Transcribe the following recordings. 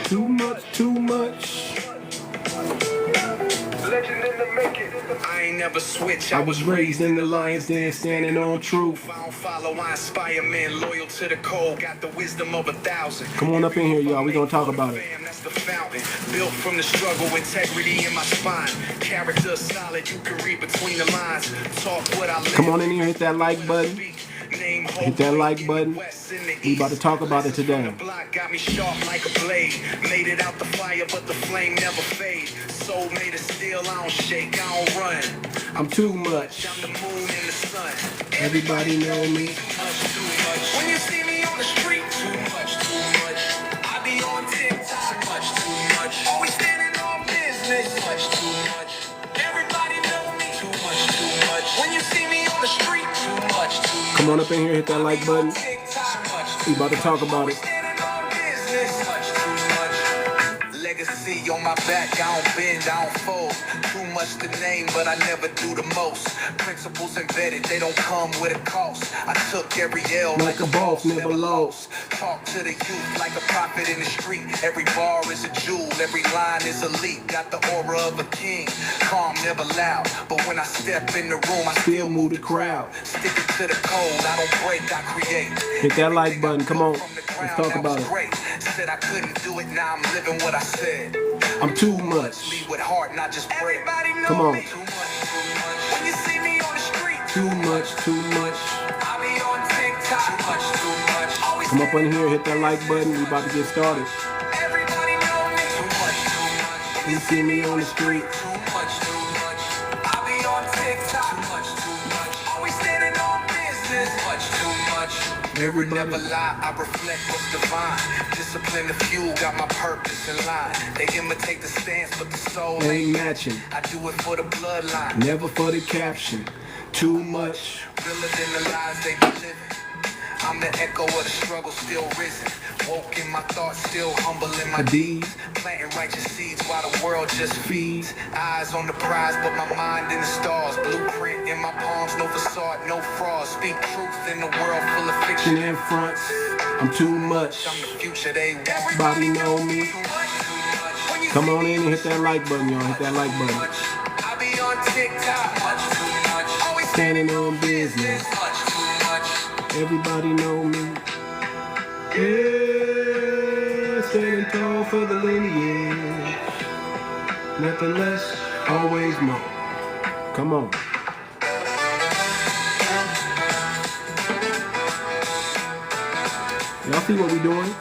Too much, too much. I ain't never switch. I was raised in the lion's den, standing on truth. I don't follow, I inspire men, loyal to the code, got the wisdom of 1,000. Come on up in here, y'all. We gonna talk about it. That's the fountain, built from the struggle, integrity in my spine. Character solid, you can read between the lines. Talk what I live. Come on in here, hit that like button. Hit that like button. We about to talk about it today. Got me sharp like a blade. Made it out the fire, but the flame never fade. Soul made of steel, I don't shake, I don't run. I'm too much. I'm the moon and the sun. Everybody know me. Too much. When you see me on the street, too much, too much. I be on TikTok, too much, too much. Always standing on business, too much, too much. Everybody know me, too much, too much. When you see me on the street, too much, too much. Come on up in here, hit that like button. We about to talk about it. Legacy on my back, I don't bend, I don't fold. Too much to name, but I never do the most. Principles embedded, they don't come with a cost. I took every L like a boss, never lost. Talk to the youth like a prophet in the street. Every bar is a jewel, every line is elite. Got the aura of a king, calm, never loud. But when I step in the room, I Still move the crowd. Sticking to the code, I don't break, I create. Hit that like button, come on. Let's talk about it. Said I couldn't do it, now I'm living what I said. I'm too much. Lead with heart, not just break. Come on. Too much, too much. When you see me on the street, Too much, too much. I be on TikTok. Too much, too much. Always Come up in here, hit that like button. We about to get started. everybody know me. Too much, too much. You see me on the street. Too much, too much. I be on TikTok. Too much, too much. Always standing on business. Too much, too much. Everybody. Never lie, I reflect what's divine. Discipline the fuel, got my purpose in line. They imitate the stance, but the soul Ain't matching. I do it for the bloodline. Never for the caption. Too much. Realer than the lies they be living. I'm the echo of the struggle, still risen. Woke in my thoughts, still humble in my deeds. Planting righteous seeds while the world just feeds. Eyes on the prize, but my mind in the stars. Blueprint in my palms, no facade, no fraud. Speak truth in the world full of fiction. In front. I'm too much. I'm the future, they Everybody know me. Come on in and hit that like button, y'all. Hit that like button. I be on TikTok. Always Standing on business. Everybody know me. Yeah, standing tall for the lineage. Nothing less, always more. Come on. Y'all see what we doing?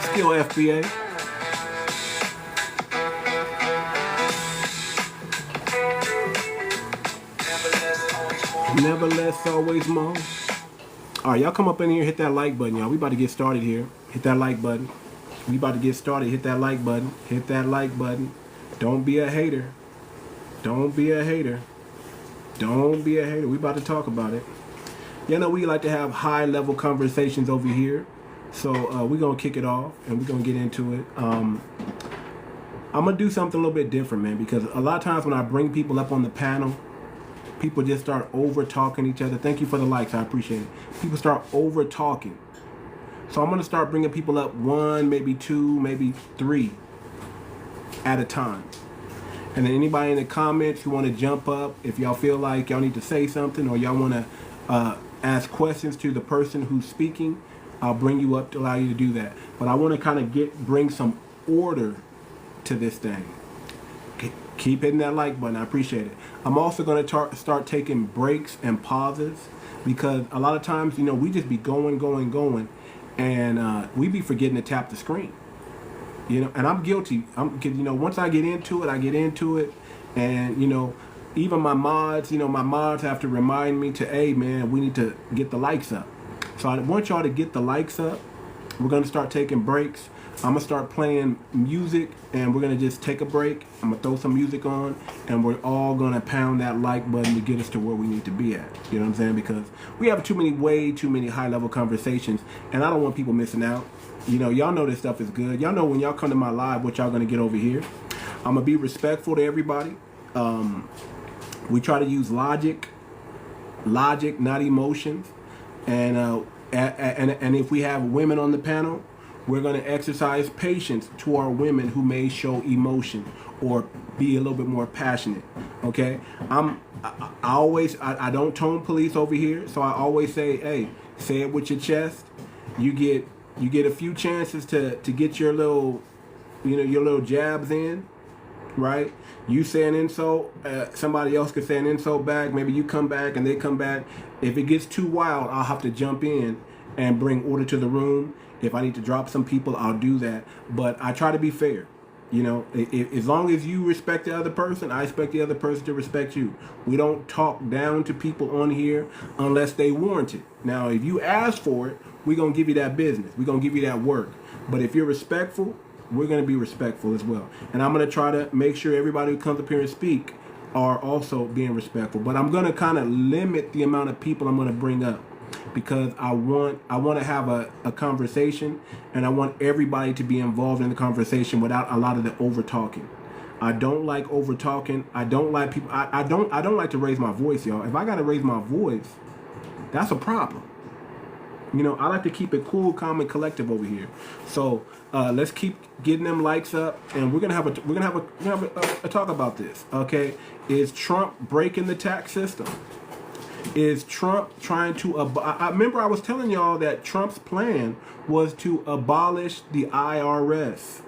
Still FBA. Never less, always more. All right, y'all come up in here, hit that like button, y'all. We about to get started here. Hit that like button. We about to get started. Hit that like button. Hit that like button. Don't be a hater. Don't be a hater. Don't be a hater. We about to talk about it. You know, we like to have high-level conversations over here. So we're going to kick it off, and we're going to get into it. I'm going to do something a little bit different, man, because a lot of times when I bring people up on the panel, people just start over-talking each other. Thank you for the likes. I appreciate it. People start over-talking. So I'm going to start bringing people up one, maybe two, maybe three at a time. And then anybody in the comments who want to jump up, if y'all feel like y'all need to say something or y'all want to ask questions to the person who's speaking, I'll bring you up to allow you to do that. But I want to kind of bring some order to this thing. Keep hitting that like button. I appreciate it. I'm also going to start taking breaks and pauses because a lot of times, you know, we just be going, and we be forgetting to tap the screen. You know, and I'm guilty. You know, once I get into it, and, you know, even my mods have to remind me to, hey, man, we need to get the likes up. So I want y'all to get the likes up. We're going to start taking breaks. I'm going to start playing music, and we're going to just take a break. I'm going to throw some music on, and we're all going to pound that like button to get us to where we need to be at. You know what I'm saying? Because we have way too many high-level conversations, and I don't want people missing out. You know, y'all know this stuff is good. Y'all know when y'all come to my live what y'all going to get over here. I'm going to be respectful to everybody. We try to use logic, not emotions. And if we have women on the panel, We're going to exercise patience to our women who may show emotion or be a little bit more passionate. Okay, I don't tone police over here, so I always say, hey, say it with your chest. You get a few chances to get your little, your little jabs in, right? You say an insult, somebody else could say an insult back. Maybe you come back and they come back. If it gets too wild, I'll have to jump in and bring order to the room. If I need to drop some people, I'll do that. But I try to be fair. As long as you respect the other person, I expect the other person to respect you. We don't talk down to people on here unless they warrant it. Now, if you ask for it, we're going to give you that business. We're going to give you that work. But if you're respectful, we're going to be respectful as well. And I'm going to try to make sure everybody who comes up here and speak are also being respectful. But I'm going to kind of limit the amount of people I'm going to bring up, because I want to have a conversation, and I want everybody to be involved in the conversation without a lot of the over talking. I don't like over talking. I don't like people. I don't like to raise my voice, y'all. If I got to raise my voice, that's a problem. I like to keep it cool, calm, and collective over here. So let's keep getting them likes up, and we're gonna have a talk about this. Okay, is Trump breaking the tax system? Is Trump trying to I remember I was telling y'all that Trump's plan was to abolish the IRS.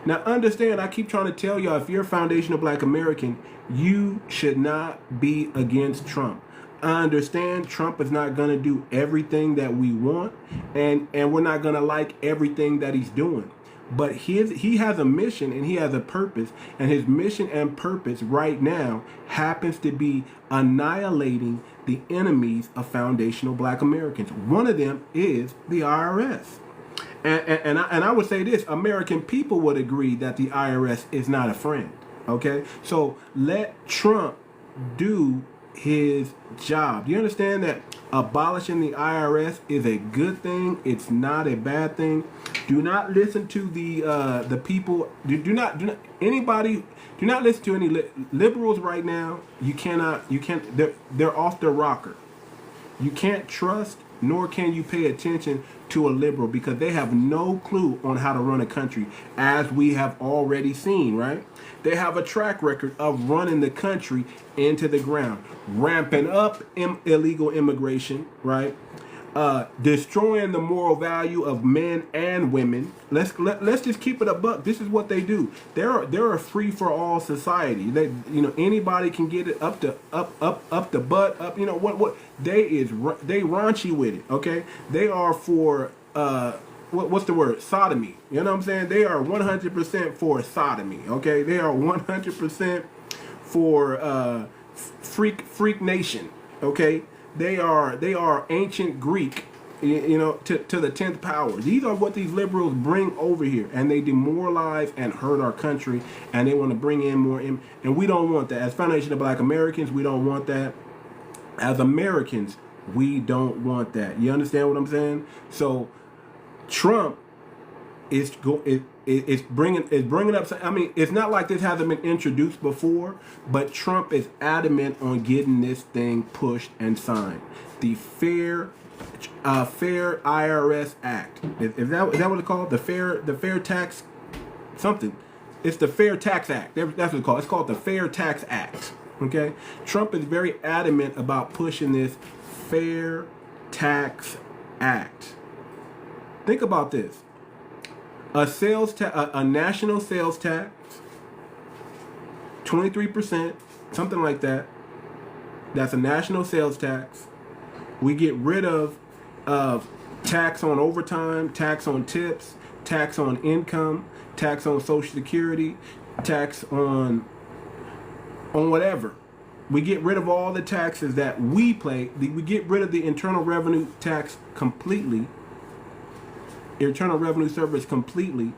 Now understand, I keep trying to tell y'all, if you're a foundational Black American, you should not be against Trump. I understand Trump is not going to do everything that we want, and we're not going to like everything that he's doing. But he has a mission and he has a purpose, and his mission and purpose right now happens to be annihilating the enemies of foundational Black Americans. One of them is the IRS. And I would say this, American people would agree that the IRS is not a friend. Okay? So let Trump do his job. Do you understand that abolishing the IRS is a good thing? It's not a bad thing. Do not listen to the people. Do not listen to any liberals right now. You can't. They're off the rocker. You can't trust, nor can you pay attention to a liberal, because they have no clue on how to run a country, as we have already seen, right? They have a track record of running the country into the ground, ramping up illegal immigration, right? Destroying the moral value of men and women. Let's just keep it a buck. This is what they do. They're a free for all society. They, anybody can get it up the butt up. What they raunchy with it. Okay, they are for what's the word? Sodomy. You know what I'm saying? They are 100% for sodomy. Okay, they are 100% for freak nation. Okay. They are ancient Greek, to the 10th power. These are what these liberals bring over here, and they demoralize and hurt our country, and they want to bring in more and we don't want that. As Foundation of Black Americans, we don't want that. As Americans, we don't want that. You understand what I'm saying? So Trump is bringing up. I mean, it's not like this hasn't been introduced before, but Trump is adamant on getting this thing pushed and signed. The Fair IRS Act. Is that what it's called? The Fair Tax something. It's the Fair Tax Act. That's what it's called. It's called the Fair Tax Act. Okay. Trump is very adamant about pushing this Fair Tax Act. Think about this. A national sales tax, 23%, something like that. That's a national sales tax. We get rid of tax on overtime, tax on tips, tax on income, tax on Social Security, tax on whatever. We get rid of all the taxes that we pay. We get rid of the Internal Revenue tax completely. Internal Revenue Service completely,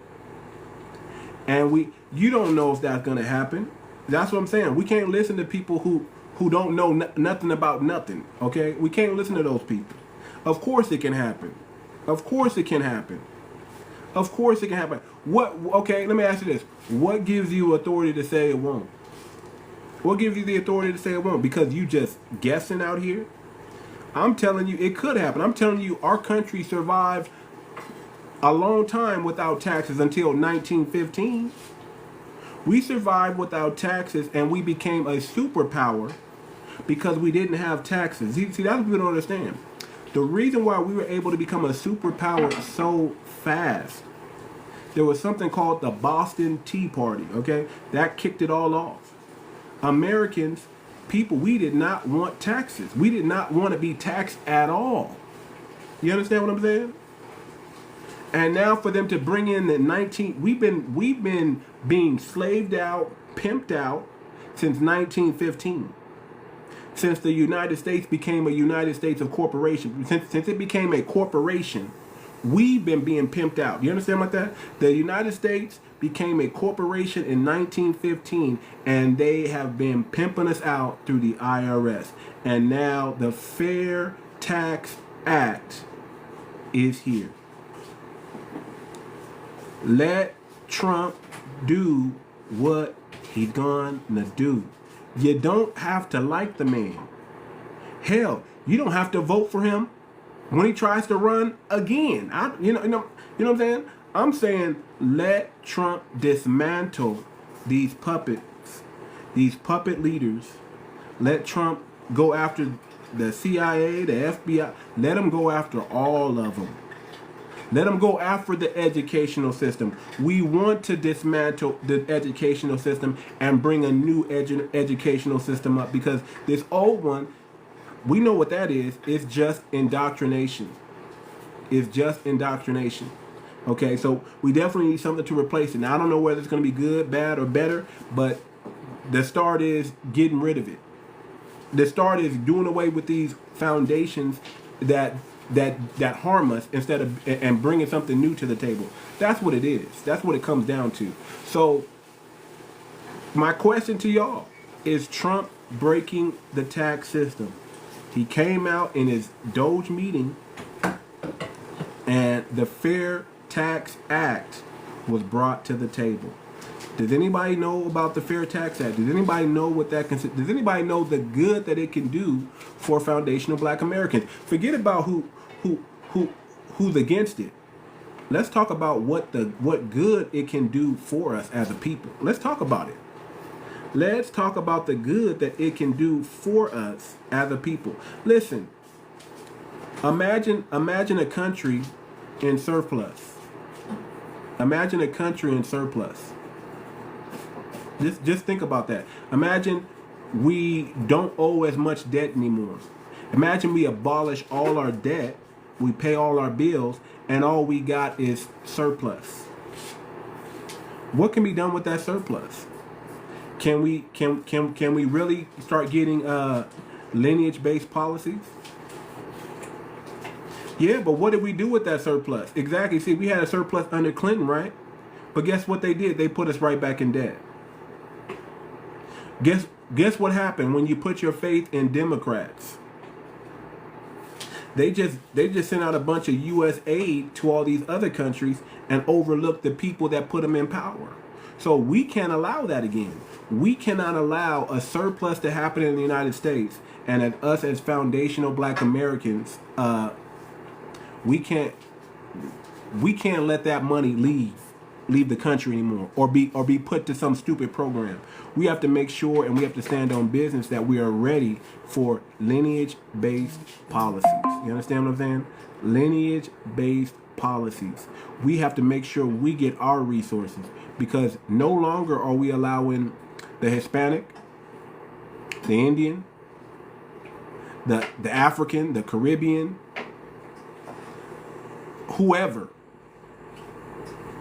and you don't know if that's going to happen. That's what I'm saying. We can't listen to people who don't know nothing about nothing. Okay, we can't listen to those people. Of course it can happen. Of course it can happen. Of course it can happen. Okay, let me ask you this: what gives you authority to say it won't? What gives you the authority to say it won't? Because you just guessing out here? I'm telling you, it could happen. I'm telling you, our country survived a long time without taxes until 1915. We survived without taxes and we became a superpower because we didn't have taxes. See, that's what people don't understand. The reason why we were able to become a superpower so fast, there was something called the Boston Tea Party, okay? That kicked it all off. Americans, people, we did not want taxes. We did not want to be taxed at all. You understand what I'm saying? And now for them to bring in the we've been being slaved out, pimped out since 1915. Since the United States became a United States of corporation, since it became a corporation, we've been being pimped out. You understand like that? The United States became a corporation in 1915, and they have been pimping us out through the IRS. And now the Fair Tax Act is here. Let Trump do what he's gonna do. You don't have to like the man. Hell, you don't have to vote for him when he tries to run again. You know what I'm saying? I'm saying let Trump dismantle these puppets, these puppet leaders. Let Trump go after the CIA, the FBI. Let him go after all of them. Let them go after the educational system. We want to dismantle the educational system and bring a new educational system up, because this old one, we know what that is. It's just indoctrination. It's just indoctrination. Okay, so we definitely need something to replace it. Now, I don't know whether it's going to be good, bad, or better, but the start is getting rid of it. The start is doing away with these foundations that harm us instead of and bringing something new to the table. That's what it is. That's what it comes down to. So my question to y'all is Trump breaking the tax system. He came out in his Doge meeting and the Fair Tax Act was brought to the table. Does anybody know about the Fair Tax Act? Does anybody know what that consists? Does anybody know the good that it can do for foundational Black Americans? Forget about who's against it. Let's talk about what good it can do for us as a people. Let's talk about it. Let's talk about the good that it can do for us as a people. Listen, imagine a country in surplus. Imagine a country in surplus. Just think about that. Imagine we don't owe as much debt anymore. Imagine we abolish all our debt, we pay all our bills, and all we got is surplus. What can be done with that surplus? Can we really start getting lineage-based policies? Yeah, but what did we do with that surplus? Exactly. See, we had a surplus under Clinton, right? But guess what they did? They put us right back in debt. Guess what happened when you put your faith in Democrats? They just sent out a bunch of U.S. aid to all these other countries and overlooked the people that put them in power. So we can't allow that again. We cannot allow a surplus to happen in the United States, and at us as foundational Black Americans, we can't let that money leave the country anymore, or be put to some stupid program. We have to make sure, and we have to stand on business, that we are ready for lineage-based policies. You understand what I'm saying? Lineage-based policies. We have to make sure we get our resources, because no longer are we allowing the Hispanic, the Indian, the African, the Caribbean, whoever,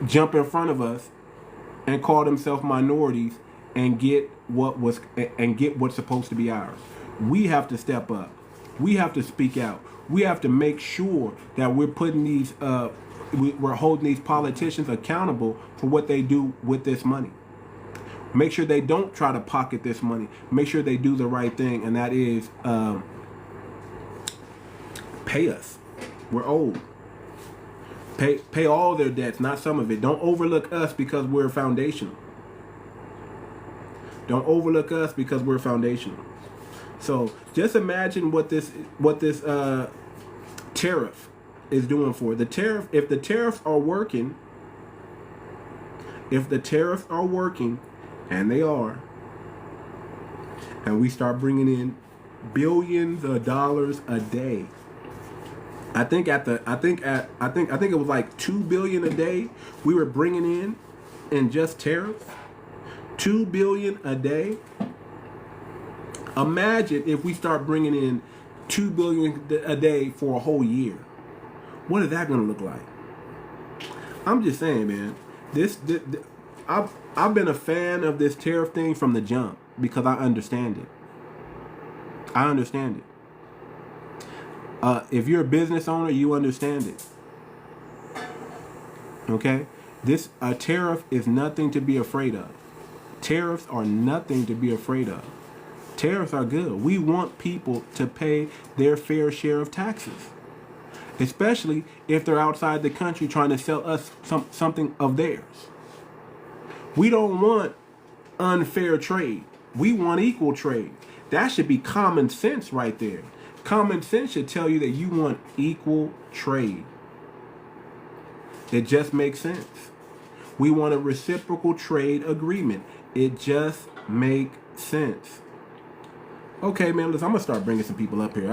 jump in front of us and call themselves minorities and get what's supposed to be ours. We have to step up. We have to speak out. We have to make sure that we're putting these we're holding these politicians accountable for what they do with this money. Make sure they don't try to pocket this money. Make sure they do the right thing, and that is pay us. We're old. Pay all their debts, not some of it. Don't overlook us because we're foundational. Don't overlook us because we're foundational. So just imagine what this tariff is doing for it. The tariff, if the tariffs are working, and they are, and we start bringing in billions of dollars a day. I think it was like 2 billion a day we were bringing in just tariffs. 2 billion a day. Imagine if we start bringing in 2 billion a day for a whole year. What is that going to look like? I'm just saying, man. I've been a fan of this tariff thing from the jump because I understand it. If you're a business owner, you understand it. Okay? A tariff is nothing to be afraid of. Tariffs are nothing to be afraid of. Tariffs are good. We want people to pay their fair share of taxes, especially if they're outside the country trying to sell us something of theirs. We don't want unfair trade. We want equal trade. That should be common sense right there. Common sense should tell you that you want equal trade. It just makes sense. We want a reciprocal trade agreement. It just makes sense. Okay, man, listen, I'm gonna start bringing some people up here.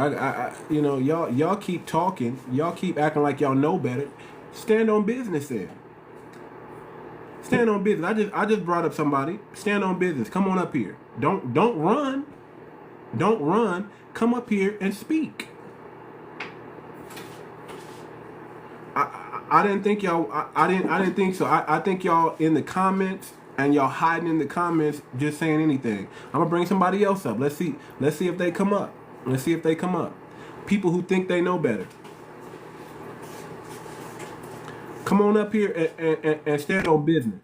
Y'all keep talking. Y'all keep acting like y'all know better. Stand on business then. Stand on business. I just brought up somebody. Stand on business. Come on up here. Don't run. Don't run. Come up here and speak. I didn't think y'all. I didn't think so. I think y'all in the comments and y'all hiding in the comments, just saying anything. I'm gonna bring somebody else up. Let's see if they come up. People who think they know better. Come on up here and stand on business.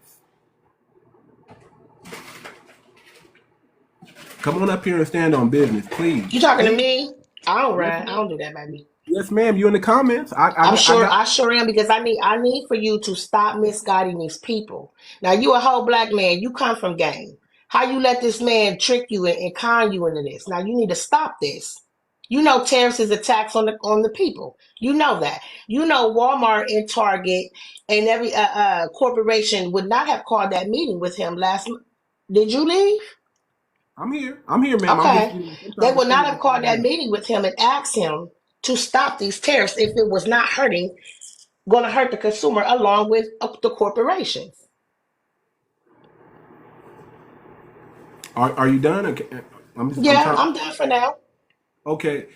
Come on up here and stand on business, please. You talking to me? I don't run. I don't do that, baby. Yes, ma'am. You in the comments? I sure am, because I need for you to stop misguiding these people. Now, you a whole black man. You come from game. How you let this man trick you and con you into this? Now, you need to stop this. You know, tariffs is a tax on the people. You know that. You know, Walmart and Target and every corporation would not have called that meeting with him last month. Did you leave? I'm here, ma'am. Okay. They would not have called that meeting with him and asked him to stop these tariffs if it was not going to hurt the consumer along with the corporations. Are you done? Okay. I'm done for now. Okay.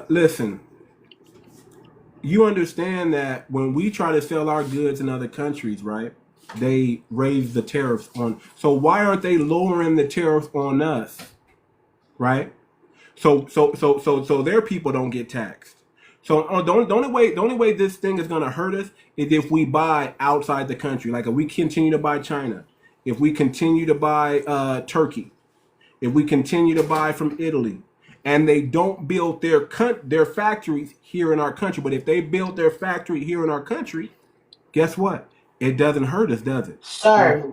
Listen. You understand that when we try to sell our goods in other countries, right? They raise the tariffs on. So why aren't they lowering the tariffs on us, right? So their people don't get taxed. So the only way this thing is gonna hurt us is if we buy outside the country. Like if we continue to buy China, if we continue to buy Turkey, if we continue to buy from Italy, and they don't build their factories here in our country. But if they build their factory here in our country, guess what? It doesn't hurt us, does it? Sir,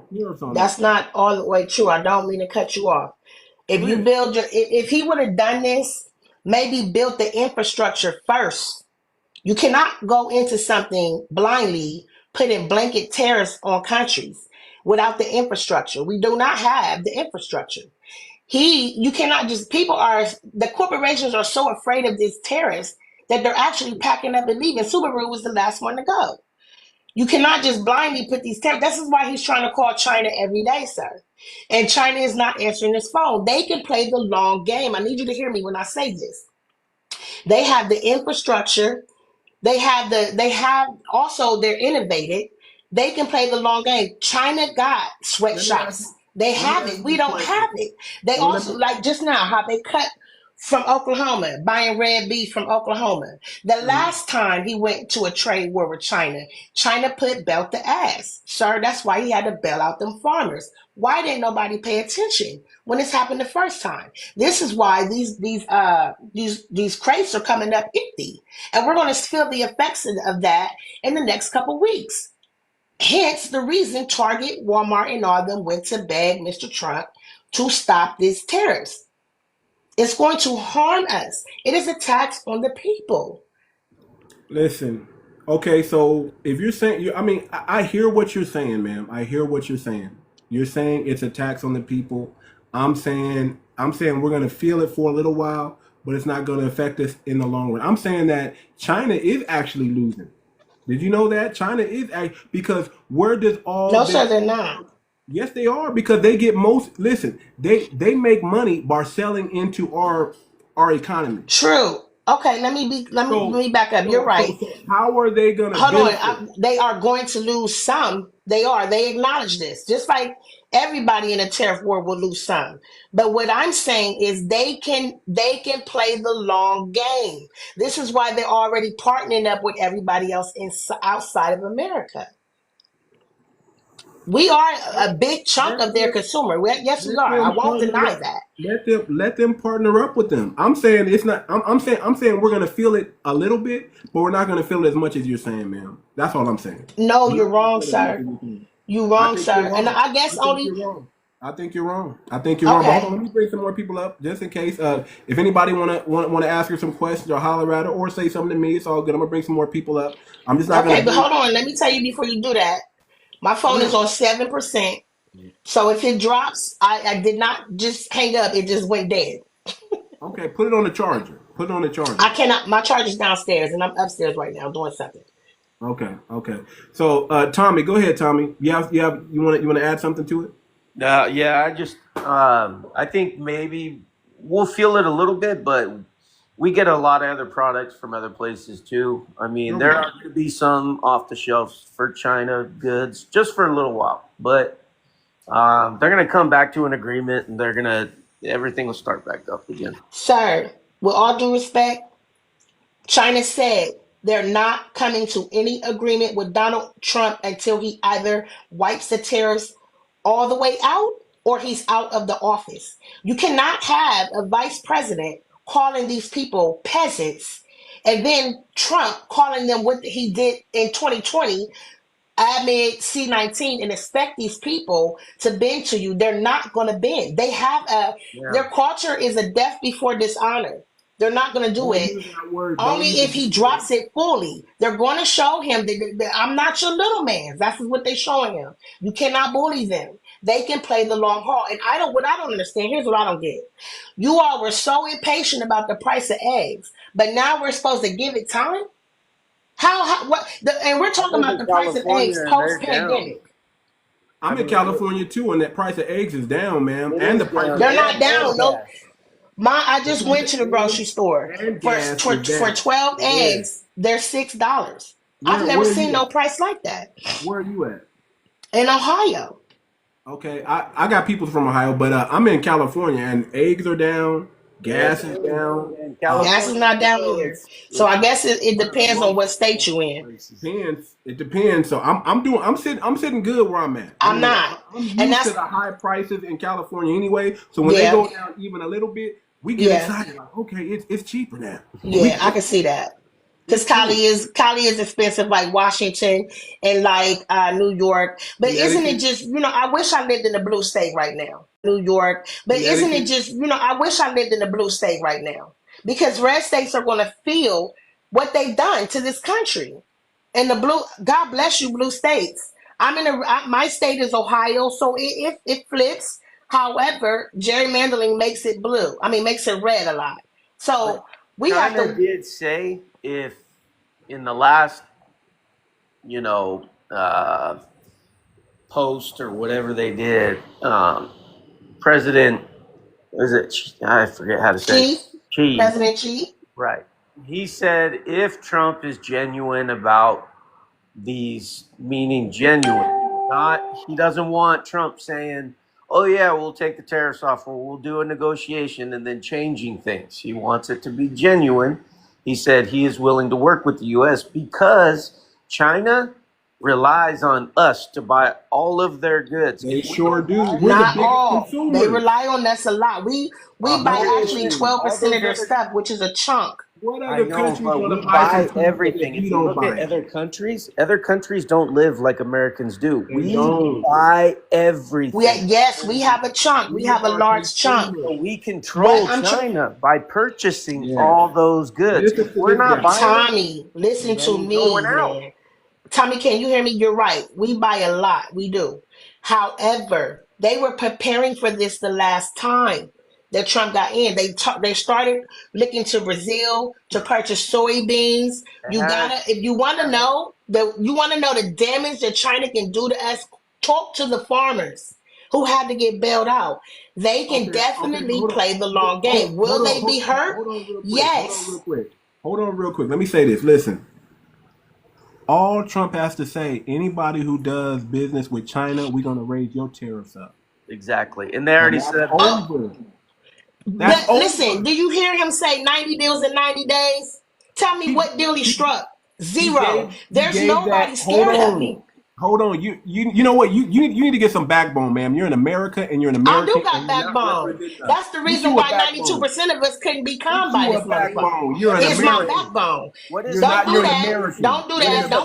that's not all the way true. I don't mean to cut you off. If he would have done this, maybe built the infrastructure first. You cannot go into something blindly, putting blanket tariffs on countries without the infrastructure. We do not have the infrastructure. You cannot the corporations are so afraid of these tariffs that they're actually packing up and leaving. Subaru was the last one to go. You cannot just blindly put these tariffs. This is why he's trying to call China every day, sir. And China is not answering his phone. They can play the long game. I need you to hear me when I say this. They have the infrastructure. They're innovated. They can play the long game. China got sweatshops. They have it. We don't have it. They also, like just now, how they cut from Oklahoma, buying red beef from Oklahoma. The last time he went to a trade war with China, China put belt to ass. Sir, that's why he had to bail out them farmers. Why didn't nobody pay attention when this happened the first time? This is why these crates are coming up empty. And we're going to feel the effects of that in the next couple weeks. Hence the reason Target, Walmart, and all of them went to beg Mr. Trump to stop these tariffs. It's going to harm us. It is a tax on the people. Listen. Okay, so if you're saying, I mean, I hear what you're saying, ma'am. I hear what you're saying. You're saying it's a tax on the people. I'm saying we're gonna feel it for a little while, but it's not gonna affect us in the long run. I'm saying that China is actually losing. Did you know that China is because where does all No, their sir, they're not. yes, they are because they get most. Listen, they make money by selling into our economy. True. Okay, let So me back up. You're so right. so so how are they gonna Hold on. benefit? They are going to lose some. They are. They acknowledge this. Just like everybody in a tariff war will lose some. But what I'm saying is they can play the long game. This is why they're already partnering up with everybody else outside of America. We are a big chunk Let of their them consumer. Yes, we let are. I them won't partner deny up. that. Let them partner up with them. I'm saying it's not. I'm saying we're gonna feel it a little bit, but we're not gonna feel it as much as you're saying, ma'am. That's all I'm saying. No, We're you're not gonna wrong, feel it as much sir. as you're saying. You I wrong, think you're sir. And wrong. I guess I think only you're wrong. I think you're wrong. I think you're wrong. But hold on, okay. let me bring some more people up just in case. If anybody wanna ask her some questions or holler at her or say something to me, it's all good. I'm gonna bring some more people up. I'm just not gonna Okay, but bring. hold on. Let me tell you before you do that. My Go phone is ahead. on 7%. So if it drops, I did not just hang up. It just went dead. Okay, put it on the charger. Put it on the I charger. cannot. My charger's downstairs, and I'm upstairs right now doing something. Okay, okay. So, Tommy, go ahead, Tommy. You want to add something to it? Yeah, I think maybe we'll feel it a little bit, but we get a lot of other products from other places too. I mean, there Okay. are going to be some off the shelves for China goods just for a little while, but they're going to come back to an agreement and everything will start back up again. Sir, with all due respect, China said they're not coming to any agreement with Donald Trump until he either wipes the tariffs all the way out or he's out of the office. You cannot have a vice president calling these people peasants and then Trump calling them what he did in 2020 amid C-19 and expect these people to bend to you. They're not going to bend. Yeah. Their culture is a death before dishonor. They're not going to do Don't it. use that word. Don't Only use if he that word. drops it fully. They're going to show him that I'm not your little man. That's what they're showing him. You cannot bully them. They can play the long haul. And what I don't understand, here's what I don't get. You all were so impatient about the price of eggs, but now we're supposed to give it time? And we're I talking live about in the price of California eggs and post they're down. pandemic. I I'm in mean, California too, and that price of eggs is down, ma'am, it and the is price down. of They're not And down. No, gas. I the just price went of to the grocery eggs store and for gas is for down. 12 It is. eggs. They're $6. I've Where never where are seen you no at? price like that Where are you at? in Ohio. Okay, I got people from Ohio, but I'm in California, and eggs are down, Yeah, gas is down. in Gas is California, not down so here, so I guess it one of the depends on what lowest state you in. places. Depends. It depends. So I'm sitting good where I'm at. I I'm mean, not, I'm and used to that's the high prices in California anyway. So when they yeah, go down even a little bit, we get yeah, excited. Like, okay, it's cheaper now. yeah. I can see that. Because It's cool. Cali is expensive, like Washington and like New York. But isn't it Connecticut, just I wish I lived in the blue state right now, New York. But isn't it Connecticut. just I wish I lived in the blue state right now because red states are going to feel what they've done to this country. And the blue, God bless you, blue states. My state is Ohio, so it flips. However, gerrymandering makes it blue. I mean, makes it red a lot. But So we have China to. did say if in the last, you know, post or whatever they did, President, is it? I forget how to say it. Chief, Xi. President Chief. Right. He said if Trump is genuine about these, meaning genuine, not he doesn't want Trump saying, "Oh yeah, we'll take the tariffs off or we'll do a negotiation and then changing things." He wants it to be genuine. He said he is willing to work with the US because China relies on us to buy all of their goods. They If we sure don't do. buy We're the Not biggest all. They consumers. rely on us a lot. We buy actually Listen, 12% all of those their other stuff, which is a chunk. What I other know, country's but gonna we buy buy some that everything. we If you don't look at buy? other countries don't live like Americans do. They We don't. buy everything. We have a chunk. We We have a are large chunk. consumers. So we What control I'm trying, China by purchasing Yeah. all those goods. Listen If to we're this not guy. buying it, Tommy, listen it to ain't going me, out. man. Tommy, can you hear me? You're right. We buy a lot. We do. However, they were preparing for this the last time that Trump got in. They started looking to Brazil to purchase soybeans. It You has, gotta, if you want to know the damage that China can do to us. Talk to the farmers who had to get bailed out. They can Okay, definitely hold on. play the long game. Will they be hurt? Hold on real quick. Yes. Hold on real quick. Let me say this. Listen. All Trump has to say, anybody who does business with China, we're gonna raise your tariffs up. exactly. And they And already that's said that. over. That's But listen, over. do you hear him say 90 deals in 90 days? Tell me He what deal he he struck. he Zero. gave There's that. nobody scared of him. Hold on. You know what? You need to get some backbone, ma'am. You're in America and you're an I do American got and you're not backbone. representing us. That's the Get reason you a why backbone. 92% of us couldn't be Get calmed by you this a motherfucker. backbone. You're an It's my American. backbone. What is You're the Don't not. do You're an that. American. Don't do what that. is the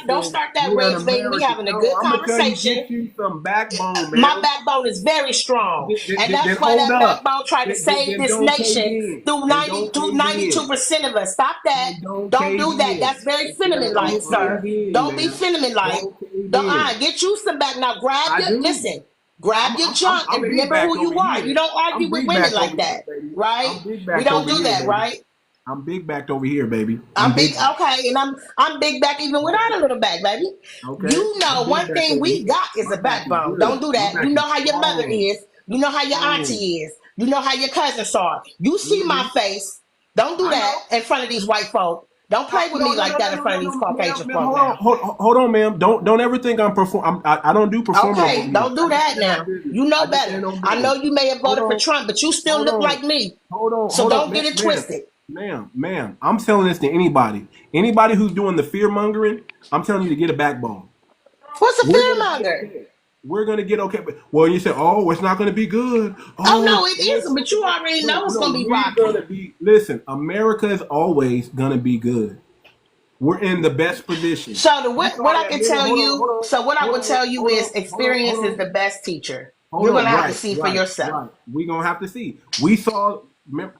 Don't population? start that You're an rage baiting. We American. having a No, good I'm gonna tell you, conversation. get you some backbone, My ma'am. backbone is very strong, and Then that's why hold that up. backbone tried to save Then this don't cave nation in. through Then don't cave in. 92% of us. Stop that. Then don't Don't cave do that. in. That's very Then cinnamon like, don't cave sir. in, Don't be man. cinnamon like. Don't cave Don't in. get you some back now. I do. Grab your junk and I'm big remember back who over you are. You here. don't argue I'm with big women back like over here, that, baby. right? I'm big We back don't over do here, that, baby. right? I'm big backed over here, baby. I'm I'm big, big back. okay, and I'm big back even without a little back, baby. Okay. You know, I'm big one back thing over we here. got is My a back is backbone. Don't good. do My that. You back know is how your mother strong. is. You know how your Strong. auntie is. You know how your cousins are. You see my Mm-hmm. face. Don't do I know. that in front of these white folk. Don't play with me like that in front of these ma'am, Caucasian ma'am, folk now. hold on, ma'am. Don't ever think I'm perform. I don't do performer Okay, abuse. don't I do just that stand on now. business. You know I just better. stand on I know business. you may have Hold voted for on, Trump, but you still hold look on, like me. So hold on, don't get it twisted. ma'am. I'm telling this to anybody. Anybody who's doing the fear mongering, I'm telling you to get a backbone. What's a We're gonna be fearmonger? okay. We're gonna get okay. But well, you say, oh, it's not gonna be good. Oh no, Oh, it it's isn't. so But you bad. already No, know it's no, gonna be we're gonna rocky. be. Listen, America is always gonna be good. We're in the best position. So the You what saw I that can minute. tell you, so what I would tell you Hold is on, experience is the best teacher. hold You're on. gonna have to Right, see for right, yourself. right. We're gonna have to see. We saw.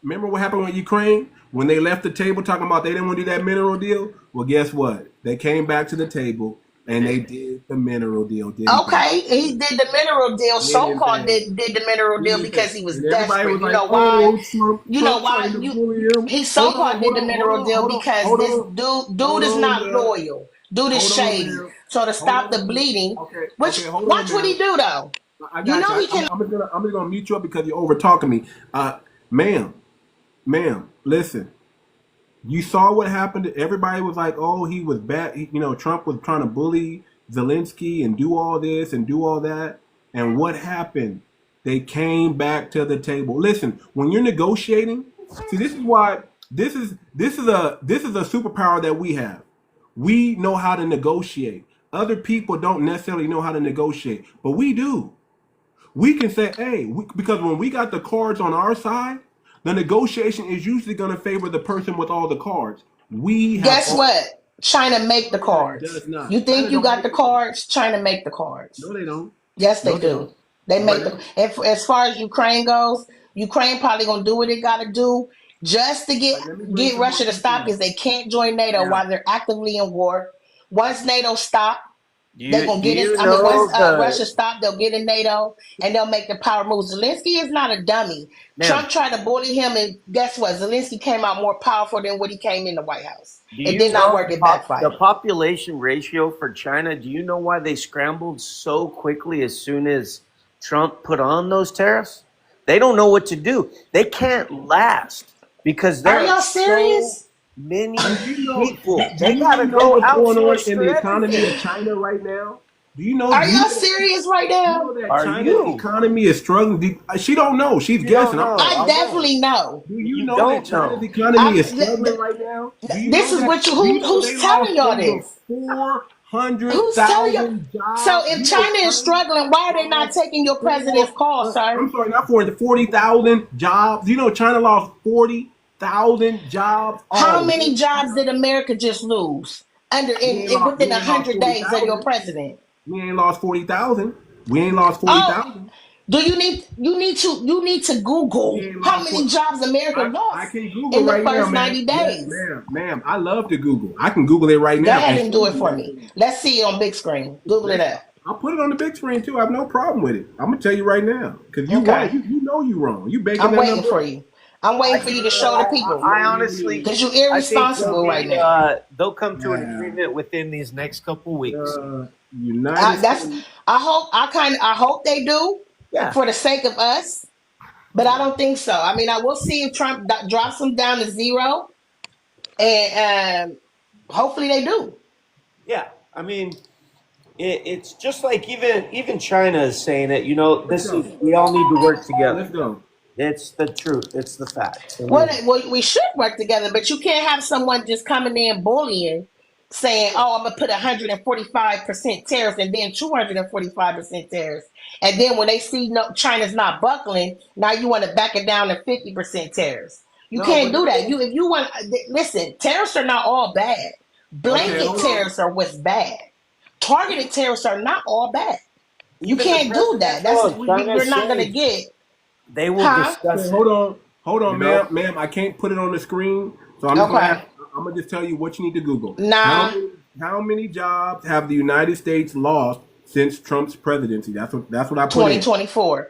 Remember what happened with Ukraine when they left the table talking about they didn't want to do that mineral deal? Well, guess what? They came back to the table and they did the mineral deal, didn't they? Okay, he did the mineral deal. So Didn't called they? did the mineral deal Didn't they? because he was And everybody desperate. was You like, know why? "Oh, You know Trump why? trying to bully him." He so called did the mineral deal because Hold this on, dude is not ma'am. loyal. Dude is Hold on, shady. ma'am. So to Hold stop on, the ma'am. bleeding, Okay, which okay, hold on, watch what he ma'am. do though. I You got you. know he can. I'm just gonna mute you up because you're over talking me. Ma'am, listen. You saw what happened. Everybody was like, "Oh, he was bad." Trump was trying to bully Zelensky and do all this and do all that. And what happened? They came back to the table. Listen, when you're negotiating, see, this is why this is a superpower that we have. We know how to negotiate. Other people don't necessarily know how to negotiate, but we do. We can say, hey, because when we got the cards on our side, the negotiation is usually going to favor the person with all the cards. We have Guess all. what? China make the China cards. does not. You think China you don't got make the the cards. cards? China make the cards. No, they don't. Yes, No, they they don't. do. They No, make they the. don't. As far as Ukraine goes, Ukraine probably gonna do what it got to do just to All right, let me bring get some more Russia to people stop in. because they can't join NATO Now, while they're actively in war. Once NATO stop, they gonna Do get in. you I mean, once know the Russia stop, they'll get in NATO and they'll make the power move. Zelensky is not a dummy. ma'am? Trump tried to bully him, and guess what? Zelensky came out more powerful than when he came in the White House. Do It you did not know work. It backfired. the population ratio for China? Do you know why they scrambled so quickly as soon as Trump put on those tariffs? They don't know what to do. They can't last because Are there are y'all so serious? many do you know? people. Do They you gotta know go what's going on outsource in for the economy of everything. China right now? Do you know? Are Do you y'all know that? serious right You now? know that Are China's you? economy is struggling. She don't know. She's You don't guessing. know. I I know. definitely know. Do you You know that don't China's know. economy I, is struggling right now? Do you this know is that? what you Do you know who's they lost telling y'all over this? four hundred Who's telling y'all? thousand So jobs? if You know China is China struggling, why are they not lost taking your president's call, sir? I'm sorry, not 40,000 jobs. You know China lost 40 40,000 jobs How already. many jobs did America just lose within We ain't lost 100 days of your 40,000. president? We ain't lost 40,000. We ain't lost Oh, 40,000. do you need to We Google ain't how lost many 40. jobs America I lost can Google in the right now, first man. 90 Yes, days? ma'am. I love to Google. I can Google it right Go now ahead and and show do it you for me. exactly. Let's see it on big screen. Google it Listen, up. I'll put it on the big screen too. I have no problem with it. I'm gonna tell you right now because you Okay. wrong. You know you wrong. You baking I'm that waiting number for up. you. I'm waiting for you to show the people. I honestly, Because you're I think irresponsible right now. they'll come to an Yeah. agreement within these next couple weeks. United States. I hope they do Yeah, for the sake of us, but I don't think so. I mean, I will see if Trump drops them down to zero, and hopefully they do. yeah. I mean, it's just like even China is saying it. You know, Let's this go. is we all need to work together. Let's go. It's the truth. It's the facts. I Well, mean, we should work together, but you can't have someone just coming in bullying, saying, "Oh, I'm gonna put 145% tariffs and then 245% tariffs," and then when they see no China's not buckling, now you want to back it down to 50% tariffs. You No, can't but do that. If you want, listen, tariffs are not all bad. okay, Blanket hold on. tariffs are what's bad. Targeted tariffs are not all bad. You even the can't do that. presidential of China You're not gonna saying get, they will huh? Okay, discuss it. hold on, You know, ma'am. I can't put it on the screen, so I'm just gonna Okay, have. I'm gonna just tell you what you need to Google. nah. How many jobs have the United States lost since Trump's presidency? That's what I put in. 2024.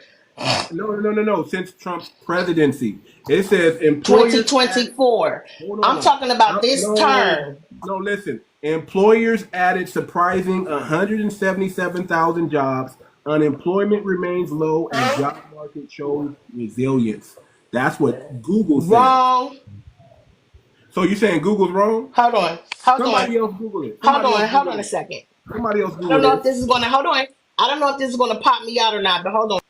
No. Since Trump's presidency, it says employers added. 2024. Hold I'm on. talking about No, this no, term. no. Listen, employers added surprising 177,000 jobs. Unemployment remains low, and job market shows resilience. That's what Google says. Wrong. So you saying Google's wrong? Hold on. Hold on. Somebody else Google it. Hold Somebody else on. Hold Google on a it. second. Somebody else I don't Google know if this. this is going to, hold on. I don't know if this is going to pop me out or not, but hold on.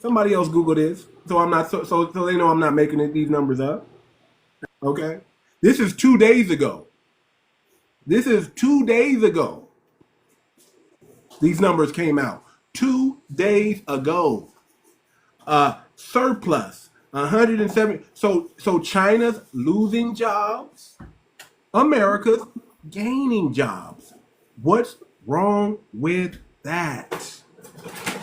Somebody else Google this. So I'm not so they know I'm not making these numbers up. Okay. This is 2 days ago. This is 2 days ago. These numbers came out 2 days ago. Surplus 170. So China's losing jobs. America's gaining jobs. What's wrong with that?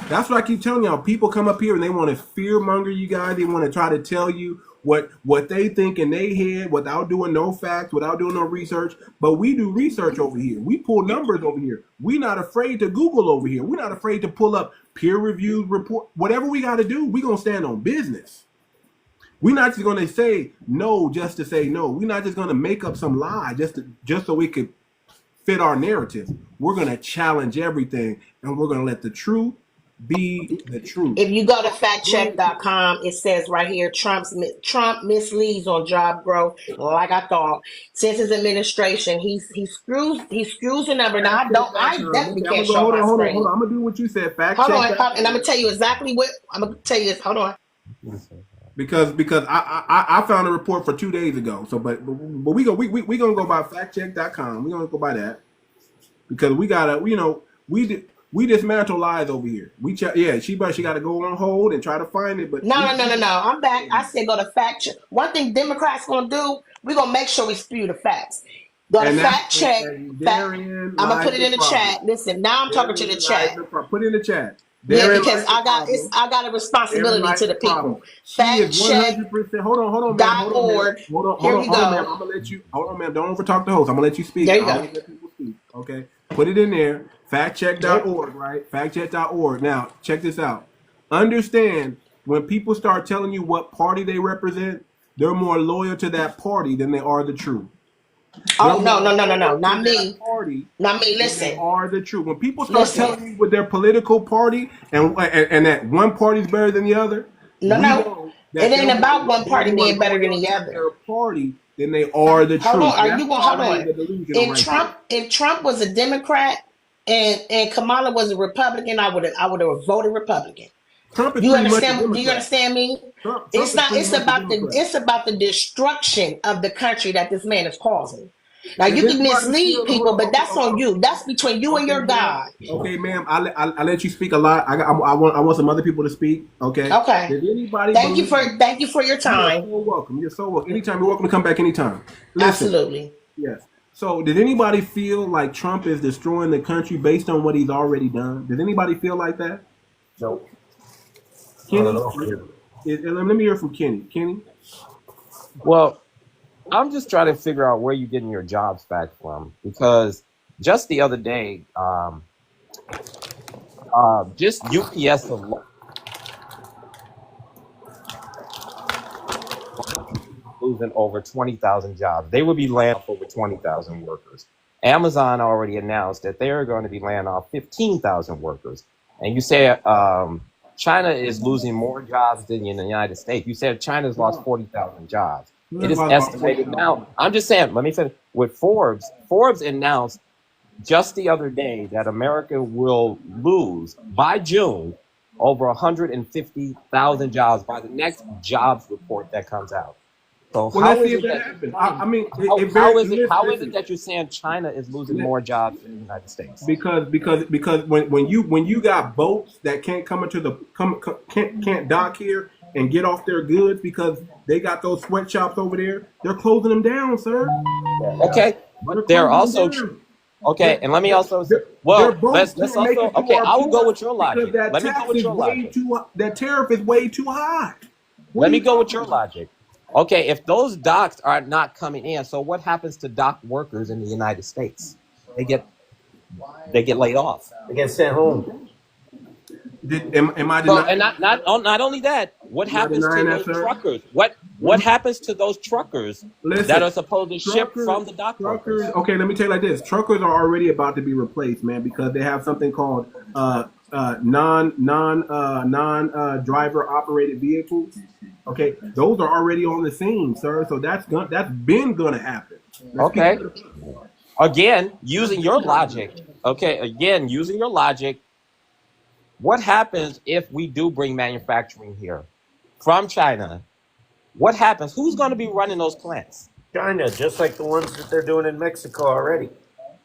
That's what I keep telling y'all. People come up here and they want to fear monger you guys. They want to try to tell you what they think in their head without doing no facts, without doing no research. But we do research over here. We pull numbers over here. We're not afraid to Google over here. We're not afraid to pull up peer-reviewed report. Whatever we got to do, we're going to stand on business. We're not just going to say no just to say no. We're not just going to make up some lie just so we could fit our narrative. We're going to challenge everything, and we're going to let the truth be the truth. If you go to factcheck.com, it says right here, Trump misleads on job growth. Like I thought, since his administration, he screws the number. Now I Factcheck.com. definitely Okay, I'm can't gonna go. show Hold my on. screen. I'm gonna do what you said. Hold on, and I'm Factcheck.com. gonna tell you exactly what I'm gonna tell you. Hold on. Because I found a report for 2 days ago. So but we gonna go by factcheck.com. We're gonna go by that because we gotta we dismantle lies over here. She got to go on hold and try to find it. But No. I'm back. I said go to fact check. One thing Democrats gonna do, we're gonna make sure we spew the facts. Go to fact check. and Fact, therein I'm gonna lies put it the in the problem. chat. Listen, now I'm talking to the Therein lies chat. the problem. Put it in the chat. Yeah, Therein because lies the problem. I got a Therein responsibility lies to the the problem. people. She is Factcheck.org. 100%. Hold on, ma'am. Here we Hold on, ma'am. go. I'm gonna let you. Hold on, ma'am. Don't overtalk the host. I'm gonna let you speak. There I you go. always let people speak. Okay. Put it in there. Factcheck.org, right? Factcheck.org. Now, check this out. Understand when people start telling you what party they represent, they're more loyal to that party than they are the truth. Oh They're no, more loyal not to that me. party Not me. than they Listen. are the truth. When people start Listen. telling you with their political party and that one party's better than the other, we No. know It that ain't about one party more being better than loyal the to other. their party than they are the Hold truth. on. Are That's you going hold already on? the delusional right there. If Trump was a Democrat and Kamala was a Republican, I would have voted Republican. Trump is You pretty much a understand? Do you Democrat. understand me? Trump It's is not. pretty much a Democrat. It's about the destruction of the country that this man is causing. Now Does you can anybody mislead feel? Hold people, on, but okay, that's on you. That's between you and okay, your ma'am. God. Okay, ma'am. I let you speak a lot. I want some other people to speak. Okay. Okay. Does anybody believe? Thank you for your You are time. so welcome. You're so welcome. Anytime you're welcome to come back anytime. Listen. Absolutely. Yes. So, did anybody feel like Trump is destroying the country based on what he's already done? Did anybody feel like that? Nope. Not at Kenny? all. Let me hear from Kenny. Kenny? Well, I'm just trying to figure out where you're getting your jobs back from, because just the other day, just UPS alone losing over 20,000 jobs. They would be laying off over 20,000 workers. Amazon already announced that they're going to be laying off 15,000 workers. And you say China is losing more jobs than in the United States. You said China's lost 40,000 jobs. It is estimated now. I'm just saying, let me finish. With Forbes announced just the other day that America will lose by June over 150,000 jobs by the next jobs report that comes out. So Well, let's see if that happens. I mean, how is it that you're saying China is losing more jobs than the United States? because when you got boats that can't come into the can't dock here and get off their goods because they got those sweatshops over there, they're closing them down, sir. Okay, but they're also okay. And let me also let's also okay. I will go with your logic. Let me go with your logic. That tariff is way too high. Let me go with your logic. Okay, if those docks are not coming in, so what happens to dock workers in the United States? They get laid off. They get sent home. Am I denying? Well, and not only that, what happens to those truckers? What happens to those truckers that are supposed to ship from the dock workers? Okay, let me tell you like this: truckers are already about to be replaced, man, because they have something called non driver operated vehicles. Okay, those are already on the scene, sir. So that's been gonna happen. Okay. Again, using your logic. Okay, again, using your logic. What happens if we do bring manufacturing here from China? What happens? Who's going to be running those plants? China, just like the ones that they're doing in Mexico already.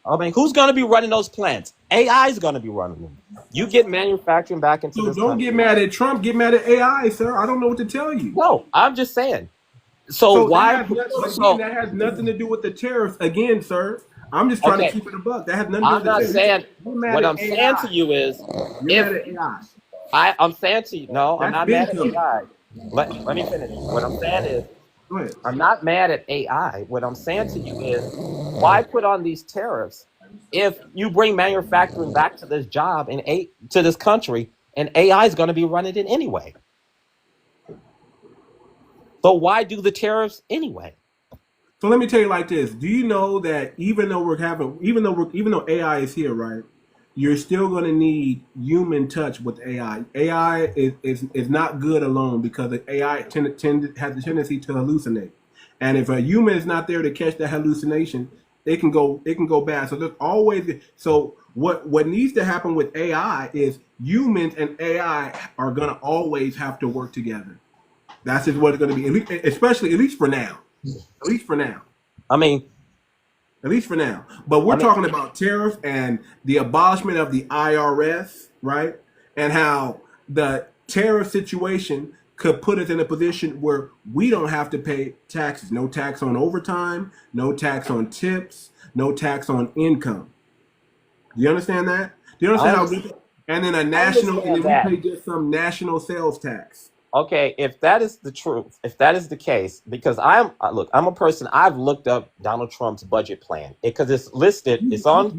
I mean, who's going to be running those plants? AI is going to be running them. You get manufacturing back into this don't country. get mad at Trump. Get mad at AI, sir. I don't know what to tell you. No, I'm just saying. So why? That has nothing to do with the tariffs, again, sir. I'm just trying to keep it a buck. That has nothing to do with the tariffs. I'm not saying. What I'm saying to you is, I'm saying to you, no, I'm not mad at AI. Let me finish. What I'm saying is, I'm not mad at AI. What I'm saying to you is, why put on these tariffs if you bring manufacturing back to this job to this country, and AI is going to be running it anyway? So why do the tariffs anyway? So let me tell you like this: do you know that even though AI is here, right? You're still going to need human touch with AI. AI is not good alone because the AI has the tendency to hallucinate, and if a human is not there to catch that hallucination, it can go bad. So there's always what needs to happen with AI is humans and AI are going to always have to work together. That's just what it's going to be, at least for now. At least for now. I mean, at least for now. But we're talking about tariffs and the abolishment of the IRS, right? And how the tariff situation could put us in a position where we don't have to pay taxes. No tax on overtime, no tax on tips, no tax on income. Do you understand that? Do you understand how? And then we pay just some national sales tax. Okay, if that is the truth, if that is the case, because I'm a person, I've looked up Donald Trump's budget plan because it's listed. It's on.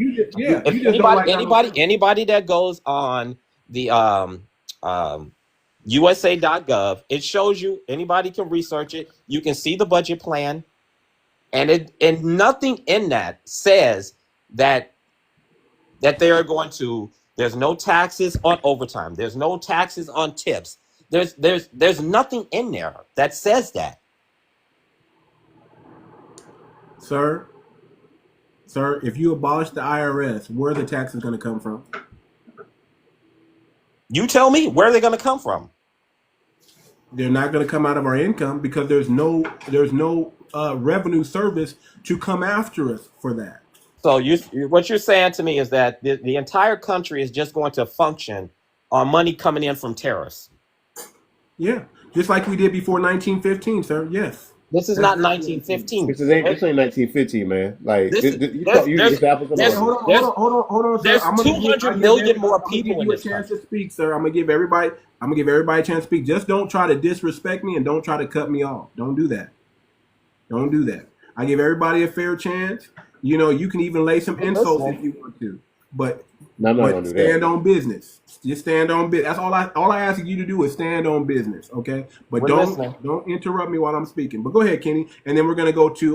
Anybody that goes on the USA.gov, it shows you. Anybody can research it. You can see the budget plan, and nothing in that says that they are going to. There's no taxes on overtime. There's no taxes on tips. There's nothing in there that says that. Sir, if you abolish the IRS, where are the taxes going to come from? You tell me, where are they going to come from? They're not going to come out of our income because there's no revenue service to come after us for that. So what you're saying to me is that the entire country is just going to function on money coming in from tariffs. Yeah, just like we did before 1915, sir. Yes. This is not 1915. This ain't 1915, man. Like There's Hold on, sir. 200 million more people in this chance country. to speak, sir. I'm gonna give everybody a chance to speak. Just don't try to disrespect me and don't try to cut me off. Don't do that. Don't do that. I give everybody a fair chance. You know, you can even lay some insults if you want to, but stand on business. Just stand on business. That's all I ask you to do is stand on business, okay? But don't interrupt me while I'm speaking. But go ahead, Kenny, and then we're gonna go to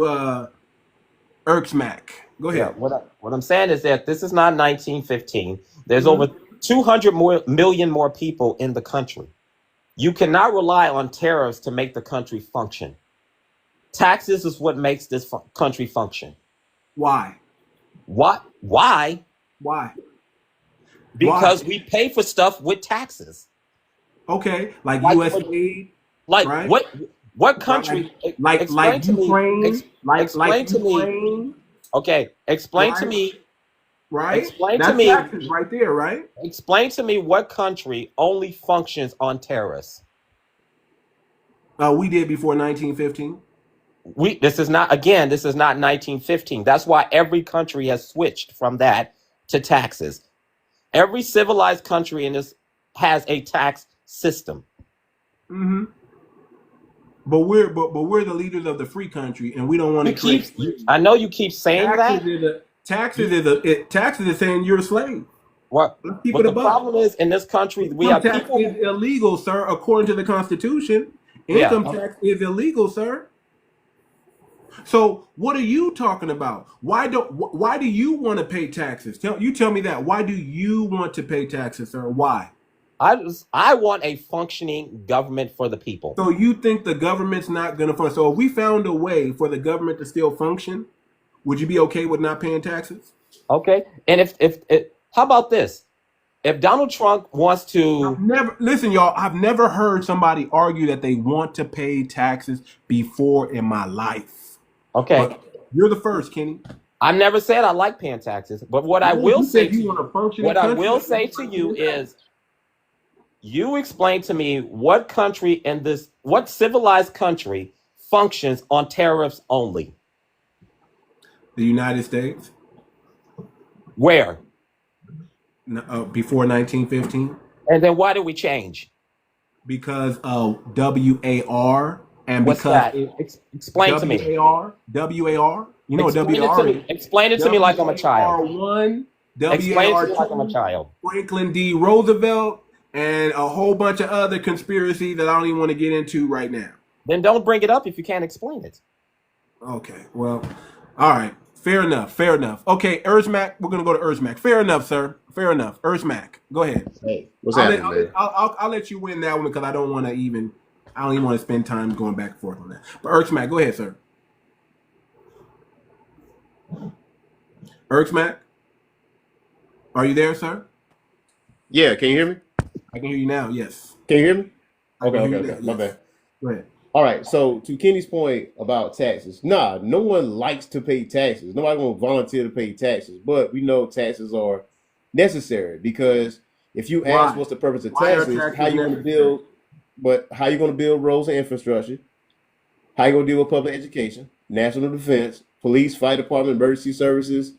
𝗥𝗶𝗴𝗵𝘁𝘀. Go ahead. Yeah, what I'm saying is that this is not 1915. There's over 200 million more people in the country. You cannot rely on tariffs to make the country function. Taxes is what makes this country function. Why? What? Why? Why? Because we pay for stuff with taxes. Okay, like U.S. aid. Like right? What country? Like Ukraine. Explain to me. Okay, explain to me. Right. Explain That's to me. Taxes right there, right? Explain to me what country only functions on tariffs. We did before 1915. This is not 1915. That's why every country has switched from that to taxes. Every civilized country in this has a tax system. Mm-hmm. But we're the leaders of the free country, and we don't want to. I know you keep saying that. Taxes is saying you're a slave. What? But the problem is in this country we have tax people. Is illegal, sir, according to the Constitution. Income tax is illegal, sir. So what are you talking about? Why do you want to pay taxes? Tell me that. Why do you want to pay taxes, sir? Why? I want a functioning government for the people. So you think the government's not going to function? So if we found a way for the government to still function, would you be okay with not paying taxes? Okay. And if how about this? If Donald Trump wants to listen, y'all, I've never heard somebody argue that they want to pay taxes before in my life. Okay. But you're the first, Kenny. I never said I like paying taxes, but what I will say to you is you explain to me what civilized country functions on tariffs only. The United States. Where? Before 1915. And then why did we change? Because of WAR. And what's that? Explain to me. WAR. You know what WAR is? Explain it to me like I'm a child. WAR1. Explain it to me like I'm a child. Franklin D. Roosevelt and a whole bunch of other conspiracies that I don't even want to get into right now. Then don't bring it up if you can't explain it. Okay. Well, all right. Fair enough. Okay, 𝗥𝗶𝗴𝗵𝘁𝘀. We're gonna go to 𝗥𝗶𝗴𝗵𝘁𝘀. Fair enough, sir. Fair enough. 𝗥𝗶𝗴𝗵𝘁𝘀. Go ahead. Hey, what's happening, man? I'll let you win that one because I don't even want to spend time going back and forth on that. But 𝗥𝗶𝗴𝗵𝘁𝘀, go ahead, sir. 𝗥𝗶𝗴𝗵𝘁𝘀, are you there, sir? Yeah, can you hear me? I can hear you now. Yes. Can you hear me? Okay. Yes. My bad. Go ahead. All right. So to Kenny's point about taxes, no one likes to pay taxes. Nobody won't volunteer to pay taxes, but we know taxes are necessary because if you ask what's the purpose of taxes, how you going to build? But how you going to build roads and infrastructure? How you going to deal with public education, national defense, police, fire department, emergency services,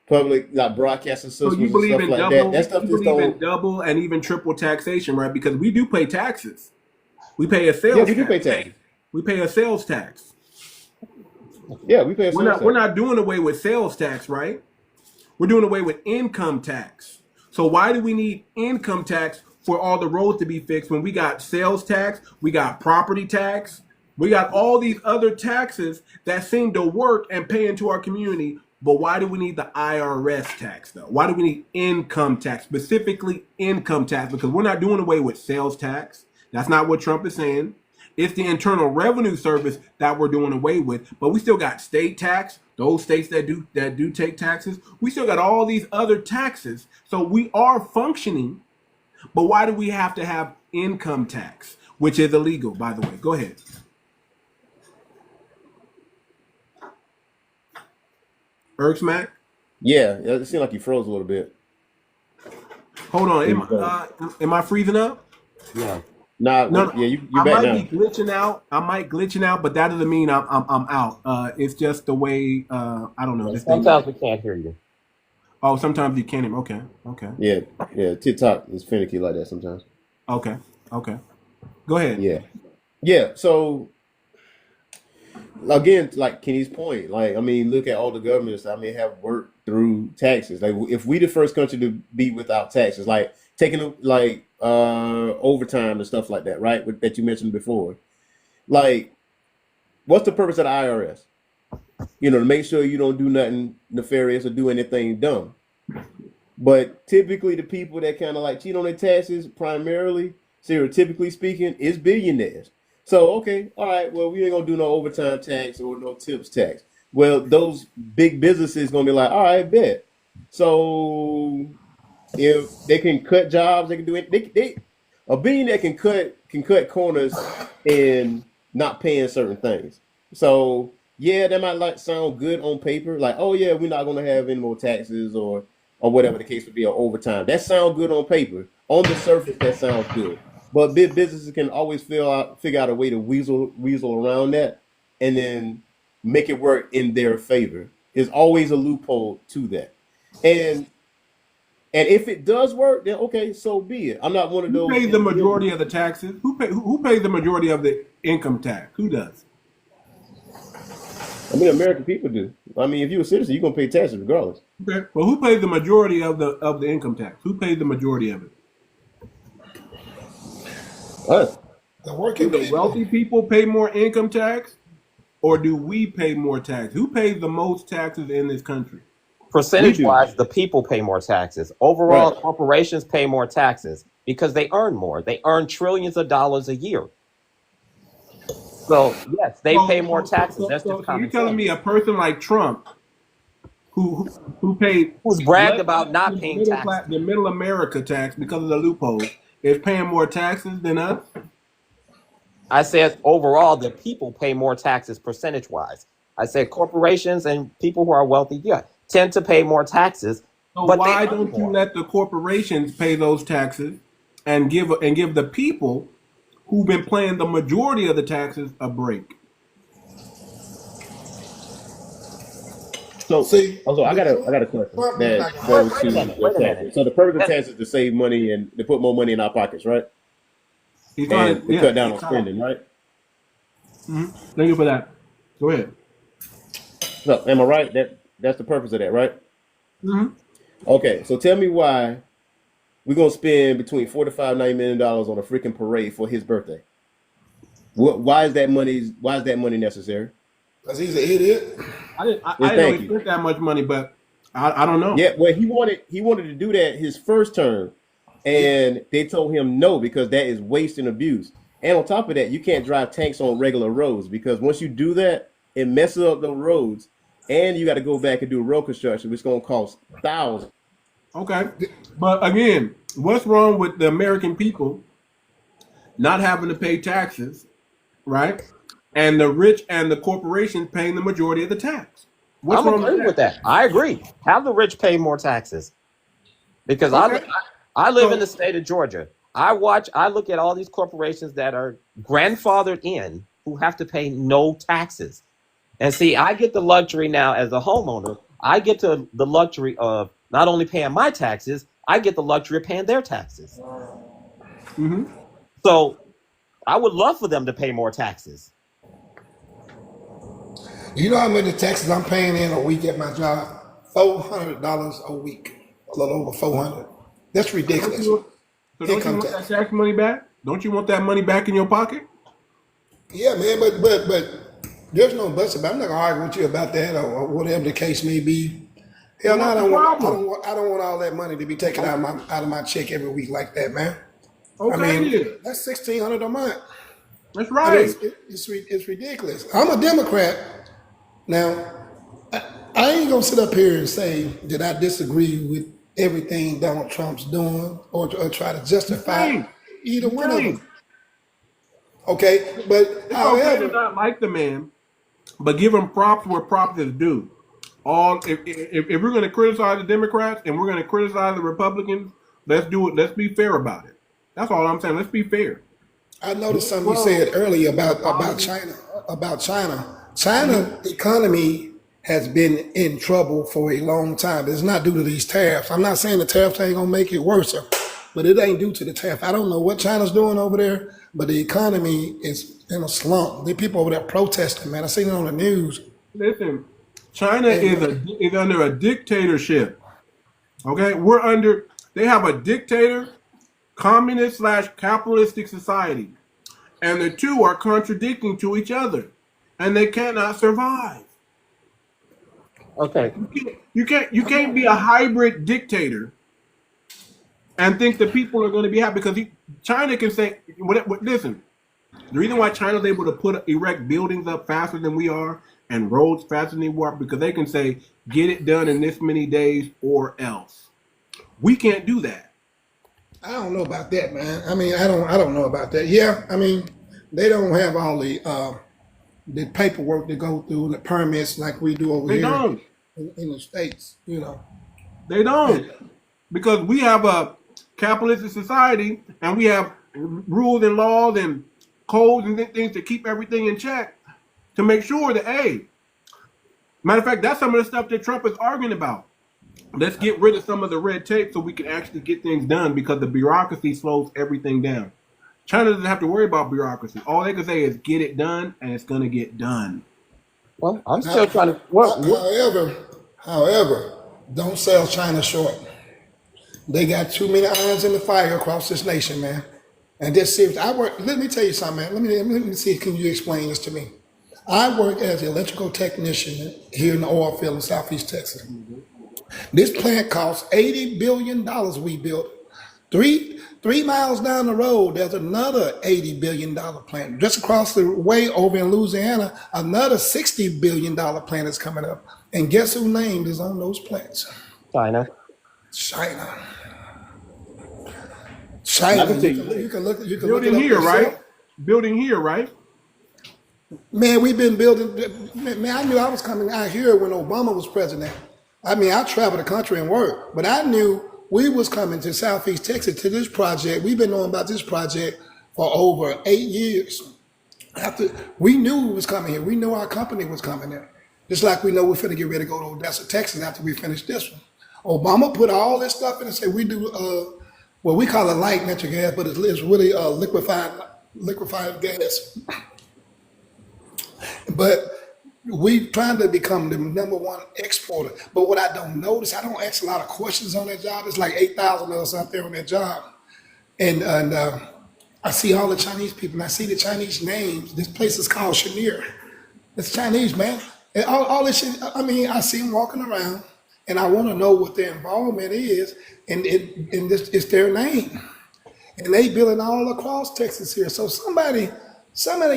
public broadcasting systems, so you believe and stuff like that. That stuff believe in double and even triple taxation, right? Because we do pay taxes. We pay a sales tax. We do pay taxes. We pay a sales tax. Yeah, we pay a sales tax. We're not doing away with sales tax, right? We're doing away with income tax. So why do we need income tax for all the roads to be fixed when we got sales tax, we got property tax, we got all these other taxes that seem to work and pay into our community? But why do we need the IRS tax, though? Why do we need income tax, specifically income tax? Because we're not doing away with sales tax. That's not what Trump is saying. It's the Internal Revenue Service that we're doing away with. But we still got state tax, those states that do take taxes. We still got all these other taxes. So we are functioning. But why do we have to have income tax, which is illegal, by the way? Go ahead. 𝗥𝗶𝗴𝗵𝘁𝘀? Yeah, it seemed like you froze a little bit. Hold on. Am I freezing up? Yeah. Nah, No, yeah, no. you're I back might now. be glitching out. But that doesn't mean I'm out. It's just the way I don't know. Yeah, This thing. sometimes we can't hear you. Oh, sometimes you can't. Okay. Yeah, TikTok is finicky like that sometimes. Okay. Go ahead. Yeah. So again, like Kenny's point, like I mean, look at all the governments. I mean, have worked through taxes. Like if we the first country to be without taxes, like taking like overtime and stuff like that, right? That you mentioned before. Like, what's the purpose of the IRS? You know, to make sure you don't do nothing nefarious or do anything dumb. But typically, the people that kind of like cheat on their taxes, primarily, stereotypically speaking, is billionaires. So, okay, all right, well, we ain't gonna do no overtime tax or no tips tax. Well, those big businesses gonna be like, all right, bet. So, if they can cut jobs, they can do it. A billionaire can cut corners in not paying certain things. So, yeah, that might like sound good on paper, like, oh yeah, we're not gonna have any more taxes or whatever the case would be, or overtime. That sounds good on paper. On the surface, that sounds good. But big businesses can always figure out a way to weasel around that and then make it work in their favor. There's always a loophole to that. And if it does work, then okay, so be it. I'm not one of those. Who pays the majority of the taxes? Who pays the majority of the income tax? Who does? I mean, American people do. I mean, if you're a citizen, you're gonna pay taxes regardless. Okay. Well, who pays the majority of the income tax? Who pays the majority of it? Us. The working Do the people. wealthy people pay more income tax, or do we pay more tax? Who pays the most taxes in this country? Percentage-wise, the people pay more taxes. Overall, Right. corporations pay more taxes because they earn more. They earn trillions of dollars a year. So yes, they pay more taxes. That's just So common you're telling sense. me a person like Trump, who paid Who's bragged less about than not the paying middle taxes? the middle America tax because of the loophole, is paying more taxes than us? I said overall, the people pay more taxes percentage-wise. I said corporations and people who are wealthy, yeah, tend to pay more taxes. So But why they earn don't you more. let the corporations pay those taxes and give the people who've been paying the majority of the taxes a break? So, See, also, I got a question Trump is that like a goes Wait a to minute. the Wait a taxes. minute. So the purpose of taxes is to save money and to put more money in our pockets, right? He's trying And to cut down on spending, right? Thank you for that. Go ahead. So, am I right? That's the purpose of that, right? Mm-hmm. Okay, so tell me why we're gonna spend between $45 $90 million on a freaking parade for his birthday. Why is that money necessary? because he's an idiot. I didn't Yeah, know thank he you. spent that much money, but I don't know. Yeah, well, he wanted to do that his first term, and they told him no because that is waste and abuse. And on top of that, you can't drive tanks on regular roads because once you do that, it messes up the roads, and you got to go back and do road construction, which is going to cost thousands. Okay. But again, what's wrong with the American people not having to pay taxes, right? And the rich and the corporations paying the majority of the tax. What's I'm wrong agreeing with that. I agree. Have the rich pay more taxes because Okay. I live in So- the state of Georgia. I look at all these corporations that are grandfathered in who have to pay no taxes. And see, I get the luxury now as a homeowner. I get the luxury of not only paying my taxes, I get the luxury of paying their taxes. Mhm. So I would love for them to pay more taxes. You know how many taxes I'm paying in a week at my job? $400 a week, a little over 400. That's ridiculous. So don't you Income want tax. that tax money back? Don't you want that money back in your pocket? Yeah, man, but there's no buts about it. I'm not gonna argue with you about that or whatever the case may be. Hell no, What's I the don't want problem? I don't want all that money to be taken out of my check every week like that, man. I Okay, mean, yeah. that's $1,600 a month. That's I mean, right. it's ridiculous. I'm a Democrat. Now, I ain't gonna sit up here and say that I disagree with everything Donald Trump's doing or try to justify Same. either one of Same. them. Okay, but It's okay to however, not like the man, but give him props where props is due. If we're going to criticize the Democrats and we're going to criticize the Republicans, let's do it. Let's be fair about it. That's all I'm saying. Let's be fair. I noticed something you said earlier about China. China economy has been in trouble for a long time. It's not due to these tariffs. I'm not saying the tariffs ain't gonna make it worse, but it ain't due to the tariff. I don't know what China's doing over there, but the economy is in a slump. The people over there protesting, man. I seen it on the news. Listen, China is under a dictatorship. Okay, they have a dictator, communist / capitalistic society, and the two are contradicting to each other, and they cannot survive. Okay. You can't be a hybrid dictator and think the people are going to be happy because China can say, listen, the reason why China's able to erect buildings up faster than we are and roads faster than we are because they can say, get it done in this many days or else. We can't do that. I don't know about that, man. I mean, I don't know about that. Yeah, I mean, they don't have all the paperwork to go through and the permits like we do over here in the States, you know. They don't. Because we have a capitalistic society and we have rules and laws and codes and things to keep everything in check to make sure that, hey, matter of fact, that's some of the stuff that Trump is arguing about. Let's get rid of some of the red tape so we can actually get things done because the bureaucracy slows everything down. China doesn't have to worry about bureaucracy. All they can say is get it done, and it's going to get done. Well, I'm still trying to. However, don't sell China short. They got too many irons in the fire across this nation, man. And this seems, let me tell you something, man. Let me see, can you explain this to me? I work as an electrical technician here in the oil field in Southeast Texas. This plant costs $80 billion we built. Three miles down the road, there's another $80 billion plant. Just across the way over in Louisiana, another $60 billion plant is coming up. And guess whose name is on those plants? China. You can look building here, right? Building here, right? Man, we've been building. Man, I knew I was coming out here when Obama was president. I mean, I traveled the country and worked, but I knew we was coming to Southeast Texas to this project. We've been knowing about this project for over 8 years. After we knew we was coming here, we knew our company was coming there. Just like we know we're finna get ready to go to Odessa, Texas after we finish this one. Obama put all this stuff in and said we do well, we call it light natural gas, but it's really liquefied gas. But we trying to become the #1 exporter. But what I don't notice, I don't ask a lot of questions on that job. It's like 8,000 of us out there on that job. And I see all the Chinese people, and I see the Chinese names. This place is called Chenier. It's Chinese, man. And all this shit, I mean, I see them walking around, and I want to know what their involvement is, and it's their name. And they building all across Texas here. So somebody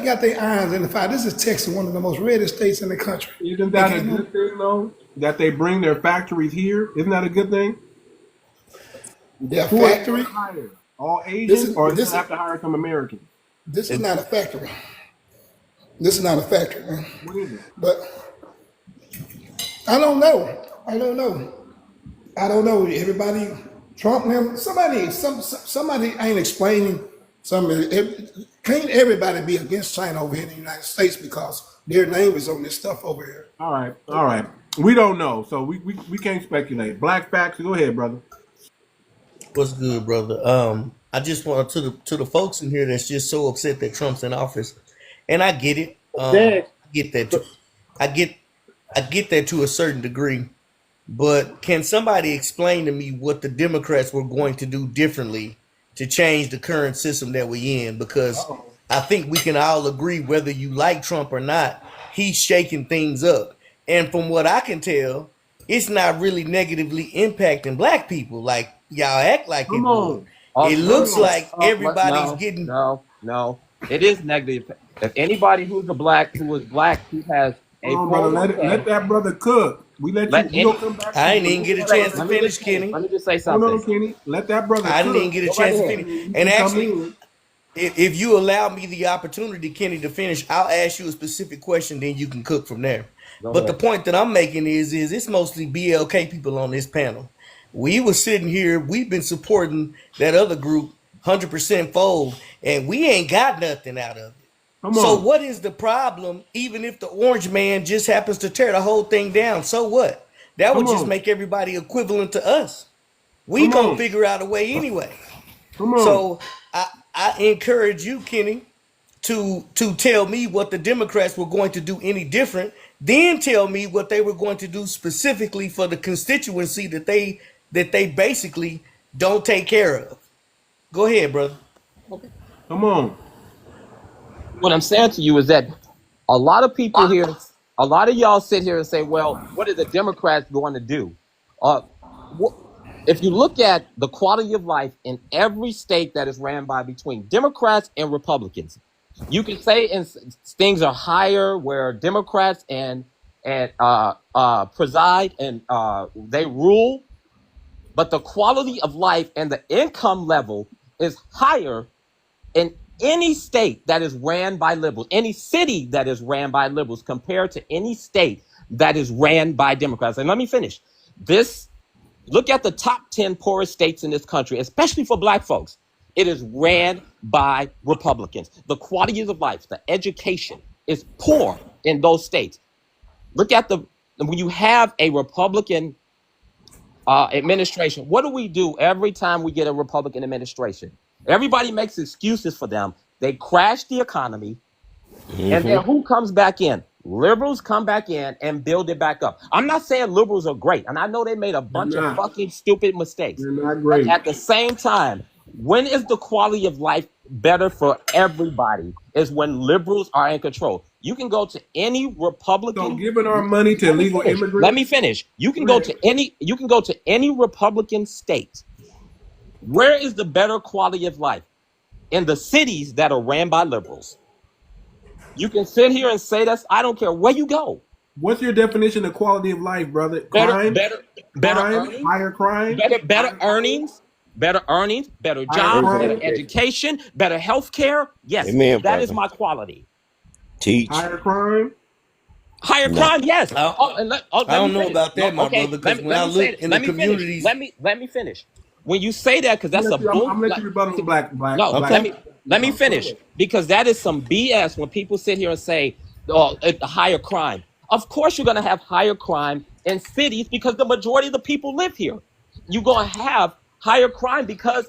got their irons in the fire. This is Texas, one of the most reddest states in the country. Isn't that a good thing, though? That they bring their factories here? Isn't that a good thing? Their factory? All Asians, or does it have to hire some Americans? This is not a factory. This is not a factory, man. What is it? But I don't know. Everybody, Trump, man, somebody ain't explaining something. Can't everybody be against China over here in the United States because their name is on this stuff over here? All right. We don't know, so we can't speculate. Black facts, go ahead, brother. What's good, brother? I just want to the folks in here that's just so upset that Trump's in office, and I get it. I get that. I get that to a certain degree, but can somebody explain to me what the Democrats were going to do differently to change the current system that we're in? Because I think we can all agree, whether you like Trump or not, he's shaking things up, and from what I can tell, it's not really negatively impacting black people like y'all act like it would. It looks like everybody's getting. No, it is negative. If anybody who is black who has let that brother cook. We let you come back. I didn't even get a chance to finish, Kenny. Let me just say something. Hold on, Kenny. Let that brother I cook. didn't even get a chance to finish. And actually, if you allow me the opportunity, Kenny, to finish, I'll ask you a specific question, then you can cook from there. But the point that I'm making is it's mostly BLK people on this panel. We were sitting here, we've been supporting that other group 100% fold, and we ain't got nothing out of it. So what is the problem? Even if the orange man just happens to tear the whole thing down, so what? That would just make everybody equivalent to us. We gonna figure out a way anyway. So I encourage you, Kenny, to tell me what the Democrats were going to do any different, then tell me what they were going to do specifically for the constituency that they basically don't take care of. Go ahead, brother. Okay. Come on. What I'm saying to you is that a lot of people here, a lot of y'all sit here and say, well, what are the Democrats going to do? If you look at the quality of life in every state that is ran by between Democrats and Republicans, you can say things are higher where Democrats and preside and they rule, but the quality of life and the income level is higher in any state that is ran by liberals, any city that is ran by liberals compared to any state that is ran by Democrats. And let me finish. Look at the top 10 poorest states in this country, especially for black folks. It is ran by Republicans. The quality of life, the education is poor in those states. Look at when you have a Republican administration, what do we do every time we get a Republican administration? Everybody makes excuses for them. They crash the economy. And then who comes back in? Liberals come back in and build it back up. I'm not saying liberals are great. And I know they made a bunch of fucking stupid mistakes. They're not great. But at the same time, when is the quality of life better for everybody? Is when liberals are in control. You can go to any Republican. So giving our money to illegal immigrants. Let me finish. You can go to any Republican state. Where is the better quality of life? In the cities that are ran by liberals. You can sit here and say that's, I don't care where you go. What's your definition of quality of life, brother? Crime, better earnings, higher crime, better earnings, better jobs, better education, better health care. Yes, Amen, that brother. is my quality. Teach. higher crime. Higher crime, yes. I don't know about that, my brother, because when I look in the communities. Let me finish. When you say that, because that's I'm gonna let you rebuttal black. No, black. let me finish, because that is some BS when people sit here and say, oh, higher crime. Of course you're going to have higher crime in cities because the majority of the people live here. You're going to have higher crime because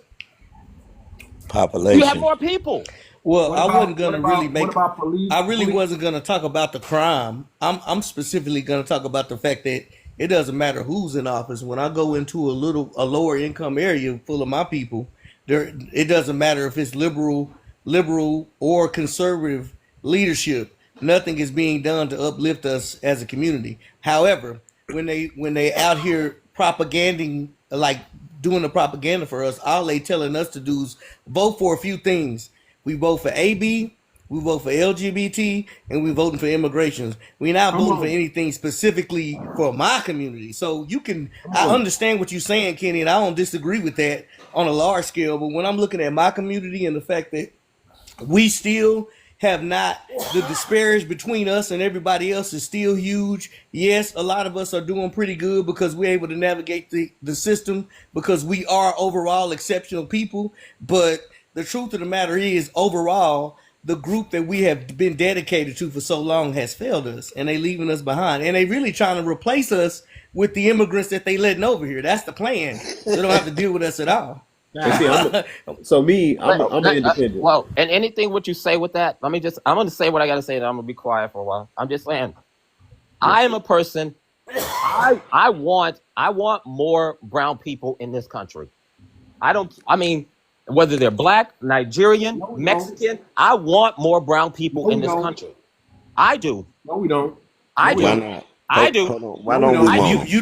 Population. you have more people. Well, I wasn't gonna really make. Police? I really wasn't gonna talk about the crime. I'm specifically gonna talk about the fact that it doesn't matter who's in office. When I go into a lower income area full of my people, it doesn't matter if it's liberal or conservative leadership. Nothing is being done to uplift us as a community. However, when they out here propaganding, like doing the propaganda for us, all they telling us to do is vote for a few things. We vote for AB, we vote for LGBT, and we voting for immigrations. We're not voting for anything specifically for my community. So I understand what you're saying, Kenny, and I don't disagree with that on a large scale. But when I'm looking at my community and the fact that we still have not, the disparity between us and everybody else is still huge. Yes, a lot of us are doing pretty good because we're able to navigate the system because we are overall exceptional people. But the truth of the matter is, overall, the group that we have been dedicated to for so long has failed us, and they leaving us behind. And they really trying to replace us with the immigrants that they letting over here. That's the plan. They don't have to deal with us at all. I'm an independent. Well, and anything what you say with that, I'm going to say what I got to say, and I'm going to be quiet for a while. I'm just saying, I am a person, I want more brown people in this country. Whether they're black, Nigerian, Mexican, I want more brown people in this country. I do. No, we don't. I do. Why not? I do. Why don't we want? You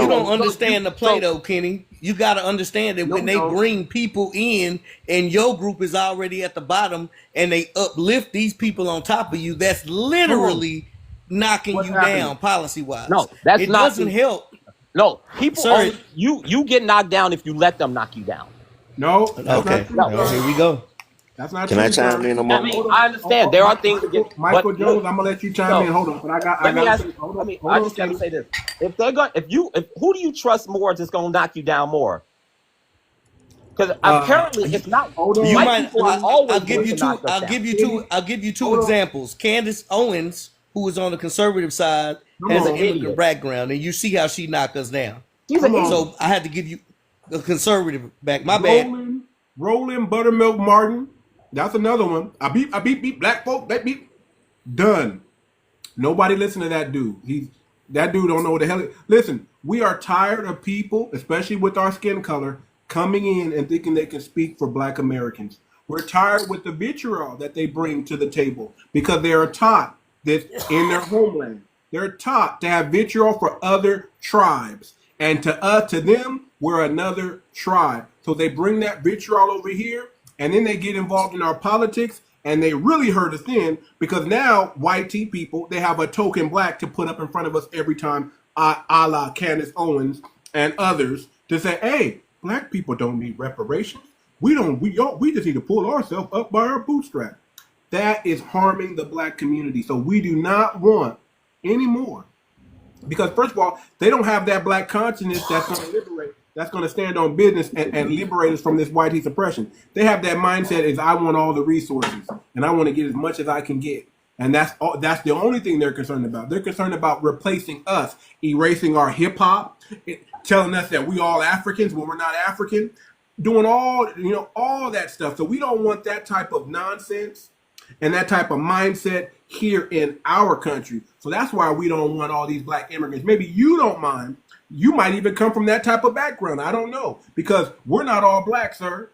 don't understand the play though, Kenny. You got to understand that when they bring people in and your group is already at the bottom and they uplift these people on top of you, that's literally knocking you down policy wise. No, that's it not. It doesn't help. No, people. You get knocked down if you let them knock you down. No. Okay. No, here we go. That's not Can I true, chime sir. in a I moment? mean, Hold on. I understand there are things to get, Michael but Jones, look. I'm gonna let you chime in. So Hold on, but I let me got ask. to hold I on, mean, hold I on, just got to Kevin. say this: who do you trust more that's going to knock you down more? Because apparently it's not Hold You white on. might. people are I'll always give going you to two. knock us down. I'll give you two Hold on. examples. Candace Owens, who is on the conservative side, Come has She's an an on. immigrant idiot. background, and you see how she knocked us down. She's an Come on. idiot. So I had to give you the conservative back. My bad. Rolling Buttermilk Martin. That's another one. I beat black folk. That beat done. Nobody listen to that dude. That dude don't know what the hell. Listen, we are tired of people, especially with our skin color, coming in and thinking they can speak for Black Americans. We're tired with the vitriol that they bring to the table because they are taught that in their homeland, they're taught to have vitriol for other tribes, and to them, we're another tribe. So they bring that vitriol over here, and then they get involved in our politics. And they really hurt us in because now white tea people, they have a token black to put up in front of us every time, a la Candace Owens and others, to say, hey, black people don't need reparations. We just need to pull ourselves up by our bootstrap. That is harming the black community. So we do not want any more. Because first of all, they don't have that black consciousness that's going to liberate, that's going to stand on business and liberate us from this white heat suppression. They have that mindset is I want all the resources and I want to get as much as I can get. And that's the only thing they're concerned about. They're concerned about replacing us, erasing our hip hop, telling us that we all Africans when we're not African, doing all that stuff. So we don't want that type of nonsense and that type of mindset here in our country. So that's why we don't want all these black immigrants. Maybe you don't mind. You might even come from that type of background. I don't know. Because we're not all black, sir.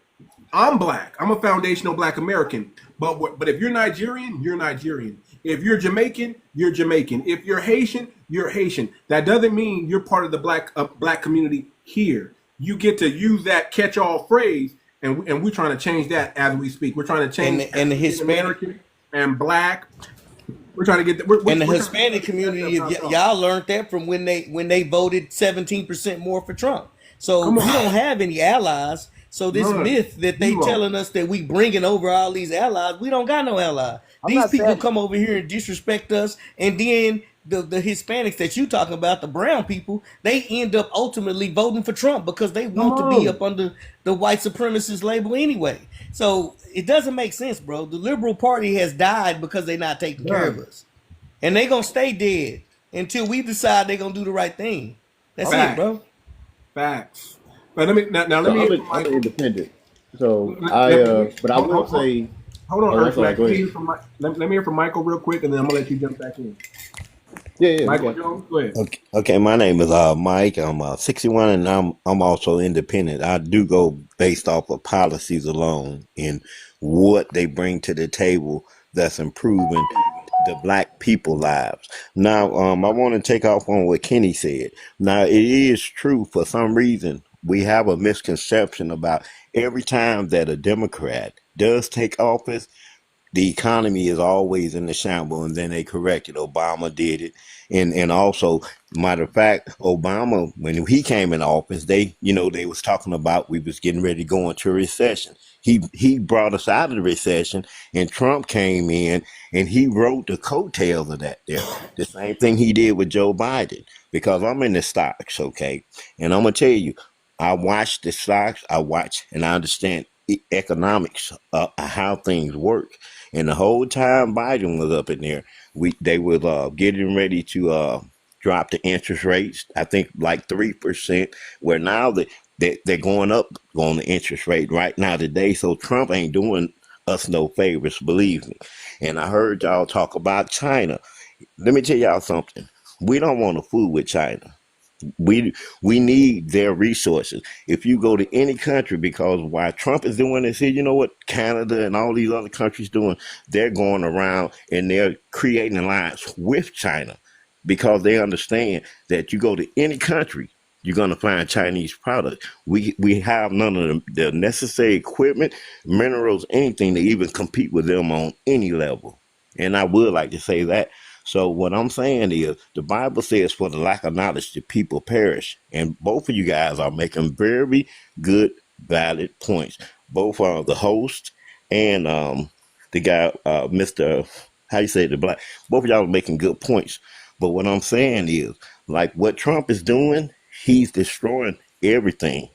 I'm black. I'm a foundational black American. But if you're Nigerian, you're Nigerian. If you're Jamaican, you're Jamaican. If you're Haitian, you're Haitian. That doesn't mean you're part of the black community here. You get to use that catch-all phrase, and we're trying to change that as we speak. We're trying to change And the Hispanic American and black. We're trying to get and the Hispanic community. Y'all learned that from when they voted 17% more for Trump. So we don't have any allies. So this myth that they telling us that we bringing over all these allies, we don't got no allies. These people come over here and disrespect us, and then the Hispanics that you talking about, the brown people, they end up ultimately voting for Trump because they want to be up under the white supremacist label anyway. So it doesn't make sense, bro. The liberal party has died because they're not taking care of us, and they gonna stay dead until we decide they're gonna do the right thing. That's it, bro. Facts. But let me I'm an independent, so but I will say. Hold on, Earth. Let me hear from Michael real quick, and then I'm gonna let you jump back in. Yeah. Michael Jones, go ahead. Okay, my name is Mike. I'm 61, and I'm also independent. I do go based off of policies alone and what they bring to the table that's improving the black people lives. Now, I want to take off on what Kenny said. Now, it is true for some reason we have a misconception about every time that a Democrat does take office, the economy is always in the shamble, and then they correct it. Obama did it. And also, matter of fact, Obama, when he came in office, they was talking about we was getting ready to go into a recession. He brought us out of the recession, and Trump came in and he wrote the coattails of that there. The same thing he did with Joe Biden, because I'm in the stocks, okay? And I'm going to tell you, I watch the stocks, and I understand economics, how things work. And the whole time Biden was up in there, they were getting ready to drop the interest rates. I think like 3%. Where now they're going up on the interest rate right now today. So Trump ain't doing us no favors, believe me. And I heard y'all talk about China. Let me tell y'all something. We don't want to fool with China. We need their resources. If you go to any country, because while Trump is doing this here, you know what Canada and all these other countries doing? They're going around and they're creating alliance with China because they understand that you go to any country, you're going to find Chinese products. We have none of the necessary equipment, minerals, anything to even compete with them on any level. And I would like to say that. So what I'm saying is the Bible says for the lack of knowledge, the people perish. And both of you guys are making very good, valid points. Both are the host and the guy, Mr. How you say it, the black. Both of y'all are making good points. But what I'm saying is, like what Trump is doing, he's destroying everything.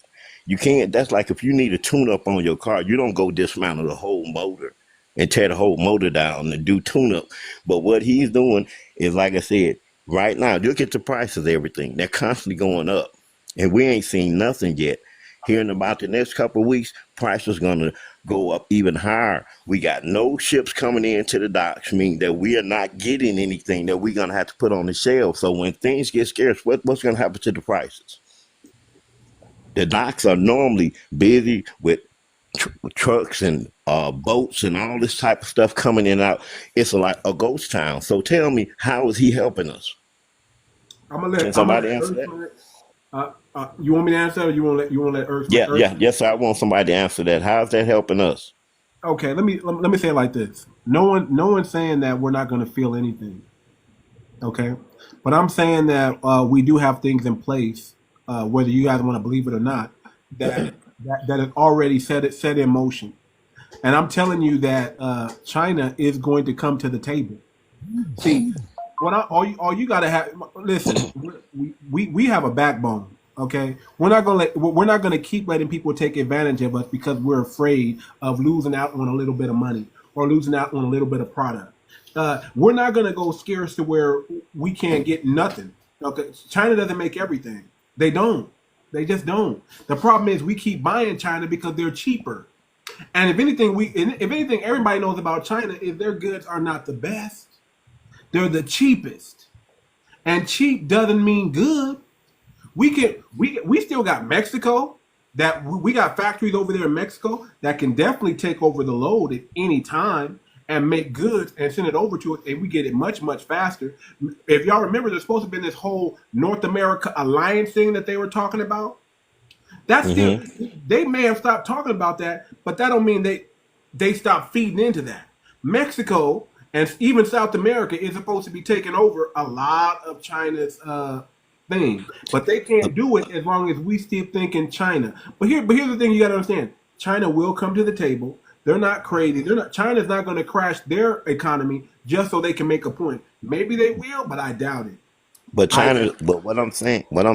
You can't. That's like if you need a tune up on your car, you don't go dismantle the whole motor and tear the whole motor down and do tune up. But what he's doing is, like I said, right now, look at the prices of everything. They're constantly going up, and we ain't seen nothing yet. Here in about the next couple of weeks, prices going to go up even higher. We got no ships coming into the docks, meaning that we are not getting anything that we're going to have to put on the shelf. So when things get scarce, what's going to happen to the prices? The docks are normally busy with trucks and boats and all this type of stuff coming in and out. It's like a ghost town. So tell me, how is he helping us? Can somebody answer that? You want me to answer, or you want to let Earth? Yes. I want somebody to answer that. How is that helping us? Okay, let me say it like this. No one's saying that we're not going to feel anything. Okay, but I'm saying that we do have things in place, whether you guys want to believe it or not, that is already set in motion. And I'm telling you that China is going to come to the table. See, all you gotta have. Listen, we have a backbone. Okay, we're not gonna keep letting people take advantage of us because we're afraid of losing out on a little bit of money or losing out on a little bit of product. We're not gonna go scarce to where we can't get nothing. Okay, China doesn't make everything. They don't. They just don't. The problem is we keep buying China because they're cheaper. And if anything, everybody knows about China is their goods are not the best. They're the cheapest. And cheap doesn't mean good. We still got Mexico, that we got factories over there in Mexico that can definitely take over the load at any time and make goods and send it over to us, and we get it much, much faster. If y'all remember, there's supposed to be this whole North America alliance thing that they were talking about. That's still, they may have stopped talking about that, but that don't mean they stopped feeding into that. Mexico and even South America is supposed to be taking over a lot of China's thing, but they can't do it as long as we still think in China. But here's the thing you got to understand: China will come to the table. They're not crazy. China's not going to crash their economy just so they can make a point. Maybe they will, but I doubt it. But what I'm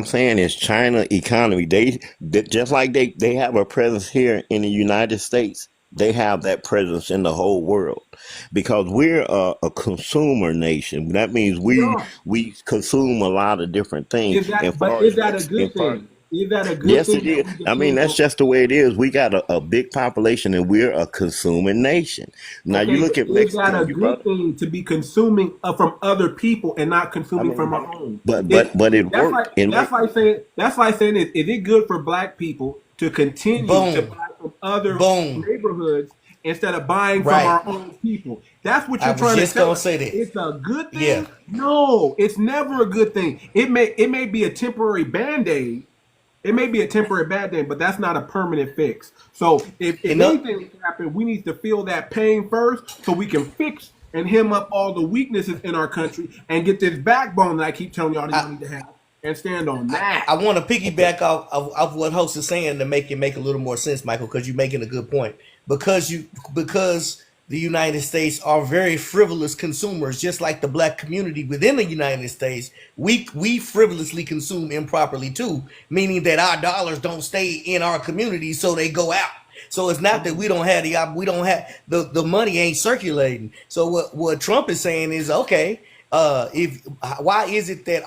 saying is China economy, they just like they have a presence here in the United States, they have that presence in the whole world because we're a consumer nation. That means we consume a lot of different things. Is that a good thing? Is that a good yes, thing? Yes, it is. I mean, that's just the way it is. We got a big population, and we're a consuming nation. Now, you look at Mexico. Is that a good thing to be consuming from other people and not consuming from our own? But it works. That's like saying, is it good for Black people to continue to buy from other neighborhoods instead of buying from our own people? That's what you're trying to tell us. It's a good thing? Yeah. No, it's never a good thing. It may be a temporary Band-Aid. It may be a temporary bad thing, but that's not a permanent fix. So if anything can happen, we need to feel that pain first so we can fix and hem up all the weaknesses in our country and get this backbone that I keep telling y'all that you need to have and stand on that. I want to piggyback off what host is saying to make it make a little more sense, Michael, because you're making a good point. Because the United States are very frivolous consumers, just like the Black community within the United States. We frivolously consume improperly too, meaning that our dollars don't stay in our community, so they go out. So it's not that we don't have the money ain't circulating. So what Trump is saying is, okay, why is it that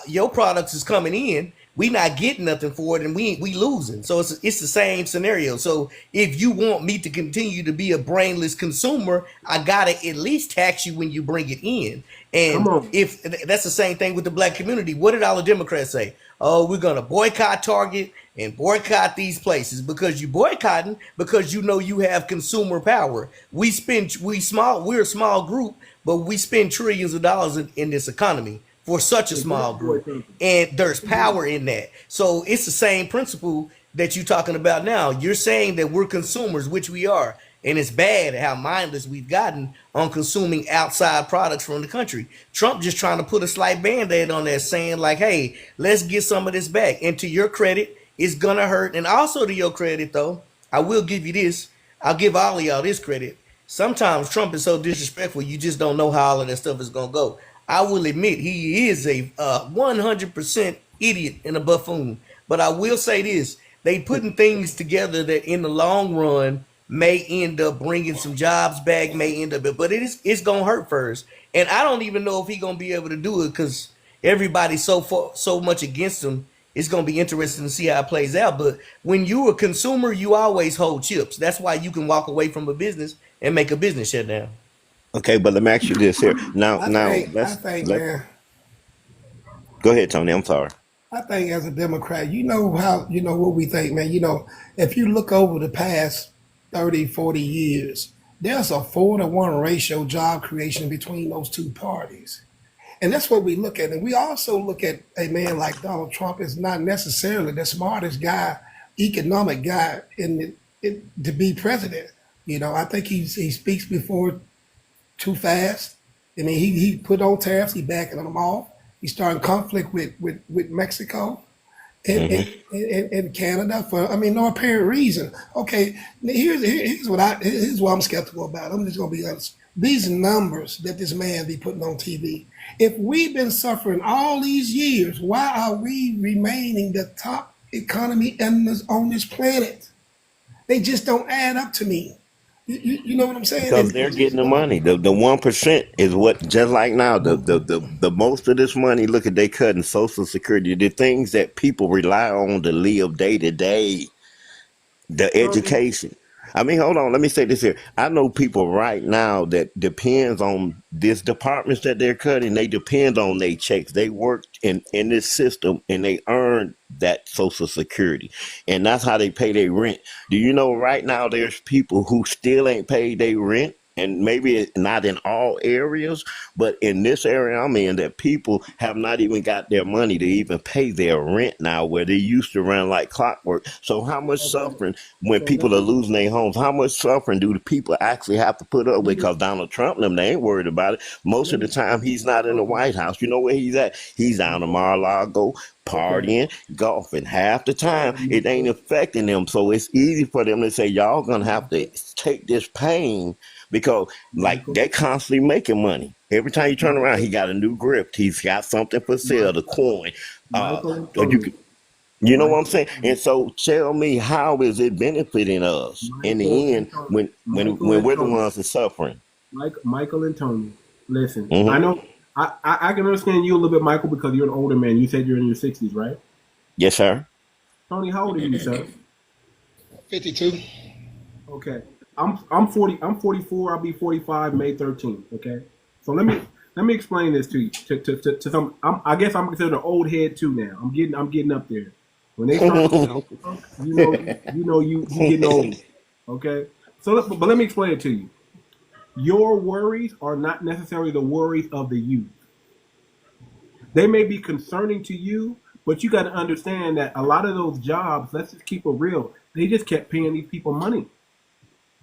your products is coming in? We not getting nothing for it, and we losing. So it's the same scenario. So if you want me to continue to be a brainless consumer, I gotta at least tax you when you bring it in. And if that's the same thing with the Black community, what did all the Democrats say? Oh, we're gonna boycott Target and boycott these places because you boycotting because you know you have consumer power. We're a small group, but we spend trillions of dollars in this economy for such a small group, and there's power in that. So it's the same principle that you're talking about now. You're saying that we're consumers, which we are, and it's bad how mindless we've gotten on consuming outside products from the country. Trump just trying to put a slight Band-Aid on that, saying like, hey, let's get some of this back. And to your credit, it's gonna hurt. And also to your credit, though, I will give you this. I'll give all of y'all this credit. Sometimes Trump is so disrespectful, you just don't know how all of that stuff is gonna go. I will admit he is a 100% idiot and a buffoon. But I will say this: they putting things together that in the long run may end up bringing some jobs back, may end up, but it's gonna hurt first. And I don't even know if he gonna be able to do it because everybody's so much against him. It's gonna be interesting to see how it plays out. But when you a consumer, you always hold chips. That's why you can walk away from a business and make a business shut down. Okay, but let me ask you this here. Now, I think, let man. go ahead, Tony. I'm sorry. I think as a Democrat, what we think, man. If you look over the past 30, 40 years, there's a 4-to-1 ratio job creation between those two parties. And that's what we look at. And we also look at a man like Donald Trump as not necessarily the smartest guy, economic guy to be president. I think he speaks before too fast. I mean, he put on tariffs, he backing them off. He's starting conflict with Mexico and Canada for no apparent reason. Okay, here's what I'm skeptical about. I'm just gonna be honest. These numbers that this man be putting on TV. If we've been suffering all these years, why are we remaining the top economy on this planet? They just don't add up to me. You know what I'm saying? Because they're getting the money. The 1% is what, just like now, the most of this money, look at they cutting Social Security, the things that people rely on to live day to day, the education. I mean, hold on, let me say this here. I know people right now that depends on these departments that they're cutting. They depend on their checks. They work in this system and they earn that Social Security. And that's how they pay their rent. Do you know right now there's people who still ain't paid their rent? And maybe it's not in all areas, but in this area I'm in, that people have not even got their money to even pay their rent now, where they used to run like clockwork. So how much suffering when people are losing their homes? How much suffering do the people actually have to put up with? Because Donald Trump and them, they ain't worried about it. Most of the time he's not in the White House. You know where he's at? He's down in Mar-a-Lago, partying, golfing. Half the time it ain't affecting them. So it's easy for them to say, y'all gonna have to take this pain, because like they're constantly making money. Every time you turn around, he got a new grip. He's got something for sale, the coin. You know what I'm saying? And so tell me, how is it benefiting us in the end when we're the ones that's suffering? Michael and Tony, listen, I know I can understand you a little bit, Michael, because you're an older man. You said you're in your 60s, right? Yes, sir. Tony, how old are you, sir? 52. Okay. I'm 40. I'm 44. I'll be 45 May 13th. Okay. So let me explain this to you. To some, I guess I'm considered an old head too now. I'm getting up there. When they start, you getting old. Okay. So but let me explain it to you. Your worries are not necessarily the worries of the youth. They may be concerning to you, but you got to understand that a lot of those jobs, let's just keep it real, they just kept paying these people money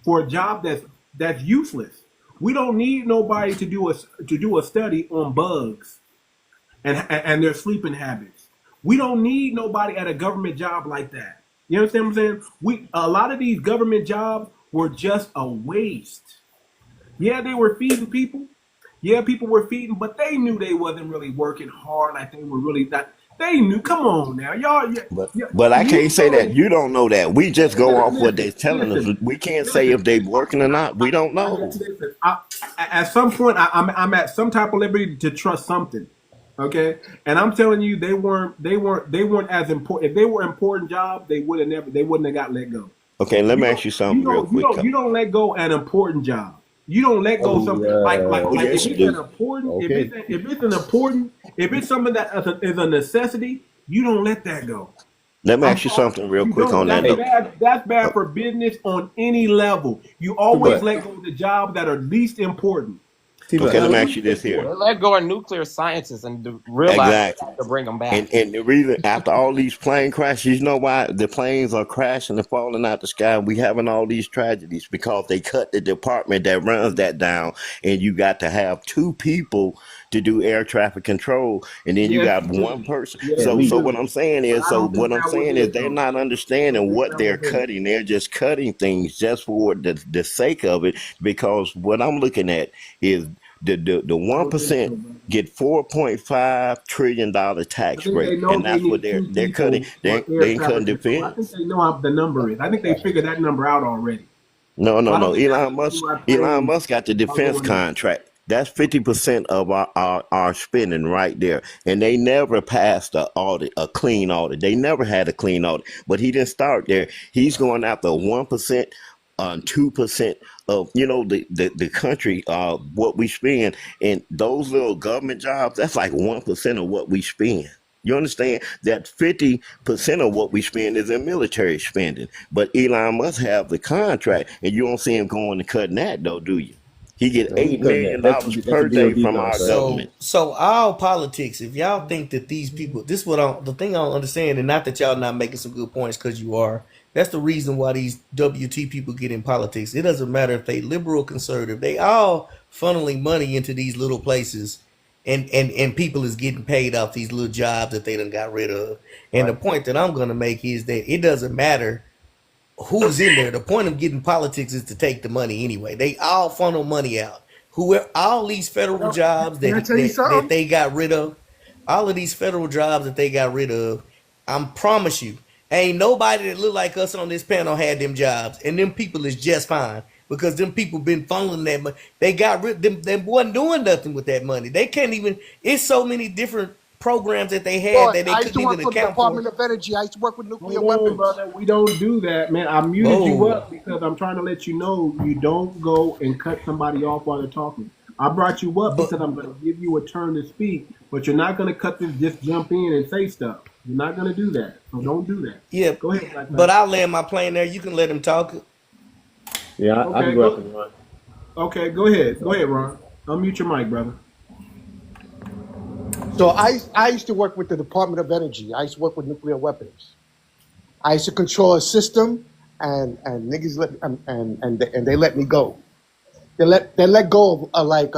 for a job that's useless. We don't need nobody to do a study on bugs and their sleeping habits. We don't need nobody at a government job like that. You understand what I'm saying? A lot of these government jobs were just a waste. Yeah, they were feeding people. Yeah, people were feeding, but they knew they wasn't really working hard like they were really not. They knew. Come on now, y'all. But I can't say that. You don't know that. We just go off what they're telling us. We can't say if they're working or not. We don't know. At some point, I'm at some type of liberty to trust something. Okay, and I'm telling you, they weren't as important. If they were important jobs, they wouldn't have got let go. Okay, let me ask you something real quick. You don't let go an important job. You don't let go something like if it's an important, if it's something that is a necessity, you don't let that go. Let me ask you something real quick on that. That's bad for business on any level. You always let go of the jobs that are least important. Okay, let me ask you this here. Let go of nuclear scientists and realize Exactly. to bring them back. And the reason after all these plane crashes, you know why the planes are crashing and falling out the sky? We having all these tragedies because they cut the department that runs that down, and you got to have two people to do air traffic control, and then you Yes, got you do. one person. Yes, So you so do. what I'm saying But is, I so don't think what I'm that was saying is it they're though. not I don't understanding think what that they're was it. cutting. They're just cutting things just for the sake of it. Because what I'm looking at is the I one don't think so, percent bro. get $4.5 trillion I tax think they break, know and they that's what need two they're cutting. people for They air ain't cutting traffic control. I think defense. they know how the number is. I think they figured that number out already. No, So no, I don't no. think that's the reason why Elon planes Musk got the are defense going up. contract. That's 50% of our spending right there. And they never passed a audit, a clean audit. They never had a clean audit. But he didn't start there. He's going after 1%, 2% of the country, what we spend. And those little government jobs, that's like 1% of what we spend. You understand that 50% of what we spend is in military spending, but Elon must have the contract, and you don't see him going and cutting that though, do you? He get No, he $8 ain't cutting that. million dollars That's a per day DOD from our contract. government. So all politics, if y'all think that these people, this is what the thing I don't understand, and not that y'all not making some good points because you are. That's the reason why these WT people get in politics. It doesn't matter if they liberal, conservative. They all funneling money into these little places, and people is getting paid off these little jobs that they done got rid of. And the Right. point that I'm gonna make is that it doesn't matter who's in there. The point of getting politics is to take the money anyway. They all funnel money out. Whoever all these federal Well, jobs can I tell you that something? they got rid of, all of these federal jobs that they got rid of, I promise you, ain't nobody that look like us on this panel had them jobs, and them people is just fine because them people been funneling that money. They got rid them. They wasn't doing nothing with that money. They can't even. It's so many different programs that they had Boy, that they I used to couldn't even work for the account for. Department of Energy. I used to work with nuclear Hold on, weapons. brother. We don't do that, man. I muted you Whoa. up because I'm trying to let you know you don't go and cut somebody off while they're talking. I brought you up But because I'm going to give you a turn to speak, but you're not going to cut this, just jump in and say stuff. You're not going to do that. So don't do that. yeah, Go ahead, Black but man. I'll land my plane there. You can let him talk. Yeah, I can Okay, go after go. one. Okay, go ahead. Go ahead, Ron. Unmute your mic, brother. So I used to work with the Department of Energy. I used to work with nuclear weapons. I used to control a system, and niggas and they let me go. They let go of like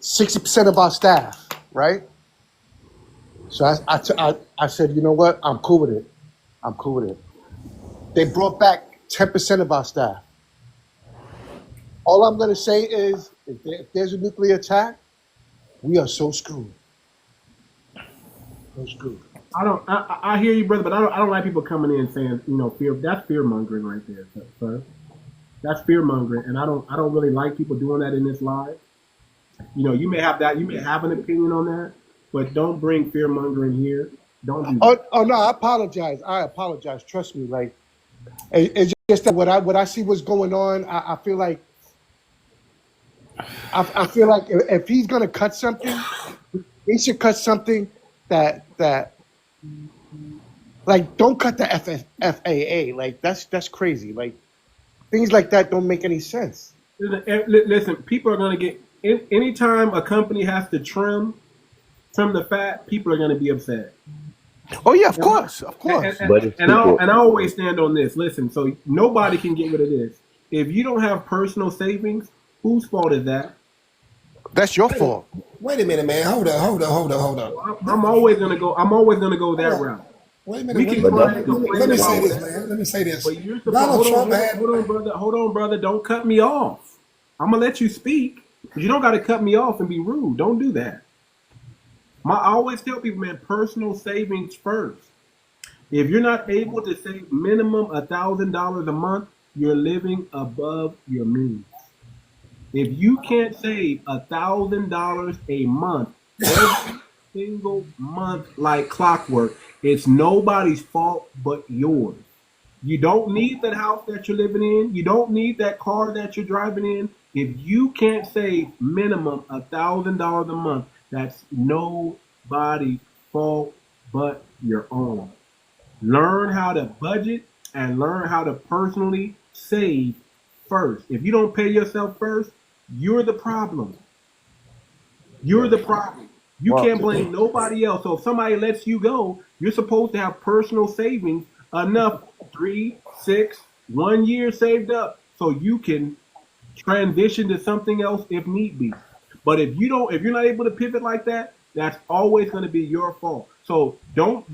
60% of our staff, right? So I said, you know what? I'm cool with it. I'm cool with it. They brought back 10% of our staff. All I'm gonna say is, if there's a nuclear attack, we are so screwed. So screwed. I hear you, brother, but I don't like people coming in saying, fear. That's fear mongering right there, sir. That's fear mongering, and I don't really like people doing that in this live. You may have an opinion on that, but don't bring fear mongering here. Don't do that. Oh no, I apologize. Trust me. Like it's just that what I see what's going on. I feel like if he's gonna cut something, he should cut something that like don't cut the FAA. Like that's crazy. Like things like that don't make any sense. Listen, people are going to get anytime a company has to trim the fat, people are going to be upset. Oh yeah, of And, course. But it's and people. I always stand on this. Listen, so nobody can get rid of this. If you don't have personal savings, whose fault is that? That's your fault. Wait a minute, man. Hold on. I'm always gonna go. I'm always gonna go that Hold on. route. Wait a minute. We Wait a can minute. try But and Let complain me say about this, that, man. Let me say this. but you're supposed. Donald Trump had. Hold on, brother. Don't cut me off. I'm gonna let you speak, but you don't got to cut me off and be rude. Don't do that. I always tell people, man, personal savings first. If you're not able to save minimum $1,000 a month, you're living above your means. If you can't save $1,000 a month every single month like clockwork, it's nobody's fault but yours. You don't need that house that you're living in. You don't need that car that you're driving in. If you can't save minimum $1,000 a month, that's nobody's fault but your own. Learn how to budget and learn how to personally save first. If you don't pay yourself first, You're the problem. You're the problem. You Well, can't blame nobody else. So if somebody lets you go, you're supposed to have personal savings enough 3, 6, 1 year saved up so you can transition to something else if need be. But if you're not able to pivot like that, that's always going to be your fault. So don't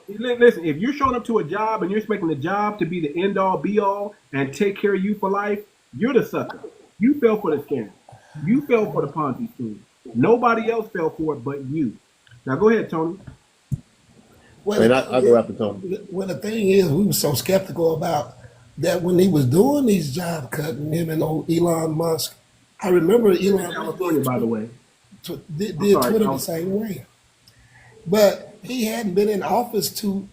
listen. If you're showing up to a job and you're expecting the job to be the end all be all and take care of you for life, you're the sucker. You fell for the scam. You fell for the Ponzi scheme. Nobody else fell for it but you. Now go ahead, Tony. Well, And I'll go after Tony. well, the thing is, we were so skeptical about that when he was doing these job cutting, him and old Elon Musk. I remember Elon California, by the way. did sorry, Twitter Tom. the same way, but he hadn't been in office to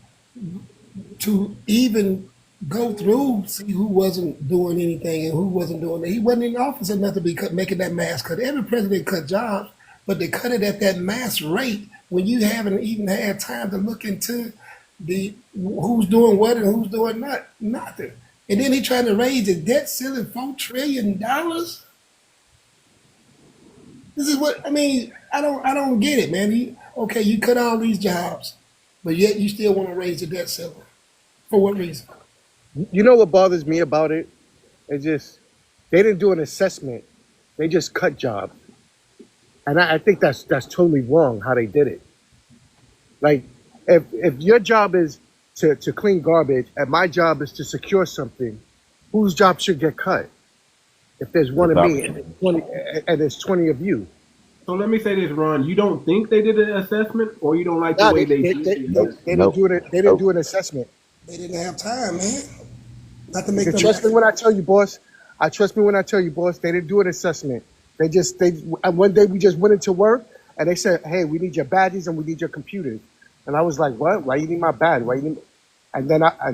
even go through, see who wasn't doing anything and who wasn't doing it. He wasn't in office enough to be making that mass cut. Every president cut jobs, but they cut it at that mass rate when you haven't even had time to look into the who's doing what and who's doing nothing. And then he trying to raise the debt ceiling $4 trillion. This is what I mean. I don't get it, man. You cut all these jobs, but yet you still want to raise the debt ceiling. For what reason? You know what bothers me about it? It's just they didn't do an assessment. They just cut jobs. And I think that's totally wrong how they did it. Like if your job is to clean garbage and my job is to secure something, whose job should get cut? If there's one of me and there's 20 of you. So let me say this, Ron. You don't think they did an assessment, or you don't like the way they did it? They didn't do it. They didn't do an assessment. They didn't have time, man. Not to make them. Trust me when I tell you, boss. Trust me when I tell you, boss. They didn't do an assessment. One day we just went into work and they said, "Hey, we need your badges and we need your computers." And I was like, "What? Why you need my badge? Why you need?" And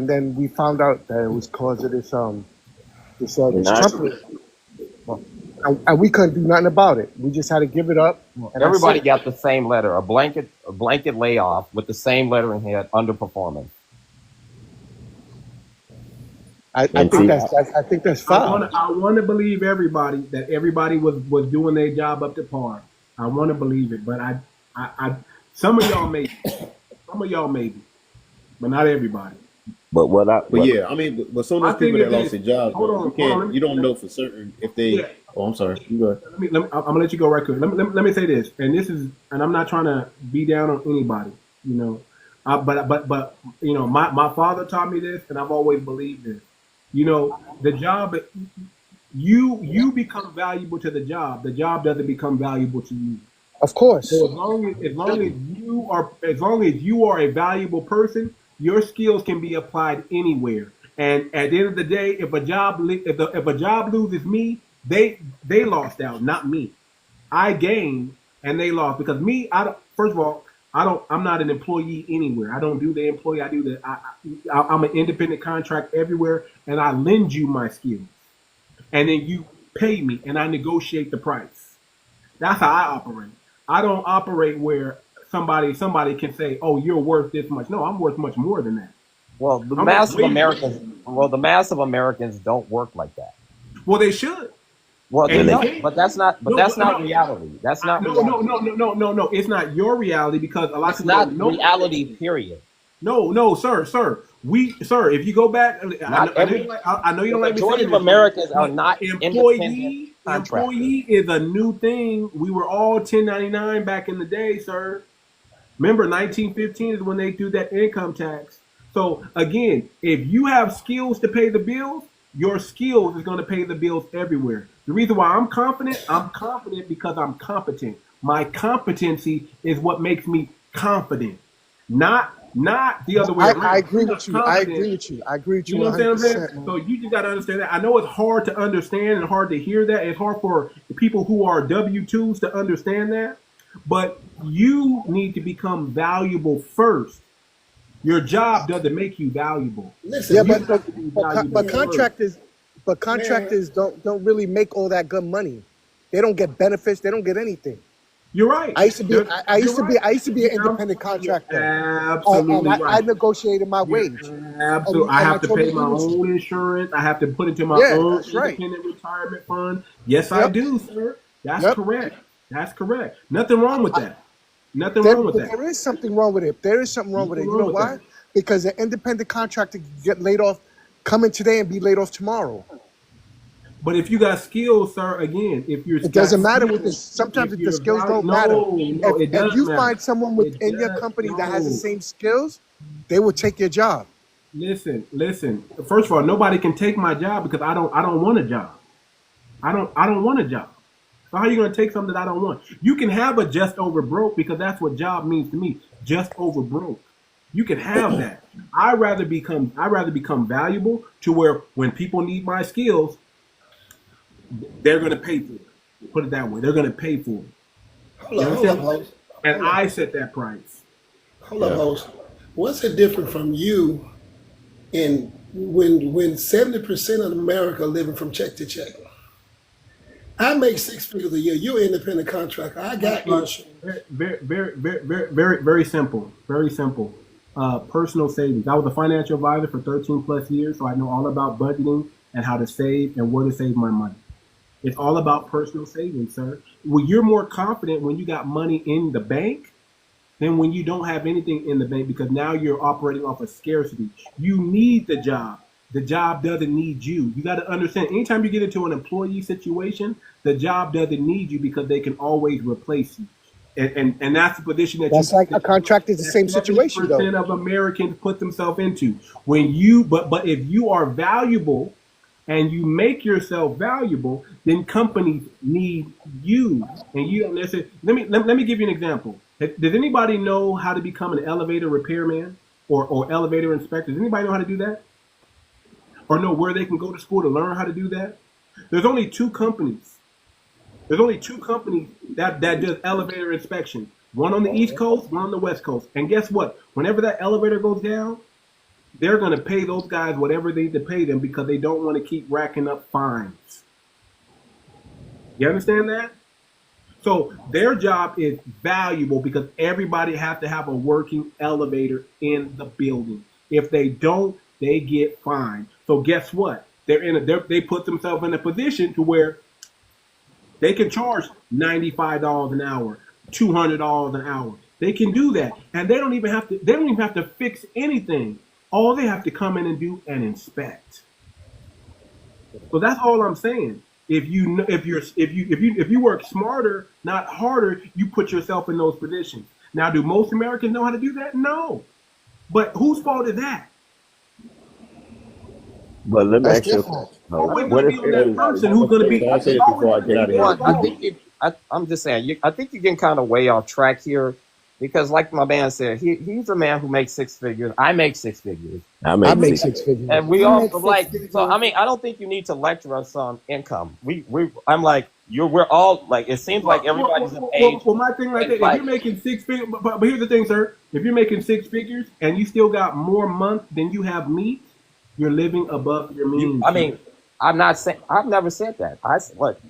then we found out that it was because of this Trump. And we couldn't do nothing about it. We just had to give it up. And everybody got the same letter, a blanket layoff with the same lettering here, underperforming. I think that's fine. I want to believe everybody that everybody was doing their job up to par. I want to believe it, but I some of y'all maybe, but not everybody. But yeah, I mean, but some of those people that lost their jobs, you don't know for certain if they. Yeah. Oh, I'm sorry. You go ahead. I'm gonna let you go right quick. Let me say this, and I'm not trying to be down on anybody, you know, but you know, my father taught me this, and I've always believed this. You know, the job, you become valuable to the job. The job doesn't become valuable to you. Of course. So as long as you are a valuable person, your skills can be applied anywhere. And at the end of the day, if a job loses me, they lost out, not me. I gained and they lost because me. First of all, I'm not an employee anywhere. I don't do the employee. I do I'm an independent contract everywhere, and I lend you my skills, and then you pay me, and I negotiate the price. That's how I operate. I don't operate where somebody can say, "Oh, you're worth this much." No, I'm worth much more than that. Well, the mass of Americans don't work like that. Well, they should. Well, but that's not reality. That's not reality. No. It's not your reality because a lot of people don't know reality. Period. No, sir. If you go back, I know you don't like me saying this. Majority of Americans are not employee is a new thing. We were all 1099 back in the day, sir. Remember, 1915 is when they do that income tax. So again, if you have skills to pay the bills, your skills is going to pay the bills everywhere. The reason why I'm confident because I'm competent. My competency is what makes me confident, not the other way around. I agree with you. I agree with you. You know what I'm saying? So you just got to understand that. I know it's hard to understand and hard to hear that. It's hard for the people who are W-2s to understand that. But you need to become valuable first. Your job doesn't make you valuable. Listen, but contractors don't really make all that good money. They don't get benefits. They don't get anything. You're right. I used to be. I used to be. I used to be an You're independent contractor, absolutely and I right. negotiated my You're wage. absolutely. I And have to told me pay to my do this. own insurance. I have to put into my Yeah, own that's right. independent retirement fund. Yes, I Yep. do, sir. That's Yep. correct. That's correct. Nothing wrong with that. Nothing There, wrong with but that. there is something wrong with it. There is something wrong with it. Nothing You wrong know with why? that. Because an independent contractor can get laid off, come in today and be laid off tomorrow. But if you got skills, sir, again, if you're It got doesn't matter with this. skills, Sometimes if the you're skills don't matter. no, it If does you matter. find someone It within your does company that has the no. same skills, they will take your job. Listen. First of all, nobody can take my job because I don't want a job. I don't want a job. So how are you going to take something that I don't want? You can have a just over broke because that's what job means to me. Just over broke. You can have that. I rather become valuable to where when people need my skills, they're going to pay for it. Put it that way. They're going to pay for it. Hold up, host. And I set that price. Hold up, host. What's the difference from you in when 70% of America living from check to check? I make 6 figures a year. You're an independent contractor. I got insurance. Very simple. Very simple. Personal savings. I was a financial advisor for 13 plus years, so I know all about budgeting and how to save and where to save my money. It's all about personal savings, sir. Well, you're more confident when you got money in the bank than when you don't have anything in the bank because now you're operating off of scarcity. You need the job. The job doesn't need you. You got to understand, anytime you get into an employee situation, the job doesn't need you because they can always replace you. And that's the position that That's like a contractor is the same situation, though. 70% of Americans put themselves into. When you, but if you are valuable and you make yourself valuable, then companies need you. And you don't necessarily, let me give you an example. Does anybody know how to become an elevator repairman or elevator inspector? Does anybody know how to do that? Or know where they can go to school to learn how to do that? There's only two companies. That does elevator inspection. One on the East Coast, one on the West Coast. And guess what? Whenever that elevator goes down, they're going to pay those guys whatever they need to pay them because they don't want to keep racking up fines. You understand that? So their job is valuable because everybody has to have a working elevator in the building. If they don't, they get fined. So guess what? They put themselves in a position to where they can charge $95 an hour, $200 an hour. They can do that, and they don't even have to fix anything. All they have to come in and do and inspect. So that's all I'm saying. If you work smarter, not harder, you put yourself in those positions. Now, do most Americans know how to do that? No. But whose fault is that? But let me That's ask you a different. question. What if that person who's going to be? I say this before I get out of here. I'm just saying. I think you're getting kind of way off track here, because like my man said, he's a man who makes 6 figures. I make 6 figures. I I make make 6 figures. And we I all make like. 6 figures. So I mean, I don't think you need to lecture us on income. I'm like we're all like. It seems like everybody's of age. Well, my thing like that, if you're making 6 figures, but here's the thing, sir. If you're making 6 figures and you still got more month than you have meat, you're living above your means. I mean, I'm not saying. I've never said that. What?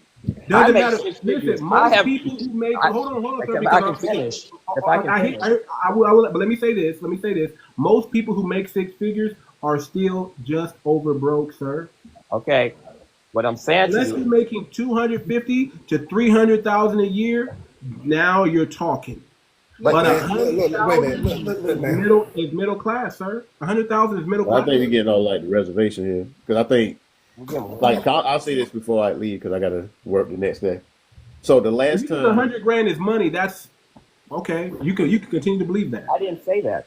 Doesn't I make matter. 6 figures. Listen, I most have. people who make hold on, sir, If I because can finish. If I can finish. I will, but let me say this. Most people who make 6 figures are still just over broke, sir. Okay. What I'm saying to Unless you're you. making 250 to 300,000 a year, now you're talking. But Look, wait a minute. Look, man. is middle class, sir. 100,000 is middle Well, class. I think we're getting all like the reservation here because I think, like, I'll say this before I leave because I got to work the next day. So the last If you time, 100 grand is money, that's okay. You can continue to believe that. I didn't say that.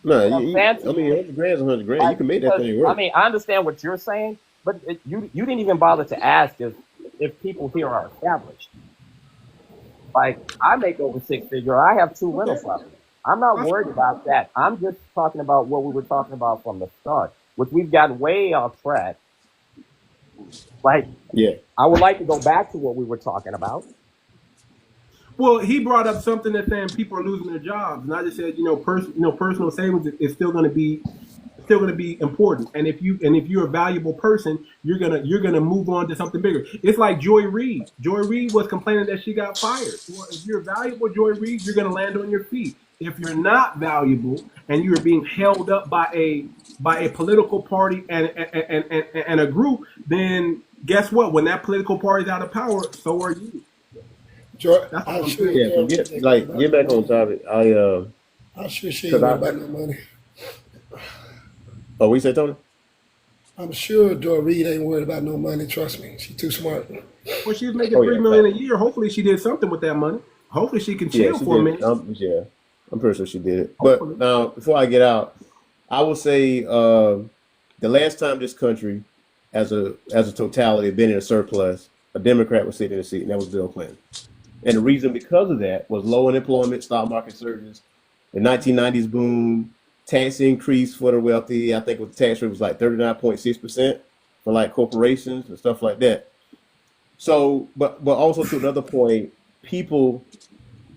no, I'm you, fancy. I mean, 100 grand is 100 grand. You can make that thing work. I mean, I understand what you're saying, but you didn't even bother to ask if people here are established. Like, I make over 6 figures. I have 2 rental properties. I'm not worried about that. I'm just talking about what we were talking about from the start, which we've gotten way off track. Like, Yeah. I would like to go back to what we were talking about. Well, he brought up something that saying people are losing their jobs, and I just said, personal savings is still going to be still going to be important. And if you're a valuable person, you're gonna move on to something bigger. It's like Joy Reid. Joy Reid was complaining that she got fired. Well, if you're valuable, Joy Reid, you're going to land on your feet. If you're not valuable and you're being held up by a political party and a group, then guess what? When that political party is out of power, so are you. That's what I'm saying. Yeah, get back on topic. I'm sure she ain't worried about no money. Oh, what you say, Tony? I'm sure Joy Reid ain't worried about no money. Trust me, she's too smart. Well, she was making $3 million a year. Hopefully, she did something with that money. Hopefully, she can chill for a minute. Yeah, I'm pretty sure she did it. But now, before I get out, I will say the last time this country, as a totality, had been in a surplus, a Democrat was sitting in the seat, and that was Bill Clinton. And the reason because of that was low unemployment, stock market surges, the 1990s boom, tax increase for the wealthy. I think the tax rate was like 39.6% for like corporations and stuff like that. So, but also to another point, people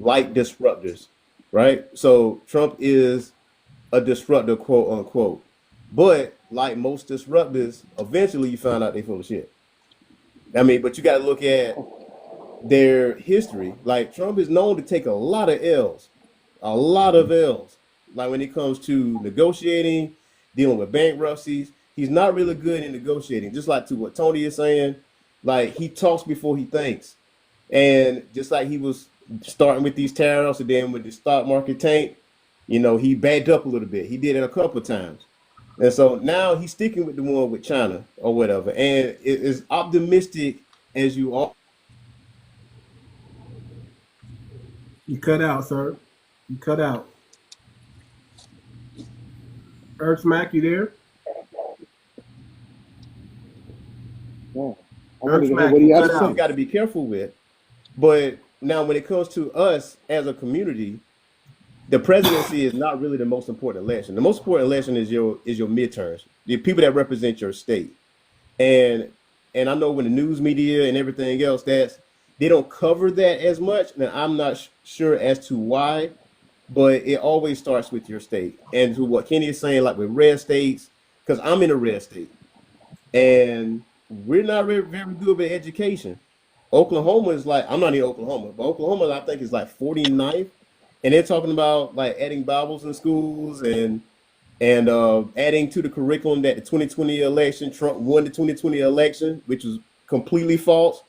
like disruptors, right? So Trump is a disruptor, quote unquote. But like most disruptors, eventually you find out they're full of shit. I mean, but you got to look at their history. Like Trump is known to take a lot of L's. Like when it comes to negotiating, dealing with bankruptcies, he's not really good in negotiating. Just like to what Tony is saying, like he talks before he thinks. And just like he was starting with these tariffs and then with the stock market tank, you know, he backed up a little bit. He did it a couple of times. And so now he's sticking with the one with China or whatever. And it is optimistic as you are. You cut out, sir. You cut out. 𝗥𝗶𝗴𝗵𝘁𝘀, you there? Yeah. 𝗥𝗶𝗴𝗵𝘁𝘀, You got to be careful with. But now when it comes to us as a community, the presidency is not really the most important election. The most important election is your midterms, the people that represent your state. And I know when the news media and everything else, they don't cover that as much. And I'm not sure as to why, but it always starts with your state. And to what Kenny is saying, like with red states, because I'm in a red state, and we're not very, very good with education. Oklahoma is like, I'm not in Oklahoma, but Oklahoma I think is like 49th, and they're talking about like adding Bibles in schools and adding to the curriculum that the 2020 election, Trump won the 2020 election, which was completely false.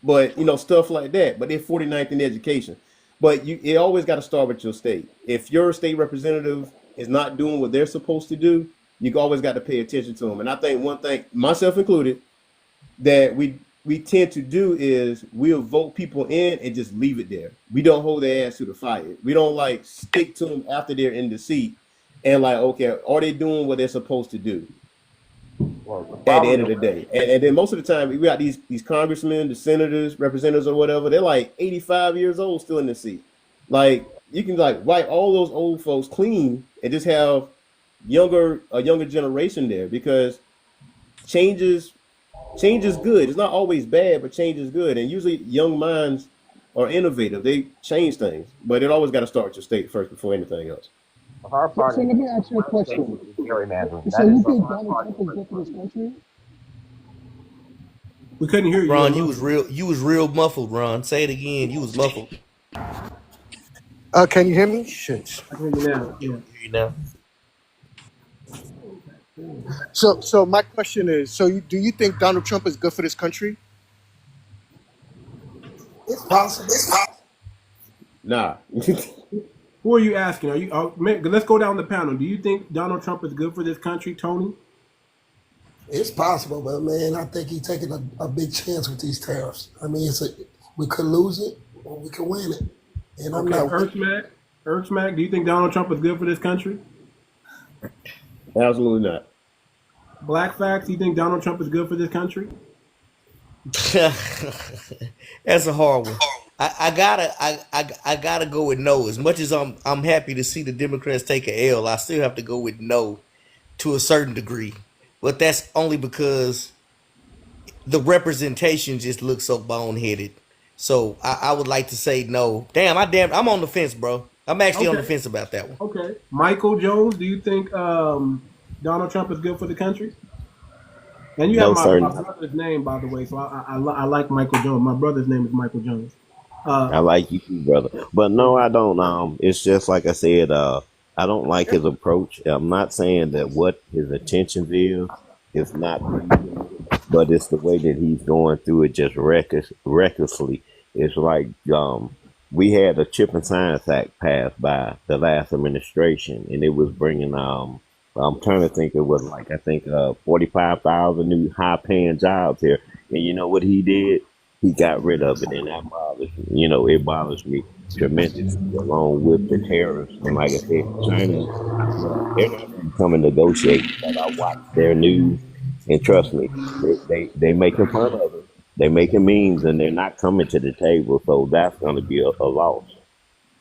But you know, stuff like that. But they're 49th in education. But it always got to start with your state. If your state representative is not doing what they're supposed to do, you always got to pay attention to them. And I think one thing, myself included, that we tend to do is we'll vote people in and just leave it there. We don't hold their ass to the fire. We don't like stick to them after they're in the seat and like, okay, are they doing what they're supposed to do? At the end of the day. And then most of the time we got these congressmen, the senators, representatives or whatever, they're like 85 years old still in the seat. Like you can like wipe all those old folks clean and just have a younger generation there, because change is good. It's not always bad, but change is good. And usually young minds are innovative. They change things, but it always got to start with your state first before anything else. So let me ask you a question. So you think Donald Trump is good for this country? We couldn't hear you. Ron, you was real muffled, Ron. Say it again. You was muffled. Can you hear me? Shit. I can hear you now. Yeah. You know. So my question is, do you think Donald Trump is good for this country? It's possible. Nah. Who are you asking? Are you? Let's go down the panel. Do you think Donald Trump is good for this country, Tony? It's possible, but man, I think he's taking a big chance with these tariffs. I mean, we could lose it or we could win it. And I'm not. 𝗥𝗶𝗴𝗵𝘁𝘀, do you think Donald Trump is good for this country? Absolutely not. Black Facts, do you think Donald Trump is good for this country? That's a hard one. I gotta go with no. As much as I'm happy to see the Democrats take a L, I still have to go with no to a certain degree. But that's only because the representation just looks so boneheaded. So I would like to say no. I'm on the fence, bro. I'm actually on the fence about that one. Okay. Michael Jones, do you think Donald Trump is good for the country? And you have No, my sir. brother's name, by the way, so I like Michael Jones. My brother's name is Michael Jones. I like you too, brother. But no, I don't. It's just like I said. I don't like his approach. I'm not saying that what his intentions is not reasonable, but it's the way that he's going through it just recklessly. It's like we had a Chip and Science Act passed by the last administration, and it was bringing I'm trying to think. It was like I think 45,000 new high-paying jobs here. And you know what he did? He got rid of it, and that bothers me. You know, it bothers me tremendously, along with the tariffs. And like I said, China, they're not going to come and negotiate. But I watch their news, and trust me, they making fun of it. They making memes, and they're not coming to the table. So that's going to be a loss.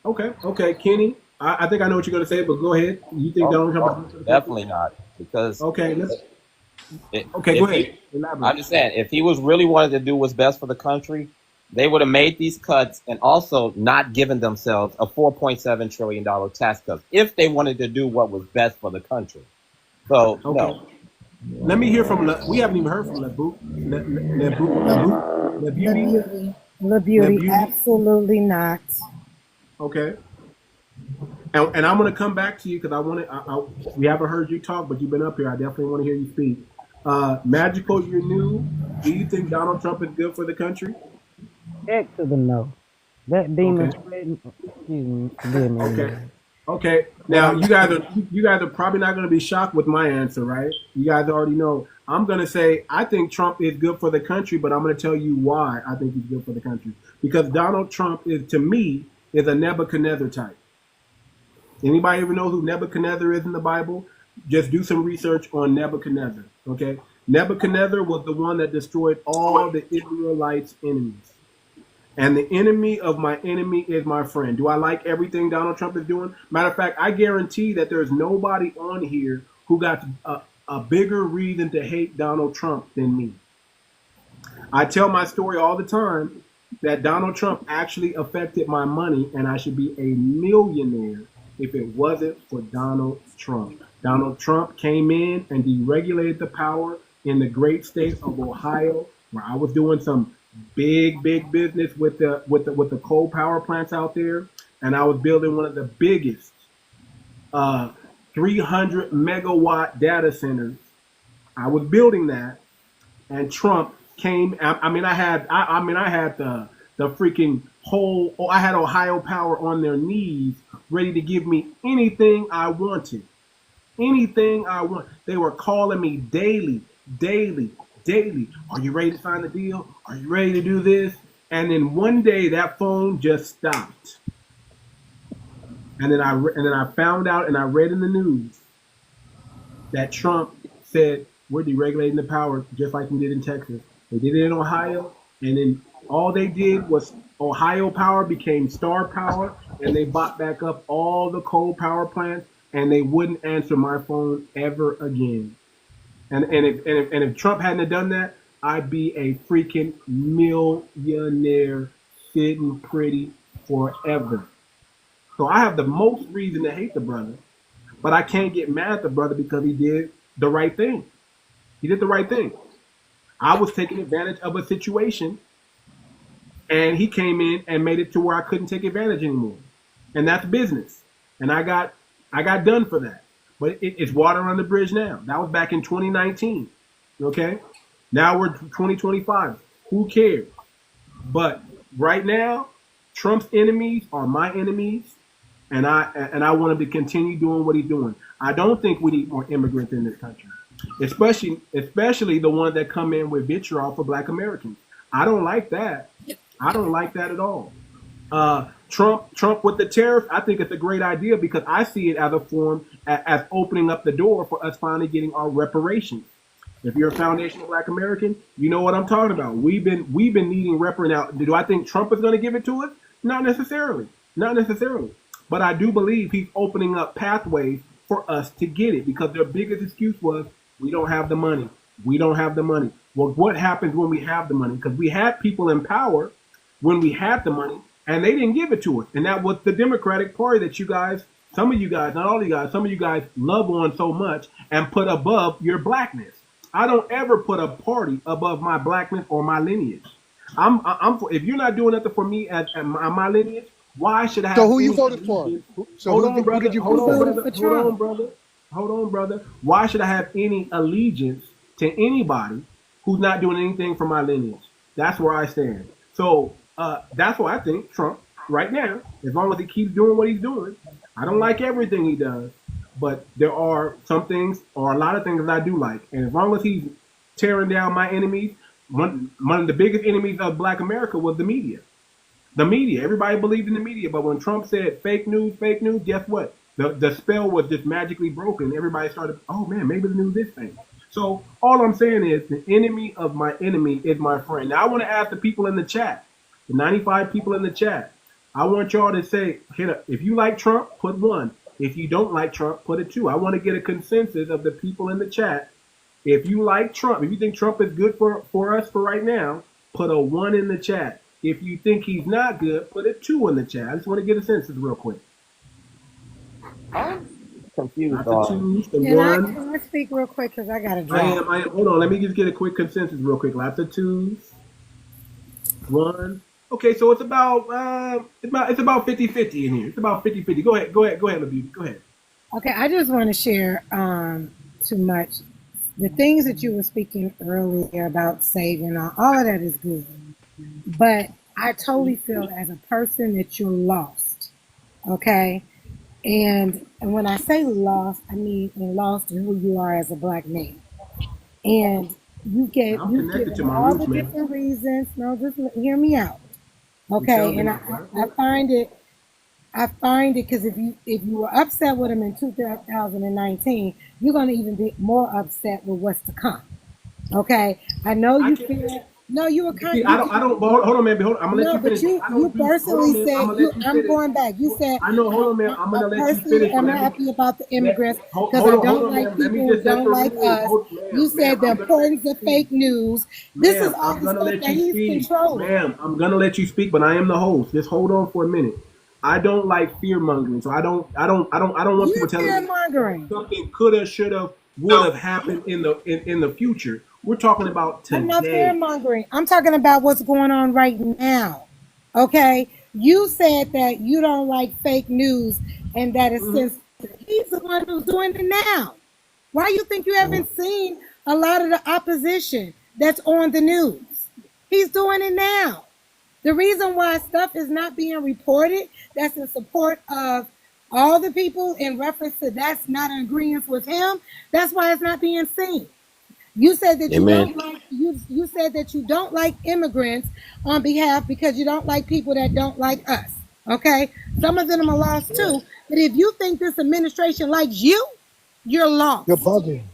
Okay, Kenny. I think I know what you're going to say, but go ahead. You think Donald Trump is definitely not, because okay? Go ahead. I'm just saying, if he was really wanted to do what's best for the country, they would have made these cuts and also not given themselves a $4.7 trillion tax cut if they wanted to do what was best for the country. So no. Let me hear from. We haven't even heard from Le Beauty, absolutely not. Okay. And I'm going to come back to you because I want to. We haven't heard you talk, but you've been up here. I definitely want to hear you speak. Magical, you're new. Do you think Donald Trump is good for the country? Heck to the no. That demon. Okay. Okay. Now you guys are probably not going to be shocked with my answer, right? You guys already know. I'm going to say I think Trump is good for the country, but I'm going to tell you why I think he's good for the country. Because Donald Trump is, to me, is a Nebuchadnezzar type. Anybody ever know who Nebuchadnezzar is in the Bible? Just do some research on Nebuchadnezzar, okay? Nebuchadnezzar was the one that destroyed all the Israelites' enemies. And the enemy of my enemy is my friend. Do I like everything Donald Trump is doing? Matter of fact, I guarantee that there's nobody on here who got a bigger reason to hate Donald Trump than me. I tell my story all the time that Donald Trump actually affected my money, and I should be a millionaire if it wasn't for Donald Trump. Donald Trump came in and deregulated the power in the great state of Ohio, where I was doing some big business with the coal power plants out there, and I was building one of the biggest 300 megawatt data centers. I was building that, and Trump came. I had the freaking whole. I had Ohio Power on their knees, ready to give me anything I wanted. Anything I want. They were calling me daily. Are you ready to sign the deal? Are you ready to do this? And then one day that phone just stopped. And then I found out, and I read in the news that Trump said we're deregulating the power just like we did in Texas. They did it in Ohio, and then all they did was Ohio Power became Star Power, and they bought back up all the coal power plants, and they wouldn't answer my phone ever again. And if Trump hadn't have done that, I'd be a freaking millionaire sitting pretty forever. So I have the most reason to hate the brother, but I can't get mad at the brother because he did the right thing. He did the right thing. I was taking advantage of a situation, and he came in and made it to where I couldn't take advantage anymore. And that's business. And I got done for that. But it's water on the bridge now. That was back in 2019. Okay? Now we're 2025. Who cares? But right now, Trump's enemies are my enemies, and I want him to continue doing what he's doing. I don't think we need more immigrants in this country, especially the ones that come in with vitriol for Black Americans. I don't like that. I don't like that at all. Trump with the tariff, I think it's a great idea because I see it as a form as opening up the door for us finally getting our reparations. If you're a foundational Black American, you know what I'm talking about. We've been needing reparations. Now, do I think Trump is going to give it to us? Not necessarily. Not necessarily. But I do believe he's opening up pathways for us to get it because their biggest excuse was we don't have the money. We don't have the money. Well, what happens when we have the money? Because we had people in power when we had the money, and they didn't give it to us. And that was the Democratic Party that you guys some of you guys, not all of you guys, some of you guys love on so much and put above your blackness. I don't ever put a party above my blackness or my lineage. If you're not doing nothing for me as my lineage, why should I have? So who you voted for? So hold on, brother. Hold on, brother. Hold on, brother. Why should I have any allegiance to anybody who's not doing anything for my lineage? That's where I stand. So that's why I think Trump right now, as long as he keeps doing what he's doing, I don't like everything he does, but there are some things or a lot of things that I do like. And as long as he's tearing down my enemies, one of the biggest enemies of Black America was the media. The media. Everybody believed in the media, but when Trump said fake news, guess what? The spell was just magically broken. Everybody started, oh man, maybe the news is fake. So all I'm saying is the enemy of my enemy is my friend. Now I want to ask the people in the chat, the 95 people in the chat, I want y'all to say, if you like Trump, put 1. If you don't like Trump, put a 2. I want to get a consensus of the people in the chat. If you like Trump, if you think Trump is good for us for right now, put a 1 in the chat. If you think he's not good, put a 2 in the chat. I just want to get a census real quick. I'm confused. Can I speak real quick because I got to drive. Hold on. Let me just get a quick consensus real quick. Lots of 2s. 1. Okay, so it's about 50-50 in here. It's about 50-50. Go ahead, LaBeauty. Go ahead. Okay, I just want to share too much. The things that you were speaking earlier about saving, all of that is good. But I totally feel as a person that you're lost. Okay? And when I say lost, I mean lost in who you are as a Black man. And you get all the different reasons. No, just hear me out. Okay, and I find it because if you were upset with him in 2019, you're going to even be more upset with what's to come. Okay, I know you feel. No, you were kind of. I don't. Hold on, man. Hold on. I'm gonna let you finish. You personally said. I'm going back. You said. I know. Hold on, man. I'm gonna let you finish. I'm happy about the immigrants because I don't like people who don't like us. You said the importance of fake news. This is all the stuff that he's controlling. Ma'am, I'm gonna let you speak, but I am the host. Just hold on for a minute. I don't like fear mongering, so I don't want people telling me something coulda, shoulda, would have happened in the future. We're talking about today. I'm not fear mongering. I'm talking about what's going on right now. Okay, you said that you don't like fake news and that it's sensitive. He's the one who's doing it now. Why do you think you haven't seen a lot of the opposition that's on the news? He's doing it now. The reason why stuff is not being reported, that's in support of all the people in reference to that's not in agreement with him, that's why it's not being seen. You said that you don't like you said that you don't like immigrants on behalf because you don't like people that don't like us. Okay? Some of them are lost too. But if you think this administration likes you, you're lost. You're bugging.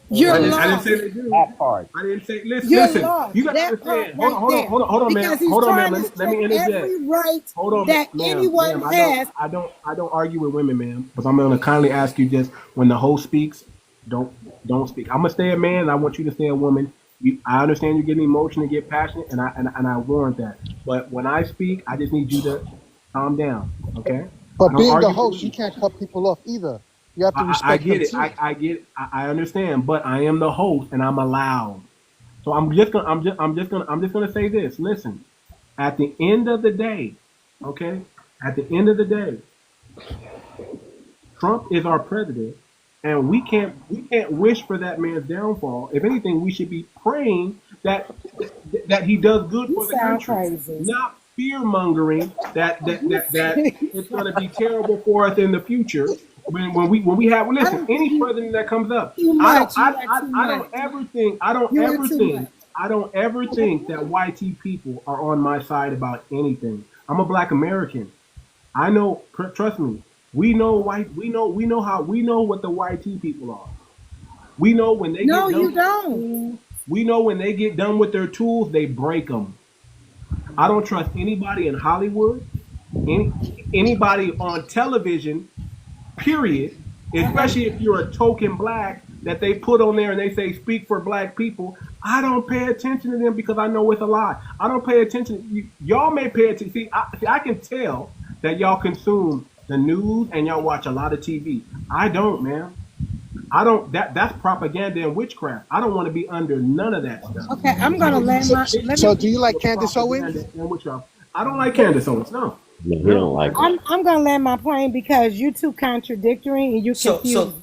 You're lost. I didn't say they do. That part. I didn't say. You're listen. lost. You got to understand. Hold on, man. Hold on, man. Let me interject. Every right hold on, that ma'am, anyone has. I don't argue with women, ma'am. But I'm gonna kindly ask you just when the host speaks, don't speak. I'm gonna stay a man, and I want you to stay a woman. I understand you're getting emotional, get passionate, and I warrant that. But when I speak, I just need you to calm down, okay? But being the host, you can't cut people off either. You have to respect. I get it. I get it. I understand. But I am the host, and I'm allowed. So I'm just gonna say this. Listen, at the end of the day, okay? At the end of the day, Trump is our president, and we can't wish for that man's downfall. If anything, we should be praying that he does good for the country, crazy. Not fear mongering that it's going to be terrible for us in the future. When we have any president that comes up, I don't ever think that YT people are on my side about anything. I'm a Black American. I know. Trust me. We know what the YT people are. We know when they we know when they get done with their tools, they break them. I don't trust anybody in Hollywood, anybody on television, period, especially if you're a token Black that they put on there and they say speak for Black people. I don't pay attention to them because I know it's a lie. I don't pay attention. Y'all may pay attention. See, I can tell that y'all consume the news and y'all watch a lot of TV. I don't, man. I don't. That's propaganda and witchcraft. I don't want to be under none of that stuff. Okay, I'm gonna let my. So do you like Candace Owens? And witchcraft. I don't like Candace Owens. No. No, he don't like it. I'm gonna land my plane because you too contradictory and you confused. So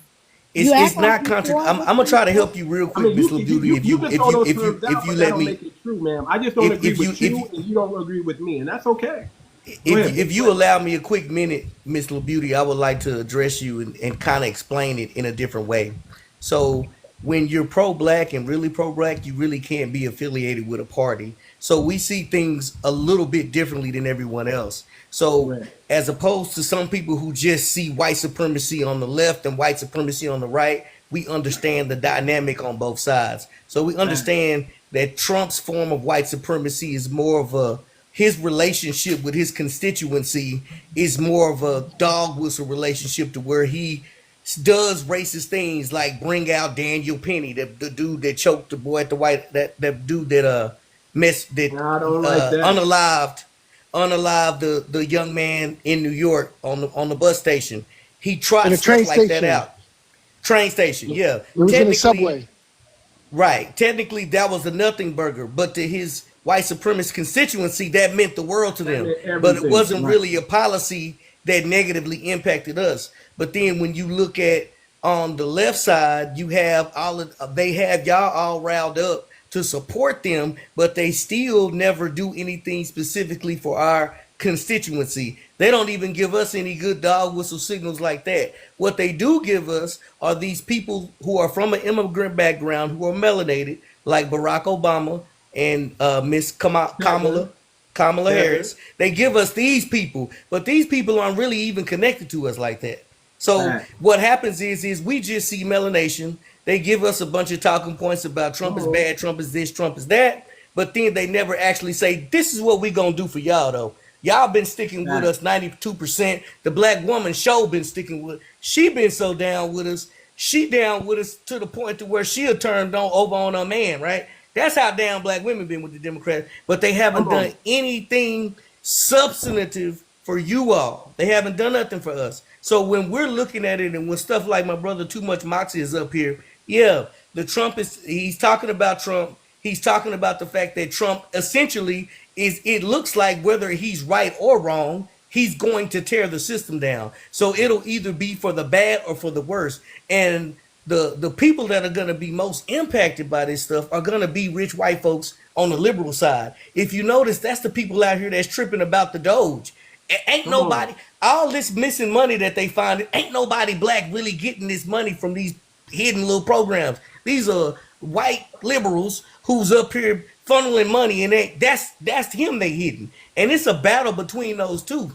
it's not I'm gonna try to help you real quick, Miss Beauty. If you let me, make it true, ma'am. I just don't agree with you, and you don't agree with me, and that's okay. If you allow me a quick minute, Miss Beauty, I would like to address you and kind of explain it in a different way. So when you're pro-black and really pro-black, you really can't be affiliated with a party. So we see things a little bit differently than everyone else. So as opposed to some people who just see white supremacy on the left and white supremacy on the right, we understand the dynamic on both sides. So we understand that Trump's form of white supremacy is more of his relationship with his constituency is more of a dog whistle relationship, to where he does racist things like bring out Daniel Penny, the dude that choked the boy at the white, that dude that unalived the young man in New York on the bus station. He tried stuff like that out. Train station, yeah. It was in the subway. Right. Technically, that was a nothing burger, but to his white supremacist constituency, that meant the world to them. But it wasn't really a policy that negatively impacted us. But then when you look at on the left side, you have they have y'all all riled up to support them, but they still never do anything specifically for our constituency. They don't even give us any good dog whistle signals like that. What they do give us are these people who are from an immigrant background, who are melanated, like Barack Obama and Miss Kamala Harris. They give us these people, but these people aren't really even connected to us like that. So what happens is we just see melanation. They give us a bunch of talking points about Trump is bad, Trump is this, Trump is that, but then they never actually say, this is what we gonna do for y'all though. Y'all been sticking with us 92%. The black woman show been sticking with. She been so down with us. She down with us to the point to where she'll turn over on her man, right? That's how down black women been with the Democrats. But they haven't done anything substantive for you all. They haven't done nothing for us. So when we're looking at it, and when stuff like my brother Too Much Moxie is up here, he's talking about Trump. He's talking about the fact that Trump essentially it looks like, whether he's right or wrong, he's going to tear the system down. So it'll either be for the bad or for the worse. And the people that are going to be most impacted by this stuff are going to be rich white folks on the liberal side. If you notice, that's the people out here that's tripping about the Doge. Ain't nobody, all this missing money that they find, ain't nobody black really getting this money from these hidden little programs. These are white liberals who's up here funneling money, and that's him they hidden. And it's a battle between those two.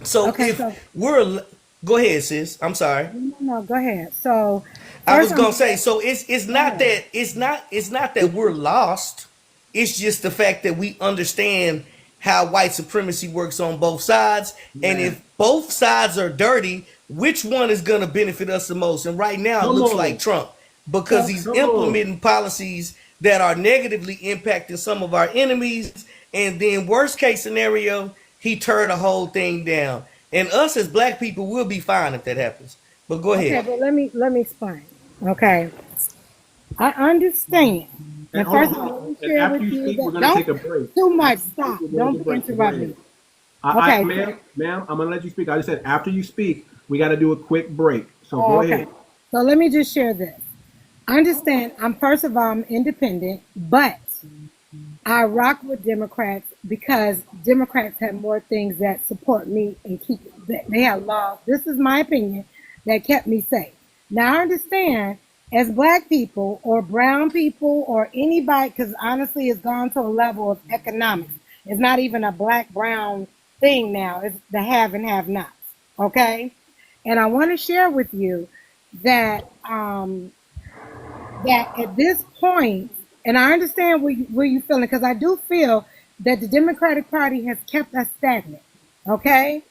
So go ahead, sis. I'm sorry. No, go ahead. So I was gonna say, so it's not that we're lost. It's just the fact that we understand how white supremacy works on both sides. Yeah. And if both sides are dirty, which one is gonna benefit us the most? And right now it looks like Trump, because he's implementing policies that are negatively impacting some of our enemies. And then worst case scenario, he turned the whole thing down. And us as black people will be fine if that happens. But go ahead. Okay, but let me explain. Okay. I understand. And first of all, let me share with you that don't take a break. Too much. Stop. Don't interrupt me. Okay. Ma'am, I'm going to let you speak. I just said after you speak, we got to do a quick break. So go ahead. So let me just share this. Understand, first of all, I'm independent, but I rock with Democrats because Democrats have more things that support me and they have laws. This is my opinion that kept me safe. Now I understand, as black people or brown people or anybody, because honestly it's gone to a level of economics. It's not even a black-brown thing now. It's the have and have nots. Okay? And I want to share with you that that at this point, and I understand where you're feeling, because I do feel that the Democratic Party has kept us stagnant, okay?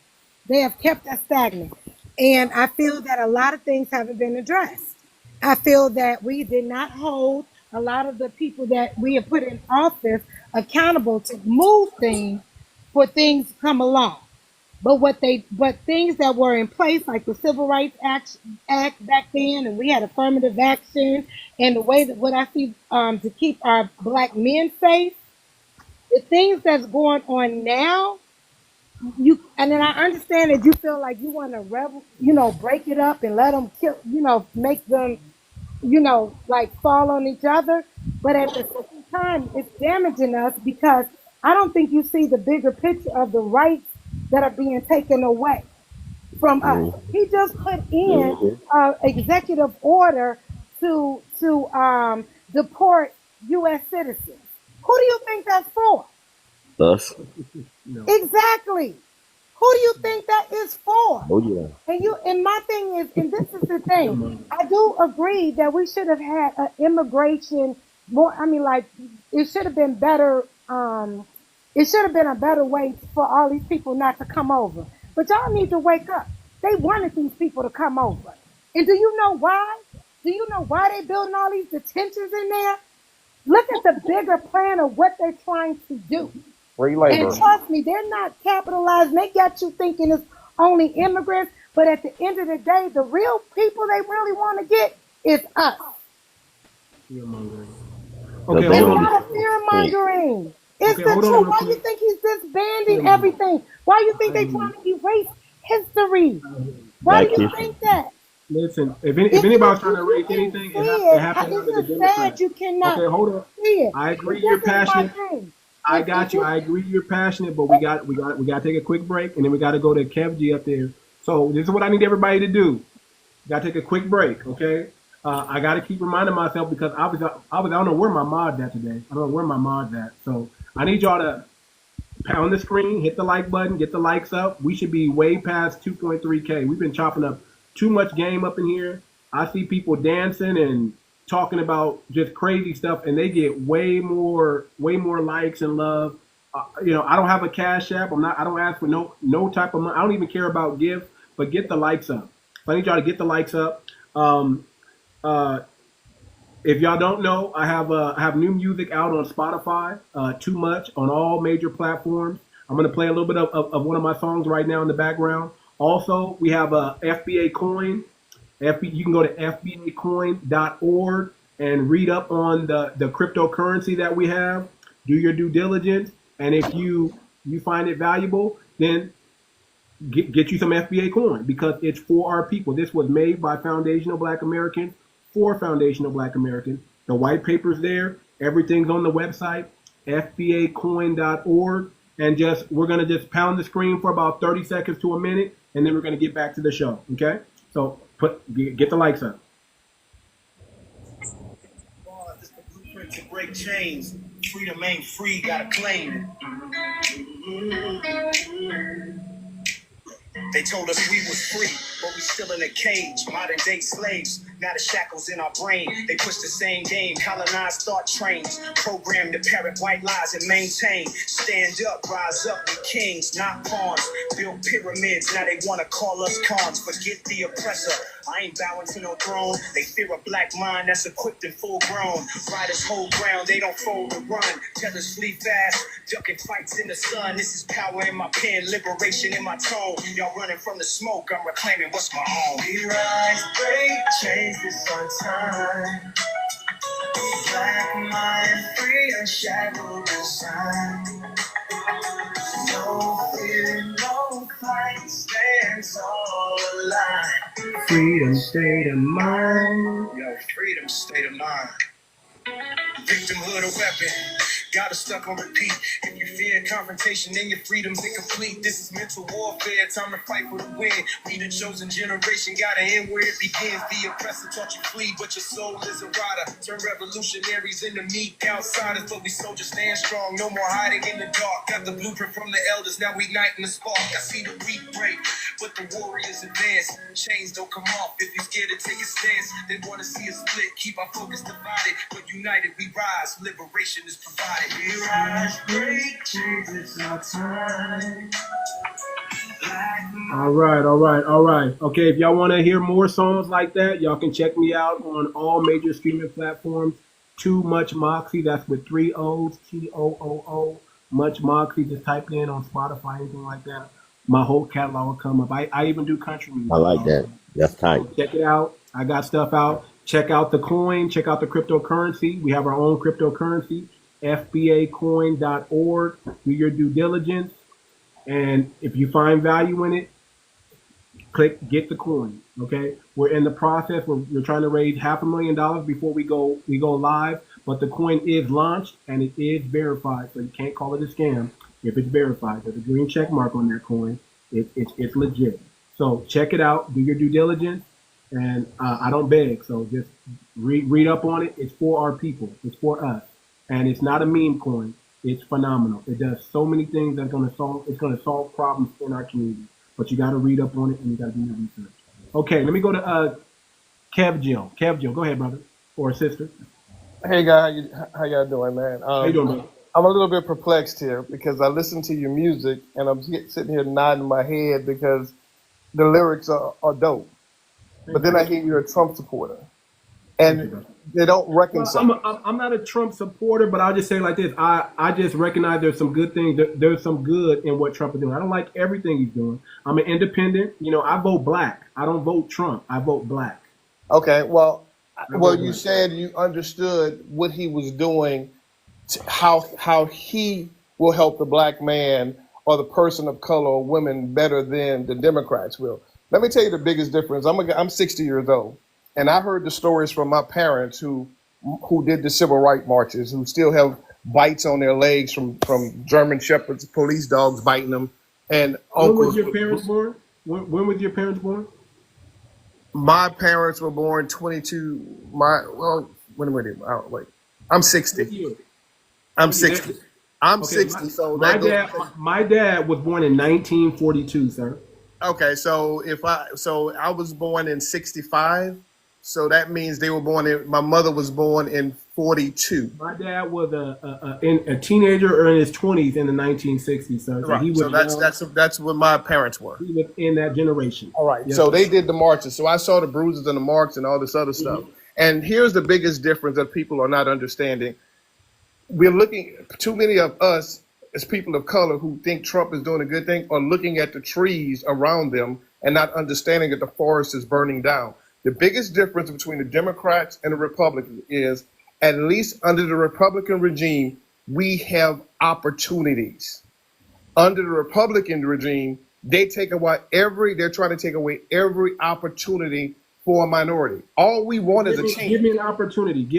They have kept us stagnant. And I feel that a lot of things haven't been addressed. I feel that we did not hold a lot of the people that we have put in office accountable to move things for things to come along. But things that were in place, like the Civil Rights Act back then, and we had affirmative action, and the way that what I see to keep our black men safe, the things that's going on now, and then I understand that you feel like you want to break it up and let them kill, make them, like fall on each other. But at the same time, it's damaging us because I don't think you see the bigger picture of the rights that are being taken away from us. He just put in an executive order to deport U.S. citizens. Who do you think that's for? Us. No. Exactly. Who do you think that is for? Oh yeah. And my thing is, and this is the thing, I do agree that we should have had an immigration more. I mean, like it should have been better. It should have been a better way for all these people not to come over. But y'all need to wake up. They wanted these people to come over. And do you know why? Do you know why they building all these detentions in there? Look at the bigger plan of what they're trying to do. Free labor. And trust me, they're not capitalizing. They got you thinking it's only immigrants. But at the end of the day, the real people they really want to get is us. Fear-mongering. Okay, It's hold on. not a fear-mongering. It's Okay, the hold on truth. real Why you quick. think he's disbanding everything? Why you think they trying to erase history? Why do you think that? Listen, if anybody's trying to erase anything, it happened under the It's Democrats. sad you cannot Okay, hold on. see it. I agree This you're is my passionate. thing. I got you. I agree you're passionate, but we got to take a quick break, and then we got to go to KevG up there. So this is what I need everybody to do. Got to take a quick break, okay? I got to keep reminding myself because I don't know where my mod's at today. I don't know where my mod's at. So I need y'all to pound the screen, hit the like button, get the likes up. We should be way past 2.3K. We've been chopping up too much game up in here. I see people dancing and talking about just crazy stuff, and they get way more likes and love. I don't have a cash app. I don't ask for no type of money. I don't even care about gifts, but get the likes up. So I need y'all to get the likes up. If y'all don't know, I have new music out on Spotify, Too Much, on all major platforms. I'm going to play a little bit of one of my songs right now in the background. Also, we have a FBA coin. You can go to fbacoin.org and read up on the cryptocurrency that we have. Do your due diligence. And if you find it valuable, then get you some FBA coin because it's for our people. This was made by foundational Black Americans for foundational Black Americans. The white paper's there. Everything's on the website, fbacoin.org. And we're going to just pound the screen for about 30 seconds to a minute, and then we're going to get back to the show, okay? So get the likes up. It's the blueprint to break chains. Freedom ain't free, gotta claim it. They told us we was free, but we still in a cage. Modern day slaves, now the shackles in our brain. They push the same game, colonized thought trains. Programmed to parrot white lies and maintain. Stand up, rise up, we kings, not pawns. Build pyramids, now they wanna call us cons. Forget the oppressor, I ain't bowing to no throne. They fear a black mind that's equipped and full grown. Riders hold ground, they don't fold or run. Tellers flee fast, ducking fights in the sun. This is power in my pen, liberation in my tone. Y'all running from the smoke, I'm reclaiming what's my own. We rise, break, change this on time. Black mind, free, unshackled inside. No fear, no fight, stands all alive. Freedom state of mind. Yo, freedom state of mind. Victimhood a weapon. Got us stuck on repeat. If you fear confrontation, then your freedom's incomplete. This is mental warfare. Time to fight for the win. We the chosen generation. Gotta end where it begins. The oppressor taught you flee, but your soul is a rider. Turn revolutionaries into meek outsiders, but we soldiers stand strong. No more hiding in the dark. Got the blueprint from the elders. Now we igniting the spark. I see the weak break, but the warriors advance. Chains don't come off if you scared to take a stance. They wanna see us split. Keep our focus divided, but united we rise. Liberation is provided. We rise, break, change, it's our time. All right. Okay, if y'all want to hear more songs like that, y'all can check me out on all major streaming platforms. Too Much Moxie, that's with 3 O's, T-O-O-O. Much Moxie, just type in on Spotify, anything like that. My whole catalog will come up. I even do country music. I like that. That's tight. So check it out. I got stuff out. Check out the coin. Check out the cryptocurrency. We have our own cryptocurrency, fbacoin.org. Do your due diligence. And if you find value in it, click get the coin. Okay, we're in the process. We're trying to raise $500,000 before we go live. But the coin is launched and it is verified, so you can't call it a scam if it's verified. There's a green check mark on that coin. It's legit. So check it out. Do your due diligence, and I don't beg. So just read up on it. It's for our people. It's for us, and it's not a meme coin. It's phenomenal. It does so many things that's going to solve. It's going to solve problems in our community. But you got to read up on it and you got to do your research. Okay, let me go to 𝗥𝗶𝗴𝗵𝘁𝘀𝘀. 𝗥𝗶𝗴𝗵𝘁𝘀𝘀, go ahead, brother or sister. Hey guys, how y'all doing, man? How you doing, brother? I'm a little bit perplexed here because I listen to your music and I'm sitting here nodding my head because the lyrics are dope. But then I hear you're a Trump supporter, and they don't reconcile. Well, I'm not a Trump supporter, but I'll just say it like this: I just recognize there's some good things. There's some good in what Trump is doing. I don't like everything he's doing. I'm an independent. You know, I vote black. I don't vote Trump. I vote black. Okay, well, you said you understood what he was doing, how he will help the black man or the person of color or women better than the Democrats will. Let me tell you the biggest difference. I'm 60 years old, and I heard the stories from my parents who did the civil rights marches, who still have bites on their legs from German shepherds, police dogs biting them. And when was your parents born? When was your parents born? My parents were born 22. Wait. I'm 60. I'm 60. I'm 60. So my dad was born in 1942, sir. Okay, so I was born in 65, so that means they were born my mother was born in 42. My dad was a teenager or in his 20s in the 1960s, sir. So right. He was that's what my parents were. He was in that generation. All right. Yes. So they did the marches. So I saw the bruises and the marks and all this other stuff. And here's the biggest difference that people are not understanding. Too many of us as people of color who think Trump is doing a good thing are looking at the trees around them and not understanding that the forest is burning down. The biggest difference between the Democrats and the Republicans is, at least under the Republican regime, we have opportunities. Under the Republican regime, they're trying to take away every opportunity for a minority. All we want is a change. Give me an opportunity. If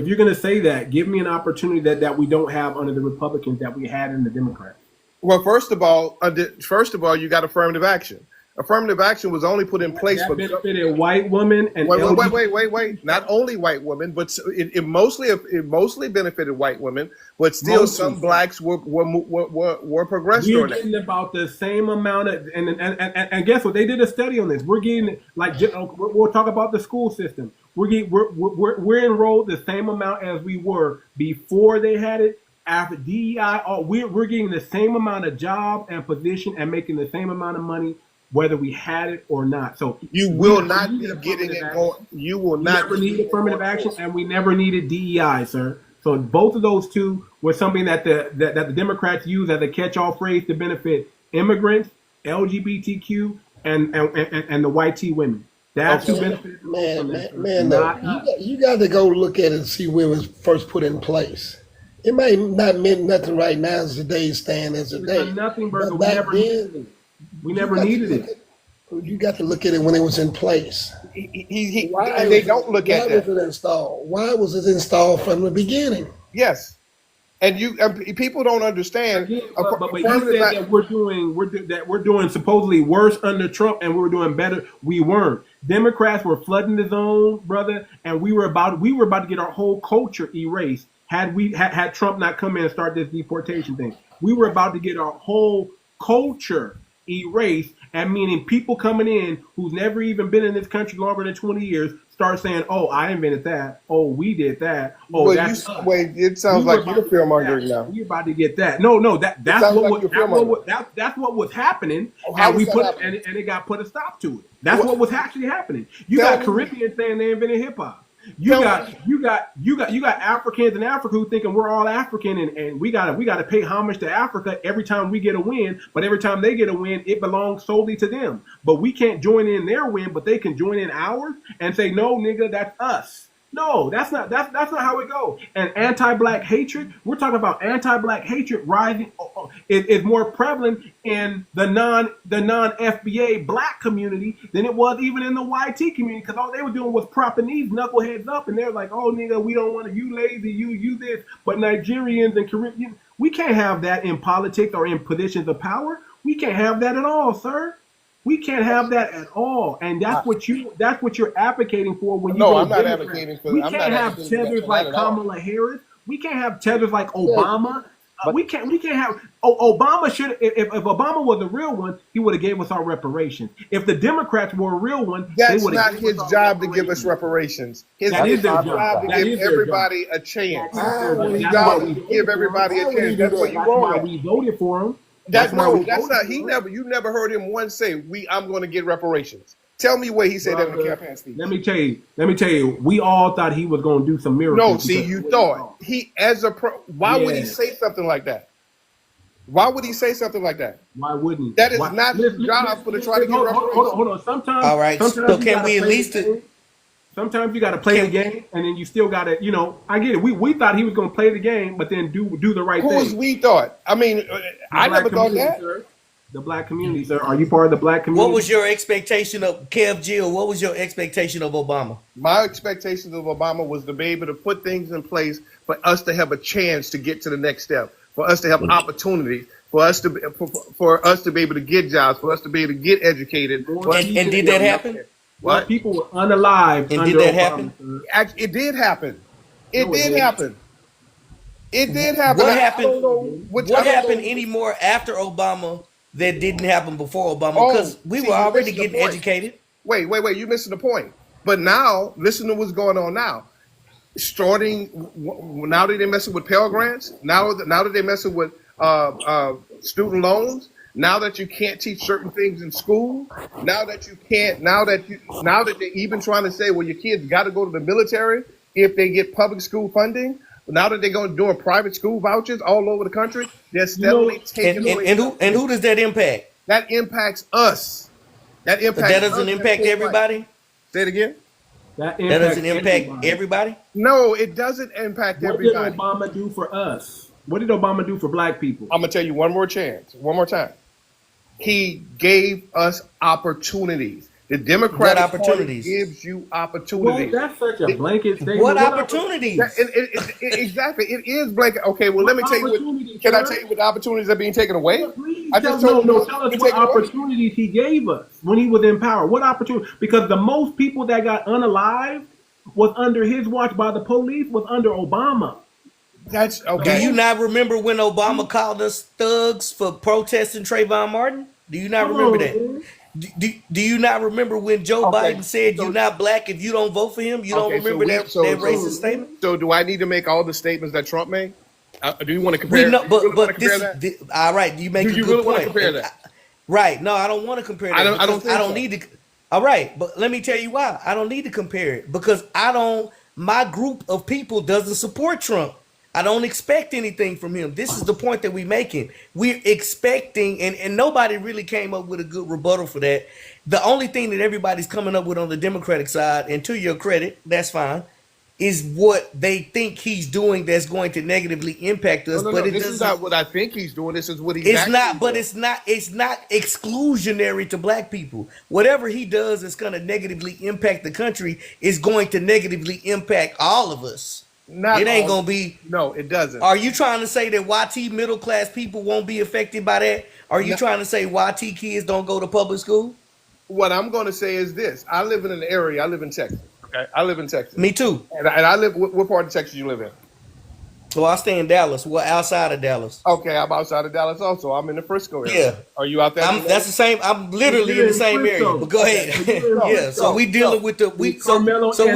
you're going to say that, give me an opportunity that we don't have under the Republicans that we had in the Democrats. Well, first of all, you got affirmative action. Affirmative action was only put in place for benefited white women and wait. Not only white women, but it mostly benefited white women, but still some blacks were progressed on that. We're getting about the same amount of and guess what? They did a study on this. We're getting we'll talk about the school system. We're enrolled the same amount as we were before they had it. After DEI, we're getting the same amount of job and position and making the same amount of money, whether we had it or not. So you will not be getting it going. You will not need affirmative action, and we never needed DEI, sir. So both of those two were something that the Democrats use as a catch-all phrase to benefit immigrants, LGBTQ, and the white T women. That's who benefited. Man, you got to go look at it and see where it was first put in place. It might not mean nothing right now as the day stand as a day. Nothing, Burger. We never needed it. You got to look at it when it was in place. They don't look at that. Why was it installed? Why was it installed from the beginning? Yes, and people don't understand. But you said that we're doing supposedly worse under Trump, and we were doing better. We weren't. Democrats were flooding the zone, brother, and we were about to get our whole culture erased. Had Trump not come in and start this deportation thing, we were about to get our whole culture erased, and meaning people coming in who's never even been in this country longer than 20 years start saying, "Oh, I invented that. Oh, we did that. Oh, well, that's us." Wait, it sounds like you're fearmongering now. We're about to get that. No, that's what was happening, and it got put a stop to it. That's what was actually happening. You got Caribbeans saying they invented hip hop. You got Africans in Africa who thinking we're all African and we gotta pay homage to Africa every time we get a win, but every time they get a win, it belongs solely to them. But we can't join in their win, but they can join in ours and say, no, nigga, that's us. No, that's not how it goes. And anti-black hatred, we're talking about anti-black hatred rising is more prevalent in the non-FBA black community than it was even in the YT community, because all they were doing was propping these knuckleheads up, and they're like, oh nigga, we don't want to, you lazy, you this. But Nigerians and Caribbean, we can't have that in politics or in positions of power. We can't have that at all, sir. We can't have that at all, and that's what you're advocating for when you go. No, I'm not advocating for. We can't have tethers like Kamala Harris. We can't have tethers like Obama. We can't have. Obama should. If Obama was the real one, he would have gave us our reparations. If the Democrats were a real one, that's not his job to give us reparations. His job to give everybody a chance. His job to give everybody a chance. That's what you want. We voted for him. That's not. You never heard him once say, I'm going to get reparations. Tell me where he said that in the campaign speech. Let me tell you. We all thought he was going to do some miracles. No, see, you thought why would he say something like that? Why would he say something like that? Why wouldn't he? That is not his job to try to get reparations. Hold on. Sometimes. All right. So can we at least? Sometimes you got to play the game, and then you still got to, I get it. We thought he was going to play the game, but then do the right thing. Who's we thought? I mean, I never thought that. Sir. The black community, sir. Are you part of the black community? What was your expectation of 𝗣𝗲? What was your expectation of Obama? My expectations of Obama was to be able to put things in place for us to have a chance to get to the next step, for us to have opportunities, for us to be able to get jobs, for us to be able to get educated. And did that happen? What? People were unalived. And did that happen? It did happen. It did happen. It did happen. What happened? What happened anymore after Obama that didn't happen before Obama? Because we were already getting educated. Wait. You're missing the point. But now, listen to what's going on now. Now that they're messing with Pell Grants, now that they're messing with student loans, now that you can't teach certain things in school, now that they're even trying to say, well, your kids got to go to the military if they get public school funding. Now that they're going to do private school vouchers all over the country, they're steadily taking away. And who does that impact? That impacts us. That doesn't impact everybody? Say it again. That doesn't impact everybody? No, it doesn't impact everybody. What did Obama do for us? What did Obama do for black people? I'm going to tell you one more time. He gave us opportunities. The Democratic Party gives you opportunities. Well, that's such a blanket statement. What opportunities? Exactly. It is blanket. Okay, well, let me tell you. Can I tell you what the opportunities are being taken away? I just told you. Tell us what opportunities he gave us when he was in power. What opportunity? Because the most people that got unalived was under his watch by the police was under Obama. That's okay. Do you not remember when Obama called us thugs for protesting Trayvon Martin? Do you not remember that? Do you not remember when Joe Biden said you're not black if you don't vote for him? You don't remember that racist statement? So do I need to make all the statements that Trump made? Do you want to compare? But this all right. You make a good point. Really want to compare that? Right. No, I don't want to compare that. I don't need to. All right, but let me tell you why. I don't need to compare it because my group of people doesn't support Trump. I don't expect anything from him. This is the point that we're making. We're expecting, and nobody really came up with a good rebuttal for that. The only thing that everybody's coming up with on the Democratic side, and to your credit, that's fine, is what they think he's doing that's going to negatively impact us. No, this is not what I think he's doing. This is what he's It's not exclusionary to black people. Whatever he does that's going to negatively impact the country is going to negatively impact all of us. It ain't gonna be. No, it doesn't. Are you trying to say that YT middle class people won't be affected by that? Are you trying to say YT kids don't go to public school? What I'm going to say is this: I live in an area. I live in Texas. Okay, I live in Texas. Me too. And I live. What part of Texas you live in? So I stay in Dallas. Well, outside of Dallas. Okay, I'm outside of Dallas also. I'm in the Frisco area. Yeah. Are you out there? That's the same. I'm literally in the same area. But go ahead. Yeah. So we dealing with the we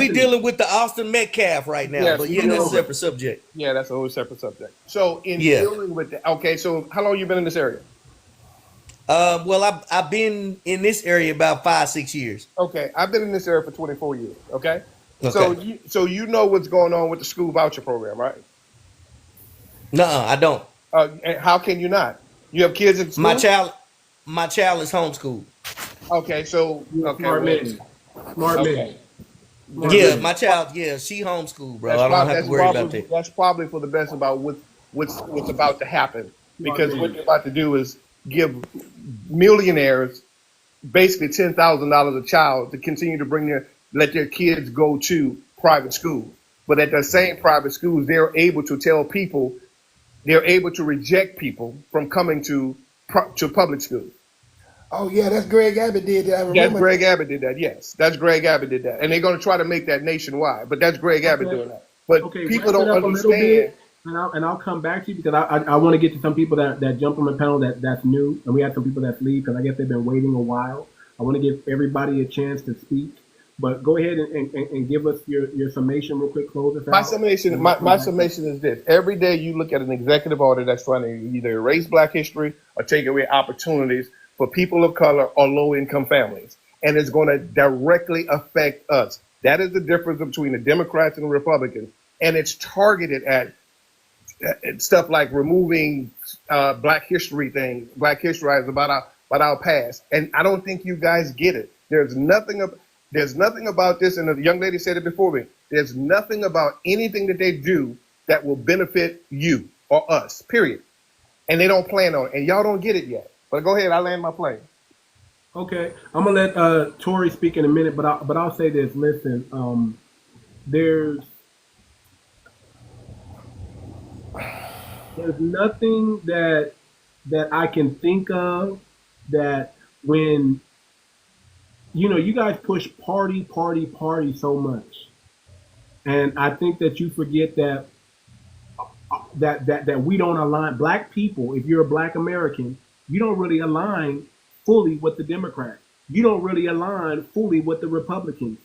dealing with the Austin Metcalf right now. Yeah, but that's a separate subject. Yeah, that's a whole separate subject. So dealing with so how long you been in this area? Well, I've been in this area about 5-6 years. Okay, I've been in this area for 24 years. Okay, Okay. So you know what's going on with the school voucher program, right? No, I don't. And how can you not? You have kids in My school? child, my child is homeschooled. Okay, so You're a okay, smart well, man. Smart okay. man. Smart Yeah, man. my child. Yeah, she homeschooled, bro. That's I don't probably have to worry about that. that's probably for the best about what's about to happen, Smart because what man. they're about to do is give millionaires basically $10,000 a child to continue to let their kids go to private schools. But at the same private schools, they're able to reject people from coming to public schools. Oh yeah, that's Greg Abbott did that. I That's remember. Greg Abbott did that. Yes, that's Greg Abbott did that, and they're going to try to make that nationwide. But that's Greg Abbott doing that. But Okay, people wrap it don't up a little understand. bit, and I'll come back to you because I want to get to some people that jump on the panel that's new, and we have some people that leave because I guess they've been waiting a while. I want to give everybody a chance to speak, but go ahead and give us your summation real quick. Close us out. My summation is this: every day you look at an executive order that's trying to either erase Black history or take away opportunities for people of color or low-income families, and it's going to directly affect us. That is the difference between the Democrats and the Republicans, and it's targeted at stuff like removing Black history things, Black history is about our past, and I don't think you guys get it. There's nothing about this, and the young lady said it before me. There's nothing about anything that they do that will benefit you or us. Period. And they don't plan on it, and y'all don't get it yet. But go ahead, I land my plane. Okay, I'm gonna let Tori speak in a minute, but I'll say this. Listen, there's nothing that I can think of that when you guys push party so much, and I think that you forget that we don't align. Black people, if you're a Black American, you don't really align fully with the Democrats. You don't really align fully with the Republicans.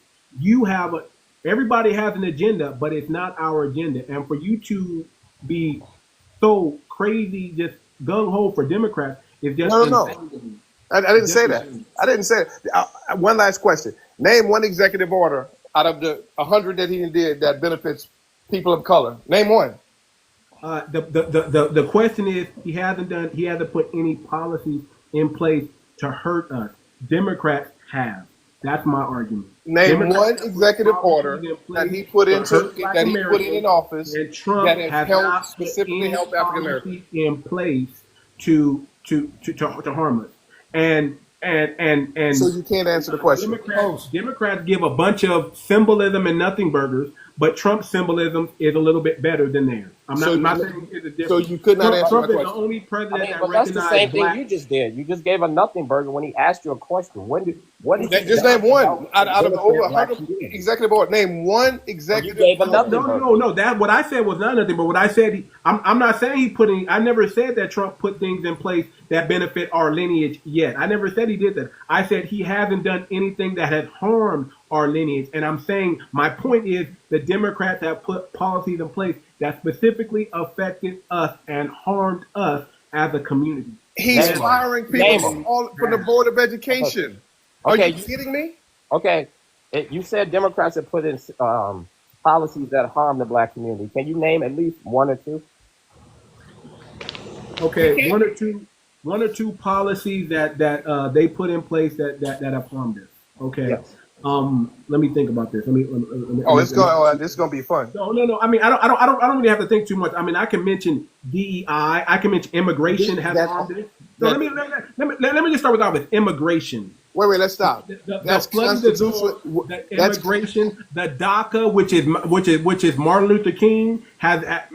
Everybody has an agenda, but it's not our agenda. And for you to be so crazy, just gung ho for Democrats is just no. I didn't say that. I didn't say it. One last question: name one executive order out of the 100 that he did that benefits people of color. Name one. The question is he hasn't put any policies in place to hurt us. Democrats have. That's my argument. Name Democrats one executive order that he put in office and Trump that has helped not specifically help African Americans in place to harm us. And so you can't answer the question. Democrats give a bunch of symbolism and nothing burgers, but Trump's symbolism is a little bit better than theirs. I'm not saying it's a difference. So you could not answer Trump my is question. the only president that but that's the same recognized thing Black. you just did. You just gave a nothing burger when he asked you a question. What did you Just name one out of over 100 executive order. Name one executive. You gave a nothing burger. No. That what I said was not nothing. But what I said, I'm not saying he put in. I never said that Trump put things in place that benefit our lineage yet. I never said he did that. I said he hasn't done anything that has harmed our lineage. And I'm saying my point is the Democrats have put policies in place that specifically affected us and harmed us as a community. He's firing people from the Board of Education. Okay. Are you kidding me? Okay. You said Democrats have put in policies that harm the Black community. Can you name at least one or two? Okay, one or two policies that they put in place that have harmed us. Okay. Yes. Let me think about this. This is gonna be fun. No. I mean, I don't really have to think too much. I mean, I can mention DEI. I can mention immigration has harmed us. So let me just start with immigration. Wait, let's stop. That's constitutional. The immigration, the DACA, which is Martin Luther King, that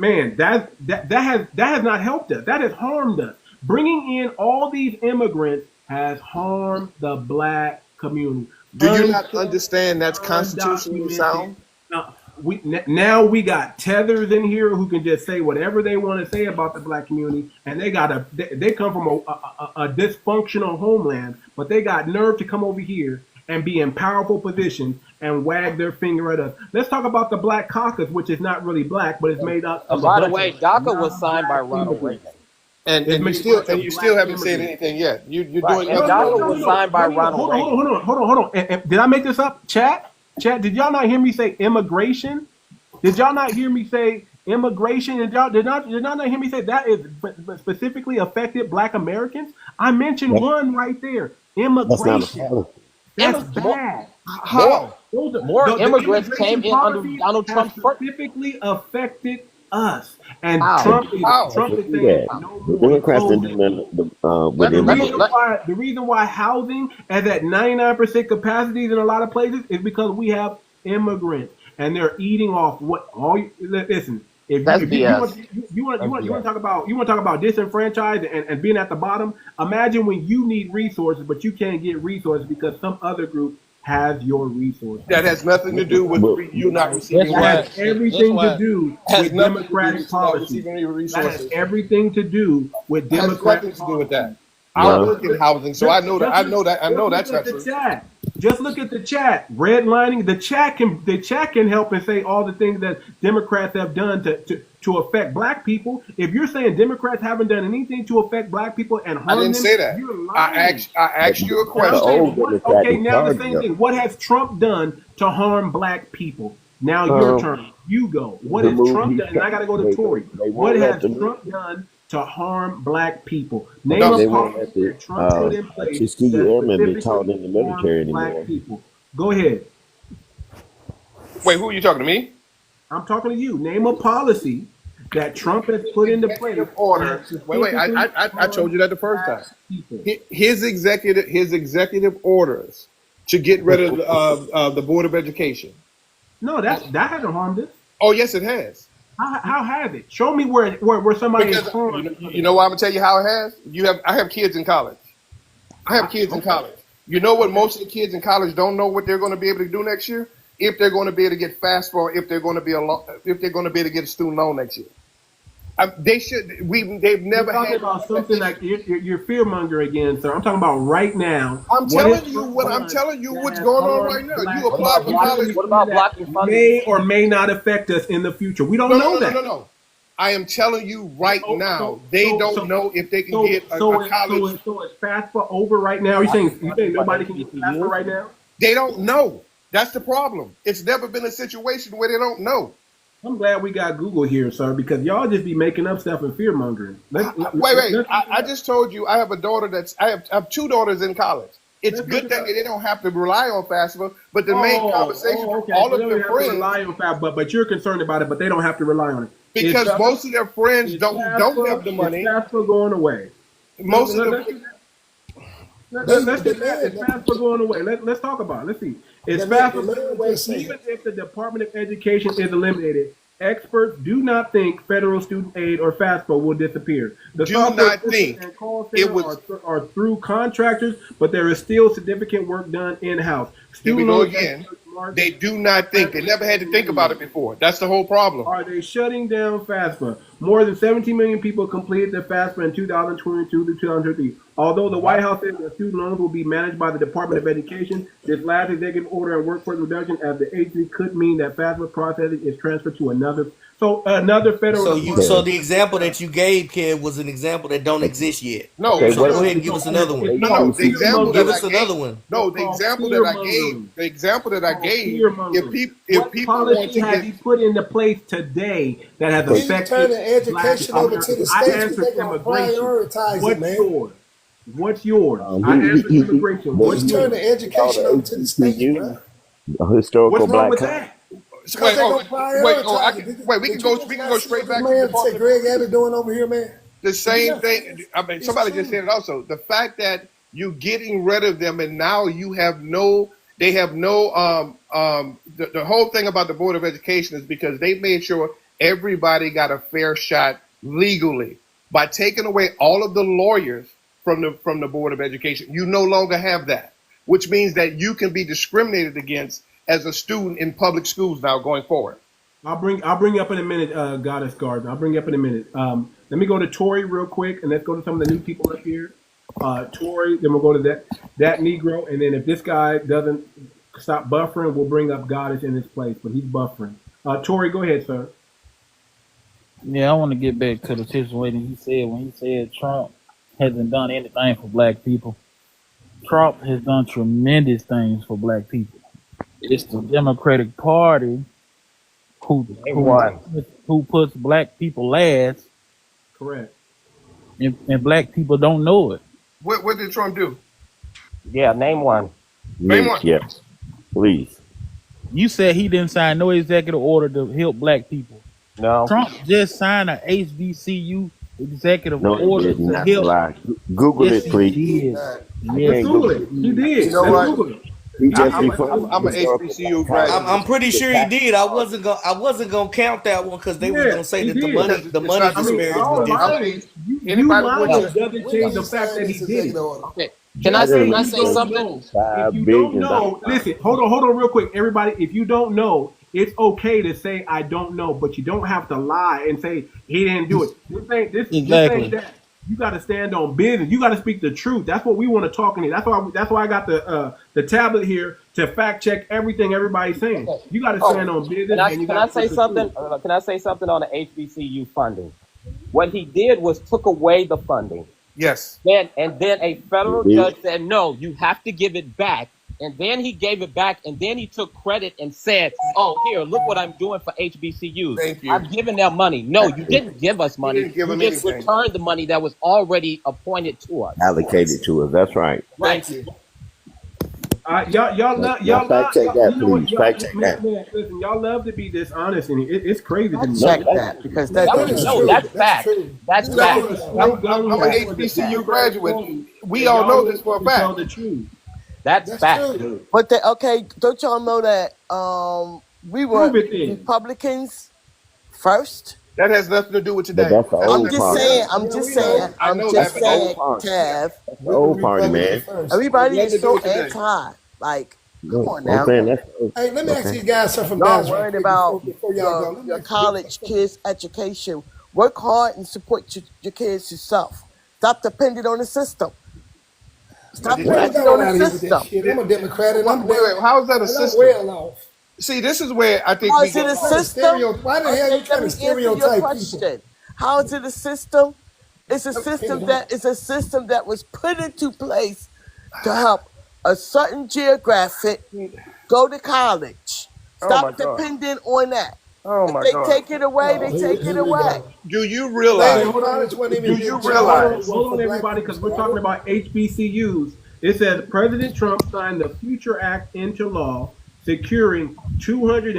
has not helped us. That has harmed us. Bringing in all these immigrants has harmed the Black community. Do you not understand that's constitutionally sound? Now we got tethers in here who can just say whatever they want to say about the Black community, and they come from a dysfunctional homeland, but they got nerve to come over here and be in powerful positions and wag their finger at us. Let's talk about the Black Caucus, which is not really black, but it's made up. By the way, DACA was signed by Ronald Reagan. And you still haven't said anything yet. You're doing. DACA was signed by Ronald Reagan. Hold on. Did I make this up, chat? Chat, did y'all not hear me say immigration? Did y'all not hear me say immigration? Did y'all not hear me say that is specifically affected Black Americans? I mentioned one right there. That's not a Immigration. policy. That's bad. How? More The immigrants came immigration in under policies Donald have Trump's first. specifically affected us. And How? Trump is How? saying no The more. Democrats didn't Closing. do nothing with immigration. The reason why housing is at 99% capacities in a lot of places is because we have immigrants and they're eating off what all you listen. If you want to talk about disenfranchised and being at the bottom, imagine when you need resources but you can't get resources because some other group has your resources. That has nothing to do with you not receiving That has everything to do with democratic policy. resources. That has everything to do with democratic nothing to do with that. policy. I work in housing, so I know that's not true. Just look at the chat. Redlining the chat can help and say all the things that Democrats have done to affect Black people. If you're saying Democrats haven't done anything to affect Black people and harm them, I didn't say that. You're lying. I asked you a question. Okay, now the same thing. What has Trump done to harm Black people? Now your turn. You go. What has Trump done? And I got to go to Tory. What has Trump done to harm Black people? Name a policy that Trump put in place that 𝗔𝗶𝗴𝗵𝘁𝘀𝗀𝗶 be taught in the military anymore. Black people. Go ahead. Wait, who are you talking to me? I'm talking to you. Name a policy that Trump has put into place. Order. Wait. I told you that the first time. His executive orders to get rid of the Board of Education. No, that hasn't harmed us. Oh yes, it has. How has it? Show me where somebody is harmed. You know why I'm gonna tell you how it has? I have kids in college. You know what most of the kids in college don't know what they're going to be able to do next year? If they're going to be able to get FAFSA, or if they're going to be able to get a student loan next year. They've never talking had about something like you're fear-monger again, sir. I'm talking about right now. I'm telling you what's going on right now. You apply for college. What about blocking funding? May or may not affect us in the future. We don't know that. No. I am telling you right now, they don't know if they can get a college. So is FAFSA over right now? You saying nobody can get FAFSA right now? They don't know. That's the problem. It's never been a situation where they don't know. I'm glad we got Google here, sir, because y'all just be making up stuff and fear mongering. Wait. I just told you I have a daughter I have two daughters in college. It's good that they don't have to rely on FAFSA, but the main conversation all of their friends rely on FAFSA, but you're concerned about it, but they don't have to rely on it. Because most of their friends don't have the money. Is FAFSA going away? Most of them. Let's get that. Is FAFSA going away? Let's talk about it. Let's see. Is FAFSA going away? Even if the Department of Education is eliminated, experts do not think federal student aid or FAFSA will disappear. The do not think it are through contractors, but there is still significant work done in-house. Here we go again. They do not think. They never had to think about it before. That's the whole problem. Are they shutting down FAFSA? More than 17 million people completed the FAFSA in 2022 to 2023. Although the White House says that student loans will be managed by the Department of Education, this last executive order and workforce reduction as the agency could mean that FAFSA processing is transferred to another federal. So the example that you gave, Kev, was an example that don't exist yet. No. Okay, so go ahead and give us another one. No, the example give us another one. No, the example that I gave. If people want to have you put into place today that has affected turning education over to the states, they're going to prioritize it, man. What's yours? I answered immigration. What's turning education over to the states, bro? Historical What's wrong black with that? Wait, we can go straight back to man, say Greg Abbott doing over here, man. The same thing. I mean, somebody just said it also. The fact that you getting rid of them and now you have no, they have no, the whole thing about the Board of Education is because they made sure everybody got a fair shot legally. By taking away all of the lawyers from the Board of Education, you no longer have that, which means that you can be discriminated against as a student in public schools now going forward. I'll bring you up in a minute, Goddess Garden. I'll bring you up in a minute. Let me go to Tory real quick, and let's go to some of the new people up here. Tory, then we'll go to that Negro, and then if this guy doesn't stop buffering, we'll bring up Goddess in his place, but he's buffering. Tory, go ahead, sir. Yeah, I want to get back to the situation when he said Trump hasn't done anything for black people. Trump has done tremendous things for black people. It's the Democratic Party who Name one. who puts black people last, Correct. and black people don't know it. What did Trump do? Yeah, name one. Name one. Yeah, please. You said he didn't sign no executive order to help black people. No. Trump just signed a HBCU executive No, he order did to not help. lie. Google Yes, it, please. he did. Let's Yes, Google it. He did. You know Let's what? Google it. He just I'm referred a to HBCU graduate. I'm pretty sure he did. I wasn't gonna count that one because they were Yeah, gonna say he that the did. money It's the money not true. disparity All was different. lying, you Anybody lying want to- doesn't change the fact that he did it. Okay. Can I I didn't say know. something? If you don't know, listen, hold on real quick. Everybody, if you don't know, it's okay to say I don't know, but you don't have to lie and say he didn't do it. This Exactly. ain't that. You got to stand on business. You got to speak the truth. That's what we want to talk in here. That's why I got the tablet here to fact check everything everybody's saying. You got to stand on business. And you Can I gotta say speak the something? truth. Can I say something on the HBCU funding? What he did was took away the funding. Yes. Then a federal He did. judge said, no, you have to give it back. And then he gave it back, and then he took credit and said, oh, here, look what I'm doing for HBCUs. Thank you. I'm giving them money. No, you didn't give us money. didn't give You them just anything. returned the money that was already appointed to us. allocated to us. That's right. Thank you. Y'all love, Now, fact check that, you know what, please. y'all, Fact check man, that. listen, y'all love to be dishonest, and it's crazy to me. Check that because that's That's fact. That's fact. I'm an HBCU graduate. We all know this for a Tell fact. the truth. That's fact, dude. But don't y'all know that we were Prove it then. Republicans first? That has nothing to do with today. But that's the old I'm just party. saying, I know Tav. That's the old party, man. Everybody Nothing is to do so with today. anti. Like, No, come on I'm now. saying that's Hey, let me ask okay. you guys something. Y'all Guys, worried about before y'all go. Let me your ask you college kids' education. Work hard and support your kids yourself. Stop depending on the system. Stop Wait, depending y'all on out the here with that system. shit. I'm a Democrat and I'm Wait, how is that a and I'm system? well off. See, this is where I think How we is it get a system? Why the hell you trying to Let me answer your stereotype people? question. How is it a system? It's a system that was put into place to help a certain geographic go to college. Oh my Stop God. depending on that. Oh If my they God. take it away, they Here take it we away. go. Do you Lady, realize? hold on. Do you realize? Hold on, everybody, because we're talking about HBCUs. It says President Trump signed the Future Act into law, securing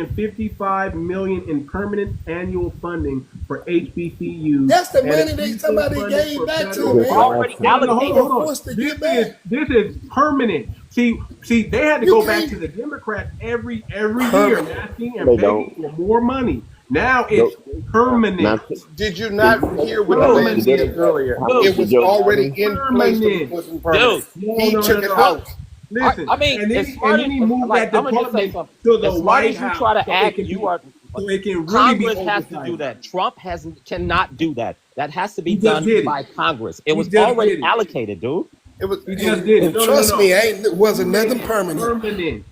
$255 million in permanent annual funding for HBCUs. That's the and money increasing somebody funding gave for back to federal- them, man. Already Hold on, allocated. hold on. Forced to get back. This is permanent. See, they had to You go can't- back to the Democrats every year and asking and They begging for more money. Now it's permanent. Now, Did you not hear what the No, man man. said earlier? Dude. It was already in place. Permanent. He took it out. Listen, I mean, and then, as smart and then he as- moved like, that I'm gonna just say department something. to the As smart White as you House. try to so act, it can you be- are. So it can really Congress be has to oversight. do that. Trump cannot do that. That has to be He just done did it. by Congress. It He was just already did it. allocated, dude. It was. He just did it. No, Trust no. me, it wasn't nothing permanent. Permanent.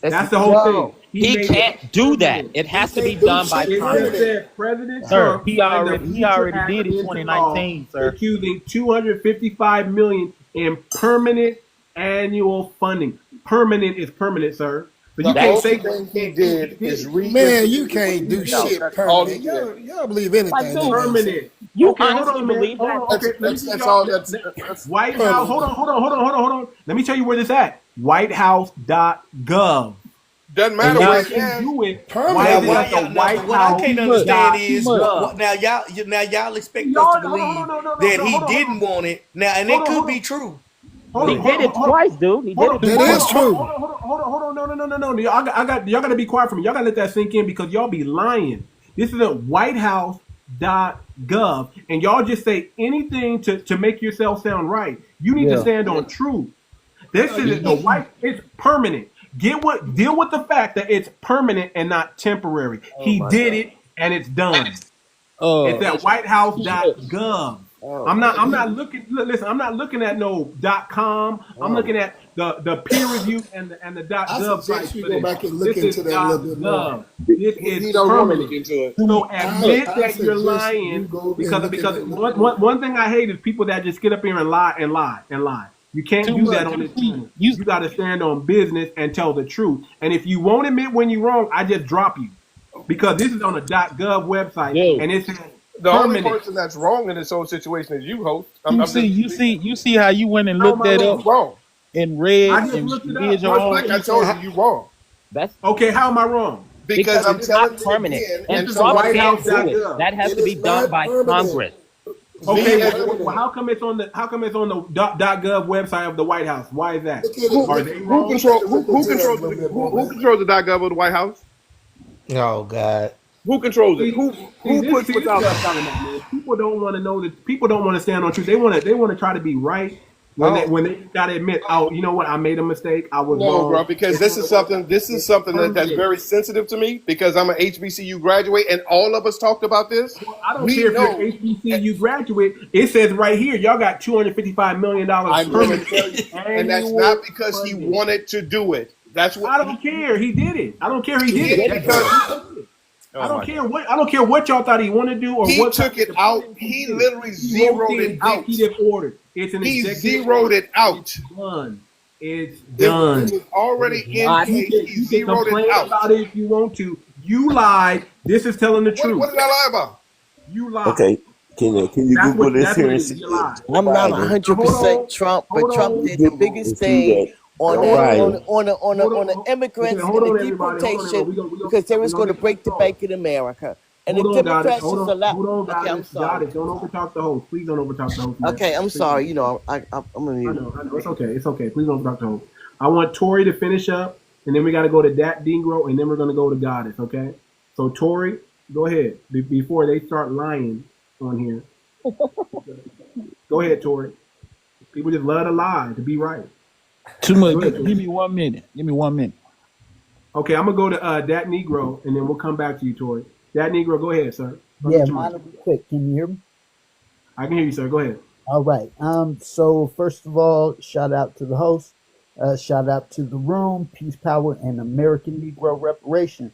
That's- That's the whole No. thing. He made can't it do that. permanent. It has to He be can't do done by shit It Congress. just said President Sir, Trump he signed already- the he Future already Act did it into 2019, law, sir. accusing $255 million in permanent annual funding. Permanent is permanent, sir. So you The can't only say thing he did is Man, you can't do No, shit that's all he permanent. did. Y'all believe anything. Like, that dude, man permanent. say. You Okay, hold honestly on, man. believe Hold that? on. Okay, let me That's give all. y'all. That's White House. Hold on. Let me tell you where this at. WhiteHouse.gov. doesn't And matter y'all what it can is. do it. Permanent. Why is it Now, at the White what I House? can't understand Too is much. now y'all expect Y'all- us to hold on, believe no, that he hold on. didn't want it. Now, and Hold it on, could hold be on. true. He did it twice, dude. He did it That twice. is true. Hold on. No. Y'all gotta be quiet for me. Y'all gotta let that sink in because y'all be lying. This is at WhiteHouse.gov, and y'all just say anything to make yourself sound right. You need to stand on truth. This is the white. It's permanent. Deal with the fact that it's permanent and not temporary. He did it, and it's done. It's at WhiteHouse.gov. I'm not looking. Listen, I'm not looking at no .com. I'm looking at the peer review and the I .gov suggest sites you for go this. back and look This is into that a little bit more. .gov. This is He don't want to look permanent. into it. So admit I that you're suggest lying you go and because look at it. one thing I hate is people that just get up here and lie. You can't Too do much. that on this channel. You You got to stand on business and tell the truth. And if you won't admit when you're wrong, I just drop you. Because this is on a .gov website, yo. and it says The only permanent. person that's wrong in this whole situation is you, host. You see how you went and How looked am I that wrong? up wrong. and read I just and looked it did up. your Just own like I research. told you, you wrong. That's Okay, how am I wrong? Because I'm it's telling not you permanent. again, And This is Trump White can't do it. House.gov. That has It to be is done not by permanent. Congress. Okay, as- well, how come it's on the .gov website of the White House? Why is that? Look at it. who, Are Look, they who wrong? control look who at the controls tab a little bit more, who man. controls the .gov of the White House? Oh God. Who controls it? See, Who puts this what's is out what I'm there? talking about, man. People don't want to know that. People don't want to stand on truth. They want to try to be right when Oh. they gotta admit, oh, you know what, I made a mistake. I was No, wrong. bro, because It's this is something that's permanent. very sensitive to me because I'm an HBCU graduate and all of us talked about this. Well, I don't We care if you're know. an HBCU graduate. It says right here, y'all got $255 million I'm going to permanent tell you, and that's annual not because he funding. wanted to do it. That's what I don't care. He did it. I don't care. He did he it. did That's because I don't care what y'all thought he wanted to do or he what took it out. He literally zeroed it out. executive order. It's an He executive zeroed order. it out. It's done. It's It done. was already in You place. can, He you can zeroed complain it out. about it if you want to. You lied. This is telling the truth. What did I lie about? You lied. Okay, can you Google this That's here what and it is. see You lied. I'm not Biden? 100% Trump, but Hold Trump on. did the Google biggest and see thing that on Hold on. the immigrants Hold and on, the everybody. Hold on, deportation everybody. because they was We gonna going to get to break the the bank in America. And the Hold on, Goddess. Democrats just allowed. Hold on, Okay, I'm Goddess. sorry. Goddess, don't overtalk the host. Please don't overtalk the host, man. Okay, I'm Please. sorry. You know, I'm gonna I mute. know. It's okay. It's okay. Please don't overtalk the host. I want Tori to finish up, and then we got to go to Dat Dingro, and then we're going to go to Goddess, okay? So, Tori, go ahead. Before they start lying on here. Go ahead, Tori. People just love to lie, to be right. Too much. Go ahead, Give Tori. me 1 minute. Give me 1 minute. Okay, I'm going to go to Dat Negro, and then we'll come back to you, Tori. Dat Negro, go ahead, sir. Yeah, mine will be quick. Can you hear me? I can hear you, sir. Go ahead. All right. So first of all, shout out to the host. Shout out to the room, Peace, Power, and American Negro Reparations.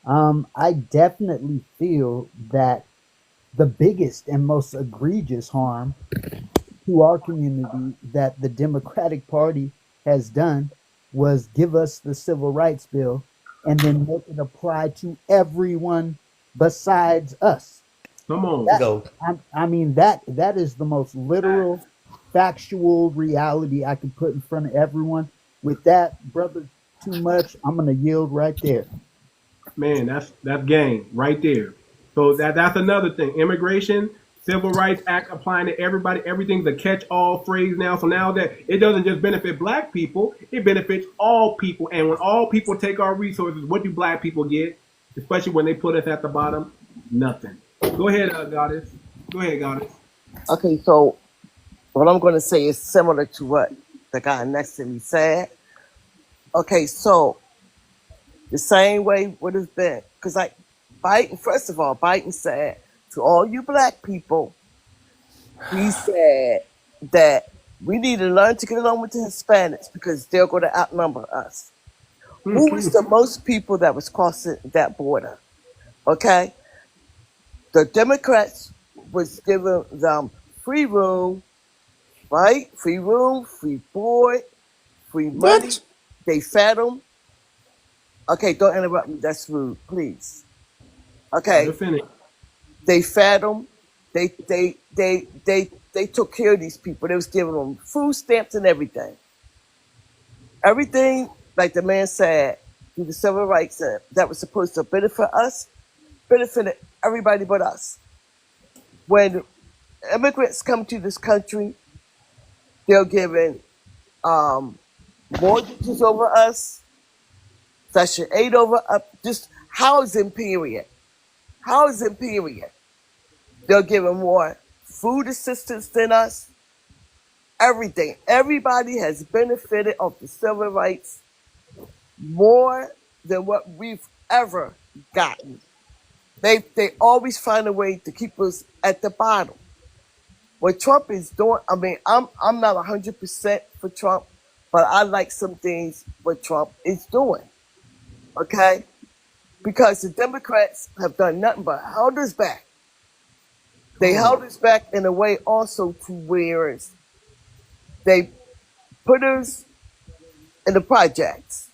I definitely feel that the biggest and most egregious harm to our community that the Democratic Party has done was give us the Civil Rights Bill and then make it apply to everyone besides us. Come on. Go. I mean, that is the most literal, factual reality I can put in front of everyone. With that, brother, too much. I'm gonna yield right there. Man, that's game right there. So that's another thing. Immigration, Civil Rights Act applying to everybody. Everything's a catch-all phrase now. So now that it doesn't just benefit black people, it benefits all people. And when all people take our resources, what do black people get? Especially when they put us at the bottom? Nothing. Go ahead, Goddess. Go ahead, Goddess. Okay, so what I'm going to say is similar to what the guy next to me said. Okay, so the same way would have been, because like Biden, first of all, Biden said to all you black people, he said that we need to learn to get along with the Hispanics because they're going to outnumber us. Who was the most people that was crossing that border? Okay? The Democrats was giving them free room, right? Free room, free board, free money. What? They fed them. Okay, don't interrupt me. That's rude, please. Okay, they fed them. They took care of these people. They was giving them food stamps and everything. Everything, like the man said, through the Civil Rights Act, that was supposed to benefit us, benefited everybody but us. When immigrants come to this country, they're given mortgages over us, Section 8 over up, just housing period. Housing period. They're giving more food assistance than us. Everything. Everybody has benefited of the civil rights more than what we've ever gotten. They always find a way to keep us at the bottom. What Trump is doing, I mean, I'm not 100% for Trump, but I like some things what Trump is doing. Okay? Because the Democrats have done nothing but held us back. They held us back in a way also to where they put us in the projects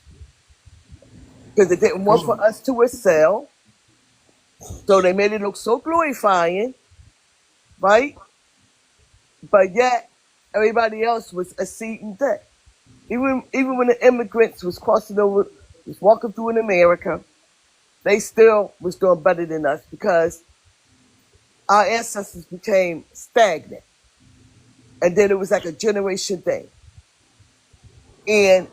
because they didn't want for us to excel. So they made it look so glorifying, right? But yet everybody else was exceeding that. Even when the immigrants was crossing over, was walking through in America, they still was doing better than us because our ancestors became stagnant. And then it was like a generation thing. And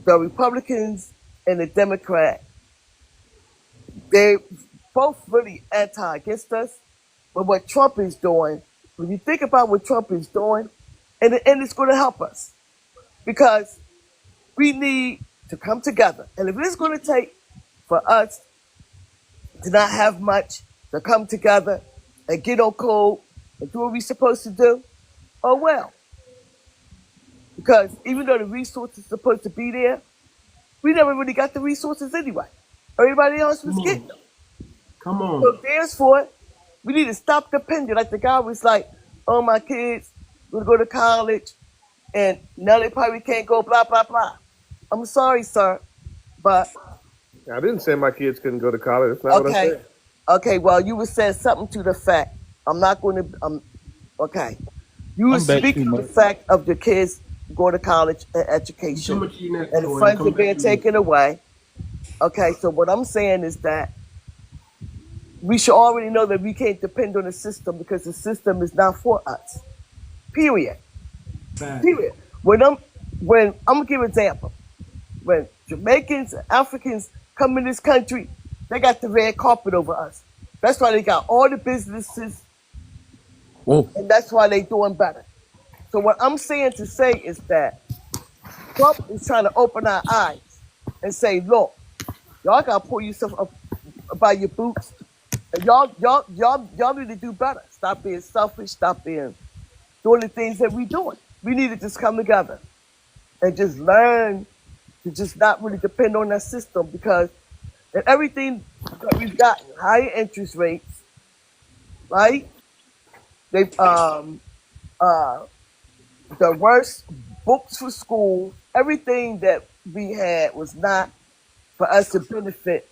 the Republicans and the Democrat, they both really against us. But what Trump is doing, when you think about what Trump is doing, in the end, it's going to help us. Because we need to come together. And if it's going to take for us to not have much, to come together and get on code and do what we're supposed to do, oh well. Because even though the resources are supposed to be there, we never really got the resources anyway. Everybody else was getting them. Come on. So therefore, we need to stop depending. Like the guy was like, oh, my kids will go to college, and now they probably can't go, blah, blah, blah. I'm sorry, sir, but... I didn't say my kids couldn't go to college. That's not what I said. Okay, well, you were saying something to the fact. I'm not going to... okay. You were speaking to the fact of the kids going to college and education, and the funds are being taken away. Okay, so what I'm saying is that we should already know that we can't depend on the system because the system is not for us. Period. Period. When I'm gonna give an example. When Jamaicans and Africans come in this country, they got the red carpet over us. That's why they got all the businesses, and that's why they doing better. So what I'm saying to say is that Trump is trying to open our eyes and say, look, y'all gotta pull yourself up by your boots. And y'all need to do better. Stop being selfish. Stop being doing the things that we're doing. We need to just come together and just learn to just not really depend on that system because and everything that we've gotten, higher interest rates, right? They've the worst books for school, everything that we had was not for us to benefit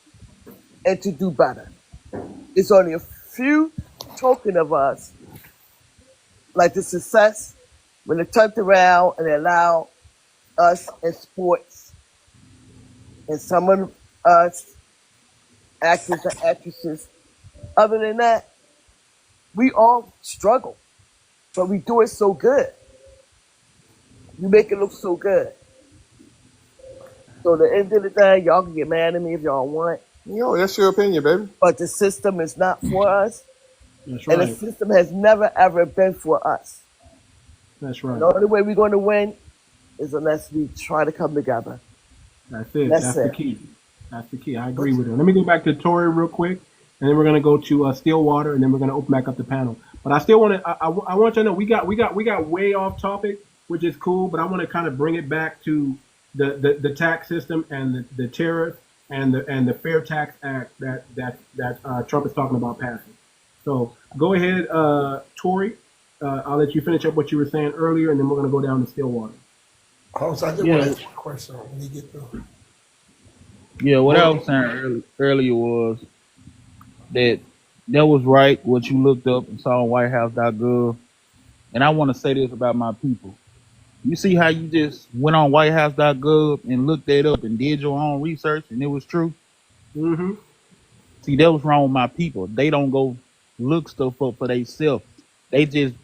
and to do better. It's only a few token of us, like the success, when they turned around and they allowed us in sports and some of us actors and actresses. Other than that, we all struggle, but we do it so good. You make it look so good. So at the end of the day, y'all can get mad at me if y'all want. Yo, that's your opinion, baby. But the system is not for us. That's right. And the system has never, ever been for us. That's right. The only way we're going to win is unless we try to come together. That's it. That's the key. That's the key. I agree with it. Let me go back to Tori real quick, and then we're gonna go to Stillwater, and then we're gonna open back up the panel. But I still want to. I want you to know we got way off topic, which is cool. But I want to kind of bring it back to the tax system and the tariff and the Fair Tax Act that Trump is talking about passing. So go ahead, Tori. I'll let you finish up what you were saying earlier, and then we're gonna go down to Stillwater. I just want to ask a question when you get through. Yeah, what I was saying earlier was that was right what you looked up and saw on whitehouse.gov. And I want to say this about my people. You see how you just went on whitehouse.gov and looked that up and did your own research and it was true? Mm-hmm. See, that was wrong with my people. They don't go look stuff up for themselves. They just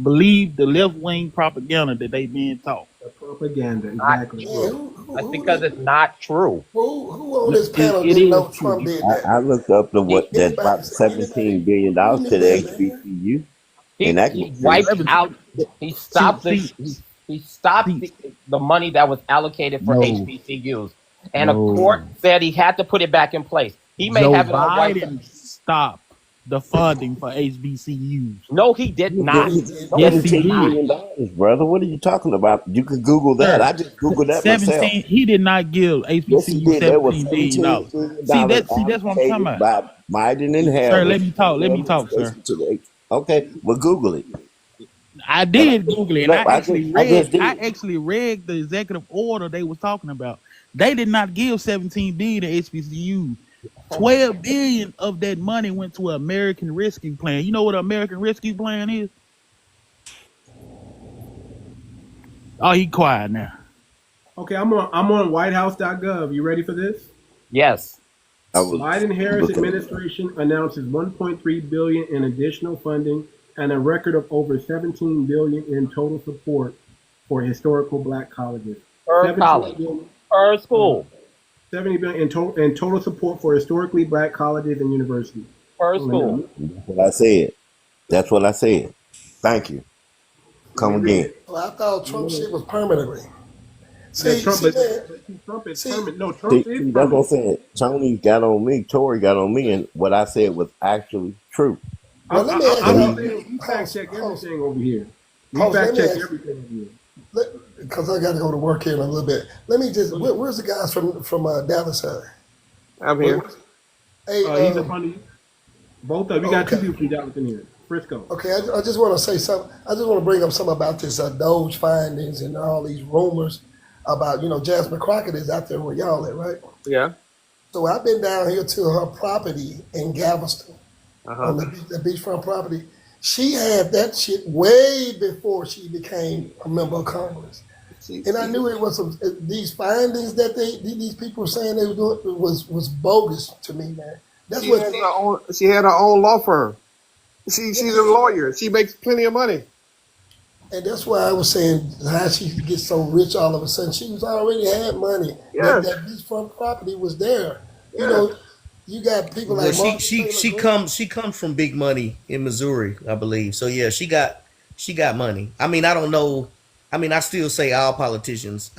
believe the left-wing propaganda that they being taught. The propaganda, exactly. That's because it's not true. Who on this panel didn't know Trump did that? I looked up that about $17 billion to the HBCU. He wiped out. He stopped the money that was allocated for HBCUs, and a court said he had to put it back in place. He may have it on Biden stop the funding for HBCUs. No, he did not. Yes, he did. Brother, what are you talking about? You can Google that. I just Googled that myself. He did not give HBCU $17 billion. See, that's what I'm talking about. By Biden and Harris. Sir, let me talk, sir. Okay, well, Google it. I did Google it, and No, I just I did. actually read the executive order they was talking about. They did not give 17 billion to HBCU. 12 billion of that money went to an American Rescue Plan. You know what an American Rescue Plan is? Oh, he quiet now. Okay, I'm on whitehouse.gov. You ready for this? Yes. Biden-Harris administration announces 1.3 billion in additional funding and a record of over 17 billion in total support for historical black colleges. Per college. Per school. 70 billion in total support for historically black colleges and universities. Per school. That's what I said. That's what I said. Thank you. Come again. Well, I thought Trump shit was permanently. Trump is permanent. No, Trump is permanent. That's what I said. Tony got on me, Tory got on me, and what I said was actually true. Well, let me ask you. We fact check everything over here. We fact check everything over here. Because I got to go to work here in a little bit. Let me just. Where's the guys from Dallas? I'm here. Hey, he's a funny. Both of you got two people from Dallas in here. Frisco. Okay, I just want to say something. I just want to bring up something about this Doge findings and all these rumors about, Jasmine Crockett is out there where y'all at, right? Yeah. So I've been down here to her property in Galveston, on the beachfront property. She had that shit way before she became a member of Congress. And I knew it was these findings that these people were saying they were doing was bogus to me, man. That's she had her own law firm. She's a lawyer. She makes plenty of money. And that's why I was saying how she gets so rich all of a sudden. She was already had money. Yes. That beachfront property was there. Yes. You got people like she comes from big money in Missouri, I believe. So yeah, she got money. I mean, I don't know. I mean, I still say all politicians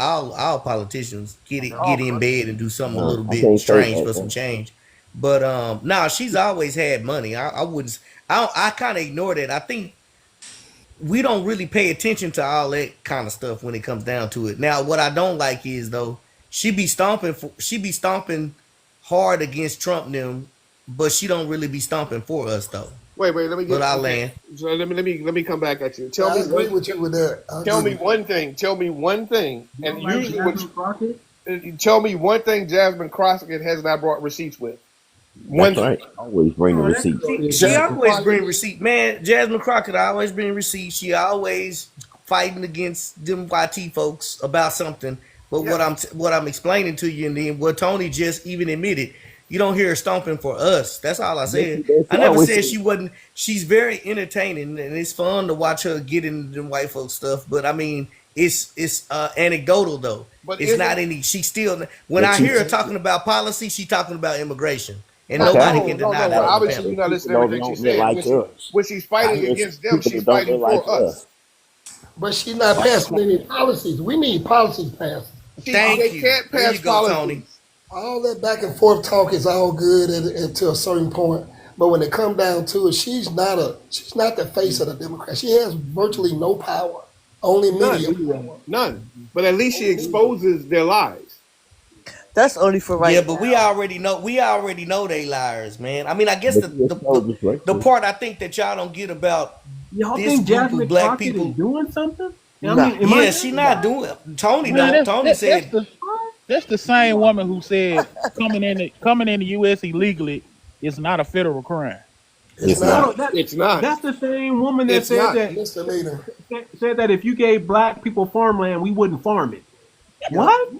get in bed and do something a little bit strange for some change. But no, she's always had money. I kind of ignore that. I think we don't really pay attention to all that kind of stuff when it comes down to it. Now, what I don't like is though, she be stomping hard against Trump them, but she don't really be stomping for us though. Wait, let me get. But I land. So let me come back at you. I agree with you with that. Tell me one thing. And usually, tell me one thing Jasmine Crockett has not brought receipts with. That's right. Always bring the receipts. She always bring receipts. Man, Jasmine Crockett always bring receipts. She always fighting against them YT folks about something. But what I'm explaining to you, and then what Tony just even admitted, you don't hear her stomping for us. That's all I said. I never said she wasn't. She's very entertaining, and it's fun to watch her get into them white folks stuff. But I mean, it's anecdotal though. But it's not any. She still. When I hear her talking about policy, she's talking about immigration. And nobody can deny that. Obviously, you're not listening to everything she said. When she's fighting against them, she's fighting for us. But she's not passing any policies. We need policies passed. Thank you. Can't pass policies. Tony. All that back and forth talk is all good to a certain point. But when it comes down to it, she's not the face of the Democrats. She has virtually no power. Only media. None. But at least she exposes their lies. That's only for right. Yeah, but we already know they liars, man. I mean, I guess the part I think that y'all don't get about y'all this think group Jasmine of black Crockett people is doing something. She not doing it. Tony said that's the same woman who said coming in the U.S. illegally is not a federal crime. It's not. It's not. That's the same woman that said that if you gave black people farmland, we wouldn't farm it. What?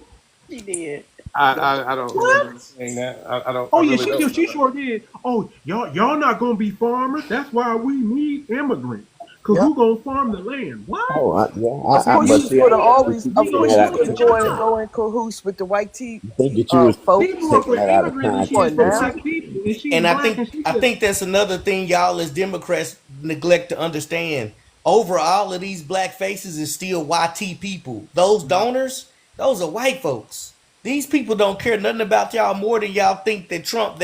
She did. I don't remember saying that. I don't. Oh yeah, she sure did. Oh, y'all not gonna be farmers. That's why we need immigrants. Cause who gonna farm the land? What? Of course, you would always go in cahoots with the white tea. And I think that's another thing y'all as Democrats neglect to understand. Over all of these black faces is still YT people. Those donors, those are white folks. These people don't care nothing about y'all more than y'all think that y'all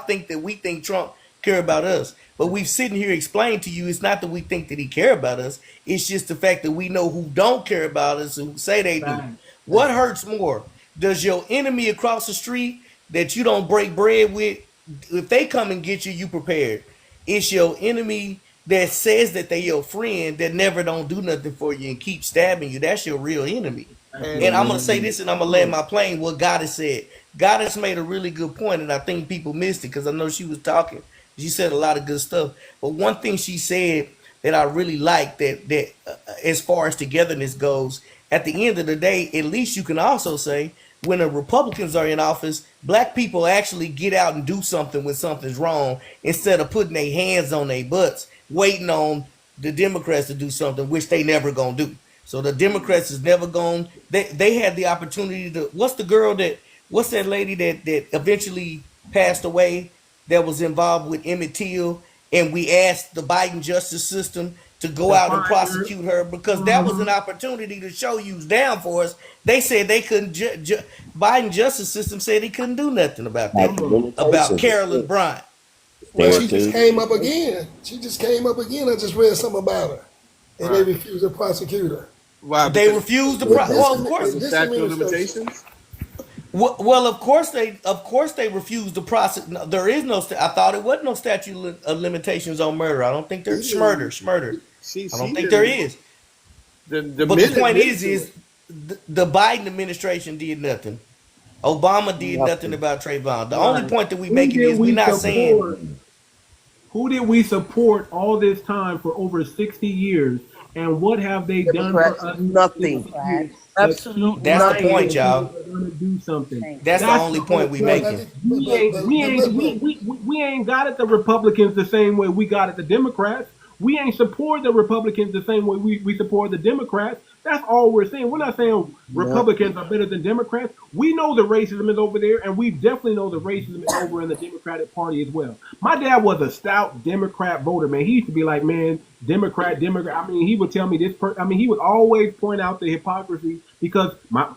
think that we think Trump care about us. But we've sitting here explaining to you, it's not that we think that he care about us. It's just the fact that we know who don't care about us and who say they do. What hurts more? Does your enemy across the street that you don't break bread with, if they come and get you, you prepared? It's your enemy that says that they your friend that never don't do nothing for you and keep stabbing you, that's your real enemy. And I'm gonna say this, and I'm gonna land my plane. What Goddess said. Goddess made a really good point, and I think people missed it because I know she was talking. She said a lot of good stuff. But one thing she said that I really like that as far as togetherness goes, at the end of the day, at least you can also say when the Republicans are in office, black people actually get out and do something when something's wrong instead of putting their hands on their butts, waiting on the Democrats to do something, which they never gonna do. So the Democrats is never going. They had the opportunity to. What's that lady that eventually passed away that was involved with Emmett Till, and we asked the Biden justice system to go out and prosecute her because that was an opportunity to show you was down for us. They said they couldn't. Biden justice system said he couldn't do nothing about that. About Carolyn Bryant. Well, she just came up again. I just read something about her, and they refused to prosecute her. Wow, they refused to. Well, of course, statute of limitations. Well, of course they refused to prosecute. No, there is no. I thought it wasn't no statute of limitations on murder. I don't think there's murder. I don't think there is. But the point is the Biden administration did nothing. Obama did nothing about Trayvon. The only point that we making is we're not saying. Who did we support all this time for over 60 years? And what have they done for us? Nothing. Absolutely. That's the point, y'all. Gonna do something. That's the only point we making. We ain't got it the Republicans the same way we got it the Democrats. We ain't support the Republicans the same way we support the Democrats. That's all we're saying. We're not saying Republicans are better than Democrats. We know the racism is over there, and we definitely know the racism is over in the Democratic Party as well. My dad was a stout Democrat voter, man. He used to be like, man, Democrat. I mean, he would tell me this. He would always point out the hypocrisy because my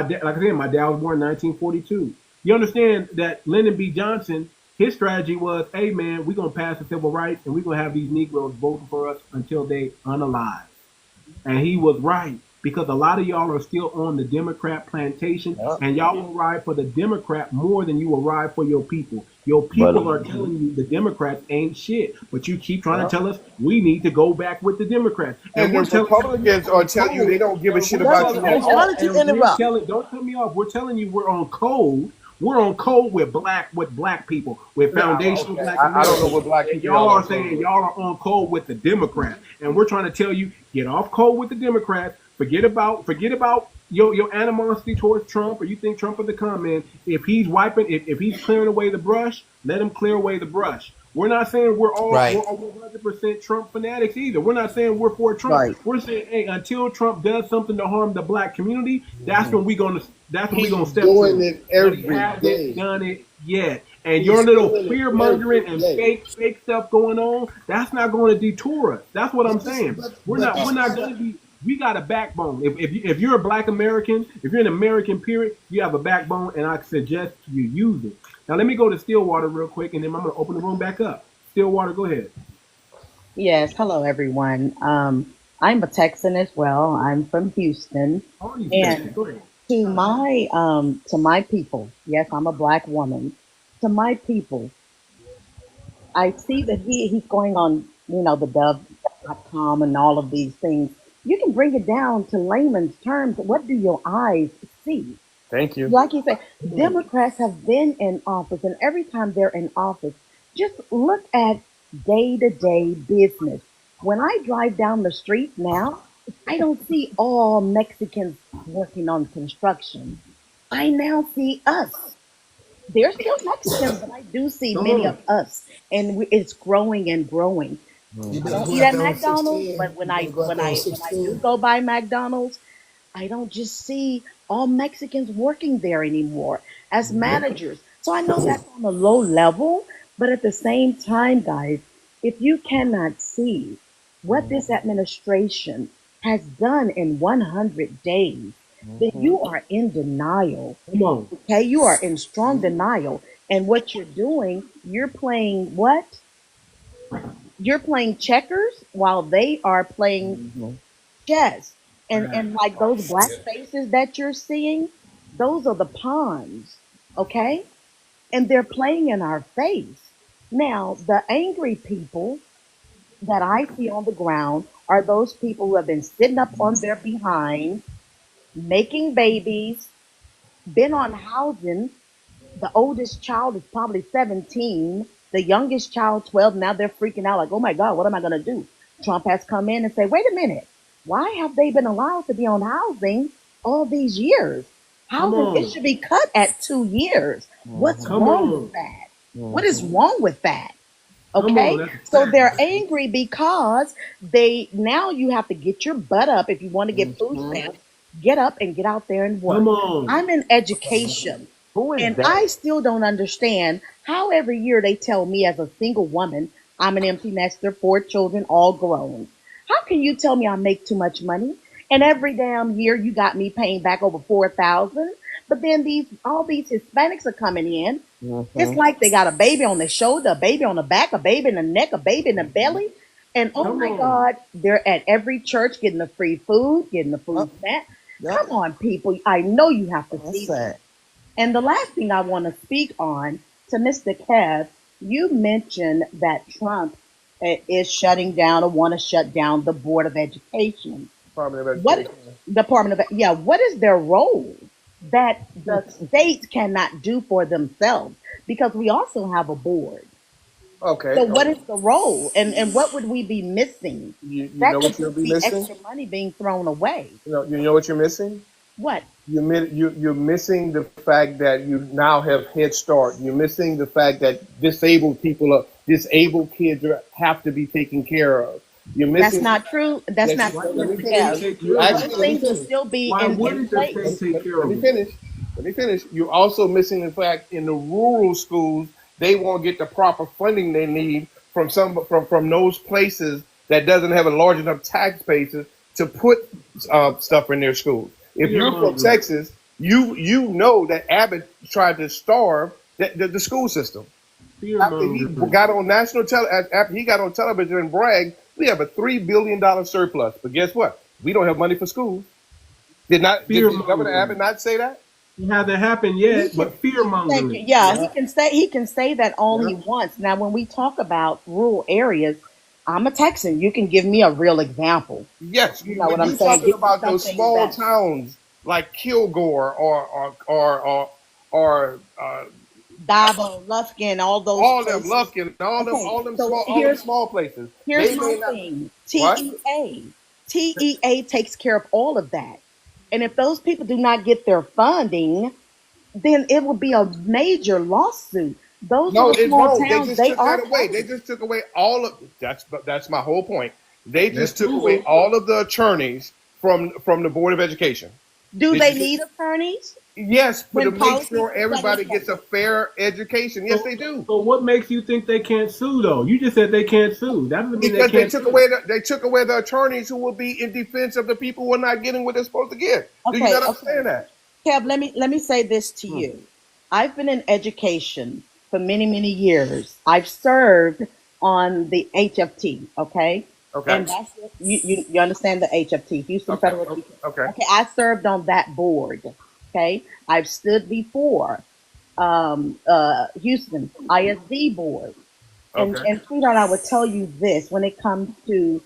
dad, like I said, my dad was born in 1942. You understand that Lyndon B. Johnson, his strategy was, hey, man, we're going to pass the civil rights, and we're going to have these Negroes voting for us until they unalive. And he was right, because a lot of y'all are still on the Democrat plantation, and y'all will ride for the Democrat more than you will ride for your people. Your people are telling you the Democrats ain't shit, but you keep trying to tell us we need to go back with the Democrats. And the Republicans are telling you they don't give a shit about you. Why did you interrupt? Don't cut me off. We're telling you we're on code. We're on code with black people, with foundational black Americans. I don't know what black people y'all are saying. Y'all are on code with the Democrats, and we're trying to tell you get off code with the Democrats. Forget about your animosity towards Trump, or you think Trump is the con man. If he's if he's clearing away the brush, let him clear away the brush. We're not saying we're all 100% Trump fanatics either. We're not saying we're for Trump. Right. We're saying, hey, until Trump does something to harm the black community, that's when we're gonna step in. It every he hasn't done it yet. And your little fear mongering and fake stuff going on, that's not going to detour us. That's what I'm saying. We're not going to be. We got a backbone. If you're a black American, if you're an American, period, you have a backbone, and I suggest you use it. Now let me go to Stillwater real quick, and then I'm going to open the room back up. Stillwater, go ahead. Yes, hello everyone. I'm a Texan as well. I'm from Houston, and to my people, yes, I'm a black woman. To my people, I see that he's going on, the dove.com and all of these things. You can bring it down to layman's terms. What do your eyes see? Thank you. Like you said, Democrats have been in office, and every time they're in office, just look at day-to-day business. When I drive down the street now, I don't see all Mexicans working on construction. I now see us. There's still Mexicans, but I do see many of us, and it's growing and growing. I don't eat at McDonald's, but when I do go by McDonald's, I don't just see all Mexicans working there anymore as managers. So I know that's on a low level, but at the same time, guys, if you cannot see what this administration has done in 100 days, then you are in denial. Okay, you are in strong denial. And what you're doing, you're playing what? You're playing checkers while they are playing chess. And like those black faces that you're seeing, those are the pawns, okay? And they're playing in our face. Now, the angry people, that I see on the ground are those people who have been sitting up on their behind, making babies, been on housing. The oldest child is probably 17, the youngest child 12. Now they're freaking out like, oh my God, what am I going to do? Trump has come in and say, wait a minute, why have they been allowed to be on housing all these years? Come Housing, it on. should be cut at 2 years. What's Come wrong with on. that? What is wrong with that? Come on. Okay, That's a so fact. they're angry because they now you have to get your butt up if you want to get food stamps. Get up and get out there and work. Come on. I'm in education, Who is and that? I still don't understand how every year they tell me as a single woman I'm an empty nester, 4 children, all grown. How can you tell me I make too much money? And every damn year you got me paying back over 4,000. But then all these Hispanics are coming in. It's like they got a baby on their shoulder, a baby on the back, a baby in the neck, a baby in the belly. And oh Come my on. God, they're at every church getting the free food, getting the food stamp. Come on, people. I know you have to see that. And the last thing I want to speak on to Mr. Kev, you mentioned that Trump is shutting down or want to shut down the Board of Education. Department of What Education. Department of what is their role that the states cannot do for themselves? Because we also have a board. Okay. So what is the role, and what would we be missing? You That know could what you'll just be be missing? extra money being thrown away. You know what you're missing? What? You're missing the fact that you now have Head Start. You're missing the fact that disabled kids have to be taken care of. You're missing. That's not true. That's Yes, not you- true, let me Mr. finish. Kev. You Those actually let me things will finish. still be Why in wouldn't the place. state take care Let of me it? finish. Let me finish. You're also missing the fact in the rural schools they won't get the proper funding they need from those places that doesn't have a large enough tax basis to put stuff in their schools. If Fear you're from mongering. Texas, you know that Abbott tried to starve the school system. Fear After he mongering. got on after he got on television and bragged, we have a $3 billion surplus. But guess what? We don't have money for schools. Did Fear Governor Abbott mongering. not say that? It hasn't happened He yet, can, but fear thank you. mongering. Yeah, Yeah. he can say that all Yeah. he wants. Now, when we talk about rural areas, I'm a Texan. You can give me a real example. Yes, You know what when I'm you're saying? talking Give me about those something small that. towns like Kilgore or Dabo, Lufkin, all those all them places. Lufkin, Okay, so all them small places, here's they my may not. thing. What? TEA takes care of all of that. And if those people do not get their funding, then it will be a major lawsuit. Those No, little it small won't. They towns, just they took are that away. They covered. just took away all of that's my whole point. They Let's just took move away on. all of the attorneys from the Board of Education. Do They they just- need attorneys yes, but to when make policies sure are set in everybody gets a place? fair education. Yes, they do. So what makes you think they can't sue though? You just said they can't sue. That doesn't mean they Because can't sue. they took away the attorneys who will be in defense of the people who are not getting what they're supposed to get. Do you Okay, not okay. understand that? Kev, let me say this to you. I've been in education for many, many years. I've served on the HFT, okay? Okay. And that's you understand the HFT, Houston Okay. Federal Teachers. Okay. Okay, I served on that board. Okay. I've stood before Houston ISD board. Okay. And sweetheart, I would tell you this when it comes to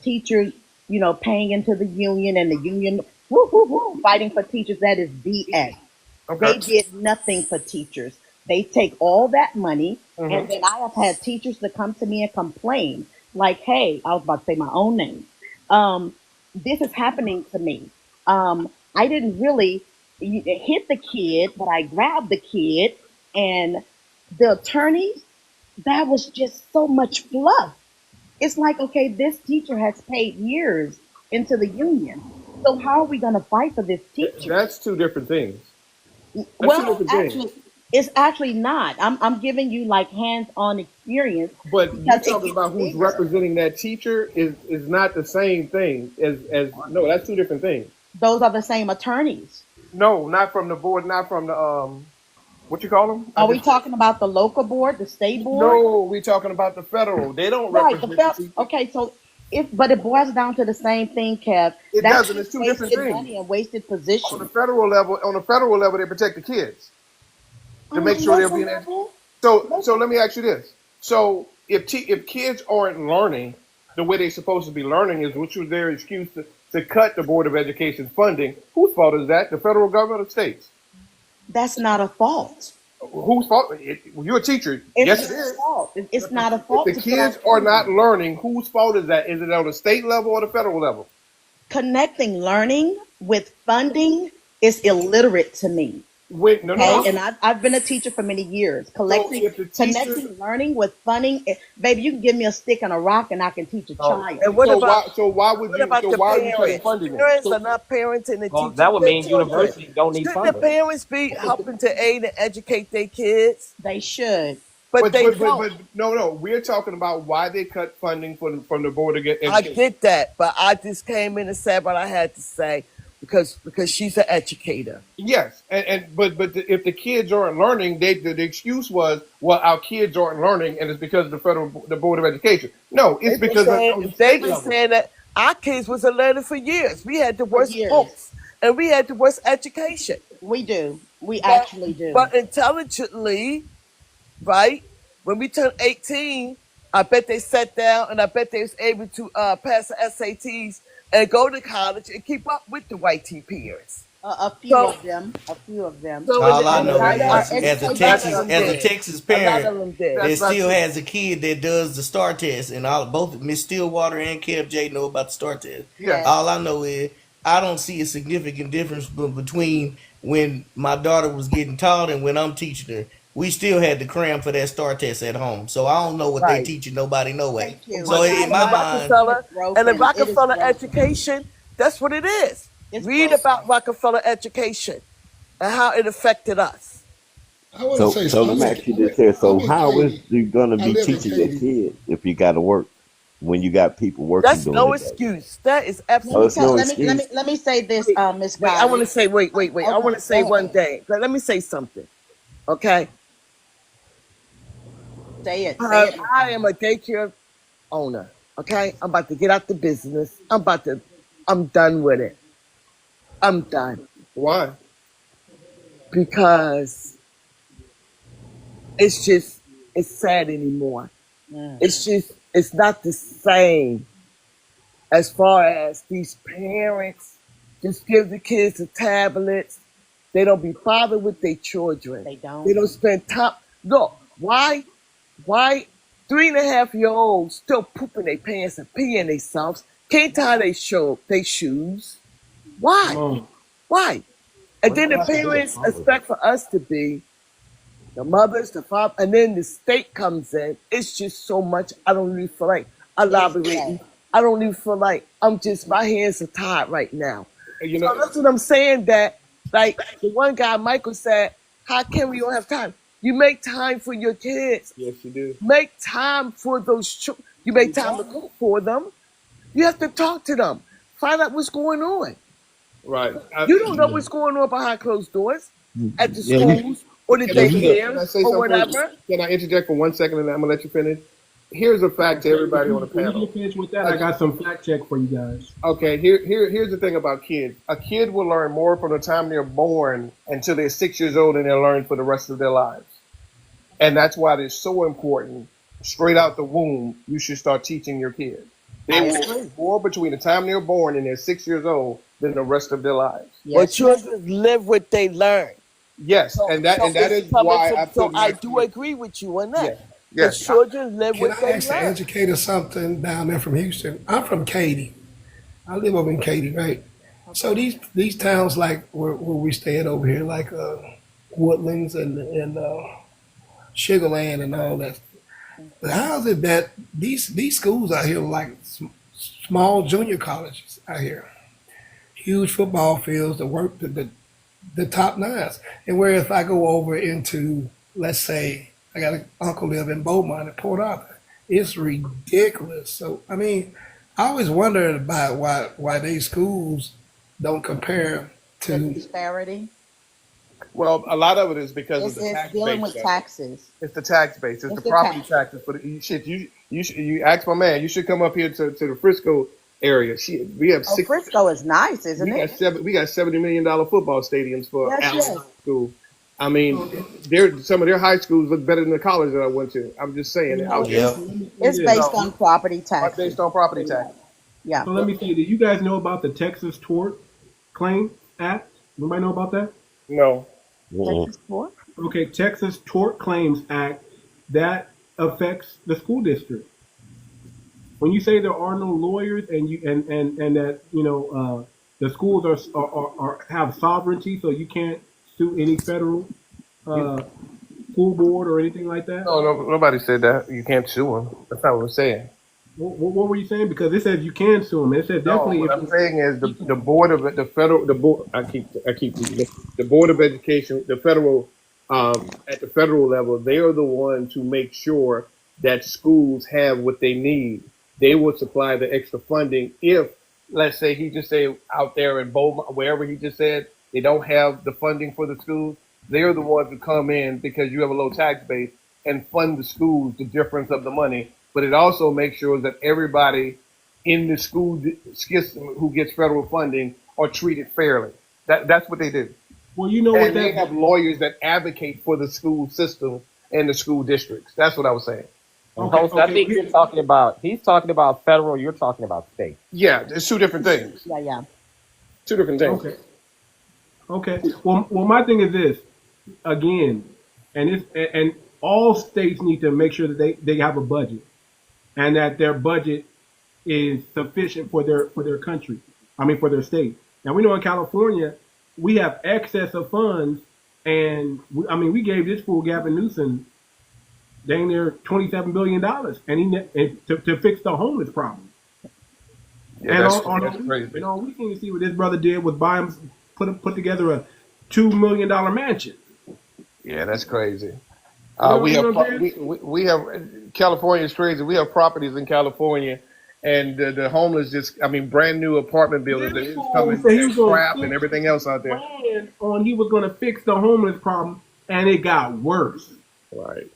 teachers, you know, paying into the union and the union fighting for teachers, that is BS. Okay. They did nothing for teachers. They take all that money, and then I have had teachers that come to me and complain, like, "Hey, I was about to say my own name. This is happening to me. I didn't really hit the kid, but I grabbed the kid, and the attorneys. That was just so much fluff. It's like, okay, this teacher has paid years into the union, so how are we going to fight for this teacher?" That's two different things. That's two Well, different things. actually, it's actually not. I'm giving you like hands-on experience But you because it talking gets about who's bigger. representing that teacher is not the same thing as no, that's two different things. Those are the same attorneys. No, not from the board, not from the what you call them? Are we talking about the local board, the state board? No, we talking about the federal. They don't Right. represent the teacher. Okay, so but it boils down to the same thing, Kev. It That's doesn't. It's just two different wasted things. money and wasted On the position. federal level, they protect the kids to On make the sure they'll local be in. level, So let me ask you this. So if kids aren't learning the way they're supposed to be learning, is which was their excuse to cut the Board of Education funding. Whose fault is that? The federal government or states? That's not a fault. Whose fault? You're a teacher. It's Yes, not it a is. fault. It's not a If fault the to put our kids are kids not in. learning, whose fault is that? Is it on the state level or the federal level? Connecting learning with funding is illiterate to me. Wait, no. Okay, and I've been a teacher for many years. Connecting learning with funding, baby, you can give me a stick and a rock, and I can teach a child. And what about why what about the parents? Parents are not parenting and teaching. That would their mean children. universities don't need Shouldn't funding. the parents be helping to aid and educate their kids? They should. But they don't. No. We're talking about why they cut funding from the Board of Education. I get that, but I just came in and said what I had to say because she's an educator. Yes, but if the kids aren't learning, the excuse was, well, our kids aren't learning, and it's because of the Board of Education. No, it's because they've been saying that our kids wasn't learning for years. We had the worst books and we had the worst education. We do. We actually do. But intelligently, right? When we turned 18, I bet they sat down and I bet they was able to pass the SATs and go to college and keep up with the white peers. A few of them. So All I know is, as a a Texas A lot parent, of them did. that still has a kid that does the STAR test, and both Miss Stillwater and Kev J know about the STAR test. Yes. All I know is I don't see a significant difference between when my daughter was getting taught and when I'm teaching her. We still had to cram for that STAR test at home, so I don't know what they teaching nobody no way. So in my mind, And the Rockefeller education, that's what it is. Read about Rockefeller education and how it affected us. So let me ask you this here. So how is you going to be teaching your kids if you got to work when you got people working? That's no excuse. That is absolutely. Let me say this, Miss. Wait, I want to say. Wait. I want to say one thing. Let me say something. Okay. Say it. I am a daycare owner. Okay. I'm about to get out the business. I'm done with it. I'm done. Why? Because it's sad anymore. It's not the same as far as these parents just give the kids the tablets. They don't be bothered with their children. They don't spend time. Look, why 3.5-year-olds still pooping their pants and peeing themselves, can't tie their shoes? Why? Why? And then the parents expect for us to be the mothers, the father, and then the state comes in. It's just so much. I don't even feel like elaborating. I don't even feel like my hands are tied right now. So that's what I'm saying, that like the one guy, Michael, said, how can we don't have time? You make time for your kids. Yes, you do. Make time for those children. You make time to cook for them. You have to talk to them. Find out what's going on. Right. You don't know what's going on behind closed doors at the schools or the daycares or whatever. Can I interject for 1 second and I'm going to let you finish? Here's a fact to everybody on the panel. When you finish with that, I got some fact check for you guys. Okay, here's the thing about kids. A kid will learn more from the time they're born until they're 6 years old, and they'll learn for the rest of their lives. And that's why it's so important. Straight out the womb, you should start teaching your kids. They will learn more between the time they're born and they're 6 years old than the rest of their lives. But children live what they learn. Yes, and that is why I do agree with you on that. Yes. The children live what Can they I ask the learn. educator something down there from Houston? I'm from Katy. I live over in Katy, right? So these towns like where we stay at over here, like Woodlands and Sugar Land and all that. But how is it that these schools out here are like small junior colleges out here? Huge football fields that work the top nines. And where if I go over into, let's say, I got an uncle live in Beaumont at Port Arthur, it's ridiculous. So, I mean, I always wondered about why these schools don't compare to the disparity. Well, a lot of it is because of the tax base. It's dealing with taxes. It's the tax base. It's the property taxes. For you ask my man. You should come up here to the Frisco area. We have Frisco is nice, isn't it? We got $70 million football stadiums for Allen School. I mean, some of their high schools look better than the college that I went to. I'm just saying it out there. It's based on property taxes. Based on property tax. Yeah. So let me see. Did you guys know about the Texas Tort Claims Act? Anybody know about that? No. Texas what? Okay, Texas Tort Claims Act, that affects the school district. When you say there are no lawyers and that the schools are have sovereignty, so you can't sue any federal school board or anything like that. No, nobody said that. You can't sue them. That's not what we're saying. What were you saying? Because it says you can sue them. It said definitely. No, what I'm saying is the board of the federal the board. The board of education, the federal at the federal level, they are the ones who make sure that schools have what they need. They will supply the extra funding if, let's say, he just say out there in Beaumont, wherever he just said, they don't have the funding for the schools. They're the ones who come in because you have a low tax base and fund the schools the difference of the money. But it also makes sure that everybody in the school system who gets federal funding are treated fairly. That's what they do. Well, you know and they have lawyers that advocate for the school system and the school districts. That's what I was saying. I think he's talking about federal, you're talking about state. Yeah, it's two different things. Yeah. Two different things. Okay. Well, my thing is this. Again, and all states need to make sure that they have a budget, and that their budget is sufficient for their country. I mean, for their state. Now we know in California we have excess of funds, and we gave this fool Gavin Newsom dang near $27 billion, and to fix the homeless problem. Yeah, that's crazy. And all we can see what this brother did was buy him, put together a $2 million mansion. Yeah, that's crazy. We have California is crazy. We have properties in California, and the homeless brand new apartment buildings that is coming, crap and everything else out there. He was going to fix the homeless problem, and it got worse. Right.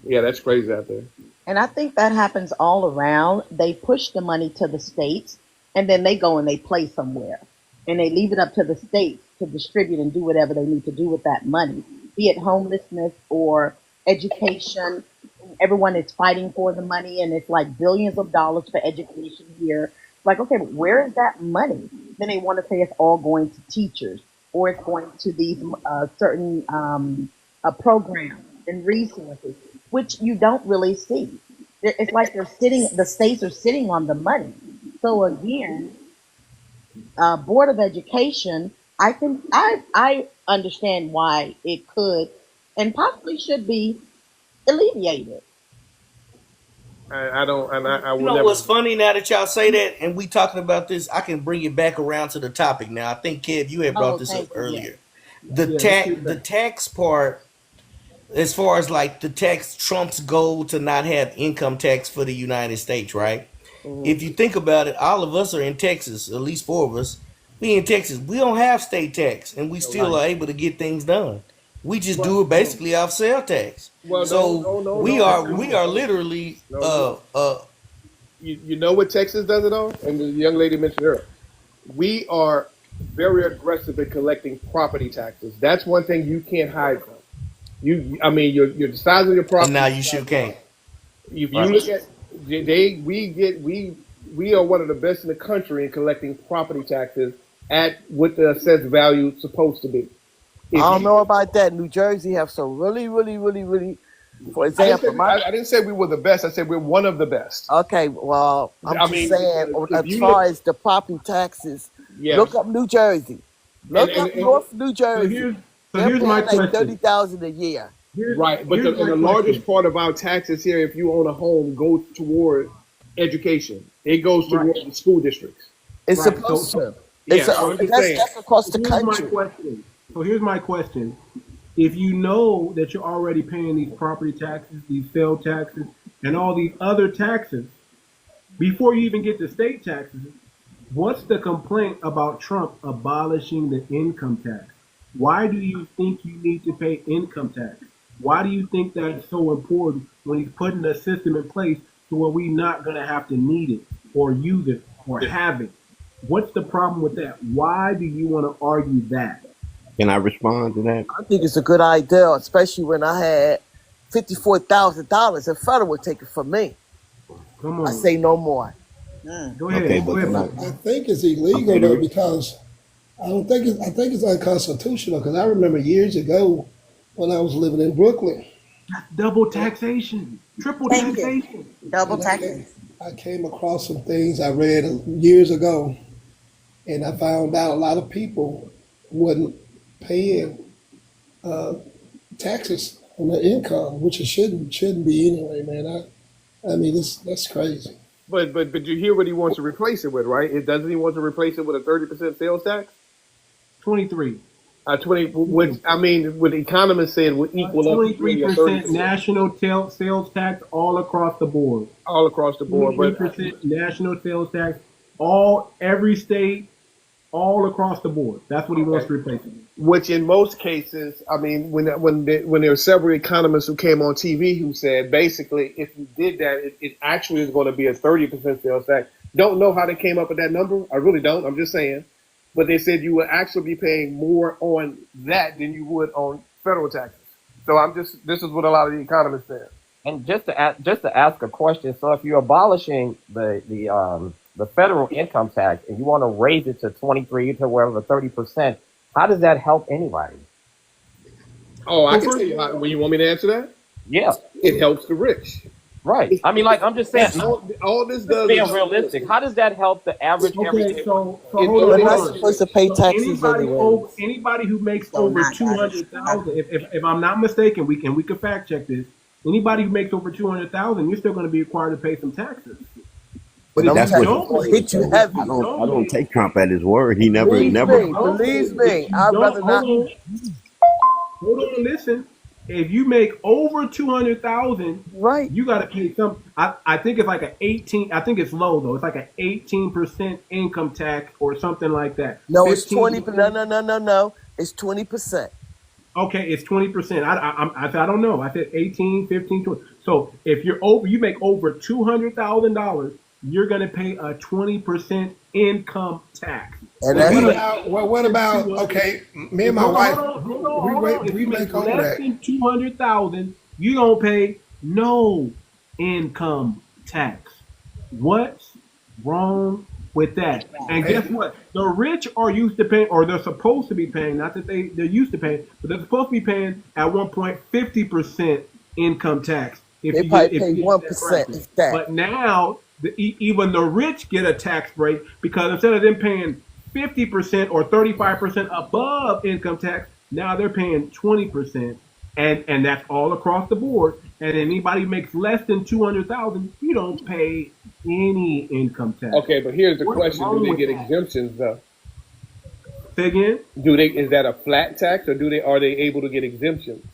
Yeah, that's crazy out there. And I think that happens all around. They push the money to the states, and then they go and they play somewhere, and they leave it up to the states to distribute and do whatever they need to do with that money, be it homelessness or education. Everyone is fighting for the money, and it's like billions of dollars for education here. Like, okay, but where is that money? Then they want to say it's all going to teachers, or it's going to these certain programs and resources, which you don't really see. It's like the states are sitting on the money. So again, Board of Education, I understand why it could and possibly should be alleviated. I will You know never. what's funny now that y'all say that, and we talking about this, I can bring it back around to the topic now. I think, Kev, you had brought this up earlier. The tax part, as far as like the tax, Trump's goal to not have income tax for the United States, right? If you think about it, all of us are in Texas, at least 4 of us. We in Texas. We don't have state tax, and we still are able to get things done. We just do it basically off sale tax. Well, we are literally You know what Texas does it on? And the young lady mentioned earlier. We are very aggressive in collecting property taxes. That's one thing you can't hide from. Your the size of your property. And now you sure can't. If you look at we are one of the best in the country in collecting property taxes at what the assessed value is supposed to be. I don't know about that. New Jersey have some really, for example. I didn't say we were the best. I said we're one of the best. Okay, well, I'm just saying, as far as the property taxes, look up New Jersey. Look up North New Jersey. So here's my question. $30,000 a year. Right, but the largest part of our taxes here, if you own a home, goes toward education. It goes toward the school districts. It's supposed to. That's across the country. So here's my question. If you know that you're already paying these property taxes, these sales taxes, and all these other taxes, before you even get to state taxes, what's the complaint about Trump abolishing the income tax? Why do you think you need to pay income tax? Why do you think that's so important when he's putting a system in place to where we're not going to have to need it or use it or have it? What's the problem with that? Why do you want to argue that? Can I respond to that? I think it's a good idea, especially when I had $54,000 and federal would take it from me. Come on. I say no more. Go ahead. Okay, Go but ahead. I think it's illegal though, because I think it's unconstitutional. Because I remember years ago when I was living in Brooklyn, Double taxation, triple taxation. Double taxation. I came across some things I read years ago, and I found out a lot of people wasn't paying taxes on their income, which it shouldn't be anyway, man. I mean, that's crazy. But you hear what he wants to replace it with, right? Doesn't he want to replace it with a 30% sales tax? 23. 20, which I mean, what economists said would equal up to 23% national sales tax all across the board. All across the board, 23% national sales tax, every state, all across the board. That's what he wants to replace it. Which in most cases, I mean, when there are several economists who came on TV who said basically if you did that, it actually is going to be a 30% sales tax. Don't know how they came up with that number. I really don't. I'm just saying. But they said you would actually be paying more on that than you would on federal taxes. So this is what a lot of the economists said. And just to ask a question, so if you're abolishing the federal income tax and you want to raise it to 23 to wherever 30%, how does that help anybody? Oh, I can tell you how. Well, you want me to answer that? Yeah, it helps the rich. Right. I mean, like I'm just saying, all this does being is realistic. How does that help the average? Okay, so We're not supposed to pay taxes anyway. Anybody who makes over 200,000, if I'm not mistaken, we can fact check this. Anybody who makes over 200,000, you're still going to be required to pay some taxes. But that's what hit you heavy. I don't take Trump at his word. He never. Believe me, I'd rather not. Hold on, listen. If you make over 200,000, right, you got to pay some. I think it's like an 18. I think it's low though. It's like an 18% income tax or something like that. No, it's 20. No. It's 20%. Okay, it's 20%. I don't know. I said 18, 15, 20. So if you make over $200,000, you're going to pay a 20% income tax. And what about okay? Me and my wife, we make over less that. than 200,000. You don't pay no income tax. What's wrong with that? And guess what? The rich are used to paying, or they're supposed to be paying. Not that they're used to paying, but they're supposed to be paying at one point 50% income tax. They probably pay 1%. If that. But now even the rich get a tax break because instead of them paying 50% or 35% above income tax, now they're paying 20%, and that's all across the board. And anybody who makes less than 200,000, you don't pay any income tax. Okay, but here's the question: do they get exemptions though? Say again? Is that a flat tax, or are they able to get exemptions?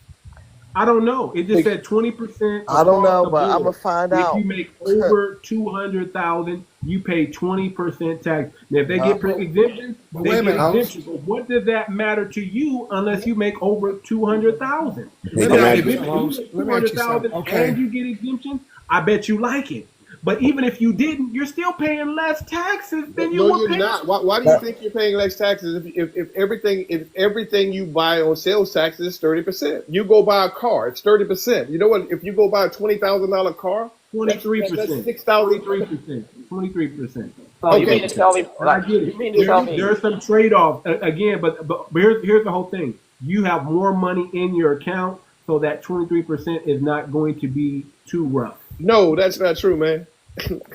I don't know. It just said 20%. I don't know, but I'm gonna find out. If you make over 200,000, you pay 20% tax. Now, if they get exemptions, they get exemptions. But what does that matter to you unless you make over 200,000? If you make 200,000 and you get exemptions, I bet you like it. But even if you didn't, you're still paying less taxes than you were paying. Not. Why do you think you're paying less taxes if everything you buy on sales taxes is 30%? You go buy a car, it's 30%. You know what? If you go buy a $20,000 car, 23%. That's 6,000. 23%. So you mean to tell me? I get it. There's some trade-off again, but here's the whole thing. You have more money in your account, so that 23% is not going to be too rough. No, that's not true, man.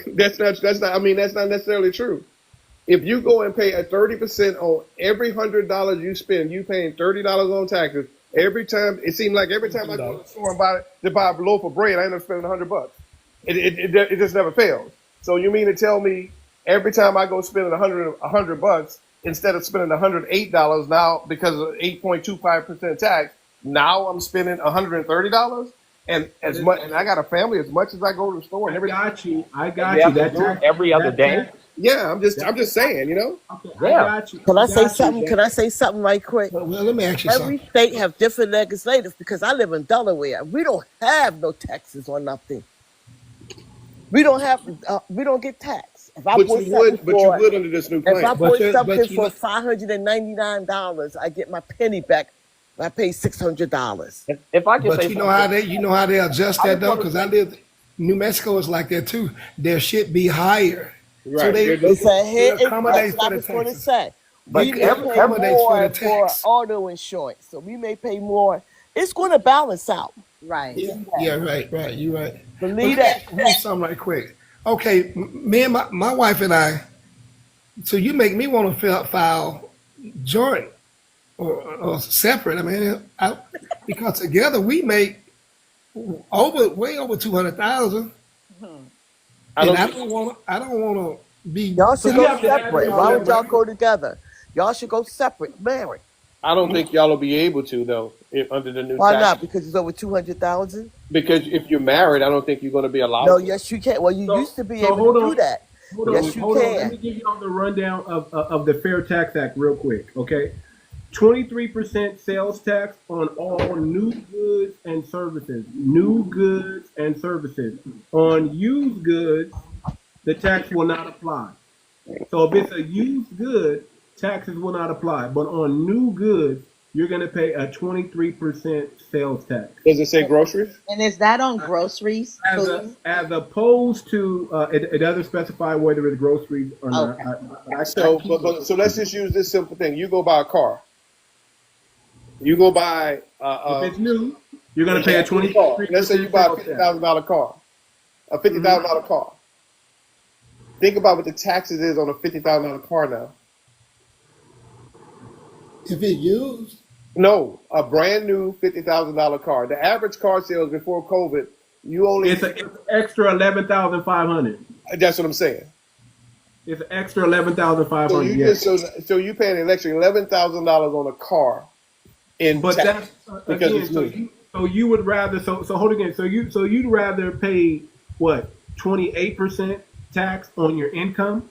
That's not. I mean, that's not necessarily true. If you go and pay a 30% on every $100 you spend, you paying $30 on taxes every time. It seems like every time I go to the store and buy a loaf of bread, I end up spending $100. It just never fails. So you mean to tell me every time I go spending $100, instead of spending $108 now because of 8.25% tax, now I'm spending $130? And I got a family. As much as I go to the store and everything, I got you. That's every other day. Yeah, I'm just saying, you know. Okay, yeah. I got you. Can I say something? Can I say something right quick? Well, let me ask you Every state have different legislators because I live in Delaware. We don't have no taxes or nothing. We don't get taxed. If I But bought you something would, but you for, would under this new if I plan. bought but something you for know, $599, I get my penny back. I pay $600. If I can but say something, you know how they adjust I that just though, want to because I say, live New Mexico is like that too. Their shit be higher, so Right. They're It's a they hit. That's accommodate what for I the was going to taxes. say. but We It may pay accommodates for the more for tax. auto insurance, so we may pay more. It's going to balance out. Right. Yeah, right. You're right. But Believe let me that. ask you something right quick. Okay, me and my wife and I. So you make me want to file joint or separate. I mean, because together we make way over 200,000, I and don't I think don't want to be. Y'all So should you go have to average separate. all Why that would y'all money. go together? Y'all should go separate, married. I don't think y'all will be able to though under the new Why tax. not? Because it's over 200,000. Because if you're married, I don't think you're going to be allowed No, to. yes, you can. Well, you So used to be so able to hold do on. that. Yes, you Hold on. Let can. me give you all the rundown of the Fair Tax Act real quick, okay? 23% sales tax on all new goods and services. New goods and services. On used goods, the tax will not apply. So if it's a used good, taxes will not apply. But on new goods, you're going to pay a 23% sales tax. Does it say groceries? And is that on groceries, food? As opposed to, it doesn't specify whether it's groceries or not. Okay. So let's just use this simple thing. You go buy a car. You go buy if it's new, you're going to pay a 23% car. Let's say you buy a sales tax. $50,000 car, a $50,000 car. Think about what the taxes is on a $50,000 car now. If it used, No, a brand new $50,000 car. The average car sales before COVID, you only. It's an extra 11,500. That's what I'm saying. It's an extra 11,500. So you Yes. so you paying an extra $11,000 on a car in But tax that's because again. it's So new. you would rather hold again. So you'd rather pay what 28% tax on your income?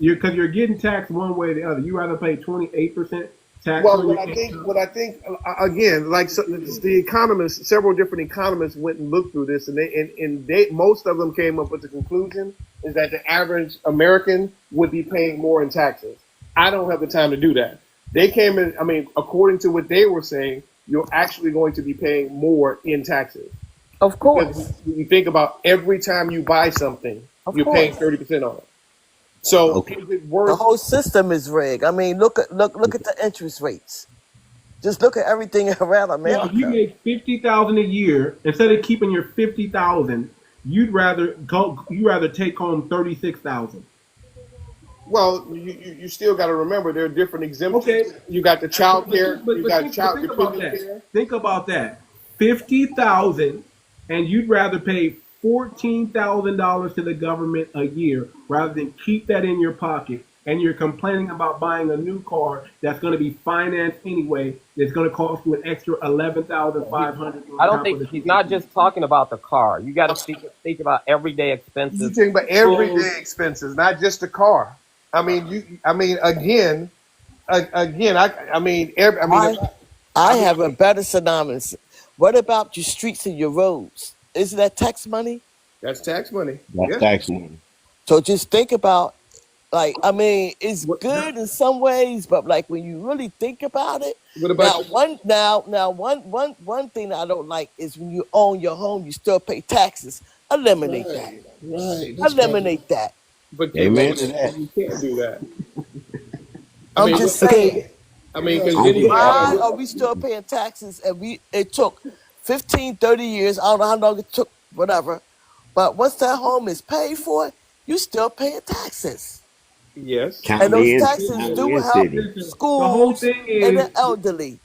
Because you're getting taxed one way or the other. You rather pay 28% tax Well, on your income. what I think again, like the economists, several different economists went and looked through this, and they most of them came up with the conclusion is that the average American would be paying more in taxes. I don't have the time to do that. They came in. I mean, according to what they were saying, you're actually going to be paying more in taxes. Of course. Because you think about every time you buy something, you're paying 30% on it. So Okay. is it The worth? whole system is rigged. I mean, look at the interest rates. Just look at everything around Well, if you America. make 50,000 a year, instead of keeping your 50,000, you'd rather take home 36,000. Well, you still got to remember there are different exemptions. Okay. You got the child care. But You got think child about dependent that. care. Think about that. 50,000, and you'd rather pay $14,000 to the government a year rather than keep that in your pocket. And you're complaining about buying a new car that's going to be financed anyway. It's going to cost you an extra $11,500. I don't think he's not just talking about the car. You got to think about everyday You expenses. think about everyday expenses, not just the car. I mean, again. I have a better synonymous. What about your streets and your roads? Isn't that tax money? That's tax money. That's Yeah. tax money. So just think about, like, I mean, it's good in some ways, but like when you really think about it, What about one thing I don't like is when you own your home, you still pay taxes. Eliminate that. right. Eliminate that. But Amen to that. you can't do that. I'm just saying. I mean, because then you Why are we still paying taxes? And it took 15, 30 years. I don't know how long it took, whatever. But once that home is paid for, you still paying taxes. yes. And those taxes do help schools The whole thing and the is, elderly.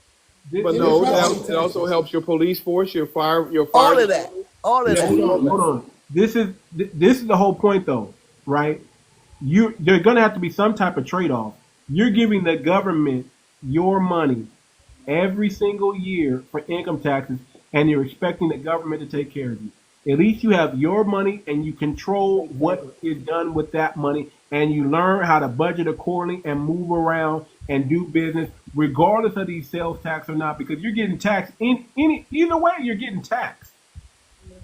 But no, it also helps your police force, your fire. All of that. All of that. hold on. This is the whole point, though, right? There's going to have to be some type of trade-off. You're giving the government your money every single year for income taxes, and you're expecting the government to take care of you. At least you have your money and you control what is done with that money, and you learn how to budget accordingly and move around and do business regardless of these sales tax or not, because you're getting taxed in either way. You're getting taxed.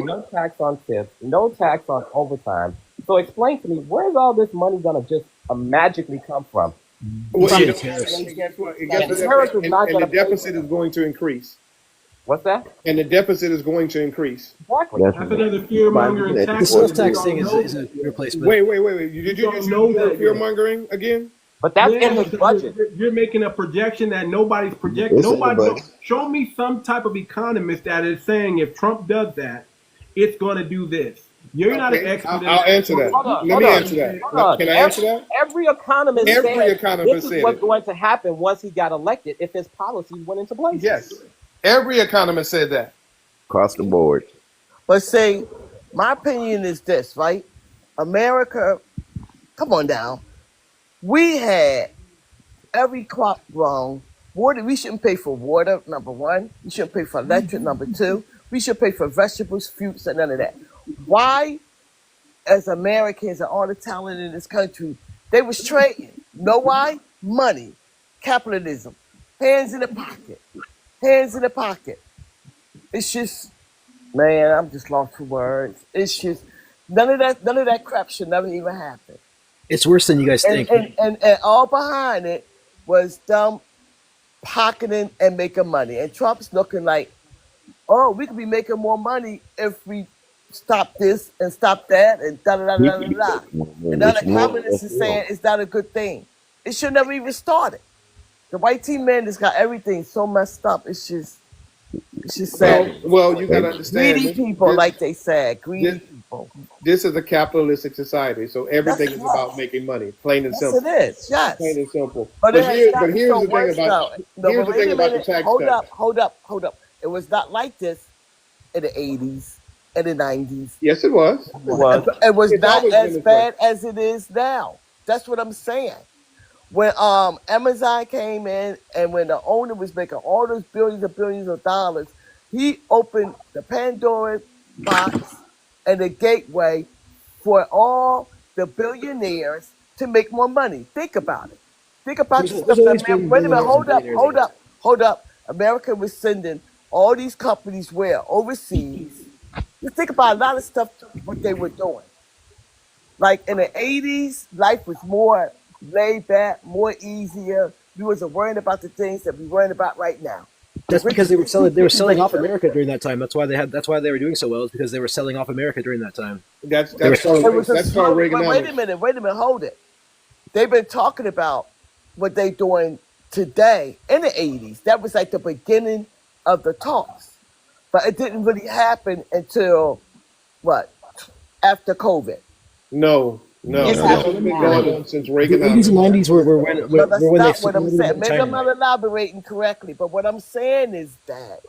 no tax on tips, no tax on overtime. So explain to me, where's all this money gonna just magically come from? Well, From you the know, tariffs. and guess what? And, The tariffs is not and the gonna pay for deficit is that. going to increase. What's that? And the deficit is going to increase. Exactly. That's another fear mongering The tactic. sales tax thing is a replacement. Wait. Did you just know use that fear mongering again? But that's Yeah, in his budget. You're making a projection that nobody's projecting. It's in the Nobody. budget. Show me some type of economist that is saying if Trump does that, it's going to do this. You're not an expert. I'll answer that. Let me answer that. Can I answer that? Every economist Every said economist this said is what's it. going to happen once he got elected if his policies went into place. Yes. Every economist said that. Across the board. But say, my opinion is this, right? America, come on now. We had every crop grown. Water, we shouldn't pay for water, number one. We shouldn't pay for electric, number two. We should pay for vegetables, fruits, and none of that. Why, as Americans and all the talent in this country, they was trading. Know why? Money, capitalism, hands in the pocket, hands in the pocket. It's just, man, I'm just lost for words. It's just none of that crap should never even happen. It's worse than you guys think. And all behind it was them pocketing and making money. And Trump's looking like, oh, we could be making more money if we stop this and stop that and da da da da da da. And now the communists is saying it's not a good thing. It should never even started. The white team man has got everything so messed up. It's just sad. Well, you gotta understand. Greedy people, like they said, greedy people. This is a capitalistic society, so everything is about making money, plain and simple. Yes, it is. Yes, plain and simple. But here's the thing about the tax cut. Hold up. It was not like this in the 80s and the 90s. Yes, it was. It was It's not always as been bad as it is now. That's what I'm saying. When Amazon came in and when the owner was making all those billions and billions of dollars, he opened the Pandora box and the gateway for all the billionaires to make more money. Think about it. Think about the stuff that wait a minute, hold up. America was sending all these companies where? Overseas. You think about a lot of stuff, what they were doing. Like in the 80s, life was more laid back, more easier. We wasn't worrying about the things that we're worrying about right now. That's because they were selling off America during that time. That's why they were doing so well, is because they were selling off America during that time. That's Reaganomics. Wait a minute, hold it. They've been talking about what they're doing today in the 80s. That was like the beginning of the talks. But it didn't really happen until what? After COVID. No. It's been going on since Reaganomics. The 80s and 90s were when that's what I'm saying. Maybe I'm not elaborating correctly, but what I'm saying is that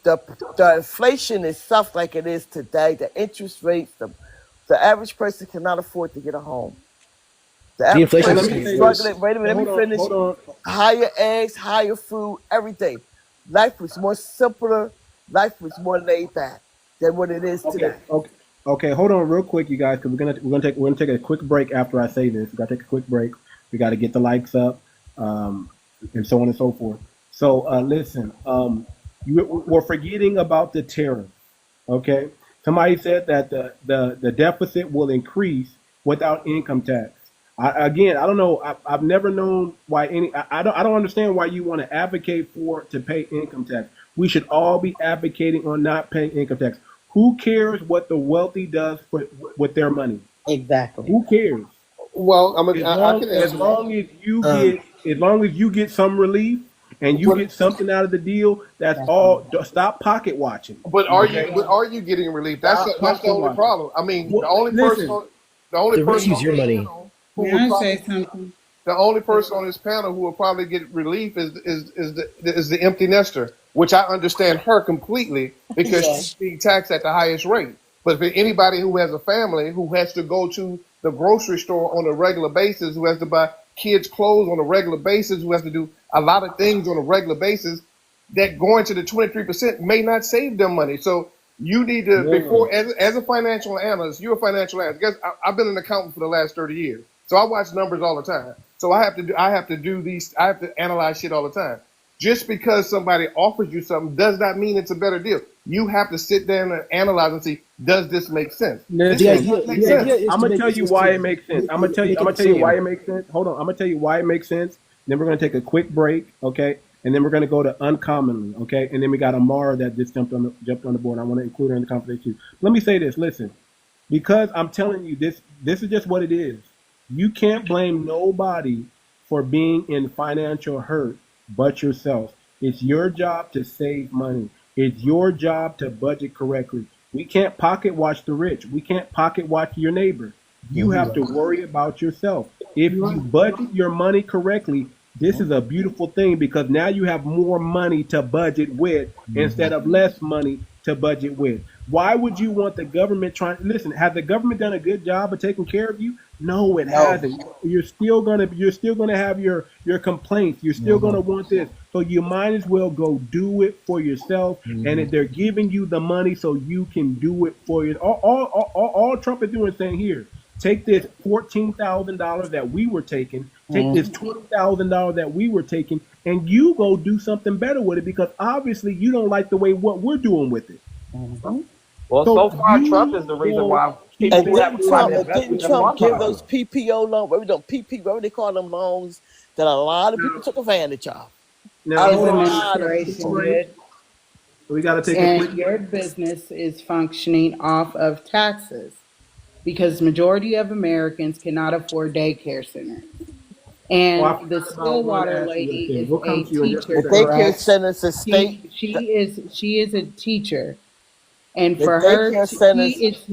the inflation is stuff like it is today. The interest rates, the average person cannot afford to get a home. The inflation is struggling. Wait a minute, let me finish. Higher eggs, higher food, everything. Life was more simpler. Life was more laid back than what it is today. Okay, hold on real quick, you guys, because we're gonna take a quick break after I say this. We gotta take a quick break. We gotta get the likes up, and so on and so forth. So listen, we're forgetting about the tariff. Okay, somebody said that the deficit will increase without income tax. I don't know. I've never known why I don't understand why you want to advocate to pay income tax. We should all be advocating on not paying income tax. Who cares what the wealthy does with their money? Exactly. Who cares? Well, as long as you get some relief and you get something out of the deal, that's all. Stop pocket watching. But are you getting relief? That's the only problem. I mean, the only person on this panel who will probably get relief is the empty nester, which I understand her completely because she's being taxed at the highest rate. But for anybody who has a family who has to go to the grocery store on a regular basis, who has to buy kids' clothes on a regular basis, who has to do a lot of things on a regular basis, that going to the 23% may not save them money. So you need to, before, as a financial analyst, you're a financial analyst. Guess I've been an accountant for the last 30 years. So I watch numbers all the time. So I have to analyze shit all the time. Just because somebody offers you something does not mean it's a better deal. You have to sit there and analyze and see, does this make sense? Listen, This does not make sense. I'm gonna tell you why it makes sense. I'm gonna tell you why it makes sense. Hold on, I'm gonna tell you why it makes sense. Then we're gonna take a quick break, okay? And then we're gonna go to uncommonly, okay? And then we got Amara that just jumped on the board. I want to include her in the conversation. Let me say this. Listen, because I'm telling you this is just what it is. You can't blame nobody for being in financial hurt but yourself. It's your job to save money. It's your job to budget correctly. We can't pocket watch the rich. We can't pocket watch your neighbor. You have to worry about yourself. If you budget your money correctly, this is a beautiful thing because now you have more money to budget with instead of less money to budget with. Why would you want the government trying? Listen, has the government done a good job of taking care of you? No, it hasn't. You're still gonna have your complaints. You're still gonna want this. So you might as well go do it for yourself. And if they're giving you the money so you can do it for you, all Trump is doing is saying, here, take this $14,000 that we were taking, take this $20,000 that we were taking, and you go do something better with it because obviously you don't like the way what we're doing with it. Well, so far Trump is the reason why people didn't Trump give those PPO loans? What do they call them loans that a lot of people took advantage of? Now, we got to take a quick. Your business is functioning off of taxes because majority of Americans cannot afford daycare centers. And the Stillwater lady is a teacher. The daycare centers is state. She is a teacher. And for her,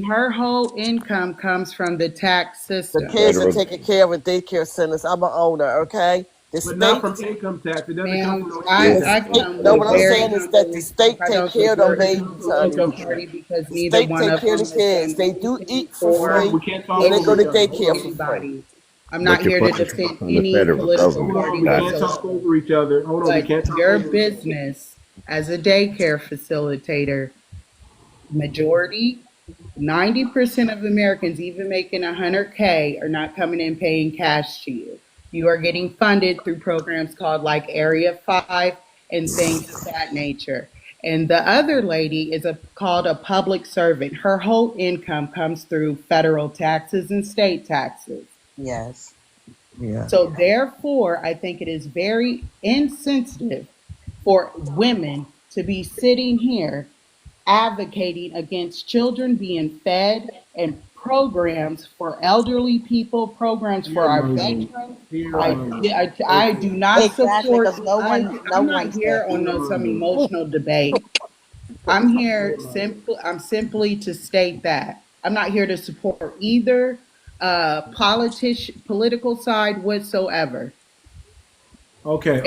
her whole income comes from the tax system. The kids are taken care of in daycare centers. I'm an owner, okay? But not from income tax. It doesn't come from no, what I'm saying is that the state take care of them babies, honey. Because the state take care of the kids. They do eat for free, and they go to daycare for free. I'm not here to defend any political party. We can't talk over each other. Hold on, we can't talk your business as a daycare facilitator, majority, 90% of Americans, even making $100K, are not coming in paying cash to you. You are getting funded through programs called like Area 5 and things of that nature. And the other lady is called a public servant. Her whole income comes through federal taxes and state taxes. Yes. Yeah. So therefore, I think it is very insensitive for women to be sitting here advocating against children being fed and programs for elderly people, programs for our veterans. I do not support. I'm not here on some emotional debate. I'm here simply to state that I'm not here to support either political side whatsoever. Okay.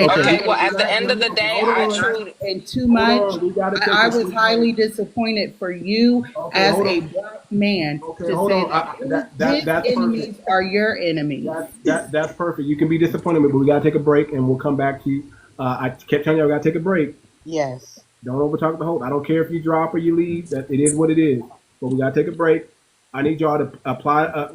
Well, at the end of the day, I truly and too much. I was highly disappointed for you as a black man to say that his enemies are your enemies. That's perfect. You can be disappointed, but we gotta take a break, and we'll come back to you. I kept telling you I gotta take a break. Yes. Don't overtalk the host. I don't care if you drop or you leave. That it is what it is. But we gotta take a break. I need y'all to apply.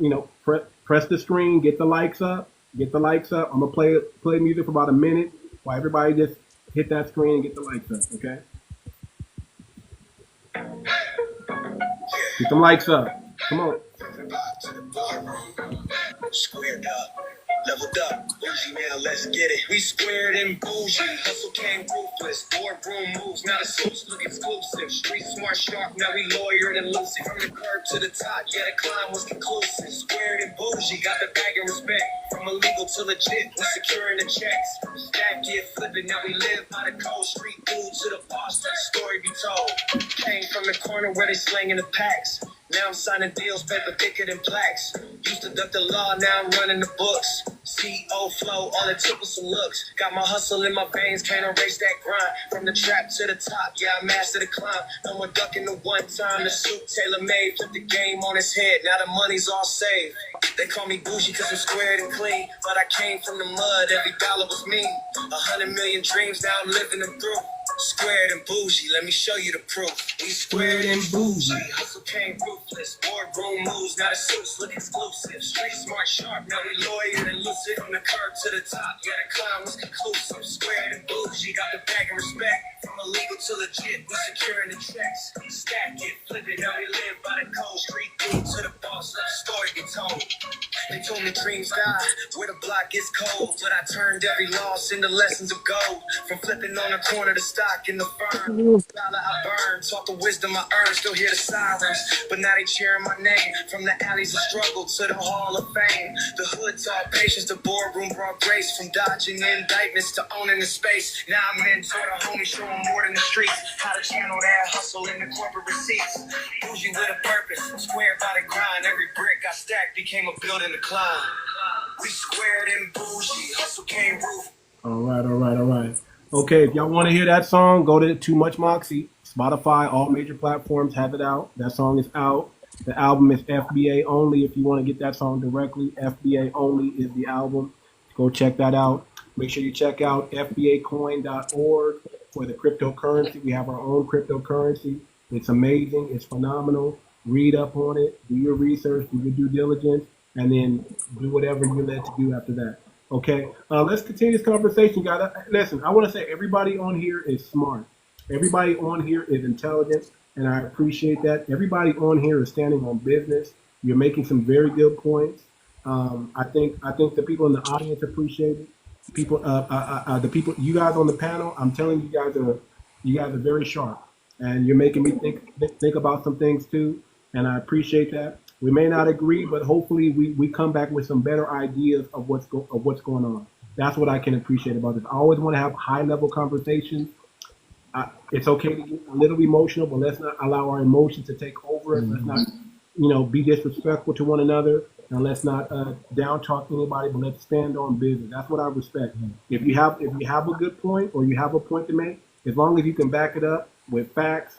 Press the screen, get the likes up. Get the likes up. I'm gonna play music for about a minute while everybody just hit that screen and get the likes up, okay? Get them likes up. Come on. Squared up, leveled up, bougie now, let's get it. We squared and bougie, hustle came ruthless. Boardroom moves, not a suits, look exclusive. Street smart, sharp, now we lawyered and lucid. From the curb to the top, yeah, the climb was conclusive. Squared and bougie, got the bag of respect. From illegal to legit, we securing the checks. Stack get flipping, now we live by the cold. Street dude to the boss, let the story be told. Came from the corner where they slanging the packs. Now I'm signing deals, paper thicker than plaques. Used to duck the law, now I'm running the books. CEO flow, all it took was some looks. Got my hustle in my veins, can't erase that grind. From the trap to the top, yeah, I mastered the climb. No more ducking the one time, the suit tailor-made. Flip the game on his head, now the money's all saved. They call me bougie cause I'm squared and clean. But I came from the mud, every dollar was me. 100 million dreams, now I'm living them through. Squared and bougie, let me show you the proof. We squared and bougie, hustle came ruthless. Boardroom moves, now the suits look exclusive. Street smart, sharp, now we lawyered and lucid. From the curb to the top, yeah, the climb was conclusive. Squared and bougie, got the bag of respect. from illegal to legit, we securing the checks. Stack it, flip it, how we live by the code. Street dude to the boss, let the story get told. They told me dreams die where the block gets cold, but I turned every loss into lessons of gold. From flipping on the corner to stock in the firm. Dollar I burn, taught the wisdom I earned, still hear the sirens, but now they cheering my name. From the alleys of struggle to the hall of fame, the hood taught patience, the boardroom brought grace. From dodging indictments to owning the space, now I'm mentor the homies, showing more than the streets, how to channel that hustle in the corporate receipts. Bougie with a purpose, square by the grind, every brick I stacked became a building to climb. We squared and bougie, hustle came roof. All right. Okay, if y'all want to hear that song, go to Too Much Moxie. Spotify, all major platforms have it out. That song is out. The album is FBA only. If you want to get that song directly, FBA only is the album. Go check that out. Make sure you check out fbacoin.org for the cryptocurrency. We have our own cryptocurrency. It's amazing. It's phenomenal. Read up on it. Do your research. Do your due diligence. And then do whatever you're led to do after that. Okay? Let's continue this conversation, guys. Listen, I want to say everybody on here is smart. Everybody on here is intelligent, and I appreciate that. Everybody on here is standing on business. You're making some very good points. I think the people in the audience appreciate it. The people, you guys on the panel, I'm telling you guys are very sharp, and you're making me think about some things too, and I appreciate that. We may not agree, but hopefully we come back with some better ideas of what's going on. That's what I can appreciate about this. I always want to have high level conversations. It's okay to get a little emotional, but let's not allow our emotions to take over us. Let's not, be disrespectful to one another, and let's not down talk anybody. But let's stand on business. That's what I respect. If you have a good point or you have a point to make, as long as you can back it up with facts.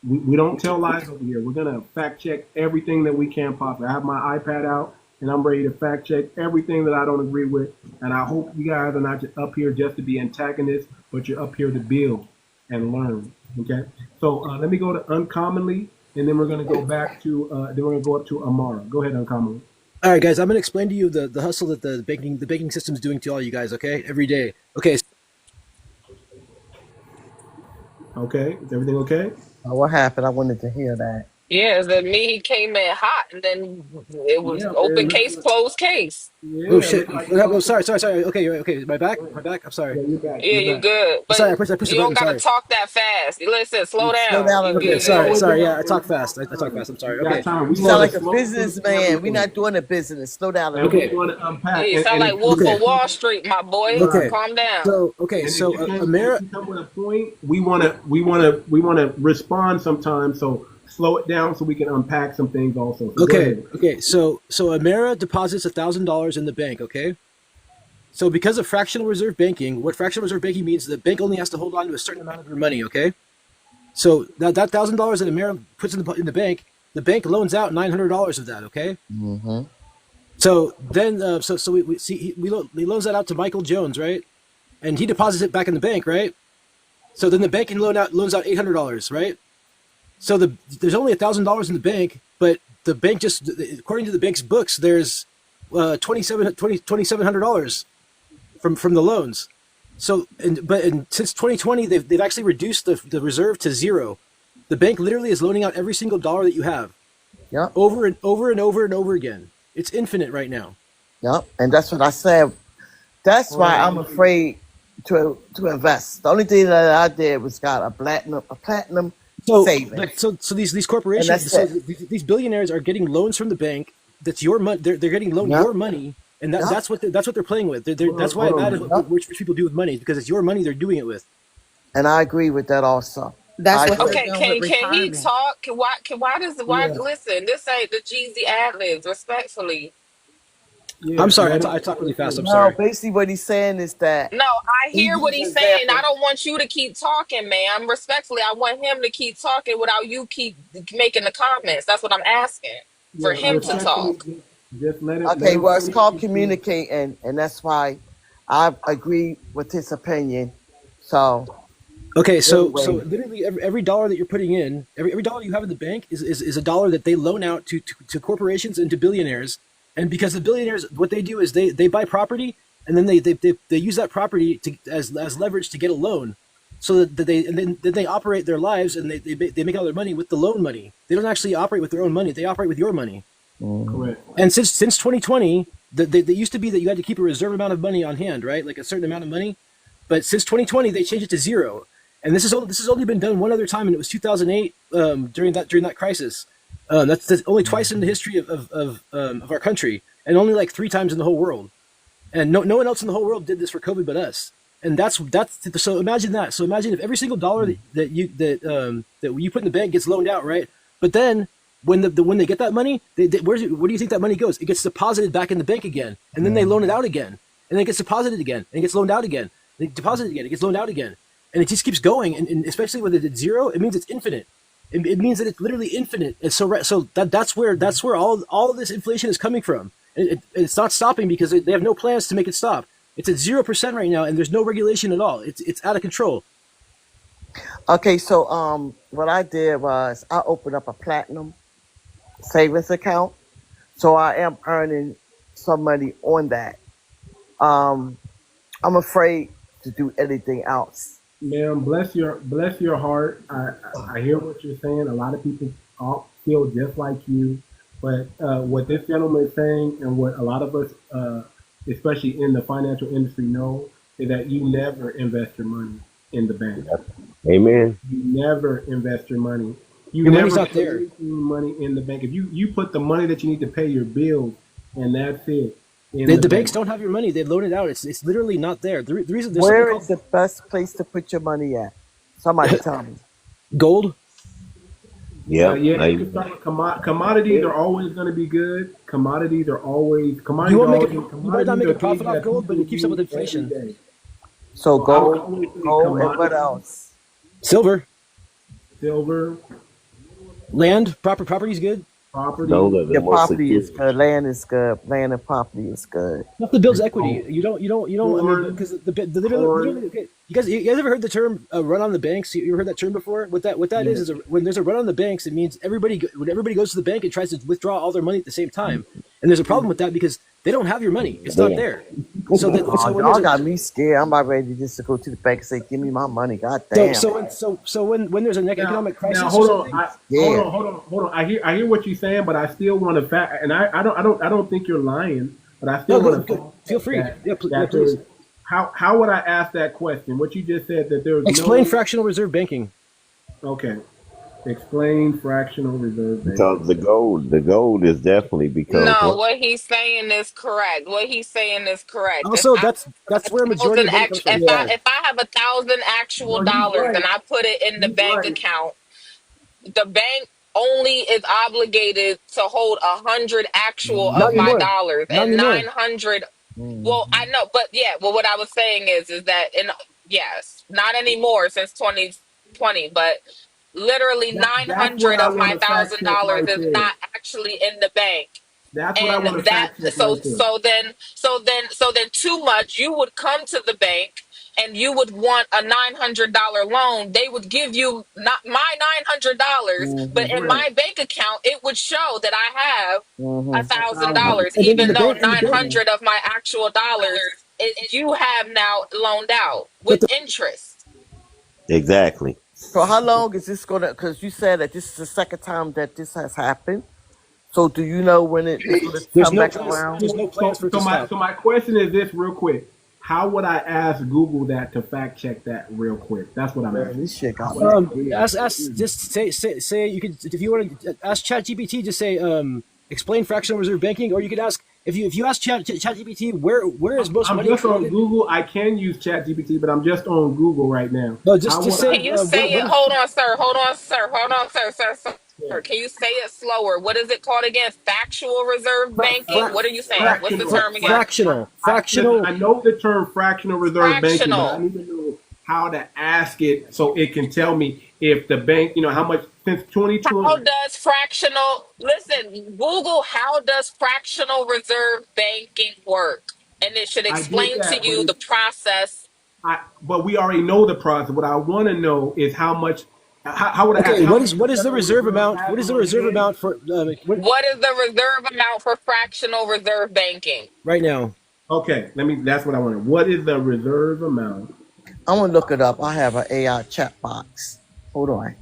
We don't tell lies over here. We're gonna fact check everything that we can possibly. I have my iPad out and I'm ready to fact check everything that I don't agree with. And I hope you guys are not just up here just to be antagonists, but you're up here to build and learn. Okay. So let me go to uncommonly, and then we're gonna go back to then we're gonna go up to Amara. Go ahead, uncommonly. All right, guys. I'm gonna explain to you the hustle that the banking system is doing to all you guys. Okay, every day. Okay. Okay. Is everything okay? What happened? I wanted to hear that. Yeah, it's that me, he came in hot, and then it was Yeah, open man. case, closed case. Oh Yeah, shit! look like What happened? Oh, sorry. Okay. My back. I'm sorry. Yeah, you're back. Yeah, you good, I'm but sorry. I pushed the you don't button. gotta Sorry. talk that fast. Listen, slow Slow down. down a You little Okay. bit. good? Sorry. Yeah, I talk fast. I talk fast. I'm sorry. We got Okay. time. You sound like a businessman. We're not doing a business. Slow down a And little we bit. want to Yeah, unpack. you sound like If Wolf you of Wall Street, my boy. Okay. Calm down. So if you come with a point, we want to respond sometimes. So slow it down so we can unpack some things also. So go ahead. Okay. So Amara deposits $1,000 in the bank. Okay. So because of fractional reserve banking, what fractional reserve banking means is the bank only has to hold on to a certain amount of your money. Okay. So that $1,000 that Amara puts in the bank loans out $900 of that. Okay. Mm-hmm. So then we see he loans that out to Michael Jones, right? And he deposits it back in the bank, right? So then the bank can loans out $800, right? So there's only $1,000 in the bank, but the bank just, according to the bank's books, there's $2,700 from the loans. So and since 2020, they've actually reduced the reserve to zero. The bank literally is loaning out every single dollar that you have. Yep. Over and over and over and over again. It's infinite right now. Yep. And that's what I said. That's why I'm afraid to invest. The only thing that I did was got a platinum savings. So these corporations, these billionaires are getting loans from the bank. That's your money. They're getting your money, and that's what they're playing with. That's why it matters what rich people do with money, because it's your money they're doing it with. And I agree with that also. That's what Okay, can he talk? Listen, this ain't the Jeezy ad-libs, respectfully. Yeah, I'm sorry, I talk really fast. I'm no, sorry. Basically what he's saying is that No, I hear what he's saying. I don't want you to keep talking, man. Respectfully, I want him to keep talking without you keep making the comments. That's what I'm asking. For him to talk. Just let it. Okay, well, it's called communicating, and that's why I agree with his opinion. So. Okay, so literally every dollar that you're putting in, every dollar you have in the bank is a dollar that they loan out to corporations and to billionaires. And because the billionaires, what they do is they buy property, and then they use that property as leverage to get a loan. so that they and then they operate their lives and they make all their money with the loan money. They don't actually operate with their own money. They operate with your money. Correct. And since 2020, they used to be that you had to keep a reserve amount of money on hand, right? Like a certain amount of money. But since 2020, they changed it to zero. And this has only been done one other time, and it was 2008 during that crisis. That's only twice in the history of our country, and only like 3 times in the whole world. And no one else in the whole world did this for COVID but us. And that's so imagine that. So imagine if every single dollar that you put in the bank gets loaned out, right? But then when they get that money, where do you think that money goes? It gets deposited back in the bank again, and then they loan it out again, and then it gets deposited again, and it gets loaned out again. They deposit it again, it gets loaned out again, and it just keeps going. And especially when it's zero, it means it's infinite. It means that it's literally infinite. And so that's where all of this inflation is coming from. It's not stopping because they have no plans to make it stop. It's at 0% right now, and there's no regulation at all. It's out of control. Okay, so what I did was I opened up a platinum savings account, so I am earning some money on that. I'm afraid to do anything else. Ma'am, bless your heart. I hear what you're saying. A lot of people feel just like you, but what this gentleman is saying, and what a lot of us, especially in the financial industry, know, is that you never invest your money in the bank. Amen. You never invest your money. Your money's not there. Money in the bank. If you put the money that you need to pay your bills, and that's it. The banks don't have your money. They loan it out. It's literally not there. The reason where is the best place to put your money at? Somebody tell me. Gold. Yeah. Commodities are always going to be good. Commodities are always You might not make a profit off gold, but it keeps up with inflation. So gold, and what else? Silver. Land. Property's good. Your property is good. Land is good. Land and property is good. You have to build equity. You don't. Because literally, okay. You guys ever heard the term run on the banks? You ever heard that term before? What that is when there's a run on the banks, it means when everybody goes to the bank and tries to withdraw all their money at the same time. And there's a problem with that because they don't have your money. It's not there. So y'all got me scared. I'm about ready just to go to the bank and say, "Give me my money." God damn. So when there's an economic crisis, hold on. I hear what you're saying, but I still want to fact. And I don't think you're lying, but I still want to feel free. Please. How would I ask that question? What you just said that there was explain fractional reserve banking. Okay. Explain fractional reserve banking. Because the gold is definitely because what he's saying is correct. Also, that's where a majority of money comes from. If I have 1,000 actual dollars and I put it in the bank account, the bank only is obligated to hold 100 actual of my dollars, and 900. Well, I know, but what I was saying is that not anymore since 2020, but literally 900 of my $1,000 is not actually in the bank. That's what I want to fact check. So then too much, you would come to the bank and you would want a $900 loan. They would give you not my $900, but in my bank account, it would show that I have $1,000, even though 900 of my actual dollars you have now loaned out with interest. Exactly. So how long is this gonna? Because you said that this is the second time that this has happened. So do you know when it's going to come back around? There's no plans for it to stop. So my question is this, real quick: how would I ask Google that to fact check that real quick? That's what I'm asking. This shit got just say you could, if you want to ask ChatGPT, just say explain fractional reserve banking, or you could ask if you ask ChatGPT where is most money. I'm just on Google. I can use ChatGPT, but I'm just on Google right now. No, just say. Can you say it? Hold on, sir. Can you say it slower? What is it called again? Factual reserve banking? What are you saying? What's the term again? Fractional. I know the term fractional reserve banking, but I need to know how to ask it so it can tell me if the bank, how much since 2020. How does fractional, Google, how does fractional reserve banking work? And it should explain to you the process. But we already know the process. What I want to know is how much. How would I? Okay, what is the reserve amount? What is the reserve amount for? What is the reserve amount for fractional reserve banking right now? Okay, that's what I wanted. What is the reserve amount I'm gonna look it up. I have an AI chat box. Hold on.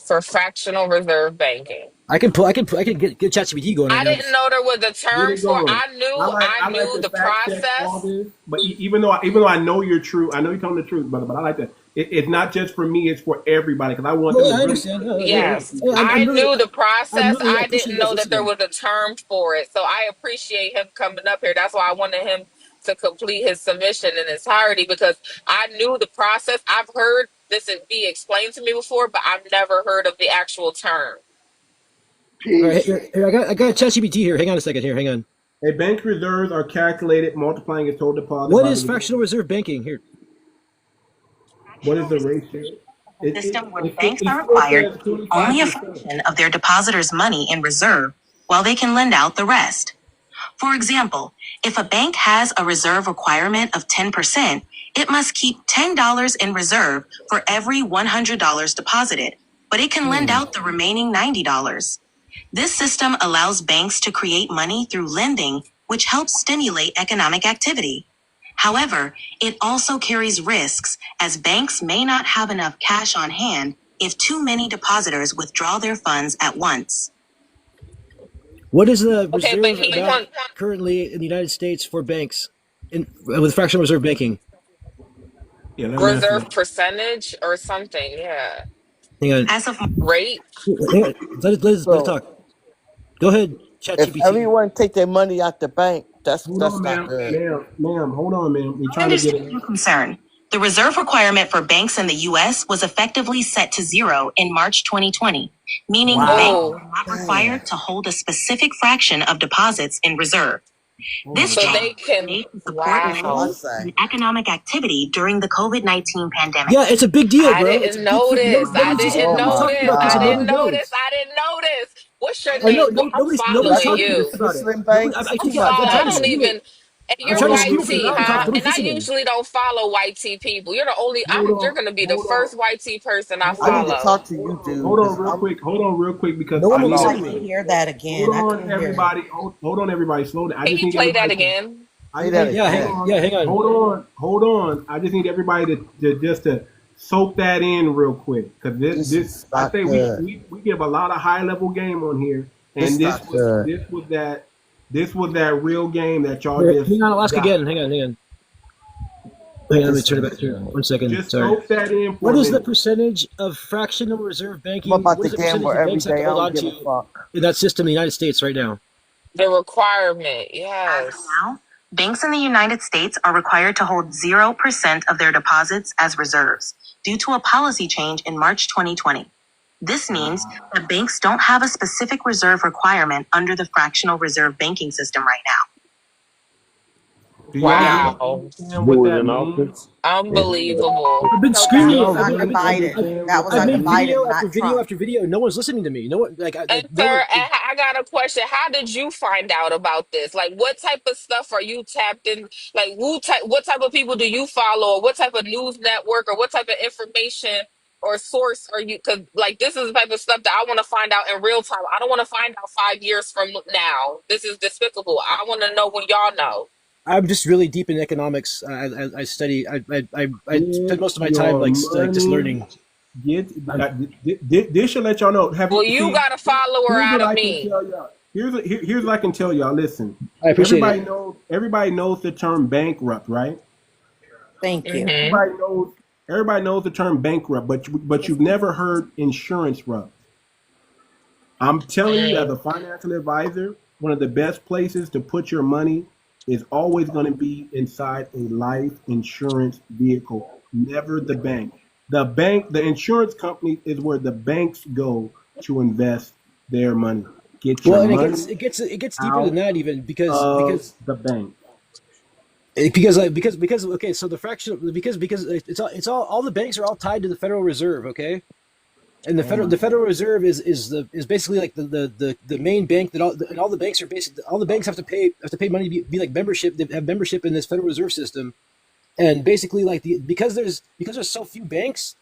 For fractional reserve banking. I can get ChatGPT going right I now. didn't know there was a Get term it for. going. I I like knew to the fact check all process. this, but even though I know you're true, I know you're telling the truth, but I like that. It's not just for me; it's for everybody because I want them Oh to yeah, I really understand. Yes, I'm I really, knew the process. I I appreciate didn't you guys know that there listening. was a term for it. So I appreciate him coming up here. That's why I wanted him to complete his submission in its entirety because I knew the process. I've heard this be explained to me before, but I've never heard of the actual term. All right, Peace. here, I got ChatGPT here. Hang on a second. Here, hang on. A bank's reserves are calculated multiplying its total deposit What by is the fractional reserve banking? Here, what is the ratio? System where It banks are still required says to keep only a 25%. fraction of their depositors' money in reserve while they can lend out the rest. For example, if a bank has a reserve requirement of 10%, it must keep $10 in reserve for every $100 deposited, but it can lend out the remaining $90. This system allows banks to create money through lending, which helps stimulate economic activity. However, it also carries risks, as banks may not have enough cash on hand if too many depositors withdraw their funds at once. what is the Okay, but reserve he amount wants currently in the United States for banks with fractional reserve banking? Yeah, let me answer reserve that. percentage or something. Yeah, Hang on. As of rate. Hang on. Let it So talk. Go ahead, if ChatGPT. everyone take their money out the bank, Hold that's on, not ma'am. good. Ma'am, hold on, ma'am. We're I trying to get understand it. your concern. The reserve requirement for banks in the U.S. was effectively set to zero in March 2020, meaning banks Wow. Oh, are not Damn. required to hold a specific fraction of deposits in reserve. Oh my This so change God. they was can. made to support That's what I Wow, growth say. and economic activity during the COVID-19 pandemic. Yeah, it's a big deal, I bro. It's a didn't big freaking. notice. I Nobody's listening. didn't Oh Nobody's my talking notice. about this, I and God. nobody didn't notice. knows. I didn't notice. What's your I know. name? I'm Nobody's That's following talking the to us you. about it. Switzerland Nobody. banks. I I'm keep. You got follow. I'm I trying to don't that. scream it. even. And I'm you're trying to Hold on white scream real it from the quick. tea, I huh? mountaintops. got And Nobody's I listening. usually don't follow white tea people. You're the only. You're gonna be the hold on. first white tea person I I need Hold to on. follow. talk to you, dude, Hold on because real I'm quick. Hold on real quick because No one I will need listen I to didn't me. everybody. hear that Hold again. I on, couldn't hear it. everybody. Hold on, everybody. Slow down. I Can just you need play that everybody to. again? I say just that need. Yeah, Hold again. on. hang on. Hold on. I just need everybody to just to soak that in real quick because This this is I not think good. we give a lot of high level game on here, and This not good. this was that real game that y'all Here, just hang on. I'll ask got. again. Hang on. Let me This turn it ain't back here. good. 1 second. Just Sorry. soak that in for What a is the minute. percentage of fractional reserve I'm banking? about What to is the percentage gamble that every banks have day. to I hold don't on give a to fuck. in that system in the United States right now? The requirement, As of yes. now, banks in the United States are required to hold 0% of their deposits as reserves due to a policy change in March 2020. This means that banks don't have a specific reserve requirement under the fractional reserve banking system right now. Do y'all really Wow. understand what Who was that in means? office? Unbelievable. I've been So that Do screaming was it. y'all I've been, under really Biden. understand That what was I've that under made means? Biden, video after not video Trump. after video. No one's listening to me. No one And no sir, one. I got a question. How did you find out about this? Like, what type of stuff are you tapped in? Like, what type of people do you follow, or what type of news network, or what type of information or source are you? Because like, this is the type of stuff that I want to find out in real time. I don't want to find out 5 years from now. This is despicable. I want to know when y'all know. I'm just really deep in economics. I study. I spend Get most of my time your like just money. learning. Get I'm, this should let y'all know. Have Well, you you see? got a follower Here's out what of I can me. tell y'all. Here's what I can tell y'all. Listen, I appreciate everybody it. knows. Everybody knows the term bankrupt, right? Thank you. Mm-hmm. Everybody knows. Everybody knows the term bankrupt, but you've never heard insurance rupt. I'm telling you, as a financial advisor, one of the best places to put your money is always going to be inside a life insurance vehicle, never the bank. The insurance company is where the banks go to invest their money. Get your Well, and money it gets deeper than out that even of the bank. because okay, so the fraction because it's all the banks are all tied to the Federal Reserve, okay? And Oh my the God. Federal Reserve is basically like the main bank that all the banks are basically all the banks have to pay money to be like membership. They have membership in this Federal Reserve System, and basically like because there's so few banks,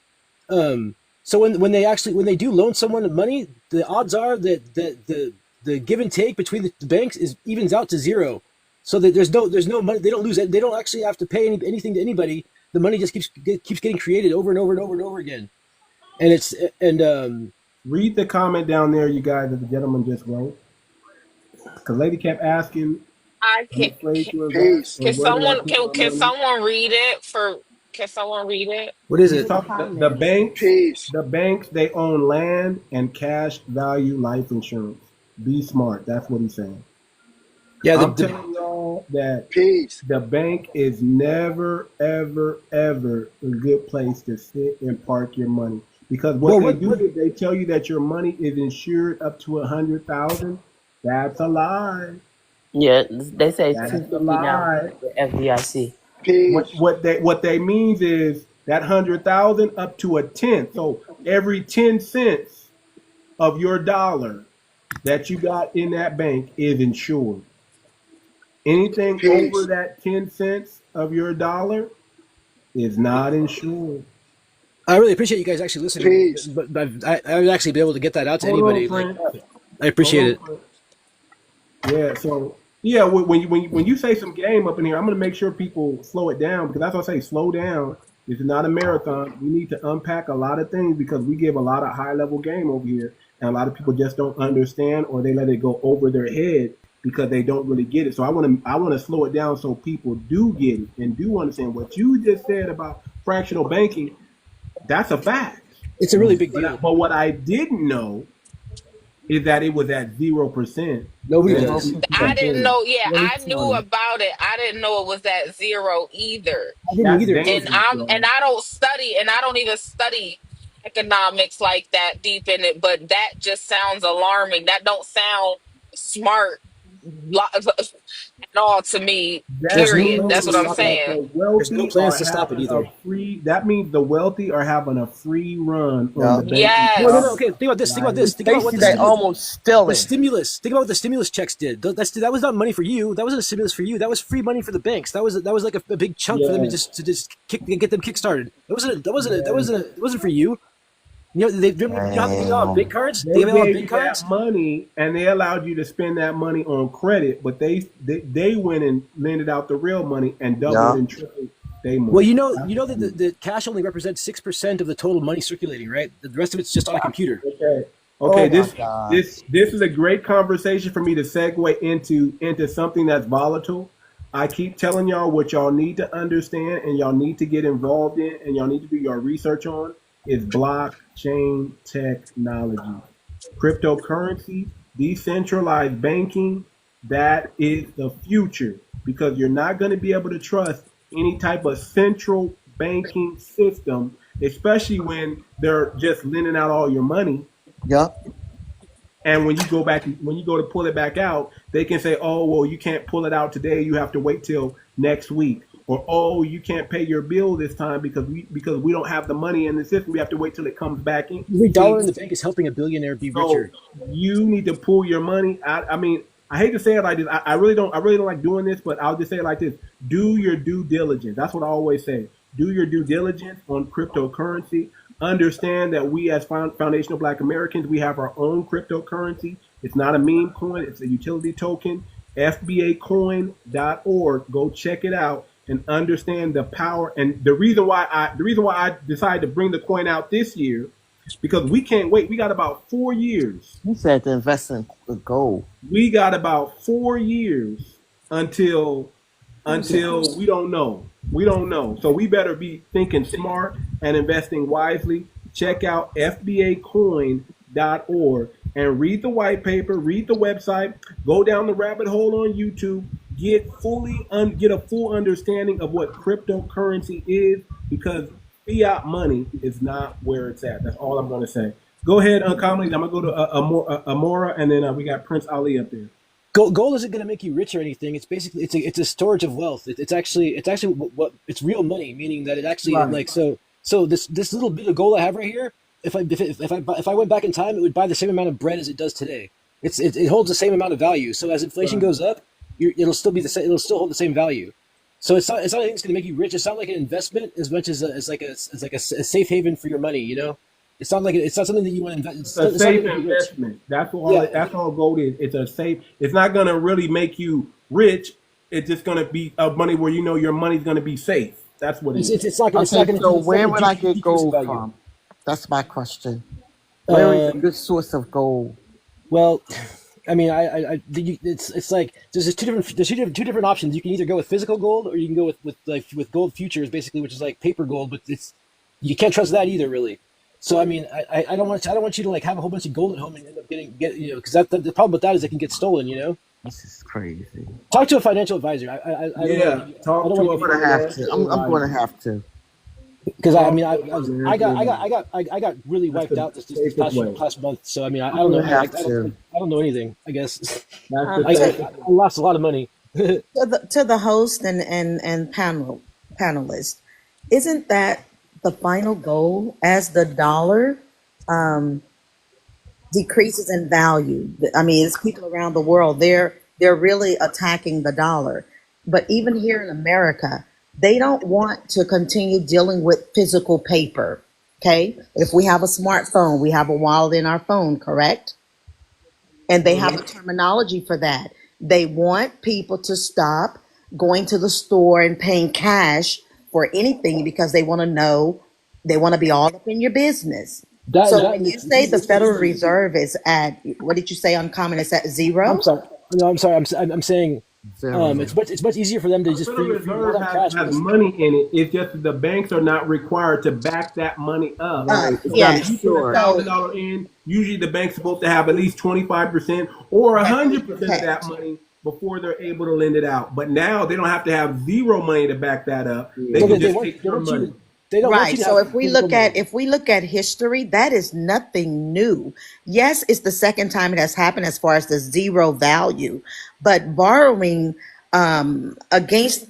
so when they do loan someone money, the odds are that the give and take between the banks is evens out to zero, so that there's no money. They don't lose it. They don't actually have to pay anything to anybody the money just keeps getting created over and over and over and over again. And read the comment down there, you guys, that the gentleman just wrote. Because lady kept asking, I I'm can afraid to invest, Peace. or where do I put my can money? someone read it for can someone read it? What is He's it? talking the banks. Peace. The banks, they own land and cash value life insurance. Be smart. That's what he's saying. Yeah, I'm telling y'all that Peace. the bank is never, ever, ever a good place to sit and park your money. Because what they do is they tell you that your money is insured up to 100,000. That's a lie. Yeah, they say it's That's 250 a now. lie. The FDIC. What they means is that 100,000 up to a tenth. So every 10 cents of your dollar that you got in that bank is insured. Anything over that 10 cents of your dollar is not insured. I really appreciate you guys actually listening. But I would actually be able to get that out to anybody. I appreciate it. Yeah. So yeah, when you say some game up in here, I'm gonna make sure people slow it down, because that's what I say. Slow down. This is not a marathon. We need to unpack a lot of things, because we give a lot of high level game over here, and a lot of people just don't understand, or they let it go over their head because they don't really get it. So I want to slow it down so people do get it and do understand what you just said about fractional banking. That's a fact. It's a really big deal. But what I didn't know is that it was at 0%. Nobody does. I didn't know. Yeah, I knew about it. I didn't know it was at zero either. I didn't either. And I don't study, and I don't even study economics like that deep in it. But that just sounds alarming. That don't sound smart at all to me. Period. That's what I'm saying. There's no plans to stop it either. That means the wealthy are having a free run on the bank. Yes. No. Okay, think about this. Think about this. Think about what they almost stealing. The stimulus. Think about what the stimulus checks did. That was not money for you. That wasn't a stimulus for you. That was free money for the banks. That was like a big chunk for them to just get them kickstarted. It wasn't for you. You know, they have big cards. They gave you that money, and they allowed you to spend that money on credit, but they went and lended out the real money and doubled and tripled their money. Well, you know that the cash only represents 6% of the total money circulating, right? The rest of it's just on a computer. Okay. This is a great conversation for me to segue into something that's volatile. I keep telling y'all what y'all need to understand, and y'all need to get involved in, and y'all need to do your research on, is blockchain technology. Cryptocurrency, decentralized banking, that is the future, because you're not going to be able to trust any type of central banking system, especially when they're just lending out all your money. Yep. And when you go to pull it back out, they can say, oh, well, you can't pull it out today. You have to wait till next week. Or, oh, you can't pay your bill this time because we don't have the money in the system. We have to wait till it comes back in. Every dollar in the bank is helping a billionaire be richer. You need to pull your money out. I mean, I hate to say it like this. I really don't like doing this, but I'll just say it like this. Do your due diligence. That's what I always say. Do your due diligence on cryptocurrency. Understand that we as foundational Black Americans, we have our own cryptocurrency. It's not a meme coin. It's a utility token. FBAcoin.org. Go check it out and understand the power. And the reason why I decided to bring the coin out this year, because we can't wait. We got about 4 years. You said to invest in gold. We got about 4 years until we don't know. We don't know. So we better be thinking smart and investing wisely. Check out FBAcoin.org and read the white paper, read the website, go down the rabbit hole on YouTube, get a full understanding of what cryptocurrency is, because fiat money is not where it's at. That's all I'm going to say. Go ahead, Uncommonly. I'm going to go to Amora, and then we got Prince Ali up there. Gold isn't going to make you rich or anything. It's basically it's a storage of wealth. It's actually what it's real money, meaning that it actually so this little bit of gold I have right here. If I went back in time, it would buy the same amount of bread as it does today. It holds the same amount of value. So as inflation goes up, it'll still be the same. It'll still hold the same value. So it's not anything that's going to make you rich. It's not like an investment as much as a safe haven for your money. You know, it's not something that you want to invest. It's a safe investment. That's all gold is. It's a safe. It's not going to really make you rich. It's just going to be money where you know your money's going to be safe. That's what it It's is. it's not gonna Okay, so where would I get decrease in gold value. from? That's my question. Where is a good source of gold? Well, I mean, it's like there's two different options. You can either go with physical gold, or you can go with gold futures, basically, which is like paper gold, but you can't trust that either, really. So I mean, I don't want you to like have a whole bunch of gold at home and end up because the problem with that is it can get stolen. This is crazy. Talk to a financial advisor. Talk to a financial. I'm going to have to. Because I mean, I got really wiped out this past month. So I mean, I don't know. I don't know anything. I guess I lost a lot of money. To the host and panelists, isn't that the final goal as the dollar decreases in value? I mean, it's people around the world. They're really attacking the dollar, but even here in America, they don't want to continue dealing with physical paper. Okay. If we have a smartphone, we have a wallet in our phone, correct? And they have a terminology for that. They want people to stop going to the store and paying cash for anything because they want to be all up in your business. So when you say the Federal Reserve is at, what did you say, uncommon, it's at zero? I'm sorry. No, I'm sorry. I'm saying it's much easier for them to just Federal Reserve has money in it. It's just that the banks are not required to back that money up. Yes, you put $1,000 in. Usually, the bank's supposed to have at least 25% or 100% of that money before they're able to lend it out. But now they don't have to have zero money to back that up. They can just take your money. Right. So if we look at history, that is nothing new. Yes, it's the second time it has happened as far as the zero value, but borrowing against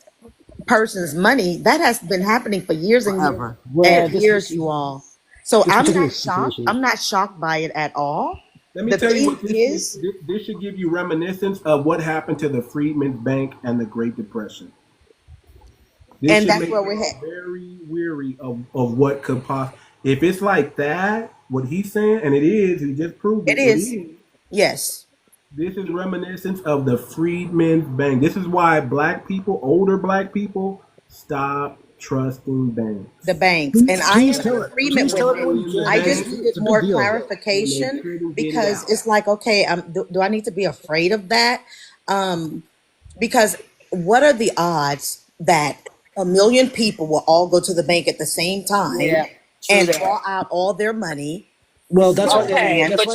person's money, that has been happening for years and years, you all. So I'm not shocked. I'm not shocked by it at all. Let me tell you what this should give you reminiscence of what happened to the Freedmen's Bank and the Great Depression. And that's where we're very weary of what could possibly. If it's like that, what he's saying, and it is, he just proved it. It is. Yes. This is reminiscence of the Freedmen's Bank. This is why black people, older black people, stop trusting banks. The banks. And I am in agreement with it. I just needed more clarification because it's like, okay, do I need to be afraid of that? Because what are the odds that 1 million people will all go to the bank at the same time and draw out all their money? Well, that's but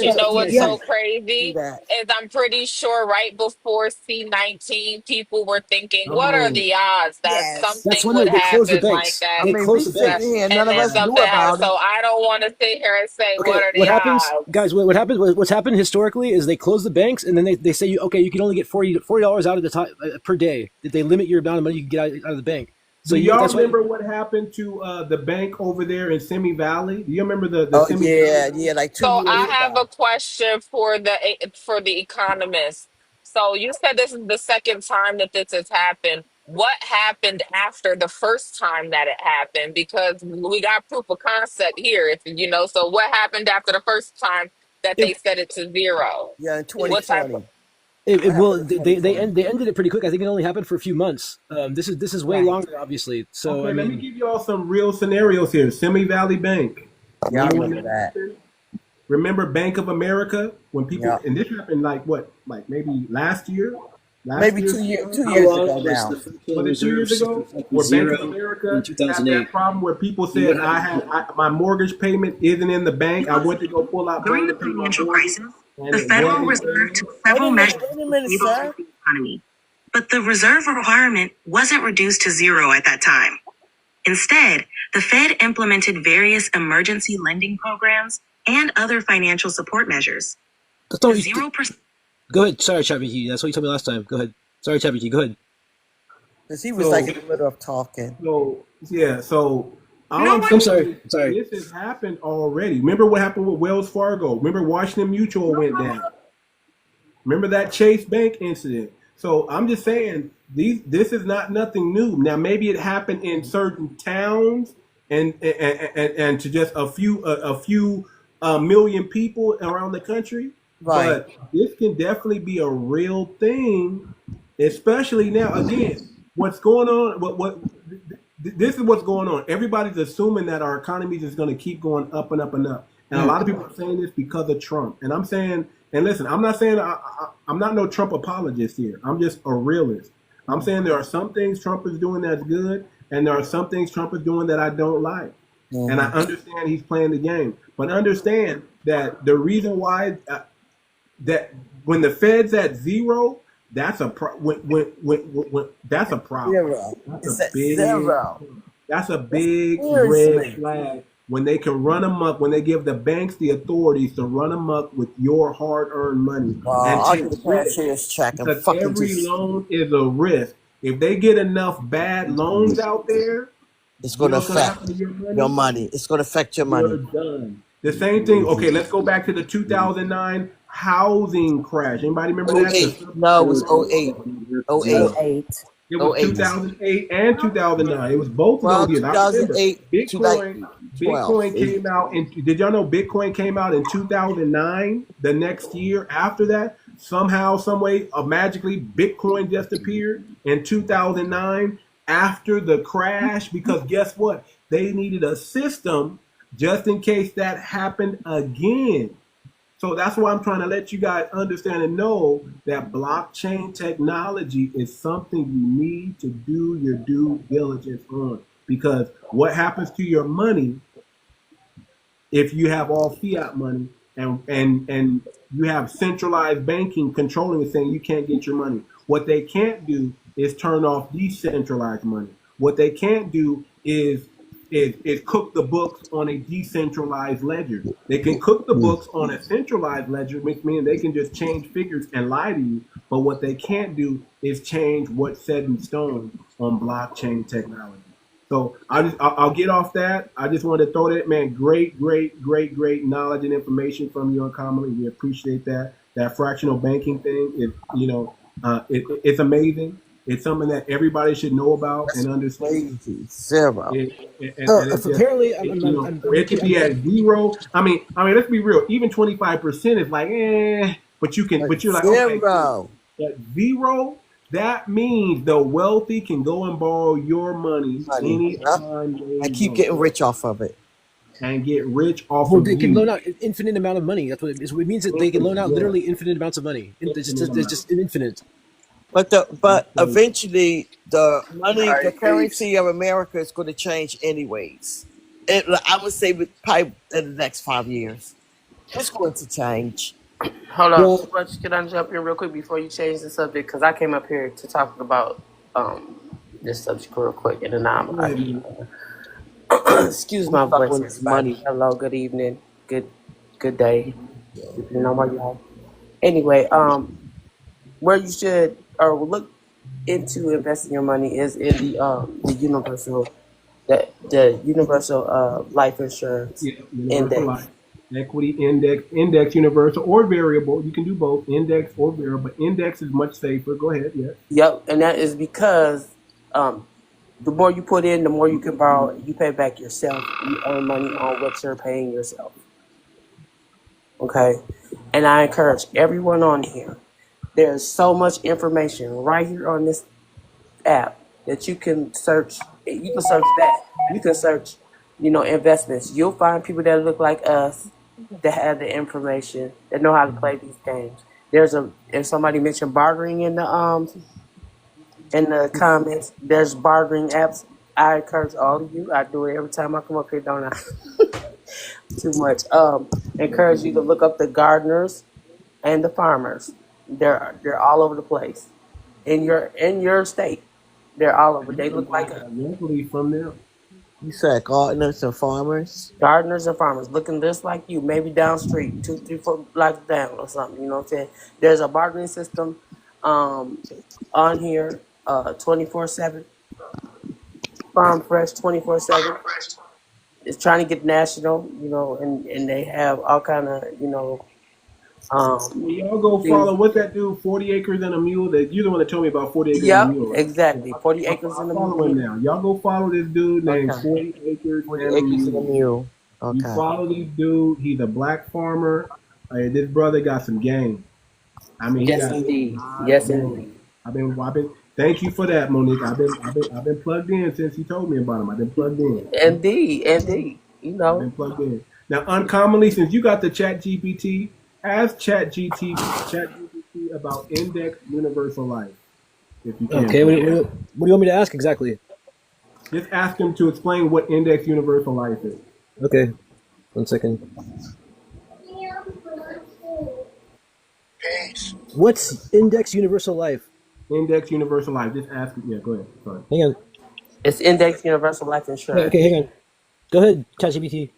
you know what's so crazy is I'm pretty sure right before C-19, people were thinking, "What are the odds that something would happen like that?" I mean, we sit here and none of us knew about it. So I don't want to sit here and say what are the odds. Guys, what's happened historically is they close the banks and then they say you can only get $40 out at a time per day. They limit your amount of money you can get out of the bank. So do y'all remember what happened to the bank over there in Simi Valley? Do you remember the Simi Valley? Like 2 So years I ago. have a question for the economist. So you said this is the second time that this has happened. What happened after the first time that it happened? Because we got proof of concept here, So what happened after the first time that they set it to zero? Yeah, in 2020. They ended it pretty quick. I think it only happened for a few months. This is way longer, obviously. So let me give you all some real scenarios here. Simi Valley Bank. Yeah, I remember that. Remember Bank of America when people and this happened like maybe last year. Maybe 2 years ago now. Was it 2 years ago? Where Bank of America had that problem where people said my mortgage payment isn't in the bank. I went to go pull out during the financial crisis. The Federal Reserve took several measures to stabilize the economy, but the reserve requirement wasn't reduced to zero at that time. Instead, the Fed implemented various emergency lending programs and other financial support measures. 0%. Go ahead. Sorry, Chappie. That's what you told me last time. Go ahead. Sorry, Chappie. Go ahead. Because he was in the middle of talking. I'm sorry. This has happened already. Remember what happened with Wells Fargo? Remember Washington Mutual went down. Remember that Chase Bank incident? So I'm just saying this is nothing new. Now maybe it happened in certain towns and to just a few million people around the country. Right. But this can definitely be a real thing, especially now. Again, what's going on? What this is what's going on. Everybody's assuming that our economy is going to keep going up and up and up. And a lot of people are saying this because of Trump. And I'm saying, and listen, I'm not saying I'm not no Trump apologist here. I'm just a realist. I'm saying there are some things Trump is doing that's good, and there are some things Trump is doing that I don't like. And I understand he's playing the game, but understand that the reason why that when the Fed's at zero, that's a when that's a problem. Zero. That's It's a at big. zero. That's a big Seriously. red flag when they can run amok, when they give the banks the authorities to run amok with your hard-earned money and I'll take get a risk. cashier's check and Because fucking every just, loan is a risk. If they get enough bad loans out there, it's you going to know what's going to affect happen to your money? your money. It's going to affect your You're money. done. The same thing. Okay, let's go back to the 2009 housing crash. Anybody remember that? 08. No, it was 08. 08. 08. It was 08. 2008 and 2009. It was both of Well, those years. I remember 2008 to Bitcoin. 2012. Bitcoin came out, and did y'all know Bitcoin came out in 2009? The next year after that, somehow, some way, magically, Bitcoin just appeared in 2009 after the crash. Because guess what? They needed a system just in case that happened again. So that's why I'm trying to let you guys understand and know that blockchain technology is something you need to do your due diligence on. Because what happens to your money if you have all fiat money and you have centralized banking controlling it, saying you can't get your money? What they can't do is turn off decentralized money. What they can't do is cook the books on a decentralized ledger. They can cook the books on a centralized ledger, which means they can just change figures and lie to you. But what they can't do is change what's set in stone on blockchain technology. So I'll get off that. I just wanted to throw that, man. Great knowledge and information from you, Uncommonly. We appreciate that. That fractional banking thing is, it's amazing. It's something that everybody should know about and understand. Zero. Apparently, it could be at zero. I mean, let's be real. Even 25% is like, but you're like, okay, zero. at zero, that means the wealthy can go and borrow your money anytime they I keep want. getting rich off of it. And get rich off Well, of they can you. loan out infinite amount of money. That's what it is. It means that they can loan out literally infinite amounts of money. It's just infinite. But eventually, the money, the currency of America is going to change anyways. I would say probably in the next 5 years, it's going to change. Hold on, Too Much. Can I jump in real quick before you change the subject? Because I came up here to talk about this subject real quick, and then excuse my voice, everybody. Hello, good evening, good day, depending on where you are. Anyway, where you should or look into investing your money is in the universal life insurance index. Life. Equity index universal or variable. You can do both, index or variable. But index is much safer. Go ahead. Yeah. Yep, and that is because the more you put in, the more you can borrow. You pay back yourself. You earn money on what you're paying yourself. Okay, and I encourage everyone on here. There's so much information right here on this app that you can search. You can search that. You can search, investments. You'll find people that look like us that have the information, that know how to play these games. If somebody mentioned bartering in the comments, there's bartering apps. I encourage all of you. I do it every time I come up here, don't I? Too much. Encourage you to look up the gardeners and the farmers. They're all over the place. In your state, they're all over. They look like us. From them. You said gardeners and farmers? Gardeners and farmers looking just like you, maybe down street, 2, 3, 4 blocks down or something. You know what I'm saying? There's a bartering system on here 24/7. Farm Fresh 24/7. It's trying to get national, and they have all kind of, y'all go follow what's that dude, 40 Acres and a Mule? That you're the one that told me about 40 Acres and a Mule. Right? Exactly. 40 Acres and a Mule. Follow him now. Y'all go follow this dude named 40 Acres and a Mule. Okay. You follow this dude. He's a black farmer. This brother got some game. I mean, yes, indeed. Yes, indeed. I've been Thank you for that, Monique. I've been plugged in since you told me about them. I've been plugged in. Indeed. You I've know. been plugged in. Now, uncommonly, since you got the Chat GPT, ask Chat GPT about index universal life, if you can. Okay, what do you want me to ask exactly? Just ask him to explain what index universal life is. Okay, 1 second. What's index universal life? Index universal life. Just ask him. Yeah, go ahead. Sorry. Hang on. It's index universal life insurance. Okay, hang on. Go ahead, ChatGPT.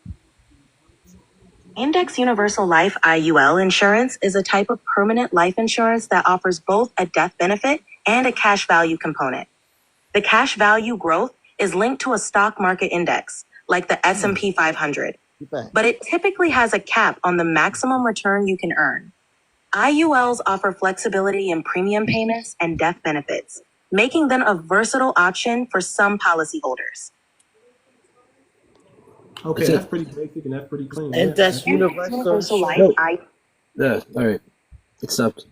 Index Universal Life IUL insurance is a type of permanent life insurance that offers both a death benefit and a cash value component. The cash value growth is linked to a stock market index, like the S&P 500, but it typically has a cap on the maximum return you can earn. IULs offer flexibility in premium payments and death benefits, making them a versatile option for some policyholders. Okay, that's pretty basic and that's pretty clean. And that's universal life. No. Yeah, all right. It stopped.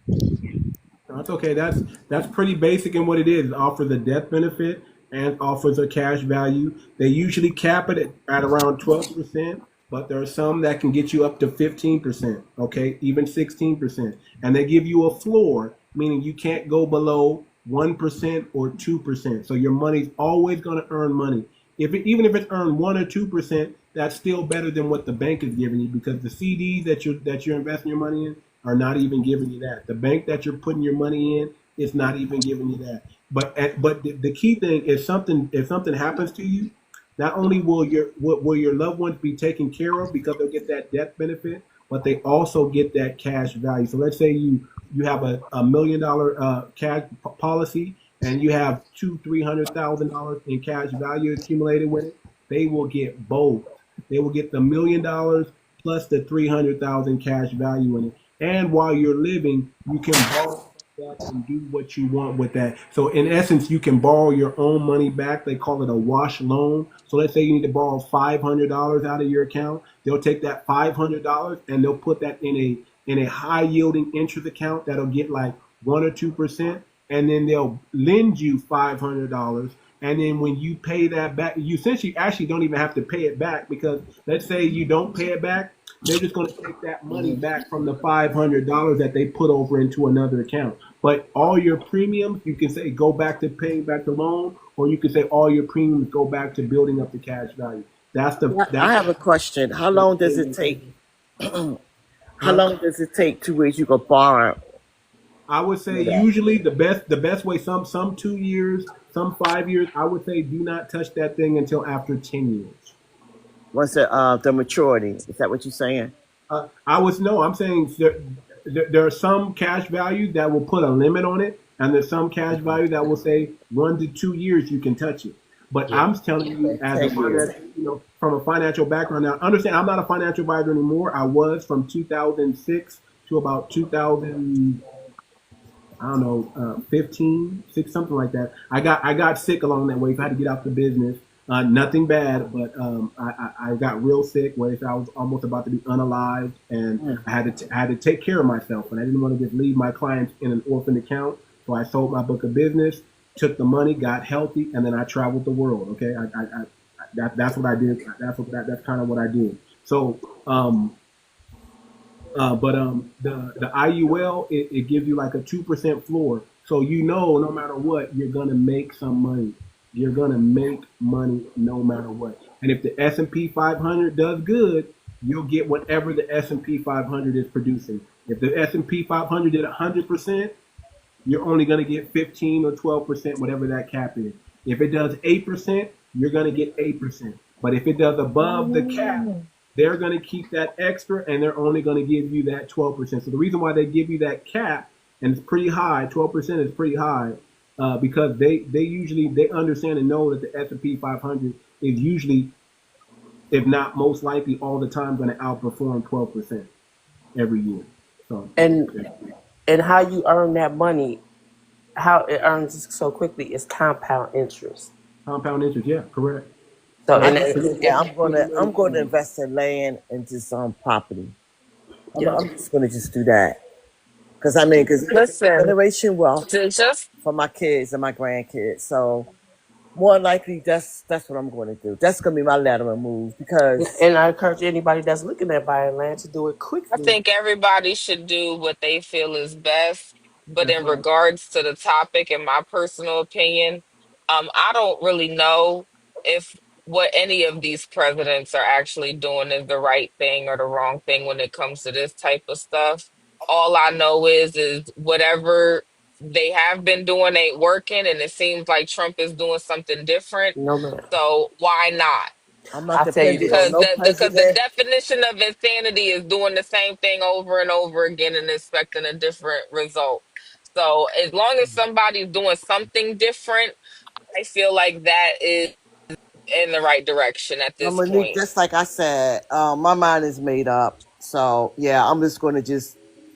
That's okay. That's pretty basic in what it is. It offers a death benefit and offers a cash value. They usually cap it at around 12%, but there are some that can get you up to 15%, okay, even 16%. And they give you a floor, meaning you can't go below 1% or 2%. So your money's always going to earn money. Even if it's earned 1 or 2%, that's still better than what the bank is giving you, because the CDs that you're investing your money in are not even giving you that. The bank that you're putting your money in is not even giving you that. But the key thing is if something happens to you, not only will your loved ones be taken care of because they'll get that death benefit, but they also get that cash value. So let's say you have a $1 million cash policy, and you have $200,000-$300,000 in cash value accumulated with it. They will get both. They will get the $1 million plus the $300,000 cash value in it. And while you're living, you can borrow that and do what you want with that. So in essence, you can borrow your own money back. They call it a wash loan. So let's say you need to borrow $500 out of your account. They'll take that $500 and they'll put that in a high yielding interest account that'll get like 1 or 2%. And then they'll lend you $500. And then when you pay that back, you essentially actually don't even have to pay it back, because let's say you don't pay it back, they're just going to take that money back from the $500 that they put over into another account. But all your premiums, you can say go back to paying back the loan, or you can say all your premiums go back to building up the cash value. I have a question. How long does it take? How long does it take to where you go borrow? I would say usually the best way, some 2 years, some 5 years. I would say do not touch that thing until after 10 years. What's the maturity? Is that what you're saying? I'm saying there are some cash value that will put a limit on it, and there's some cash value that will say 1 to 2 years you can touch it. But I'm telling you, as a financial, from a financial background, now understand I'm not a financial advisor anymore. I was from 2006 to about 2000. I don't know, 15, 6, something like that. I got sick along that way, so I had to get out the business. Nothing bad, but I got real sick where I was almost about to be unalived, and I had to take care of myself, and I didn't want to just leave my clients in an orphan account. So I sold my book of business, took the money, got healthy, and then I traveled the world. Okay, that's what I did. That's kind of what I did. So. The IUL, it gives you like a 2% floor. So no matter what, you're gonna make some money. You're gonna make money no matter what. And if the S&P 500 does good, you'll get whatever the S&P 500 is producing. If the S&P 500 did 100%, you're only gonna get 15 or 12%, whatever that cap is. If it does 8%, you're gonna get 8%. But if it does above the cap, they're going to keep that extra, and they're only going to give you that 12%. So the reason why they give you that cap, and it's pretty high, 12% is pretty high, because they understand and know that the S&P 500 is usually, if not most likely, all the time going to outperform 12% every year. So and how you earn that money, how it earns so quickly, is compound interest. Compound interest, yeah, correct. So I'm gonna invest in land and just property. I'm just gonna do that. Because I mean, because Listen, generation wealth just for my kids and my grandkids. So more than likely, that's what I'm going to do. That's going to be my lateral move because And I encourage anybody that's looking at buying land to do it I quickly. think everybody should do what they feel is best. But That's in right. regards to the topic, in my personal opinion, I don't really know if what any of these presidents are actually doing is the right thing or the wrong thing when it comes to this type of stuff. All I know is whatever they have been doing ain't working, and it seems like Trump is doing something different. No man. So why not? I'm not I tell you depending on this. Because no the president. definition of insanity is doing the same thing over and over again and expecting a different result. So as long as somebody's doing something different, I feel like that is in the right direction at this Monique, point. just like I said, my mind is made up. So yeah, I'm just going to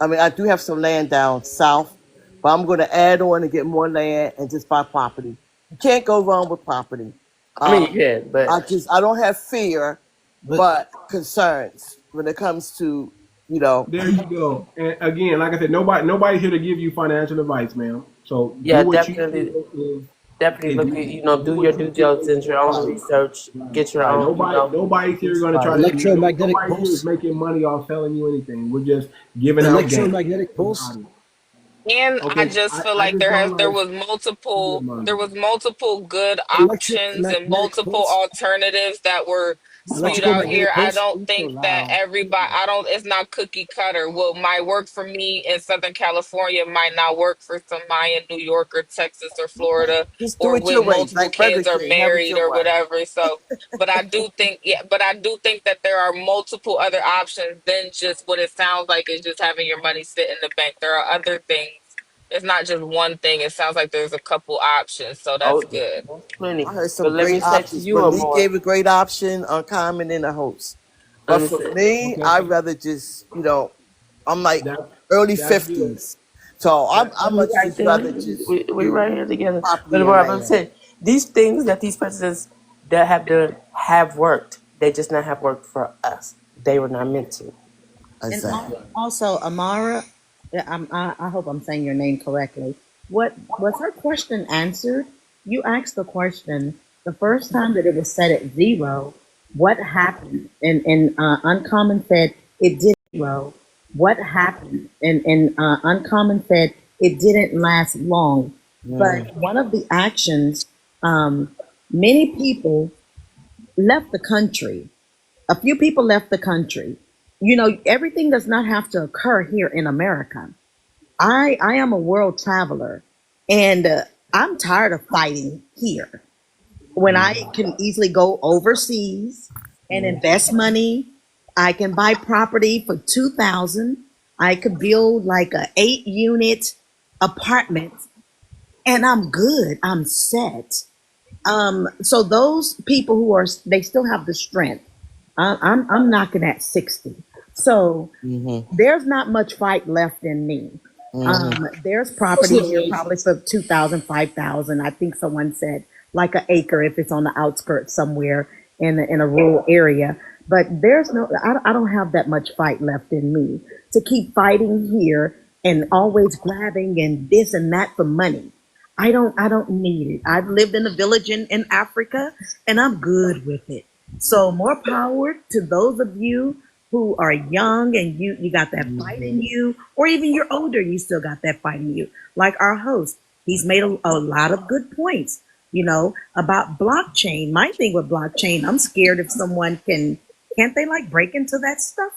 I mean, I do have some land down south, but I'm going to add on and get more land and just buy property. You can't go wrong with property. I mean, you can, but I don't have fear, but concerns when it comes to, you know. There you go. And again, like I said, nobody's here to give you financial advice, ma'am. So yeah, do what you definitely, feel definitely is look at do your what you due feel diligence, your own is research, get your right. own, Nobody's here going to try to. Electromagnetic Nobody here is pulse. making money off selling you anything. We're just giving out game. Electromagnetic pulse. And I Okay, just feel I like just don't there like was multiple good options and Electromagnetic multiple pulse. alternatives that were spewed Electrical out magnetic here. I pulse. don't think that I don't, it's not cookie cutter. What might work for me in Southern California might not work for somebody in New York or Texas or Florida Just do or it with your way, multiple like Burger kids or King. Have it married your or way. whatever. So, but I do think that there are multiple other options than just what it sounds like is just having your money sit in the bank. There are other things. It's not just one thing. It sounds like there's a couple options, so that's oh, good. there's plenty. I heard some But let great me say to options. you, Monique Amor, gave a great option, Uncommon and a host. But let me for say, me, okay. I'd rather just, I'm like That early that's good. 50s. So That I we much right just there. rather just We do right here together. But property and Amor, I'm land. saying these things that these presidents that have done have worked. They just not have worked for us. They were not meant to. And Exactly. also, Amara, I hope I'm saying your name correctly. What was her question answered? You asked the question the first time that it was set at zero. What happened? And Uncommon said it did zero. What happened? And Uncommon said it didn't last long. But one of the actions, many people left the country. A few people left the country. You know, everything does not have to occur here in America. I am a world traveler, and I'm tired of fighting here. When I can easily go overseas and invest money, I can buy property for 2,000. I could build like a 8-unit apartment, and I'm good. I'm set. So those people who are, they still have the strength. I'm knocking at 60. So there's not much fight left in me. There's property here probably for 2,000, 5,000. I think someone said like an acre if it's on the outskirts somewhere in a rural area. But there's no, I don't have that much fight left in me to keep fighting here and always grabbing and this and that for money. I don't need it. I've lived in a village in Africa and I'm good with it. So more power to those of you who are young and you got that fight in you, or even you're older, you still got that fight in you. Like our host, he's made a lot of good points, you know, about blockchain. My thing with blockchain, I'm scared if someone can't they like break into that stuff?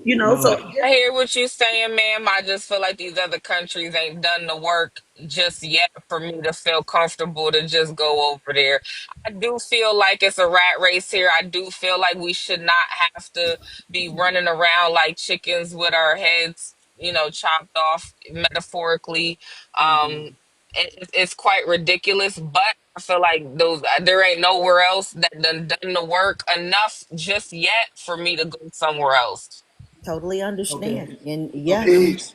You know, so I hear what you're saying, ma'am. I just feel like these other countries ain't done the work just yet for me to feel comfortable to just go over there. I do feel like it's a rat race here. I do feel like we should not have to be running around like chickens with our heads, chopped off metaphorically. It's quite ridiculous, but I feel like there ain't nowhere else that done the work enough just yet for me to go somewhere else. totally Okay. understand. And Okay. yes,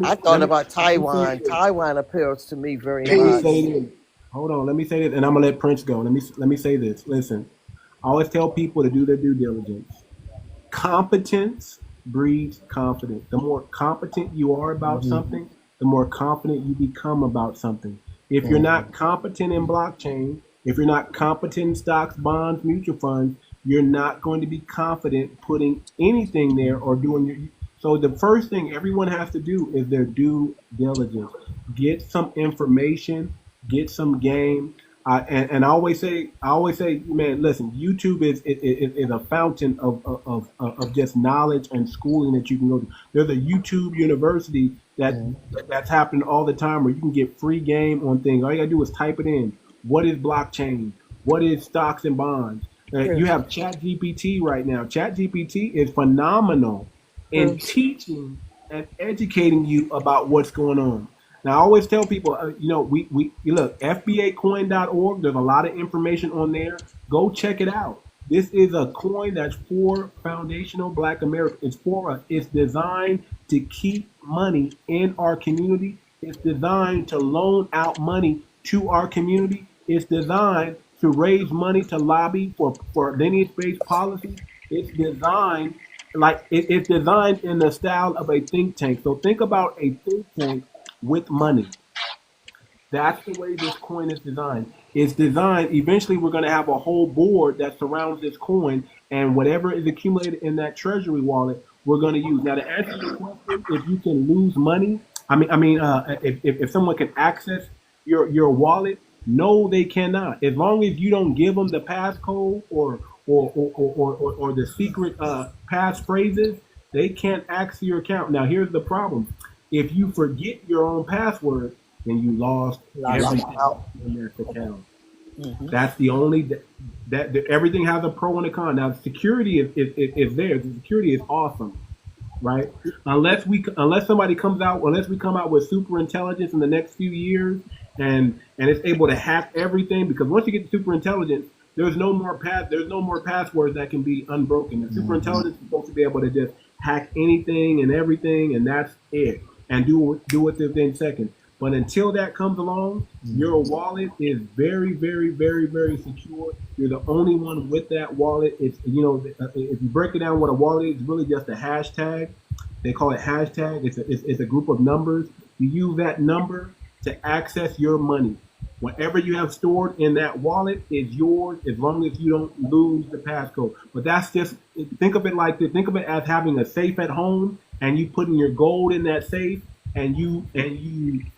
I thought about Let me say Taiwan. this. Taiwan appeals to me very Let me much. say this. Hold on. Let me say this, and I'm gonna let Prince go. Let me say this. Listen, I always tell people to do their due diligence. Competence breeds confidence. The more competent you are about something, the more confident you become about something. If you're not competent in blockchain, if you're not competent in stocks, bonds, mutual funds, you're not going to be confident putting anything there or doing your. So the first thing everyone has to do is their due diligence. Get some information, get some game. And I always say, man, listen, YouTube is a fountain of just knowledge and schooling that you can go to. There's a YouTube university that's happening all the time where you can get free game on things. All you gotta do is type it in. What is blockchain? What is stocks and bonds? You have ChatGPT right now. ChatGPT is phenomenal in teaching and educating you about what's going on. Now, I always tell people, we look, FBAcoin.org. There's a lot of information on there. Go check it out. This is a coin that's for foundational Black America. It's designed to keep money in our community. It's designed to loan out money to our community. It's designed to raise money to lobby for lineage-based policy. It's designed it's designed in the style of a think tank. So think about a think tank with money. That's the way this coin is designed. It's designed, eventually we're going to have a whole board that surrounds this coin, and whatever is accumulated in that treasury wallet, we're going to use. Now, to answer your question, if you can lose money, if someone can access your wallet, no, they cannot. As long as you don't give them the passcode or the secret passphrases, they can't access your account. Now, here's the problem. If you forget your own password, then you lost everything in this account. That's the only that everything has a pro and a con. Now, security is there. The security is awesome, right? Unless we come out with super intelligence in the next few years, and it's able to hack everything. Because once you get to super intelligence, there's no more passwords that can be unbroken. And super intelligence is supposed to be able to just hack anything and everything, and that's it. And do it within seconds. But until that comes along, your wallet is very, very, very, very secure. You're the only one with that wallet. It's if you break it down, what a wallet is, it's really just a hashtag. They call it hashtag. It's a group of numbers. You use that number to access your money. Whatever you have stored in that wallet is yours as long as you don't lose the passcode. But that's just, think of it like this. Think of it as having a safe at home, and you putting your gold in that safe, and you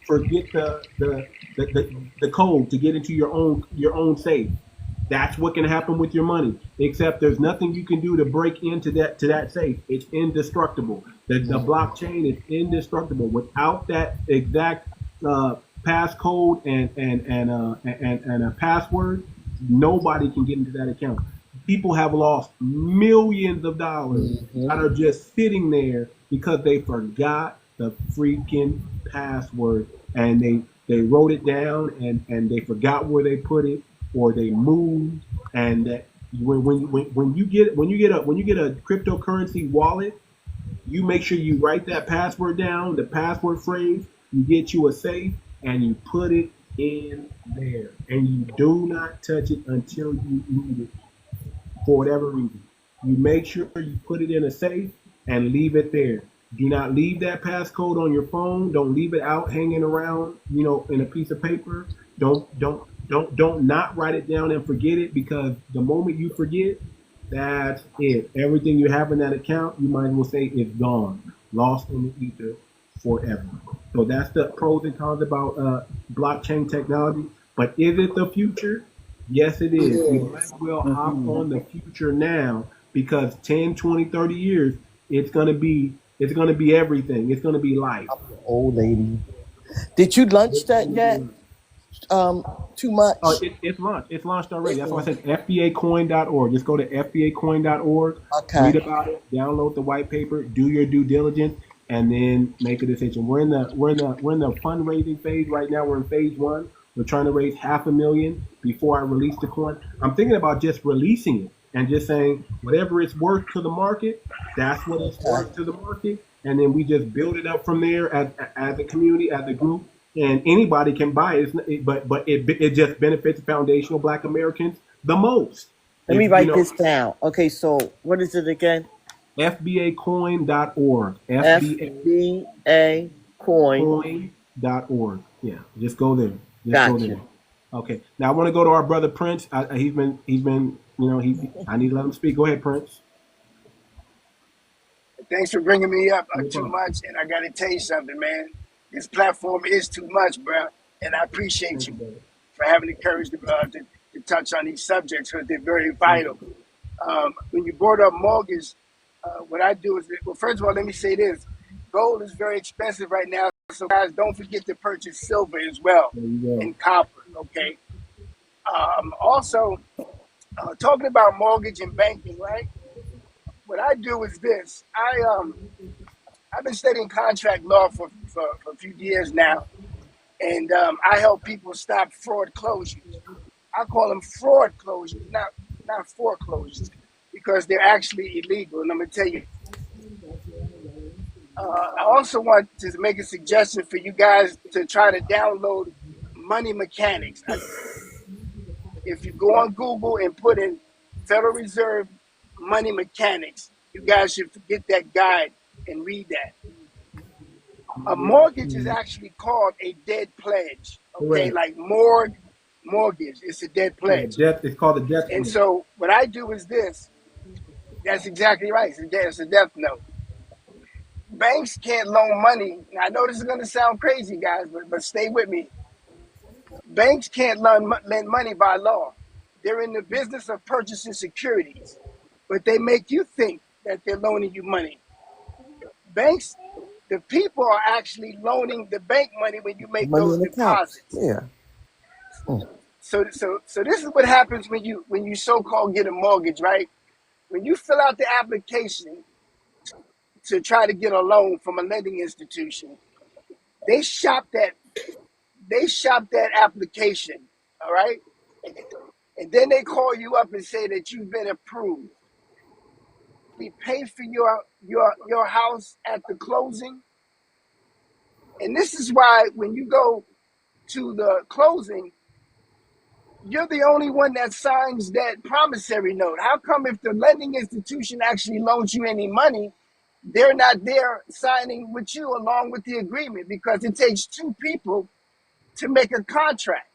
forget the code to get into your own safe. That's what can happen with your money. Except there's nothing you can do to break into that safe. It's indestructible. The blockchain is indestructible. Without that exact passcode and a password, nobody can get into that account. People have lost millions of dollars that are just sitting there because they forgot the freaking password, and they wrote it down and they forgot where they put it, or they moved. And that when you get a cryptocurrency wallet, you make sure you write that password down, the password phrase. You get you a safe and you put it in there, and you do not touch it until you need it for whatever reason. You make sure you put it in a safe and leave it there. Do not leave that passcode on your phone. Don't leave it out hanging around, in a piece of paper. Don't not write it down and forget it, because the moment you forget, that's it. Everything you have in that account, you might as well say it's gone, lost in the ether forever. So that's the pros and cons about blockchain technology. But is it the future? Yes, it is. You might as well hop on the future now, because 10, 20, 30 years, it's gonna be everything. It's gonna be life. Old lady. Did you launch that yet? Too much. Oh, it's launched. It's launched already. That's why I said FBAcoin.org. Just go to FBAcoin.org. Okay. Read about it. Download the white paper. Do your due diligence, and then make a decision. We're in the fundraising phase right now. We're in phase 1. We're trying to raise $500,000 before I release the coin. I'm thinking about just releasing it and just saying whatever it's worth to the market, that's what it's worth to the market, and then we just build it up from there as a community, as a group, and anybody can buy it. But it just benefits foundational Black Americans the most. Let me write this down. Okay, so what is it again? FBAcoin.org. FBA coin. FBAcoin.org. Yeah, just go there. Just go Gotcha. there. Okay. Now I want to go to our brother Prince. He's been, I need to let him speak. Go ahead, Prince. Thanks for bringing me up No too problem. much. And I got to tell you something, man. This platform is too much, bro. And I appreciate Thank you, you brother. for having the courage to touch on these subjects because they're very Thank vital. you. When you brought up mortgage, what I do is, well, first of all, let me say this. Gold is very expensive right now. So guys, don't forget to purchase silver as well There you go. and copper, okay? Also, talking about mortgage and banking, right? What I do is this. I've been studying contract law for a few years now, and I help people stop fraud closures. I call them fraud closures, not foreclosures, because they're actually illegal. And I'm gonna tell you. I also want to make a suggestion for you guys to try to download Money Mechanics. If you go on Google and put in Federal Reserve Money Mechanics, you guys should get that guide and read that. A mortgage is actually called a dead pledge, okay? Correct. Like mortgage, it's a dead Yeah, pledge. it's called a death And note. so what I do is this. That's exactly right. It's a death note. Banks can't loan money. Now, I know this is going to sound crazy, guys, but stay with me. Banks can't lend money by law. They're in the business of purchasing securities, but they make you think that they're loaning you money. Banks, the people are actually loaning the bank money when you make Money those in accounts. deposits. Yeah. So this is what happens when you so-called get a mortgage, right? When you fill out the application to try to get a loan from a lending institution, they shop that application, all right? And then they call you up and say that you've been approved. We pay for your house at the closing. And this is why when you go to the closing, you're the only one that signs that promissory note. How come if the lending institution actually loans you any money, they're not there signing with you along with the agreement? Because it takes two people to make a contract.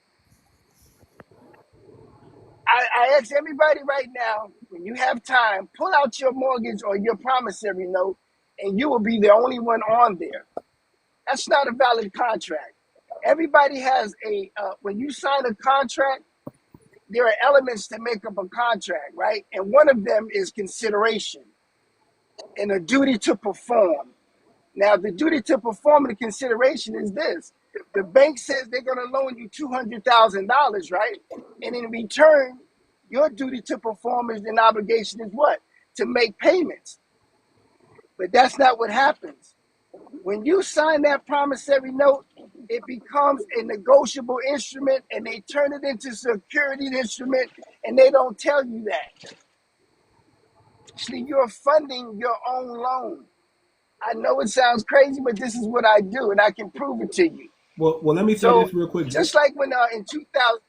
I ask everybody right now, when you have time, pull out your mortgage or your promissory note, and you will be the only one on there. That's not a valid contract. Everybody has when you sign a contract, there are elements to make up a contract, right? And one of them is consideration and a duty to perform. Now, the duty to perform and the consideration is this. The bank says they're going to loan you $200,000, right? And in return, your duty to perform is an obligation is what? To make payments. But that's not what happens. When you sign that promissory note, it becomes a negotiable instrument and they turn it into a security instrument and they don't tell you that. Actually, you're funding your own loan. I know it sounds crazy, but this is what I do and I can prove it to you. Well, let me say So this real quick. just like when in 2000,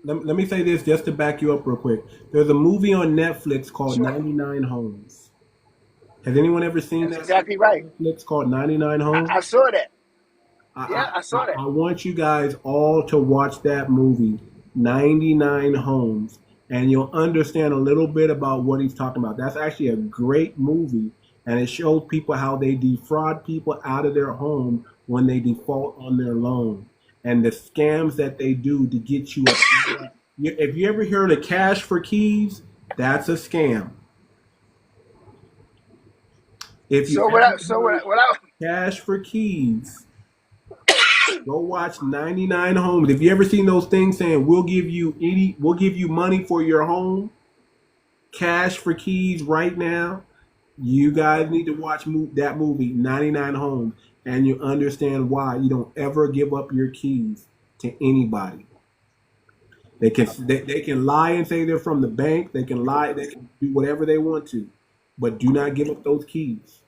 Let me say this just to back you up real quick. There's a movie on Netflix called sure, 99 Homes. Has anyone ever seen that's that exactly right. Netflix called 99 Homes? I saw that. I, Yeah, I saw that. I want you guys all to watch that movie, 99 Homes, and you'll understand a little bit about what he's talking about. That's actually a great movie, and it shows people how they defraud people out of their home when they default on their loan, and the scams that they do to get you. If you ever heard of cash for keys, that's a scam. If you cash for keys, go watch 99 Homes. If you ever seen those things saying we'll give you money for your home, cash for keys right now, you guys need to watch that movie 99 Homes, and you understand why you don't ever give up your keys to anybody. They can lie and say they're from the bank. They can lie. They can do whatever they want to, but do not give up those keys.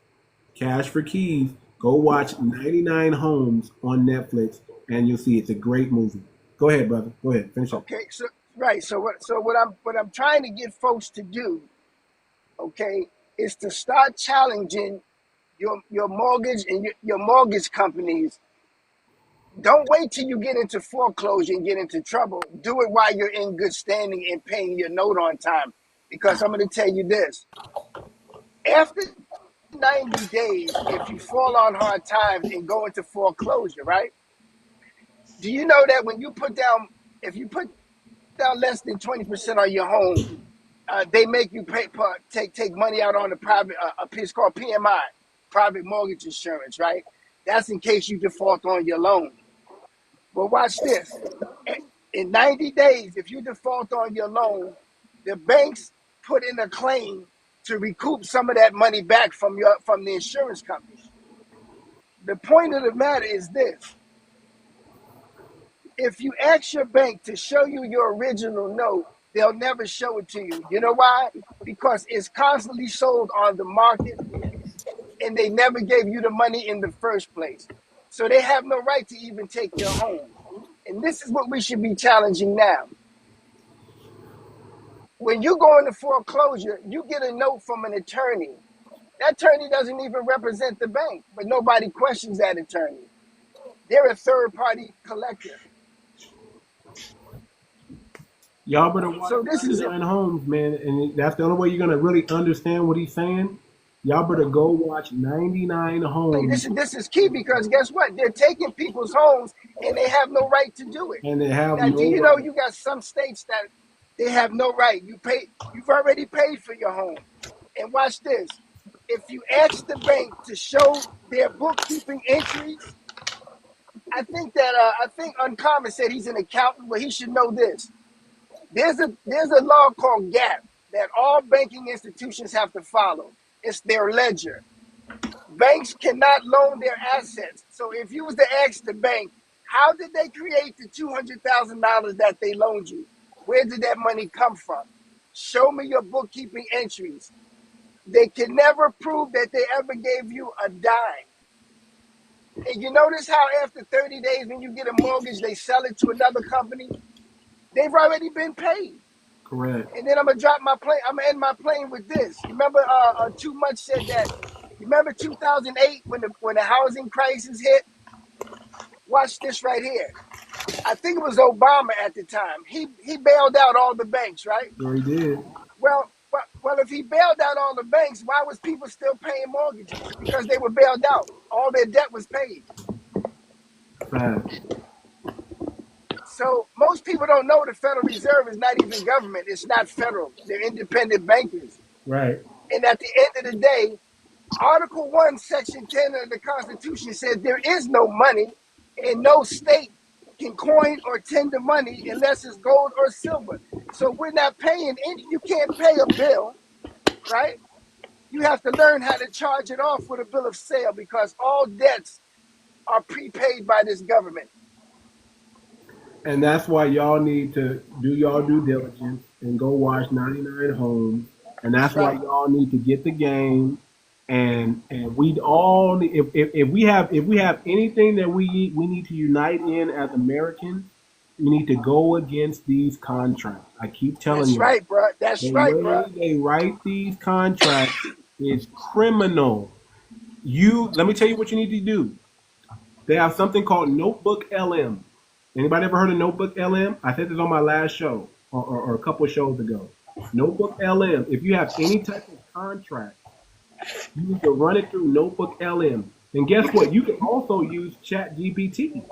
Cash for keys. Go watch 99 Homes on Netflix, and you'll see it's a great movie. Go ahead, brother. Go ahead. Finish up. Okay, so what I'm trying to get folks to do, okay, is to start challenging your mortgage and your mortgage companies. Don't wait till you get into foreclosure and get into trouble. Do it while you're in good standing and paying your note on time. Because I'm going to tell you this. After 90 days, if you fall on hard times and go into foreclosure, right? Do you know that when you if you put down less than 20% on your home, they make you take money out on the private, a piece called PMI, private mortgage insurance, right? That's in case you default on your loan. But watch this. In 90 days, if you default on your loan, the banks put in a claim to recoup some of that money back from the insurance company. The point of the matter is this. If you ask your bank to show you your original note, they'll never show it to you. You know why? Because it's constantly sold on the market and they never gave you the money in the first place. So they have no right to even take your home. And this is what we should be challenging now. When you go into foreclosure, you get a note from an attorney. That attorney doesn't even represent the bank, but nobody questions that attorney. They're a third-party collector. Y'all better watch So this is 99 Homes, man, and that's the only way you're gonna really understand what he's saying. Y'all better go watch 99 Homes. This is key because guess what? They're taking people's homes and they have no right to do it. And they have now, no do you know right. you got some states that they have no right? You've already paid for your home. And watch this. If you ask the bank to show their bookkeeping entries, I think Uncommon said he's an accountant, but he should know this. There's a law called GAAP that all banking institutions have to follow. It's their ledger. Banks cannot loan their assets. So if you was to ask the bank, how did they create the $200,000 that they loaned you? Where did that money come from? Show me your bookkeeping entries. They can never prove that they ever gave you a dime. And you notice how after 30 days when you get a mortgage, they sell it to another company? They've already been paid. Correct. And then I'm gonna end my plane with this. You remember Too Much said that. You remember 2008 when the housing crisis hit? Watch this right here. I think it was Obama at the time. He bailed out all the banks, right? Sure he did. Well, if he bailed out all the banks, why was people still paying mortgages? Because they were bailed out. All their debt was paid. Fact. So most people don't know the Federal Reserve is not even government. It's not federal. They're independent bankers. Right. And at the end of the day, Article 1, Section 10 of the Constitution says there is no money and no state can coin or tender money unless it's gold or silver. So we're not paying any, you can't pay a bill, right? You have to learn how to charge it off with a bill of sale because all debts are prepaid by this government. And that's why y'all need to do y'all due diligence and go watch 99 Homes. And that's why y'all need to get the game. And we all need, if we have anything that we need to unite in as Americans, we need to go against these contracts. I keep telling you. That's right, bro. That's right, bro. They write these contracts is criminal. Let me tell you what you need to do. They have something called Notebook LM. Anybody ever heard of Notebook LM? I said this on my last show or a couple of shows ago. Notebook LM. If you have any type of contract, you need to run it through Notebook LM. And guess what? You can also use ChatGPT.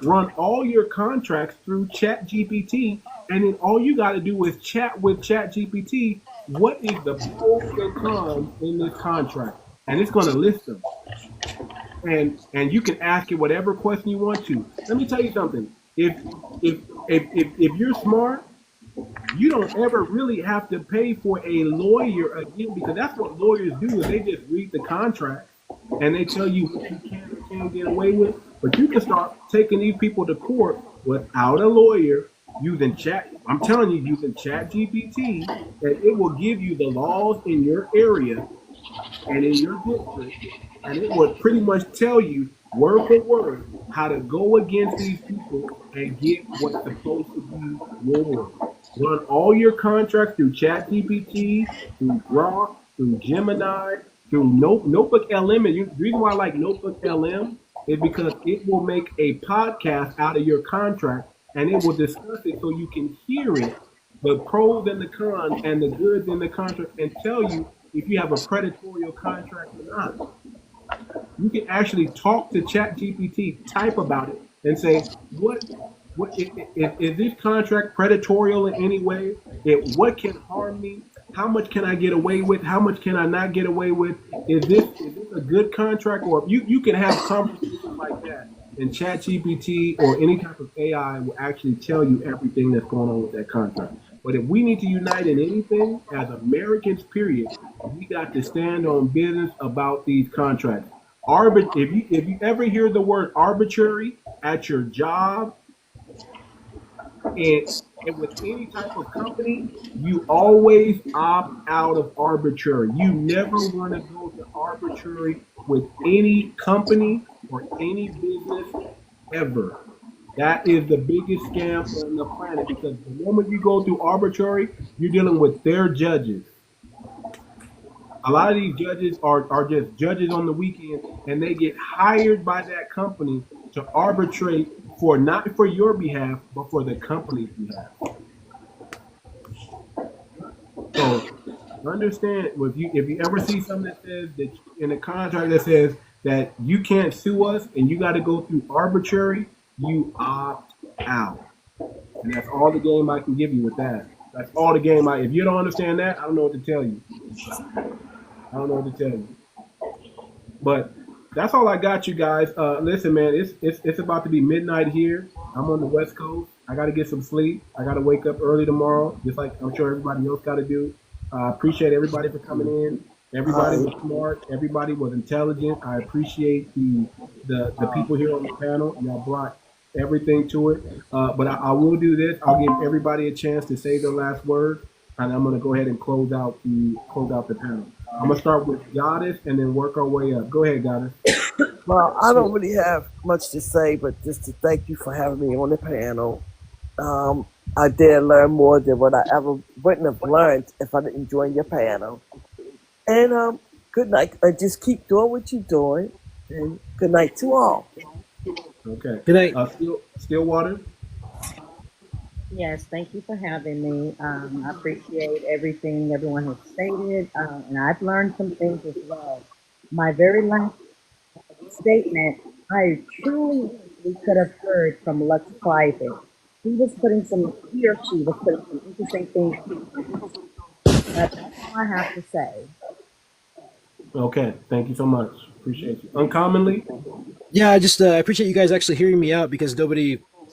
Run all your contracts through ChatGPT, and then all you got to do is chat with ChatGPT. What is the pros and cons in this contract? And it's going to list them. And you can ask it whatever question you want to. Let me tell you something. If you're smart, you don't ever really have to pay for a lawyer again, because that's what lawyers do. Is they just read the contract and they tell you what you can or can't get away with. But you can start taking these people to court without a lawyer using I'm telling you, using ChatGPT, and it will give you the laws in your area and in your district, and it will pretty much tell you word for word how to go against these people and get what's supposed to be yours. Run all your contracts through ChatGPT, through Grok, through Gemini, through Notebook LM. And the reason why I like Notebook LM is because it will make a podcast out of your contract, and it will discuss it so you can hear it, the pros and the cons and the goods in the contract, and tell you if you have a predatory contract or not. You can actually talk to ChatGPT, type about it, and say, what is this contract predatory in any way? What can harm me? How much can I get away with? How much can I not get away with? Is this a good contract? Or you can have conversations like that, and ChatGPT or any type of AI will actually tell you everything that's going on with that contract. But if we need to unite in anything as Americans, period, we got to stand on business about these contracts. If you ever hear the word arbitrary at your job, and with any type of company, you always opt out of arbitrary. You never want to go to arbitrary with any company or any business ever. That is the biggest scam on the planet, because the moment you go through arbitrary, you're dealing with their judges. A lot of these judges are just judges on the weekend, and they get hired by that company to arbitrate for not for your behalf, but for the company's behalf. So understand, if you ever see something that says that in a contract that says that you can't sue us and you got to go through arbitrary, you opt out. And that's all the game I can give you with that. That's all the game. If you don't understand that, I don't know what to tell you. I don't know what to tell you. But that's all I got, you guys. Listen, man, it's about to be midnight here. I'm on the West Coast. I got to get some sleep. I got to wake up early tomorrow, just like I'm sure everybody else got to do. I appreciate everybody for coming in. Everybody was smart. Everybody was intelligent. I appreciate the people here on the panel. Y'all brought everything to it. But I will do this. I'll give everybody a chance to say their last word, and I'm going to go ahead and close out the panel. I'm going to start with Goddess and then work our way up. Go ahead, Goddess. Well, I don't really have much to say, but just to thank you for having me on the panel. I did learn more than what I ever wouldn't have learned if I didn't join your panel. And good night. Just keep doing what you're doing. And good night to all. Okay. Good night. Stillwater. Yes, thank you for having me. I appreciate everything everyone has stated, and I've learned some things as well. My very last statement, I truly wish we could have heard from 𝗥𝗶𝗴𝗵𝘁𝘀. He or she was putting some interesting things. That's all I have to say. Okay, thank you so much. Appreciate you. Uncommonly? Yeah, I just I appreciate you guys actually hearing me out, because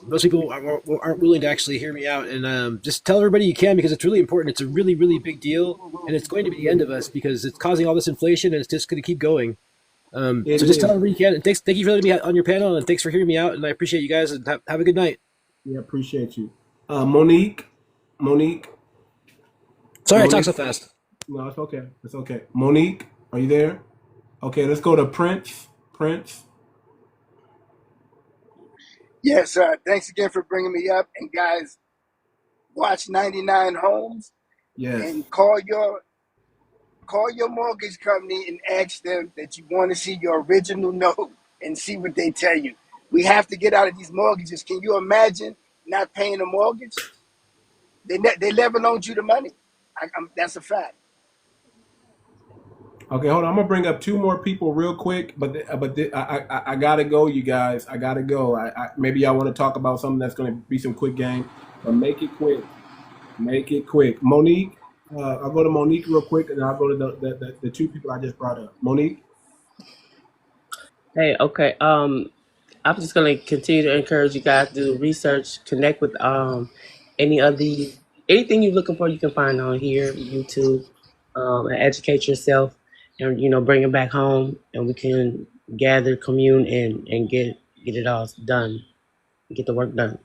most people aren't willing to actually hear me out. And just tell everybody you can, because it's really important. It's a really, really big deal, and it's going to be the end of us, because it's causing all this inflation, and it's just going to keep going. So just tell everybody you can. And thank you for letting me on your panel, and thanks for hearing me out. And I appreciate you guys, and have a good night. Yeah, appreciate you. Monique. Sorry, I talk so fast. No, it's okay. It's okay. Monique, are you there? Okay, let's go to Prince. Yes, thanks again for bringing me up. And guys, watch 99 Homes. Yes. And call your mortgage company and ask them that you want to see your original note and see what they tell you. We have to get out of these mortgages. Can you imagine not paying a mortgage? They never loaned you the money. That's a fact. Okay, hold on. I'm gonna bring up two more people real quick, but I gotta go, you guys. I gotta go. Maybe y'all want to talk about something that's gonna be some quick game, but make it quick. Make it quick. Monique, I'll go to Monique real quick, and then I'll go to the two people I just brought up. Monique. Hey, okay. I'm just gonna continue to encourage you guys to do research, connect with anything you're looking for, you can find on here, YouTube, and educate yourself, and bring it back home, and we can gather, commune, and get it all done, get the work done.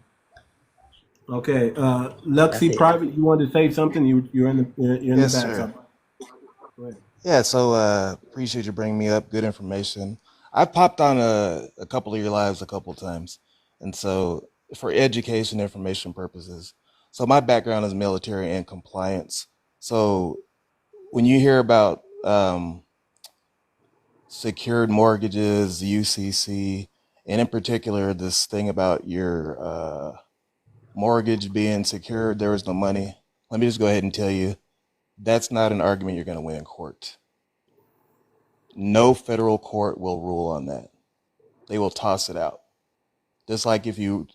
Okay, 𝗥𝗶𝗴𝗵𝘁𝘀 Private, you wanted to say something? You're in the Yes, back. sir. Go ahead. Yeah, so appreciate you bringing me up. Good information. I've popped on a couple of your lives a couple of times, and so for education information purposes. So my background is military and compliance. So when you hear about secured mortgages, UCC, and in particular, this thing about your mortgage being secured, there was no money. Let me just go ahead and tell you, that's not an argument you're going to win in court. No federal court will rule on that. They will toss it out. Just like if you,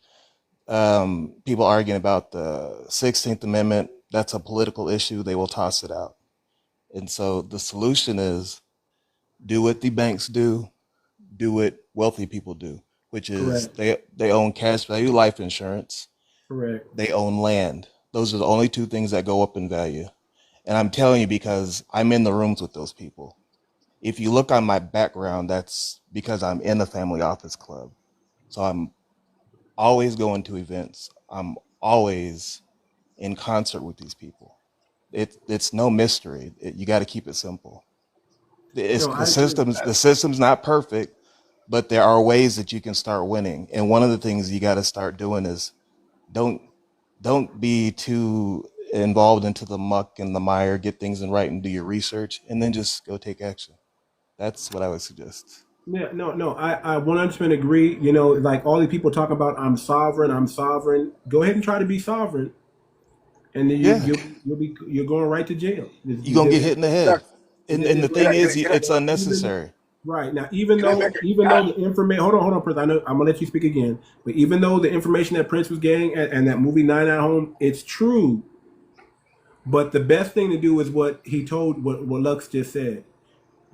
people arguing about the 16th Amendment, that's a political issue, they will toss it out. And so the solution is do what the banks do what wealthy people do, which is they own cash value life insurance. Correct. They own land. Those are the only two things that go up in value. And I'm telling you because I'm in the rooms with those people. If you look on my background, that's because I'm in the family office club. So I'm always going to events. I'm always in concert with these people. It's no mystery. You got to keep it simple. The system's not perfect, but there are ways that you can start winning. And one of the things you got to start doing is don't be too involved into the muck and the mire. Get things in right and do your research, and then just go take action. That's what I would suggest. Yeah, no, I 100% agree. You know, like all these people talk about, I'm sovereign. Go ahead and try to be sovereign, and then you're going right to jail. You're gonna get hit in the head, and the thing is, it's unnecessary. Right now, even though the information, hold on, Prince. I know I'm gonna let you speak again, but even though the information that Prince was getting and that movie Nine at Home, it's true. But the best thing to do is what he told, what Lux just said.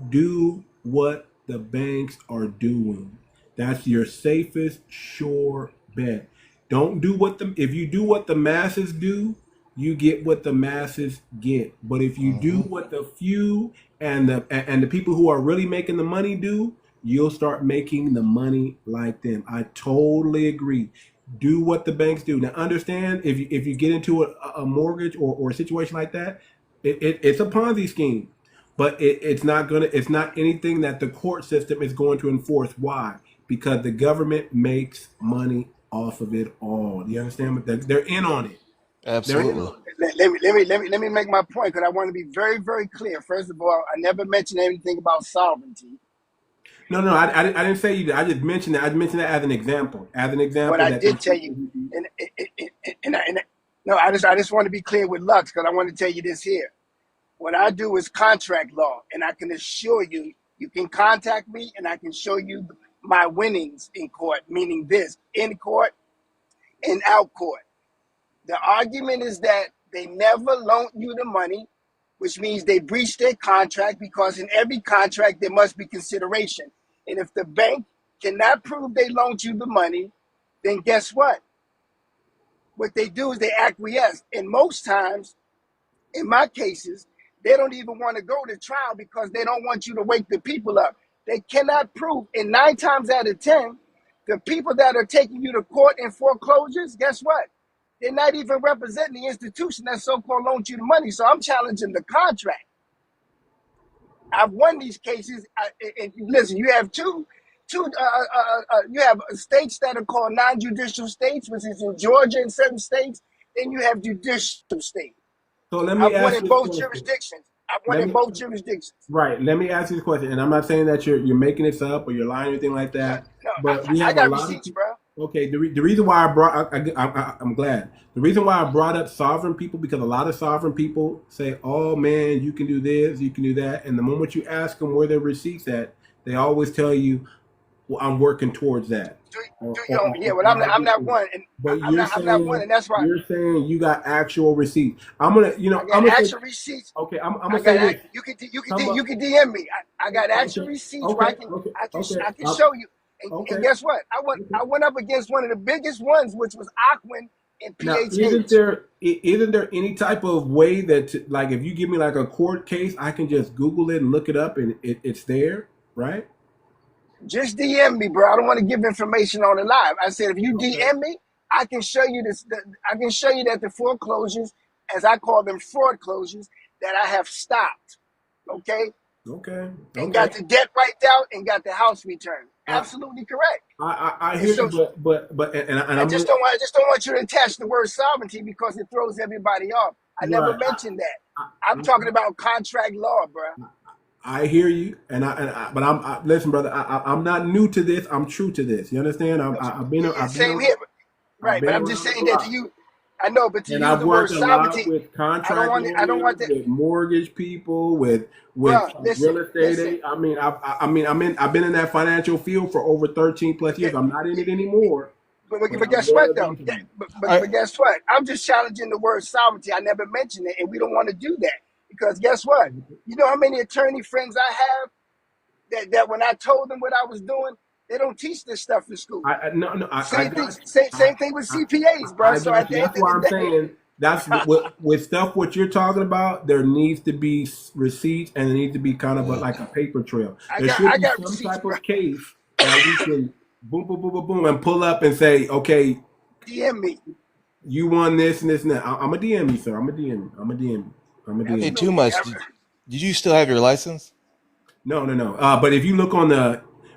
Do what the banks are doing. That's your safest, sure bet. Don't do if you do what the masses do, you get what the masses get. But if you do what the few and the people who are really making the money do, you'll start making the money like them. I totally agree. Do what the banks do. Now understand, if you get into a mortgage or a situation like that, it's a Ponzi scheme. But it's not anything that the court system is going to enforce. Why? Because the government makes money off of it all. Do you understand? They're in on it. Absolutely. Let me make my point because I want to be very, very clear. First of all, I never mentioned anything about sovereignty. No, I didn't say you did. I just mentioned that. I mentioned that as an example. What I did tell you, I just want to be clear with Lux because I want to tell you this here. What I do is contract law, and I can assure you, you can contact me and I can show you my winnings in court, meaning this, in court and out court. The argument is that they never loaned you the money, which means they breached their contract because in every contract there must be consideration. And if the bank cannot prove they loaned you the money, then guess what? What they do is they acquiesce. And most times, in my cases, they don't even want to go to trial because they don't want you to wake the people up. They cannot prove. And 9 times out of 10, the people that are taking you to court in foreclosures, guess what? They're not even representing the institution that so-called loaned you the money. So I'm challenging the contract. I've won these cases. And listen, you have you have states that are called non-judicial states, which is in Georgia and certain states. Then you have judicial states. So let me I've ask won you in both jurisdictions. Right. Let me ask you the question, and I'm not saying that you're making this up or you're lying or anything like that. No, but I got receipts, bro. Okay. The reason why I'm glad. The reason why I brought up sovereign people because a lot of sovereign people say, "Oh man, you can do this, you can do that," and the moment you ask them where their receipts at, they always tell you, "Well, I'm working towards that." I'm not one, and I'm not one, and that's why you're saying you got actual receipts. I'm gonna actual receipts. Okay, I'm gonna say this. You can DM me. I got actual receipts where I can show you. And guess what? I went up against one of the biggest ones, which was Aquin and PH. Now, isn't there any type of way that like if you give me like a court case, I can just Google it and look it up and it's there, right? Just DM me, bro. I don't want to give information on it live. I said, if you DM me, I can show you this. I can show you that the foreclosures, as I call them, fraud closures, that I have stopped. Okay. And got the debt wiped out and got the house returned. Absolutely correct. I hear you, but I just don't want you to attach the word sovereignty because it throws everybody off. I never mentioned that. I'm talking about contract law, bro. I hear you, but listen, brother. I'm not new to this. I'm true to this. You understand? I've been Yeah, I've been same here. I've Right, been but I'm just around the saying that to block, you. I know, but to and use I've the word worked a lot sovereignty, with I don't contract want. I don't want lawyers, that, with mortgage people, with bro. Listen, real estate. listen. I mean, I've been in that financial field for over 13 plus years. I'm not in it anymore, but But I guess what was though? into it. But guess what? I'm just challenging the word sovereignty. I never mentioned it, and we don't want to do that because guess what? You know how many attorney friends I have that when I told them what I was doing, they don't teach this stuff in school. I Same thing. got you. Same thing with CPAs, bro. I So got at you. the end That's of why the I'm day, saying that's with stuff what you're talking about. There needs to be receipts, and there needs to be kind of like a paper trail. There should I be got some receipts, type bro. of case that we can boom, boom, boom, boom, boom, and pull up and say, okay, DM me. you won this and this and that. I'm a DM you, sir. I'm a DM you. I'm a DM you. I'm a DM Hey, you. Too Much. Did you still have your license? No. But if you look on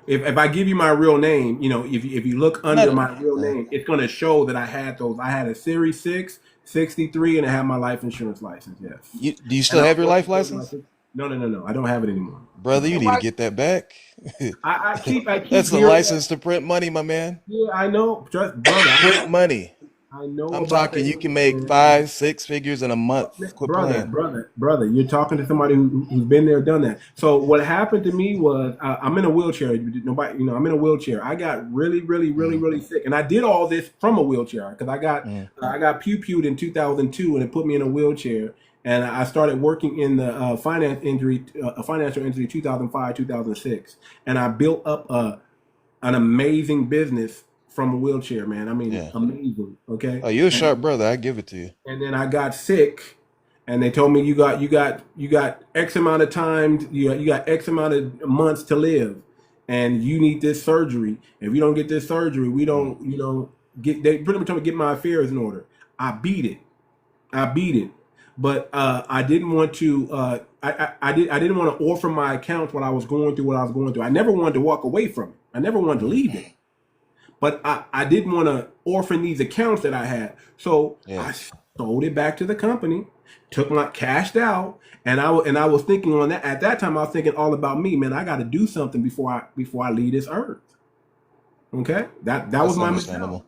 if I give you my real name, if you look under my real name, it's going to show that I had those. I had a Series 6, 63, and I have my life insurance license. Yes. Do you still have your life license? No. I don't have it anymore. Brother, you need to get that back. I keep That's a hearing license to print money, my man. Yeah, I know. Trust, brother. Print money. I know I'm about talking that. you can make 5, 6 figures in a month. Quit brother, playing. brother, you're talking to somebody who's been there, done that. So what happened to me was I'm in a wheelchair. Nobody, I'm in a wheelchair. I got really sick, and I did all this from a wheelchair because I got pew-pewed in 2002, and it put me in a wheelchair. And I started working in the financial industry 2005, 2006, and I built up an amazing business from a wheelchair, man. I mean, amazing. Okay. Oh, you're a sharp brother. I give it to you. And then I got sick, and they told me you got X amount of time, you got X amount of months to live, and you need this surgery. If you don't get this surgery, we don't, get. They pretty much told me to get my affairs in order. I beat it, but I didn't want to. I didn't want to orphan my accounts while I was going through what I was going through. I never wanted to walk away from it. I never wanted to leave it. But I didn't want to orphan these accounts that I had. So I sold it back to the company, cashed out, and I was thinking on that. At that time, I was thinking all about me, man. I got to do something before I leave this earth. Okay? That was my mentality.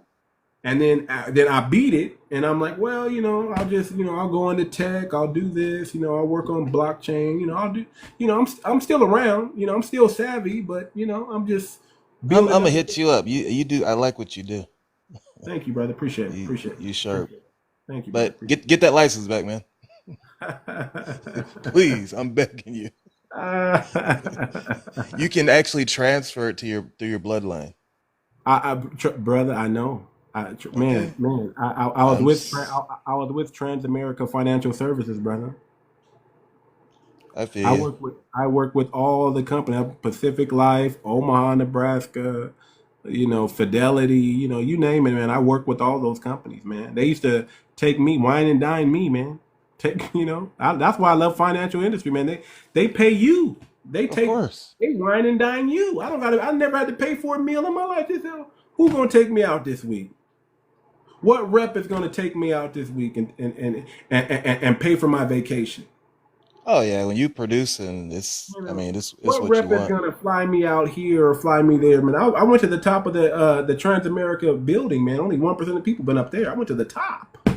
And then I beat it, and I'm like, well, I'll just, I'll go into tech, I'll do this, I'll work on blockchain, I'll do, I'm still around, I'm still savvy, but I'm just I'm gonna hit you up. You do. I like what you do. Thank you, brother. Appreciate it. You sharp. Thank you. But get that license back, man. Please, I'm begging you. You can actually transfer it through your bloodline. Brother, I know. I was with Transamerica Financial Services, brother. I feel you. I work with all the companies, Pacific Life, Omaha, Nebraska, Fidelity, you name it, man. I work with all those companies, man. They used to take me, wine and dine me, man. That's why I love financial industry, man. They pay you. They wine and dine you. I never had to pay for a meal in my life. Who's gonna take me out this week? What rep is gonna take me out this week and pay for my vacation? Oh yeah, when you produce and it's what rep you want. Is gonna fly me out here or fly me there, man? I went to the top of the Transamerica building, man. Only 1% of people been up there. I went to the top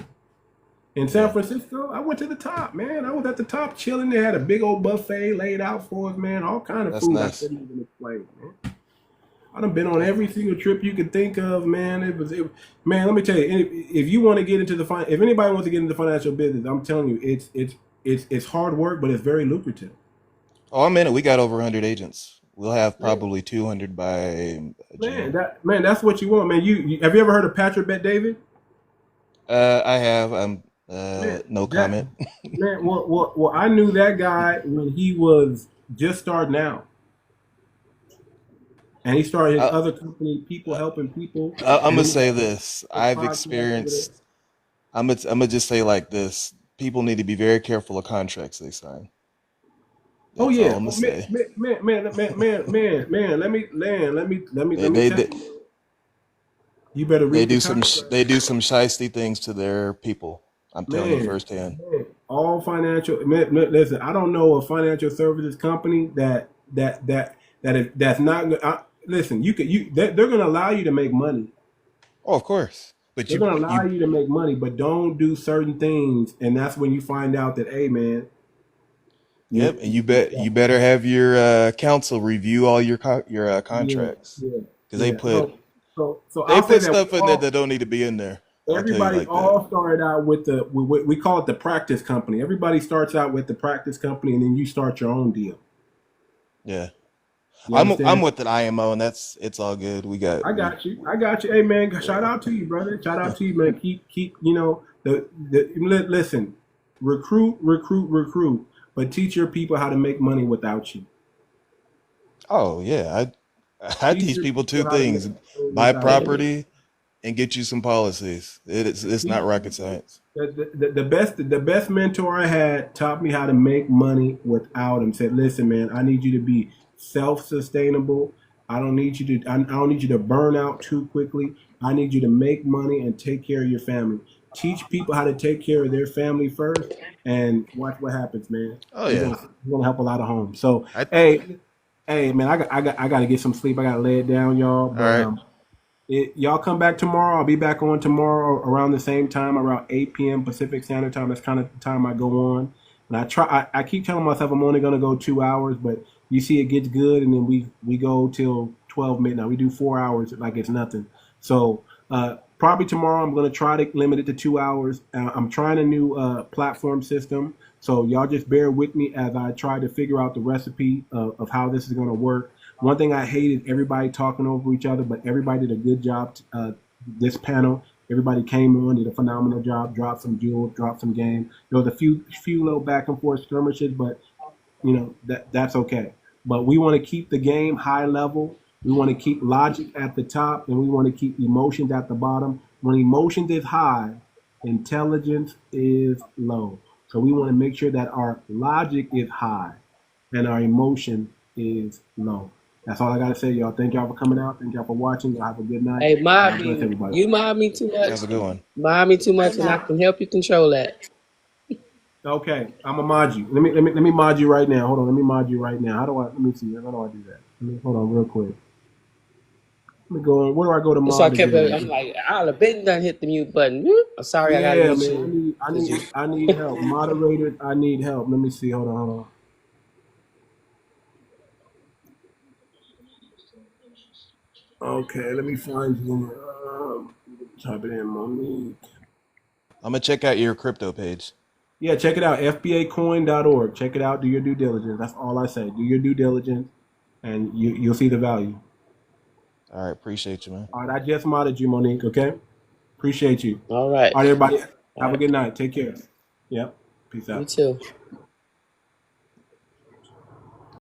in San Francisco. I went to the top, man. I was at the top chilling. They had a big old buffet laid out for us, man. All kind of food. Nice. I couldn't even explain, man. I done been on every single trip you could think of, man. Man, let me tell you, if you want to get into if anybody wants to get into financial business, I'm telling you, it's hard work, but it's very lucrative. Oh, I'm in it. We got over 100 agents. We'll have probably 200 by June. That's what you want, man. You have you ever heard of Patrick Bet David? I have. No comment. Man, well, I knew that guy when he was just starting out. And he started his other company, People Helping People. I'm gonna say this. I've experienced. I'm gonna just say like this. People need to be very careful of contracts they sign. Oh yeah, I'm gonna say. Man. Let me tell you. You better read. They do some shiesty things to their people. I'm telling you firsthand. all financial. Listen, I don't know a financial services company that's not. Listen, they're going to allow you to make money. Oh, of course. But They're going to allow you to make money, but don't do certain things, and that's when you find out that, hey, man. Yep, and you better have your counsel review all your contracts because they put stuff in there that don't need to be in there. Everybody started out with we call it the practice company. Everybody starts out with the practice company, and then you start your own deal. Yeah, I'm with an IMO, and it's all good. I got you. Hey man, shout out to you, brother. Shout out to you, man. Keep listen, recruit, but teach your people how to make money without you. Oh yeah, I teach people two things: buy property and get you some policies. It's not rocket science. The best mentor I had taught me how to make money without him. Said, listen, man, I need you to be self-sustainable. I don't need you to burn out too quickly. I need you to make money and take care of your family. Teach people how to take care of their family first, and watch what happens, man. Oh yeah, you're gonna help a lot of homes. So hey, man, I got to get some sleep. I got to lay it down, y'all. But, all right. Y'all come back tomorrow. I'll be back on tomorrow around the same time, around 8 p.m. Pacific Standard Time. That's kind of the time I go on. And I keep telling myself I'm only going to go 2 hours, but you see it gets good, and then we go till 12 midnight. We do 4 hours like it's nothing. So probably tomorrow I'm going to try to limit it to 2 hours. I'm trying a new platform system. So y'all just bear with me as I try to figure out the recipe of how this is going to work. One thing I hate is everybody talking over each other, but everybody did a good job. This panel, everybody came on, did a phenomenal job, dropped some jewels, dropped some game. There was a few little back and forth skirmishes, but that's okay. But we want to keep the game high level. We want to keep logic at the top, and we want to keep emotions at the bottom. When emotions is high, intelligence is low. So we want to make sure that our logic is high and our emotion is low. That's all I got to say, y'all. Thank y'all for coming out. Thank y'all for watching. Y'all have a good night. Hey, you mob me too much. Have a good one. Mob me too much, and I can help you control that. Okay, I'm gonna mod you. Let me mod you right now. Hold on, let me mod you right now. Let me see. How do I do that? Hold on real quick. Let me go on. Where do I go to mod? So I'm like, I'll have been done hit the mute button. I'm sorry, I gotta make sure. I need help. Moderators, I need help. Let me see. Hold on. Okay, let me find you. Type it in, Monique. I'm gonna check out your crypto page. Yeah, check it out. FBAcoin.org. Check it out. Do your due diligence. That's all I say. Do your due diligence, and you'll see the value. All right, appreciate you, man. All right, I just modded you, Monique. Okay, appreciate you. All right. All right, everybody. Have a good night. Take care. Yep. Peace out. You too.